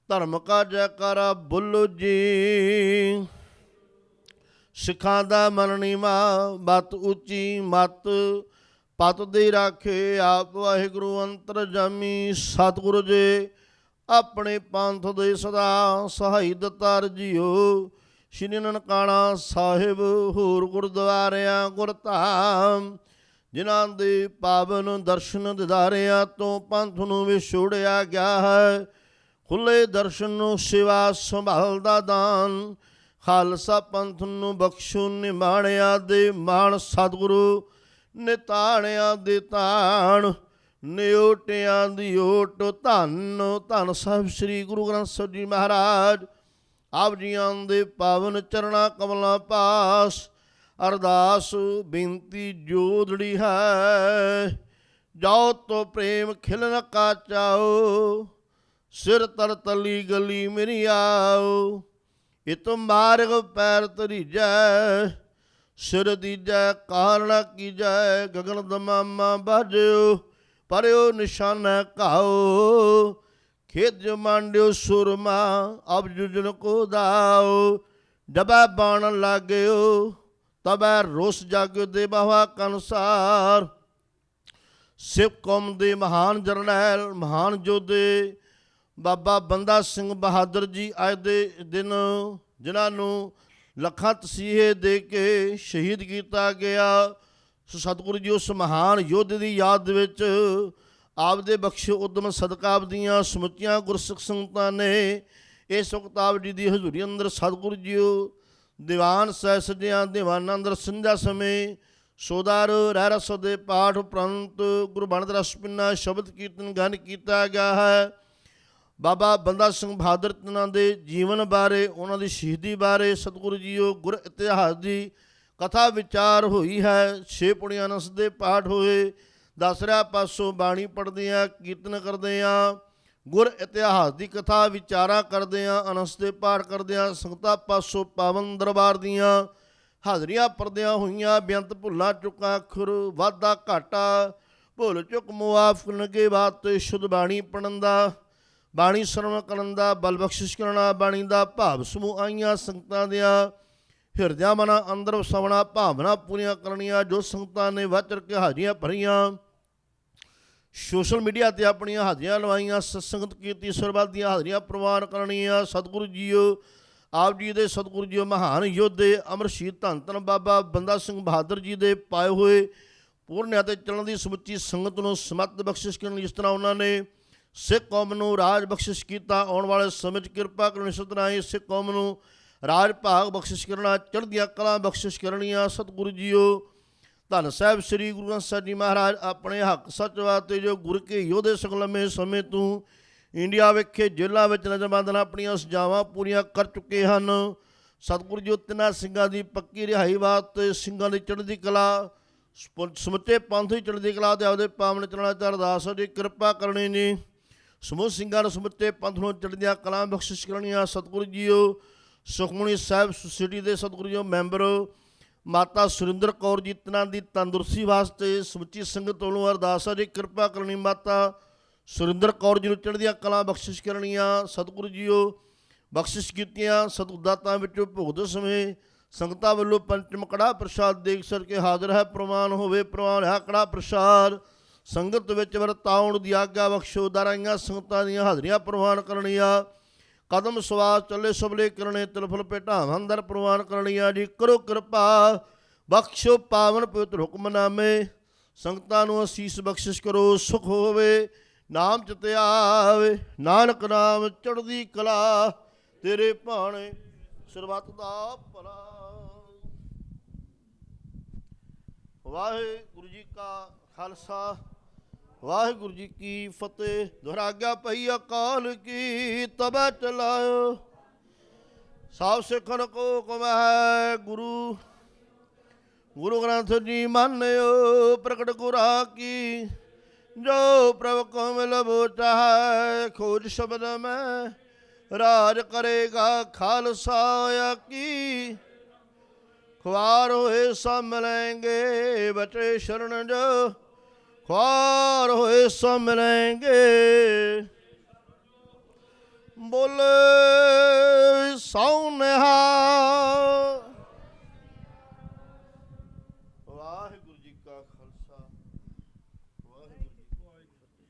ਧਰਮ ਕਾ ਜੈਕਾਰਾ ਬੋਲੋ ਜੀ ਸਿੱਖਾਂ ਦਾ ਮਨ ਨੀਵਾ ਮਤ ਉੱਚੀ ਮਤ ਪਤ ਦੇ ਰਾਖੇ ਆਪ ਵਾਹਿਗੁਰੂ ਅੰਤਰਜਾਮੀ ਸਤਿਗੁਰੂ ਜੀ ਆਪਣੇ ਪੰਥ ਦੇ ਸਦਾ ਸਹਾਈ ਦਤਾਰ ਜੀਓ ਸ਼੍ਰੀ ਨਨਕਾਣਾ ਸਾਹਿਬ ਹੋਰ ਗੁਰਦੁਆਰਿਆਂ ਗੁਰਧਾਮ ਜਿਨ੍ਹਾਂ ਦੇ ਪਾਵਨ ਦਰਸ਼ਨ ਦਿਦਾਰਿਆਂ ਤੋਂ ਪੰਥ ਨੂੰ ਵਿਛੋੜਿਆ ਗਿਆ ਹੈ ਖੁੱਲੇ ਦਰਸ਼ਨ ਨੂੰ ਸੇਵਾ ਸੰਭਾਲ ਦਾ ਦਾਨ ਖਾਲਸਾ ਪੰਥ ਨੂੰ ਬਖਸ਼ੋ ਨਿਮਾਣਿਆਂ ਦੇ ਮਾਣ ਸਤਿਗੁਰੂ ਨਿਤਾਣਿਆਂ ਦੇ ਤਾਣ ਨਿਓਟਿਆਂ ਦੀ ਓਟ ਧੰਨ ਧੰਨ ਸਾਹਿਬ ਸ੍ਰੀ ਗੁਰੂ ਗ੍ਰੰਥ ਸਾਹਿਬ ਜੀ ਮਹਾਰਾਜ ਆਪ ਜੀਆਂ ਦੇ ਪਾਵਨ ਚਰਣਾ ਕਮਲਾਂ ਪਾਸ ਅਰਦਾਸ ਬੇਨਤੀ ਜੋਦੜੀ ਹੈ ਜਾਓ ਤੋ ਪ੍ਰੇਮ ਖਿਲਨ ਕਾ ਚਾਓ ਸਿਰ ਤਰ ਤਲੀ ਗਲੀ ਮੇਰੀ ਆਓ ਇਤ ਮਾਰਗ ਪੈਰ ਤਰੀਜੈ ਸਿਰ ਦੀਜੈ ਕਾਰਣਾ ਕੀਜੈ ਗਗਨ ਦਮਾਮਾ ਬਾਜਿਓ ਪਰਿਓ ਨਿਸ਼ਾਨਾ ਘਾਓ ਖੇਤ ਮਾਂਡਿਓ ਸੁਰਮਾ ਅਬ ਜੁਜਨ ਕੋ ਦਾਓ ਡਬਾ ਬਾਣ ਲਾਗਿਓ ਤਬੈ ਰੋਸ ਜਾਗਿਓ ਦੇ ਬਾਵਾ ਕਨਸਾਰ ਸਿੱਖ ਕੌਮ ਦੇ ਮਹਾਨ ਜਰਨੈਲ ਮਹਾਨ ਯੋਧੇ ਬਾਬਾ ਬੰਦਾ ਸਿੰਘ ਬਹਾਦਰ ਜੀ ਅੱਜ ਦੇ ਦਿਨ ਜਿਨ੍ਹਾਂ ਨੂੰ ਲੱਖਾਂ ਤਸੀਹੇ ਦੇ ਕੇ ਸ਼ਹੀਦ ਕੀਤਾ ਗਿਆ ਸੋ ਸਤਿਗੁਰੂ ਜੀ ਉਸ ਮਹਾਨ ਯੋਧੇ ਦੀ ਯਾਦ ਵਿੱਚ ਆਪ ਦੇ ਬਖਸ਼ੇ ਉਦਮ ਸਦਕਾ ਆਪ ਦੀਆਂ ਸਮੁੱਚੀਆਂ ਗੁਰਸਿੱਖ ਸੰਗਤਾਂ ਨੇ ਇਸ ਉਕਤਾਬ ਜੀ ਦੀ ਹਜ਼ੂਰੀ ਅੰਦਰ ਸਤਿਗੁਰੂ ਜੀਓ ਦੀਵਾਨ ਸਹਿ ਸਜਿਆ ਦੀਵਾਨਾਂ ਅੰਦਰ ਸੰਧਿਆ ਸਮੇਂ ਸੋਦਾਰ ਰਹਿ ਰਸ ਦੇ ਪਾਠ ਉਪਰੰਤ ਗੁਰਬਾਣੀ ਦਾ ਰਸ ਪਿੰਨਾ ਸ਼ਬਦ ਕੀਰਤਨ ਗਾਨ ਕੀਤਾ ਗਿਆ ਹੈ। ਬਾਬਾ ਬੰਦਾ ਸਿੰਘ ਬਹਾਦਰ ਤਿਨਾਂ ਦੇ ਜੀਵਨ ਬਾਰੇ, ਉਹਨਾਂ ਦੀ ਸ਼ਹੀਦੀ ਬਾਰੇ ਸਤਿਗੁਰੂ ਜੀਓ ਗੁਰ ਇਤਿਹਾਸ ਦੀ ਕਥਾ ਵਿਚਾਰ ਹੋਈ ਹੈ। 6 ਪੁੜੀਆਂ ਨਸ ਦੇ ਪਾਠ ਹੋਏ। ਦਸਰਿਆ ਪਾਸੋਂ ਬਾਣੀ ਪੜ੍ਹਦੇ ਹਾਂ, ਕੀਰਤਨ ਕਰਦੇ ਹਾਂ, ਗੁਰ ਇਤਿਹਾਸ ਦੀ ਕਥਾ ਵਿਚਾਰਾਂ ਕਰਦੇ ਹਾਂ, ਅਨਸ ਦੇ ਪਾਠ ਕਰਦੇ ਹਾਂ। ਸੰਗਤਾਂ ਪਾਸੋਂ ਪਾਵਨ ਦਰਬਾਰ ਦੀਆਂ ਹਾਜ਼ਰੀਆਂ ਪਰਦਿਆਂ ਹੋਈਆਂ। ਬੇਅੰਤ ਭੁੱਲਾਂ ਚੁੱਕਾਂ ਅੱਖਰ ਵਾਧਾ ਘਾਟਾ ਭੁੱਲ ਚੁੱਕ ਮੁਆਫ ਕਰਨਗੇ ਬਾਤ ਸ਼ੁੱਧ ਬਾਣੀ ਪੜ੍ਹਨ ਦਾ, ਬਾਣੀ ਸਰਵਣ ਕਰਨ ਦਾ ਬਲ ਬਖਸ਼ਿਸ਼ ਕਰਨਾ। ਬਾਣੀ ਦਾ ਭਾਵ ਸਮੂਹ ਆਈਆਂ ਸੰਗਤਾਂ ਦੀਆਂ ਹਿਰਦਿਆਂ ਮਨਾਂ ਅੰਦਰ ਵਸਾਉਣਾ, ਭਾਵਨਾ ਪੂਰੀਆਂ ਕਰਨੀਆਂ। ਜੋ ਸੰਗਤਾਂ ਨੇ ਵੱਧ ਚੜ੍ਹ ਕੇ ਹਾਜ਼ਰੀਆਂ ਭਰੀਆਂ, ਸੋਸ਼ਲ ਮੀਡੀਆ 'ਤੇ ਆਪਣੀਆਂ ਹਾਜ਼ਰੀਆਂ ਲਵਾਈਆਂ, ਸਤਸੰਗਤ ਕੀਤੀ ਸਰਬੱਤ ਦੀਆਂ ਹਾਜ਼ਰੀਆਂ ਪ੍ਰਵਾਨ ਕਰਨੀਆਂ। ਸਤਿਗੁਰੂ ਜੀਓ ਆਪ ਜੀ ਦੇ ਸਤਿਗੁਰੂ ਜੀਓ ਮਹਾਨ ਯੋਧੇ ਅਮਰ ਸ਼ਹੀਦ ਧੰਨ ਧੰਨ ਬਾਬਾ ਬੰਦਾ ਸਿੰਘ ਬਹਾਦਰ ਜੀ ਦੇ ਪਾਏ ਹੋਏ ਪੂਰਨਿਆਂ 'ਤੇ ਚੱਲਣ ਦੀ ਸਮੁੱਚੀ ਸੰਗਤ ਨੂੰ ਸਮੱਤ ਬਖਸ਼ਿਸ਼ ਕਰਨ। ਜਿਸ ਤਰ੍ਹਾਂ ਉਹਨਾਂ ਨੇ ਸਿੱਖ ਕੌਮ ਨੂੰ ਰਾਜ ਬਖਸ਼ਿਸ਼ ਕੀਤਾ, ਆਉਣ ਵਾਲੇ ਸਮੇਂ 'ਚ ਕਿਰਪਾ ਕਰਨ। ਇਸ ਤਰ੍ਹਾਂ ਹੀ ਸਿੱਖ ਕੌਮ ਨੂੰ ਰਾਜ ਭਾਗ ਬਖਸ਼ਿਸ਼ ਕਰਨਾ, ਚੜ੍ਹਦੀਆਂ ਕਲਾਂ ਬਖਸ਼ਿਸ਼ ਕਰਨੀਆਂ। ਸਤਿਗੁਰੂ ਜੀਓ ਧੰਨ ਸਾਹਿਬ ਸ੍ਰੀ ਗੁਰੂ ਗ੍ਰੰਥ ਸਾਹਿਬ ਜੀ ਮਹਾਰਾਜ ਆਪਣੇ ਹੱਕ ਸੱਚ ਵਾਸਤੇ ਜੋ ਗੁਰ ਕੇ ਯੋਧੇ ਸੰਗਲਮੇ ਸਮੇਂ ਤੋਂ ਇੰਡੀਆ ਵਿਖੇ ਜੇਲ੍ਹਾਂ ਵਿੱਚ ਨਜ਼ਰਬੰਦ ਨਾਲ ਆਪਣੀਆਂ ਸਜ਼ਾਵਾਂ ਪੂਰੀਆਂ ਕਰ ਚੁੱਕੇ ਹਨ। ਸਤਿਗੁਰੂ ਜੀ ਤਿੰਨਾਂ ਸਿੰਘਾਂ ਦੀ ਪੱਕੀ ਰਿਹਾਈ ਵਾਸਤੇ, ਸਿੰਘਾਂ ਦੀ ਚੜ੍ਹਦੀ ਕਲਾ, ਸਮੁੱਚੇ ਪੰਥ ਦੀ ਚੜ੍ਹਦੀ ਕਲਾ ਤੇ ਆਪਦੇ ਪਾਵਨ ਚਰਨਾਂ 'ਚ ਅਰਦਾਸ ਦੀ ਕਿਰਪਾ ਕਰਨੀ ਜੀ। ਸਮੂਹ ਸਿੰਘਾਂ ਨੂੰ ਸਮੁੱਚੇ ਪੰਥ ਨੂੰ ਚੜ੍ਹਦੀਆਂ ਕਲਾਂ ਬਖਸ਼ਿਸ਼ ਕਰਨੀਆਂ। ਸਤਿਗੁਰੂ ਜੀਓ ਸੁਖਮਨੀ ਸਾਹਿਬ ਸੁਸਾਇਟੀ ਦੇ ਸਤਿਗੁਰੂ ਜੀ ਮੈਂਬਰ ਮਾਤਾ ਸੁਰਿੰਦਰ ਕੌਰ ਜੀ ਤਿਨਾਂ ਦੀ ਤੰਦਰੁਸਤੀ ਵਾਸਤੇ ਸਮੁੱਚੀ ਸੰਗਤ ਵੱਲੋਂ ਅਰਦਾਸਾਂ ਦੀ ਕਿਰਪਾ ਕਰਨੀ। ਮਾਤਾ ਸੁਰਿੰਦਰ ਕੌਰ ਜੀ ਨੂੰ ਚੜ੍ਹਦੀਆਂ ਕਲਾਂ ਬਖਸ਼ਿਸ਼ ਕਰਨੀਆਂ। ਸਤਿਗੁਰੂ ਜੀਓ ਬਖਸ਼ਿਸ਼ ਕੀਤੀਆਂ ਸਤਿਗੁਰਦਾਤਾਂ ਵਿੱਚੋਂ ਭੁਗਤ ਸਮੇਂ ਸੰਗਤਾਂ ਵੱਲੋਂ ਪੰਚਮ ਕੜਾਹ ਪ੍ਰਸ਼ਾਦ ਦੇਖ ਸਰ ਕੇ ਹਾਜ਼ਰ ਹੈ। ਪ੍ਰਵਾਨ ਹੋਵੇ, ਪ੍ਰਵਾਨ ਹੈ ਕੜਾਹ ਪ੍ਰਸ਼ਾਦ। ਸੰਗਤ ਵਿੱਚ ਵਰਤਾਉਣ ਦੀ ਆਗਿਆ ਬਖਸ਼ੋ। ਦਾਰਾਈਆਂ ਸੰਗਤਾਂ ਦੀਆਂ ਹਾਜ਼ਰੀਆਂ ਪ੍ਰਵਾਨ ਕਰਨੀਆਂ। ਕਦਮ ਸਵਾਸ ਚੱਲੇ ਸਬਲੇ ਕਰਨੇ, ਤਿਲਫਲ ਭੇਟਾਵਾਂ ਅੰਦਰ ਪ੍ਰਵਾਨ ਕਰਨੀਆਂ ਜੀ। ਕਰੋ ਕਿਰਪਾ ਬਖਸ਼ੋ ਪਾਵਨ ਪਵਿੱਤਰ ਹੁਕਮਨਾਮੇ। ਸੰਗਤਾਂ ਨੂੰ ਅਸੀਸ ਬਖਸ਼ਿਸ਼ ਕਰੋ, ਸੁਖ ਹੋਵੇ ਨਾਮ ਚਿਤੇ ਆਵੇ। ਨਾਨਕ ਨਾਮ ਚੜ੍ਹਦੀ ਕਲਾ ਤੇਰੇ ਭਾਣੇ ਸਰਬੱਤ ਦਾ ਭਲਾ। ਵਾਹਿਗੁਰੂ ਜੀ ਕਾ ਖਾਲਸਾ, ਵਾਹਿਗੁਰੂ ਜੀ ਕੀ ਫਤਿਹ। ਦੁਹਰਾਗਿਆ ਪਈ ਅਕਾਲ ਕੀ ਤਬੈ ਚਲਾਇਓ। ਸਭ ਸਿੱਖਨ ਕੋ ਹੁਕਮ ਹੈ ਗੁਰੂ, ਗੁਰੂ ਗ੍ਰੰਥ ਜੀ ਮੰਨਿਓ। ਪ੍ਰਗਟ ਗੁਰਾਂ ਕੀ ਜੋ ਪ੍ਰਭ ਕੋ ਮਿਲਬੋ ਚਾਹੈ। ਖੋਜ ਸ਼ਬਦ ਮੈਂ ਰਾਜ ਕਰੇਗਾ ਖਾਲਸਾ ਕੀ। ਖੁਆਰ ਹੋਏ ਸਭ ਮਿਲੇਂਗੇ, ਬਚੇ ਸ਼ਰਨ ਜੋ ਖੁਆਰ ਹੋਏ ਸਭ ਮਿਲੇਂਗੇ। ਬੋਲੇ ਸੋ ਨਿਹਾਲ। ਵਾਹਿਗੁਰੂ ਜੀ ਕਾ ਖਾਲਸਾ, ਵਾਹਿਗੁਰੂ ਜੀ ਕੀ ਫਤਿਹ।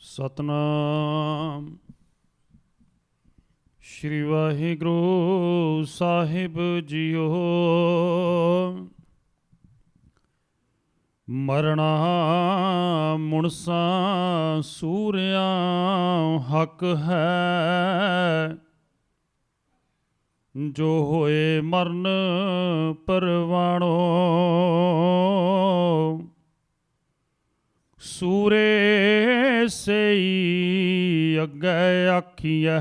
ਸਤਨਾਮ ਸ਼੍ਰੀ ਵਾਹਿਗੁਰੂ ਸਾਹਿਬ ਜੀਓ। ਮਰਣਾ ਮੁਣਸਾਂ ਸੂਰਿਆਂ ਹੱਕ ਹੈ। ਜੋ ਹੋਏ ਮਰਨ ਪਰਵਾਣੋ। ਸੂਰੇ ਸਈ ਅੱਗੇ ਆਖੀਐ।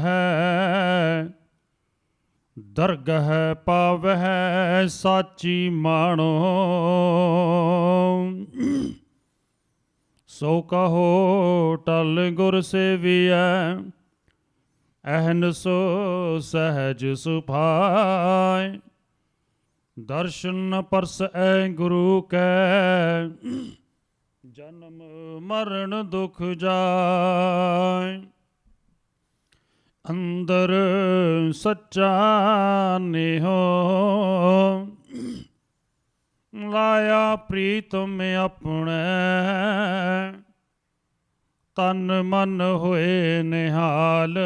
ਦਰਗਹ ਪਾਵਹਿ ਸਾਚੀ ਮਾਣੋ। ਸੋ ਕਹੋ ਟਲ ਗੁਰ ਸੇਵੀਐ। ਅਹਨਸੋ ਸਹਿਜ ਸੁਭਾਇ। ਦਰਸ਼ਨ ਪਰਸਐ ਗੁਰੂ ਕੈ। ਜਨਮ ਮਰਨ ਦੁਖ ਜਾਇ। ਅੰਦਰ ਸੱਚਾ ਨੇਹੋ। ਲਾਇਆ ਪ੍ਰੀਤਮ ਆਪਣੇ। ਤਨ ਮਨ ਹੋਏ ਨਿਹਾਲ।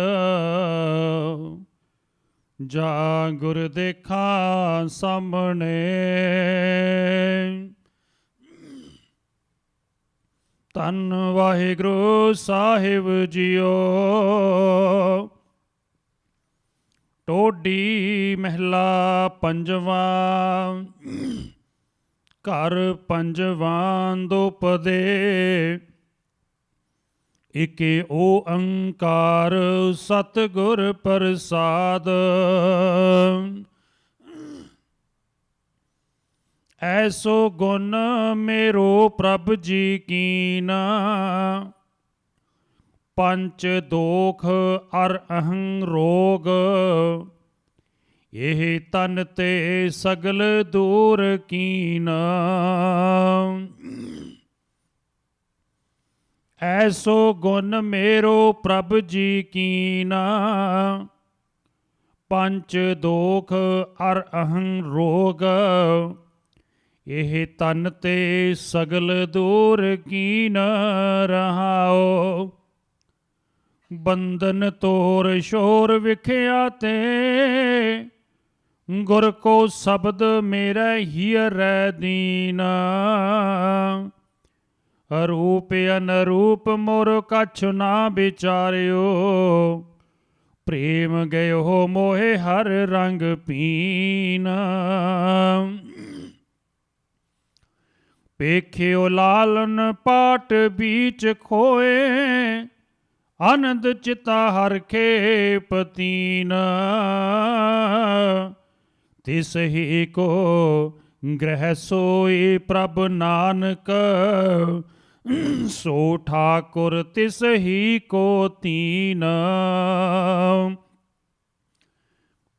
ਜਾ ਗੁਰ ਦੇਖਾਂ ਸਾਹਮਣੇ। ਧੰਨ ਵਾਹਿਗੁਰੂ ਸਾਹਿਬ ਜੀਓ। ਟੋਡੀ ਮਹਿਲਾ ਪੰਜਵਾਂ। ਘਰ ਪੰਜਵਾਂ ਦੁਪਦੇ। ਇਕੇ ਓੰਕਾਰ ਸਤਿਗੁਰ ਪ੍ਰਸਾਦ। ਐਸੋ ਗੁਣ ਮੇਰੋ ਪ੍ਰਭ ਜੀ ਕੀਨਾ। ਪੰਚ ਦੋਖ ਅਰ ਅਹੰ ਰੋਗ। ਇਹ ਤਨ ਤੇ ਸਗਲ ਦੂਰ ਕੀਨਾ। ਐਸੋ ਗੁਣ ਮੇਰੋ ਪ੍ਰਭ ਜੀ ਕੀਨਾ। ਪੰਚ ਦੋਖ ਅਰ ਅਹੰ ਰੋਗ। ਇਹ ਤਨ ਤੇ ਸਗਲ ਦੂਰ ਕੀਨ ਰਹਾਓ। ਬੰਧਨ ਤੋਰ ਸ਼ੋਰ ਵਿਖਿਆ ਤੇ। ਗੁਰ ਕੋ ਸ਼ਬਦ ਮੇਰੇ ਹੀਰੈ ਦੀਨਾ। ਰੂਪ ਅਨਰੂਪ ਮੋਰ ਕਛ ਨਾ ਵਿਚਾਰਿਓ। ਪ੍ਰੇਮ ਗਇਓ ਮੋਹਿ ਹਰ ਰੰਗ ਪੀਨਾ। ਪੇਖਿਓ ਲਾਲਨ ਪਾਟ ਬੀਚ ਖੋਏ। ਆਨੰਦ ਚਿਤਾ ਹਰ ਖੇਪ ਤੀਨਾ। ਤਿਸ ਹੀ ਕੋ ਗ੍ਰਹਿ ਸੋਈ ਪ੍ਰਭ ਨਾਨਕ। ਸੋ ਠਾਕੁਰ ਤਿਸ ਹੀ ਕੋ ਤੀਨਾ।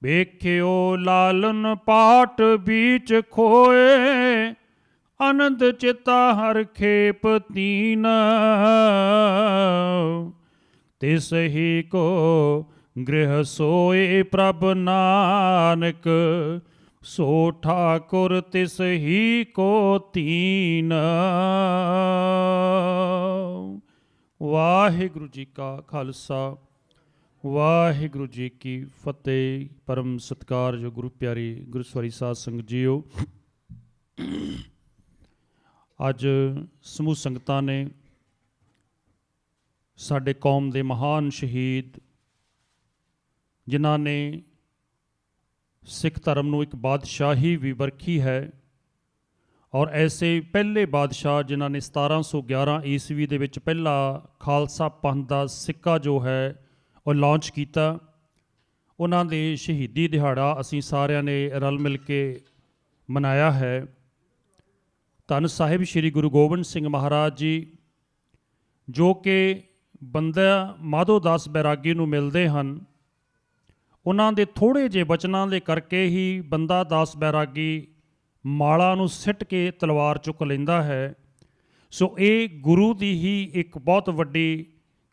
ਵੇਖਿਓ ਲਾਲਨ ਪਾਟ ਬੀਚ ਖੋਏ। ਆਨੰਦ ਚਿਤਾ ਹਰ ਖੇਪ ਤੀਨਾ। ਤਿਸ ਹੀ ਕੋ ਗ੍ਰਹਿ ਸੋਏ ਪ੍ਰਭ ਨਾਨਕ। ਸੋ ਠਾਕੁਰ ਤਿਸ ਹੀ ਕੋ ਤੀਨਾ। ਵਾਹਿਗੁਰੂ ਜੀ ਕਾ ਖਾਲਸਾ ਵਾਹਿਗੁਰੂ ਜੀ ਕੀ ਫਤਿਹ। ਪਰਮ ਸਤਿਕਾਰਯੋਗ ਗੁਰੂ ਪਿਆਰੀ ਗੁਰਸਵਾਰੀ ਸਾਧ ਸੰਗਤ ਜੀਓ। ਅੱਜ ਸਮੂਹ ਸੰਗਤਾਂ ਨੇ ਸਾਡੇ ਕੌਮ ਦੇ ਮਹਾਨ ਸ਼ਹੀਦ, ਜਿਨ੍ਹਾਂ ਨੇ ਸਿੱਖ ਧਰਮ ਨੂੰ ਇੱਕ ਬਾਦਸ਼ਾਹੀ ਵੀ ਬਖਸ਼ੀ ਹੈ, ਔਰ ਐਸੇ ਪਹਿਲੇ ਬਾਦਸ਼ਾਹ ਜਿਨ੍ਹਾਂ ਨੇ 1711 ਈਸਵੀ ਦੇ ਵਿੱਚ ਪਹਿਲਾ ਖਾਲਸਾ ਪੰਥ ਦਾ ਸਿੱਕਾ ਜੋ ਹੈ ਉਹ ਲਾਂਚ ਕੀਤਾ, ਉਹਨਾਂ ਦੇ ਸ਼ਹੀਦੀ ਦਿਹਾੜਾ ਅਸੀਂ ਸਾਰਿਆਂ ਨੇ ਰਲ ਮਿਲ ਕੇ ਮਨਾਇਆ ਹੈ। ਧੰਨ ਸਾਹਿਬ ਸ੍ਰੀ ਗੁਰੂ ਗੋਬਿੰਦ ਸਿੰਘ ਮਹਾਰਾਜ ਜੀ, ਜੋ ਕਿ ਬੰਦਾ ਮਾਧੋ ਦਾਸ ਬੈਰਾਗੀ ਨੂੰ ਮਿਲਦੇ ਹਨ, ਉਹਨਾਂ ਦੇ ਥੋੜ੍ਹੇ ਜਿਹੇ ਬਚਨਾਂ ਦੇ ਕਰਕੇ ਹੀ ਬੰਦਾ ਦਾਸ ਬੈਰਾਗੀ ਮਾਲਾ ਨੂੰ ਸਿੱਟ ਕੇ ਤਲਵਾਰ ਚੁੱਕ ਲੈਂਦਾ ਹੈ। ਸੋ ਇਹ ਗੁਰੂ ਦੀ ਹੀ ਇੱਕ ਬਹੁਤ ਵੱਡੀ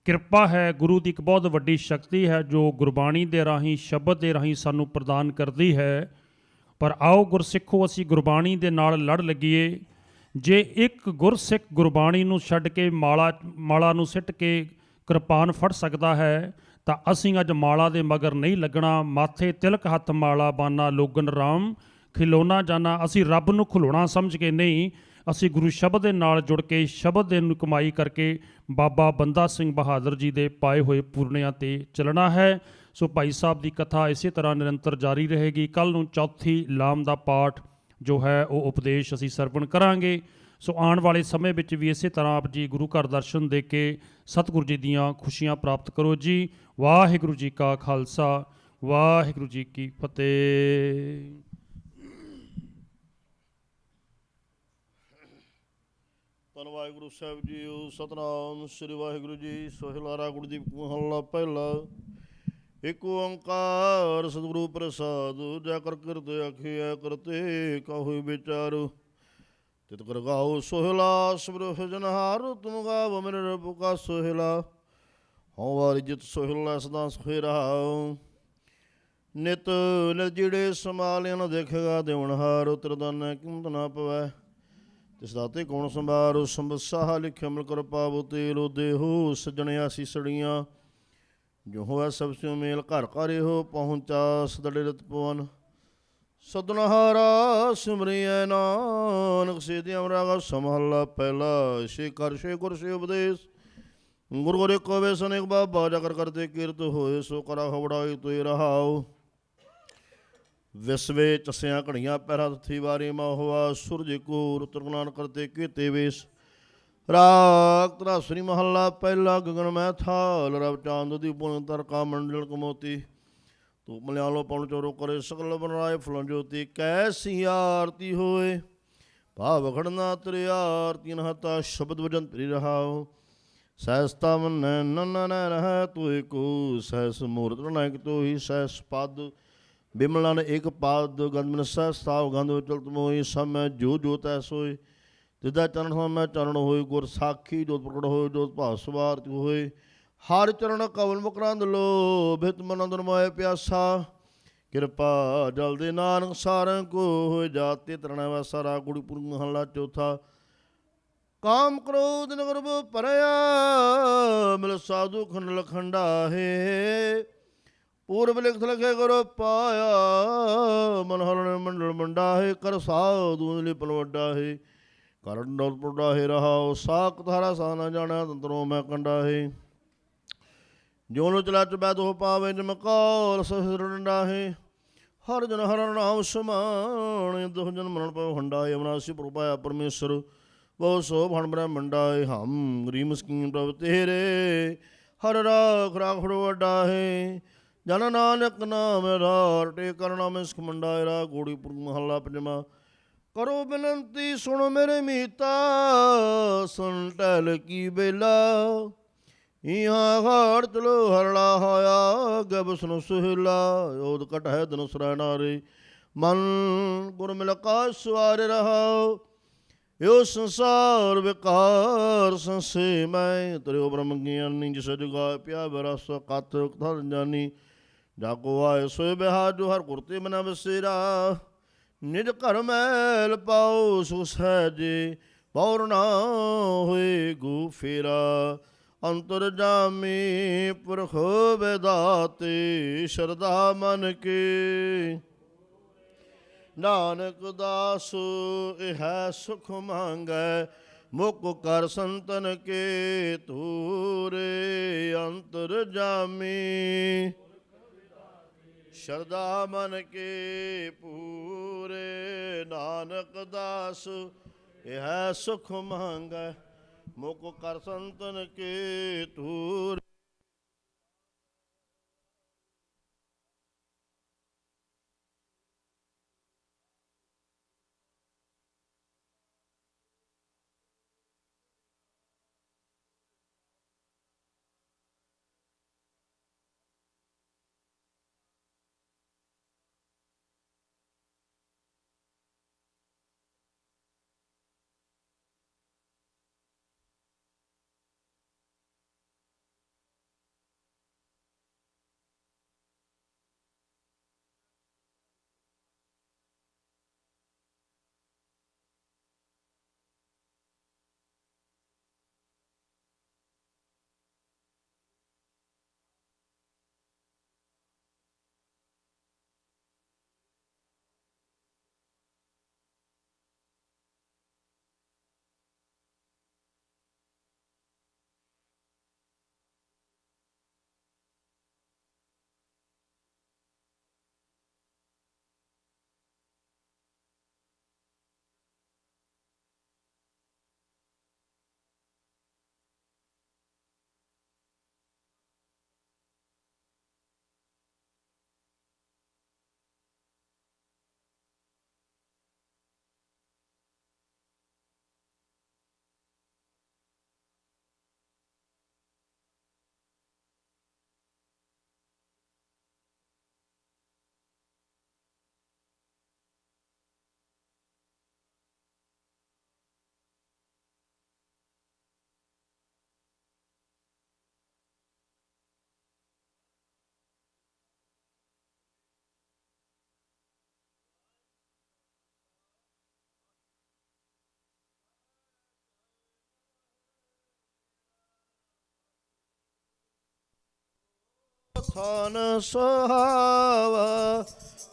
ਕਿਰਪਾ ਹੈ, ਗੁਰੂ ਦੀ ਇੱਕ ਬਹੁਤ ਵੱਡੀ ਸ਼ਕਤੀ ਹੈ, ਜੋ ਗੁਰਬਾਣੀ ਦੇ ਰਾਹੀਂ, ਸ਼ਬਦ ਦੇ ਰਾਹੀਂ ਸਾਨੂੰ ਪ੍ਰਦਾਨ ਕਰਦੀ ਹੈ। ਪਰ ਆਓ ਗੁਰਸਿੱਖੋ, ਅਸੀਂ ਗੁਰਬਾਣੀ ਦੇ ਨਾਲ ਲੜ ਲੱਗੀਏ। ਜੇ ਇੱਕ ਗੁਰਸਿੱਖ ਗੁਰਬਾਣੀ ਨੂੰ ਛੱਡ ਕੇ ਮਾਲਾ ਨੂੰ ਸਿੱਟ ਕੇ ਕਿਰਪਾਨ ਫੜ ਸਕਦਾ ਹੈ, ਤਾਂ ਅਸੀਂ ਅੱਜ ਮਾਲਾ ਦੇ ਮਗਰ ਨਹੀਂ ਲੱਗਣਾ। ਮਾਥੇ ਤਿਲਕ ਹੱਥ ਮਾਲਾ ਬਾਨਾ ਲੋਗਨ ਰਾਮ ਖਿਲੋਣਾ ਜਾਣਾ। ਅਸੀਂ ਰੱਬ ਨੂੰ ਖਿਲਾਉਣਾ ਸਮਝ ਕੇ ਨਹੀਂ, ਅਸੀਂ ਗੁਰੂ ਸ਼ਬਦ ਦੇ ਨਾਲ ਜੁੜ ਕੇ ਸ਼ਬਦ ਦੇ ਨੂੰ ਕਮਾਈ ਕਰਕੇ ਬਾਬਾ ਬੰਦਾ ਸਿੰਘ ਬਹਾਦਰ ਜੀ ਦੇ ਪਾਏ ਹੋਏ ਪੂਰਨਿਆਂ 'ਤੇ ਚੱਲਣਾ ਹੈ। ਸੋ ਭਾਈ ਸਾਹਿਬ ਦੀ ਕਥਾ ਇਸੇ ਤਰ੍ਹਾਂ ਨਿਰੰਤਰ ਜਾਰੀ ਰਹੇਗੀ। ਕੱਲ੍ਹ ਨੂੰ ਚੌਥੀ ਲਾਮ ਦਾ ਪਾਠ ਜੋ ਹੈ ਉਹ ਉਪਦੇਸ਼ ਅਸੀਂ ਸਰਵਣ ਕਰਾਂਗੇ। ਸੋ ਆਉਣ ਵਾਲੇ ਸਮੇਂ ਵਿੱਚ ਵੀ ਇਸੇ ਤਰ੍ਹਾਂ ਆਪ ਜੀ ਗੁਰੂ ਘਰ ਦਰਸ਼ਨ ਦੇ ਕੇ ਸਤਿਗੁਰੂ ਜੀ ਦੀਆਂ ਖੁਸ਼ੀਆਂ ਪ੍ਰਾਪਤ ਕਰੋ ਜੀ। ਵਾਹਿਗੁਰੂ ਜੀ ਕਾ ਖਾਲਸਾ ਵਾਹਿਗੁਰੂ ਜੀ ਕੀ ਫਤਿਹ। ਧੰਨ ਵਾਹਿਗੁਰੂ ਸਾਹਿਬ ਜੀਓ। ਸਤਿਨਾਮ ਸ੍ਰੀ ਵਾਹਿਗੁਰੂ ਜੀ। ਸੋਹਿਲਾ ਗੁਰਦੀਪ ਮਹੱਲਾ ਪਹਿਲਾ। ਇੱਕ ਓੰਕਾਰ ਸਤਿਗੁਰੂ ਪ੍ਰਸਾਦ। ਜਾ ਕਰ ਕਿਰਤ ਆਖਿਆ ਕਰਤੇ ਕਾਹੂ ਵਿਚਾਰੋ। ਤਿਤ ਕਰ ਗਾਓ ਸੋਹਿਲਾ ਸਬਰ ਭਜਨਹਾਰ। ਤੁਮ ਗਾਵ ਮੇਰੇ ਰੱਬ ਕਾ ਸੋਹਿਲਾ। ਹਉ ਵਾਰੀ ਜਿਤ ਸੋਹਿਲਾ ਸਦਾ ਸੁਖੇ ਰਹਾਉ। ਨਿਤ ਨਿਰਜਿੜੇ ਸੰਭਾਲਿਆ ਨ ਦੇਖੇਗਾ ਦੇਵਨਹਾਰ। ਤਿਰਦਾਨਾ ਕੀਮਤ ਨਾ ਪਵੈ ਤਿਸ ਦਾਤੇ ਕੌਣ ਸੰਭਾਰੋ। ਸੰਬਸਾਹ ਲਿਖਿਆ ਮਿਲ ਕਰ ਪਾਵੋ ਤੇਲੋ ਦੇਹੋ। ਸੱਜਣਿਆ ਸੀਸੜੀਆਂ ਜੋ ਹੋਇਆ ਸਭ ਸਿਉ ਮੇਲ। ਘਰ ਘਰ ਇਹੋ ਪਹੁੰਚਾ ਸਦੜੇ ਰਤ ਪਵਨ। ਸਤਨਾਹਾਰਾ ਸਿਮਰਿਐ ਨਾਨਕ ਸੇਧਿ ਅਮਰਾਗਾ ਸਮਹੱਲਾ ਪਹਿਲਾ। ਛੇ ਕਰ ਛੇ ਗੁਰ ਛੇ ਉਪਦੇਸ਼। ਗੁਰੂ ਗੁਰ ਇੱਕੋ ਵੇ ਸਨੇਕ ਬਾਬਾ ਜਾ ਕਰ ਕਰਤੇ ਕੀਰਤ ਹੋਏ ਸੋ ਕਰਾ ਖਬੜਾਈ ਤੋਏ ਰਹਾਉ। ਵਿਸਵੇ ਚਸਿਆਂ ਘੜੀਆਂ ਪੈਰਾ ਹੱਥੀ ਵਾਰੀ ਮਾ ਹੋਆ ਸੂਰਜ ਕੋ ਤੁਰਗਨਾਨ ਕਰਤੇ ਕੀਤੇ ਵੇਸ। ਰਾਗ ਧਨਾਸਰੀ ਮਹੱਲਾ ਪਹਿਲਾ। ਗਗਨ ਮੈਂ ਥਾਲ ਰਬ ਚਾਂਦ ਦੀ ਪੁਨ ਤਰਕਾ ਮੰਡਲ ਕਮੋਤੀ। ਤੂੰ ਮਲਿਆਲੋ ਪਉਣ ਚੋਰੋ ਕਰੇ ਸਕਲ ਬਨਰਾਏ ਫੁਲਾਂ ਜੋਤੀ। ਕੈਸੀ ਆਰਤੀ ਹੋਏ ਭਾਵ ਖੜਨਾ ਤੇਰੇ ਆਰਤੀ ਨਹਤਾ ਸ਼ਬਦ ਵਜਨ ਤੇਰੀ ਰਹਾਉ। ਸਹਿਸਤਾ ਮੰਨੈ ਨਨ ਨੈ ਰਹਿ ਤੋਏ ਕੋ। ਸਹਿਸ ਮੂਰਤ ਨਾਇਕ ਤੋਹੀ ਸਹਿਸ ਪਦ ਬਿਮਲਨ ਇੱਕ ਪਾਦ। ਗੰਧ ਮਨ ਸਹਿਸਤਾਵ ਗੰਧ ਚਲਤ ਮੋਹੀ। ਸਭ ਮੈਂ ਜੋ ਜੋ ਤੈ ਸੋਏ। ਜਿਦਾ ਚਰਨ ਸਮ ਮੈਂ ਚਰਨ ਹੋਏ। ਗੁਰ ਸਾਖੀ ਜੋਤ ਪ੍ਰਗਟ ਹੋਏ। ਜੋਤ ਭਾਵ ਸਵਾਰਥ ਹੋਏ। ਹਰ ਚਰਨ ਕਵਲ ਮੁਕਰੰਦ ਲੋ। ਭਿਤ ਮਨ ਅੰਦਰ ਮੋਏ ਪਿਆਸਾ। ਕਿਰਪਾ ਜਲ ਦੇ ਨਾਨਕ ਸਾਰਿਆਂ ਕੋ ਹੋਏ। ਜਾਤੇ ਤਰਣਾ ਵਾ ਸਾਰਾ। ਗੁੜੀ ਪੁਰ ਮਹੱਲਾ ਚੌਥਾ। ਕਾਮ ਕ੍ਰੋਧ ਨਗਰਭ ਭਰਿਆ। ਮਿਲ ਸਾਧੂ ਖੰਡ ਲਖੰਡਾ ਹੈ। ਪੂਰਬ ਲਿਖਤ ਲਖੇ ਗੁਰ ਪਾਇਆ। ਮਨ ਹਰਣ ਮੰਡਲ ਮੰਡਾ ਹੈ। ਕਰ ਸਾਧੂ ਲਿਪਲ ਵੱਡਾ ਹੈ। ਕਰਨ ਡੋਲ ਪੁਡਾ ਹੈ ਰਹਾਉ। ਸਾਖ ਧਾਰਾ ਸਾ ਨਾ ਜਾਣਾ ਤੰਤਰੋਂ ਮੈਂ ਕੰਡਾ ਹੈ। ਜੋ ਨੂੰ ਚਲਾ ਚੁਬੈ ਤੋ ਪਾਵੇ ਜਮਕਾਲ ਸਹਿਰੰਡਾ ਹੈ। ਹਰ ਜਨ ਹਰ ਨਾਮ ਸਮਾਨ। ਦੁਖ ਜਨ ਮਰਨ ਪਉ ਹੰਡਾ ਹੈ। ਅਵਨਾਸੀ ਪ੍ਰਭਾਇਆ ਪਰਮੇਸ਼ਰ ਬਹੁ ਸੋ ਭਣ ਬ੍ਰਹਮੰਡਾ ਹੈ। ਹਮ ਗਰੀਮ ਸਕੀਮ ਪ੍ਰਭ ਤੇਰੇ। ਹਰ ਰਾਖ ਰਾਖੜ ਵੱਡਾ ਹੈ। ਜਨ ਨਾਨਕ ਨਾਮ ਰਾਰ ਟੇ ਕਰਨਾ ਮੈਂ ਸਕਮੰਡਾ ਹੈ। ਰਾ ਗੋੜੀ ਪੁਰ ਮਹੱਲਾ ਪੰਜਵਾਂ। ਕਰੋ ਬੇਨੰਤੀ ਸੁਣ ਮੇਰੇ ਮੀਤਾ। ਸੁਣ ਟਹਿਲ ਕੀ ਬੇਲਾ। ਇਹਾਂ ਹਾੜ ਚਲੋ ਹਰਲਾ ਹੋਇਆ। ਗਬ ਸੁਨ ਸੁਹਿਲਾ। ਯੋਧ ਕਟ ਹੈ ਧਨੁਸ ਨਾਰੇ। ਮਨ ਗੁਰ ਮਿਲ ਕਾ ਸਵਾਰ ਰਹਾਉ। ਯੋ ਸੰਸਾਰ ਵਿਕਾਰ ਸੰਸੇ ਮੈਂ। ਤਰਿਓ ਬ੍ਰਹਮ ਗਿਆਨੀ ਜਿਸ ਜੁਗਾ ਪਿਆ ਬਰਸ ਕਥ ਕਥ ਜਾਨੀ। ਜਾਗੋ ਆਏ ਸੋਏ ਬਿਹਾਰ ਜੋ ਹਰ ਕੁਰਤੇ ਮਨਾ ਵਸੇਰਾ। ਨਿਜ ਘਰ ਮੈਲ ਪਾਓ ਸੁ ਸਹਿਜੇ। ਪੌਰ ਨਾ ਹੋਏ ਗੂ ਫੇਰਾ। ਅੰਤਰ ਜਾਮੀ ਪੁਰਖ ਵਿਦਾਤੇ। ਸ਼ਰਧਾ ਮਨ ਕੇ ਨਾਨਕ ਦਾਸ ਇਹ ਸੁਖ ਮੰਗੈ। ਮੁਖ ਕਰ ਸੰਤਨ ਕੇ ਤੂਰੇ। ਅੰਤਰ ਜਾਮੀ ਸ਼ਰਧਾ ਮਨ ਕੇ ਪੂਰੇ। ਨਾਨਕ ਦਾਸ ਇਹ ਸੁਖ ਮੰਗੈ। ਮੁਖ ਕਰ ਸੰਤਨ ਕੇ ਤੂਰੇ। ਥਾਨ ਸੁਹਾਵਾ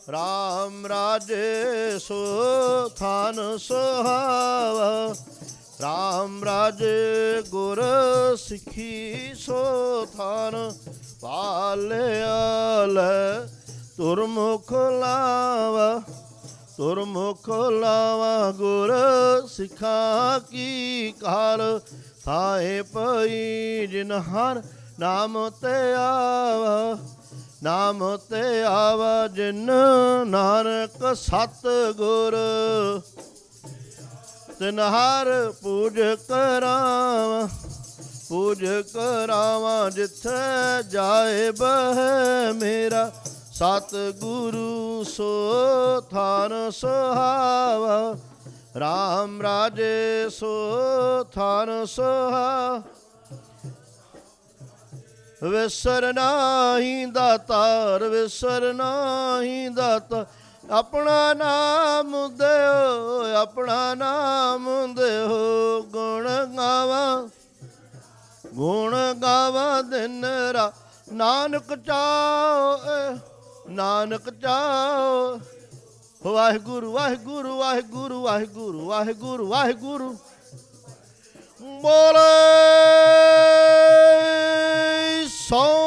ਰਾਮ ਰਾਜੇ ਸੋ ਥਾਨ ਸੁਹਾਵਾ, ਰਾਮ ਰਾਜੇ ਗੁਰ ਸਿੱਖੀ ਸੋ ਥਾਨ, ਪਾਲਿਆ ਲੈ ਤੁਰਮੁਖ ਲਾਵਾ, ਤੁਰਮੁਖ ਲਾਵਾ ਗੁਰ ਸਿੱਖਾਂ ਕੀ ਕਾਰ, ਥਾਏ ਪਈ ਜਿਨ ਹਰ ਨਾਮ ਤੇ ਆਵਾ, ਨਾਮ ਤੇ ਆਵਾ ਜਿਨ ਨਾਨਕ ਸਤ ਗੁਰ, ਤਿਨ ਹਰ ਪੂਜ ਕਰਾਵਾਂ, ਪੂਜ ਕਰਾਵਾਂ ਜਿੱਥੇ ਜਾਏ ਬਹਿ ਮੇਰਾ, ਸਤ ਗੁਰੂ ਸੋ ਥਾਨ ਸੁਹਾਵਾ, ਰਾਮ ਰਾਜੇ ਸੋ ਥਾਨ ਸੁਹਾਵਾ, ਵਿਸਰ ਨਾਹੀ ਦਾਤਾਰ, ਵਿਸਰ ਨਾਹੀ ਦਾਤਾਰ, ਆਪਣਾ ਨਾਮ ਦਿਓ, ਆਪਣਾ ਨਾਮ ਦਿਓ, ਗੁਣ ਗਾਵਾਂ, ਗੁਣ ਗਾਵਾਂ ਦਿਨ ਰਾਤ, ਨਾਨਕ ਚਾਓ, ਨਾਨਕ ਚਾਓ, ਵਾਹਿਗੁਰੂ ਵਾਹਿਗੁਰੂ ਵਾਹਿਗੁਰੂ ਵਾਹਿਗੁਰੂ ਵਾਹਿਗੁਰੂ ਵਾਹਿਗੁਰੂ, ਬੋਲੇ ਸੋ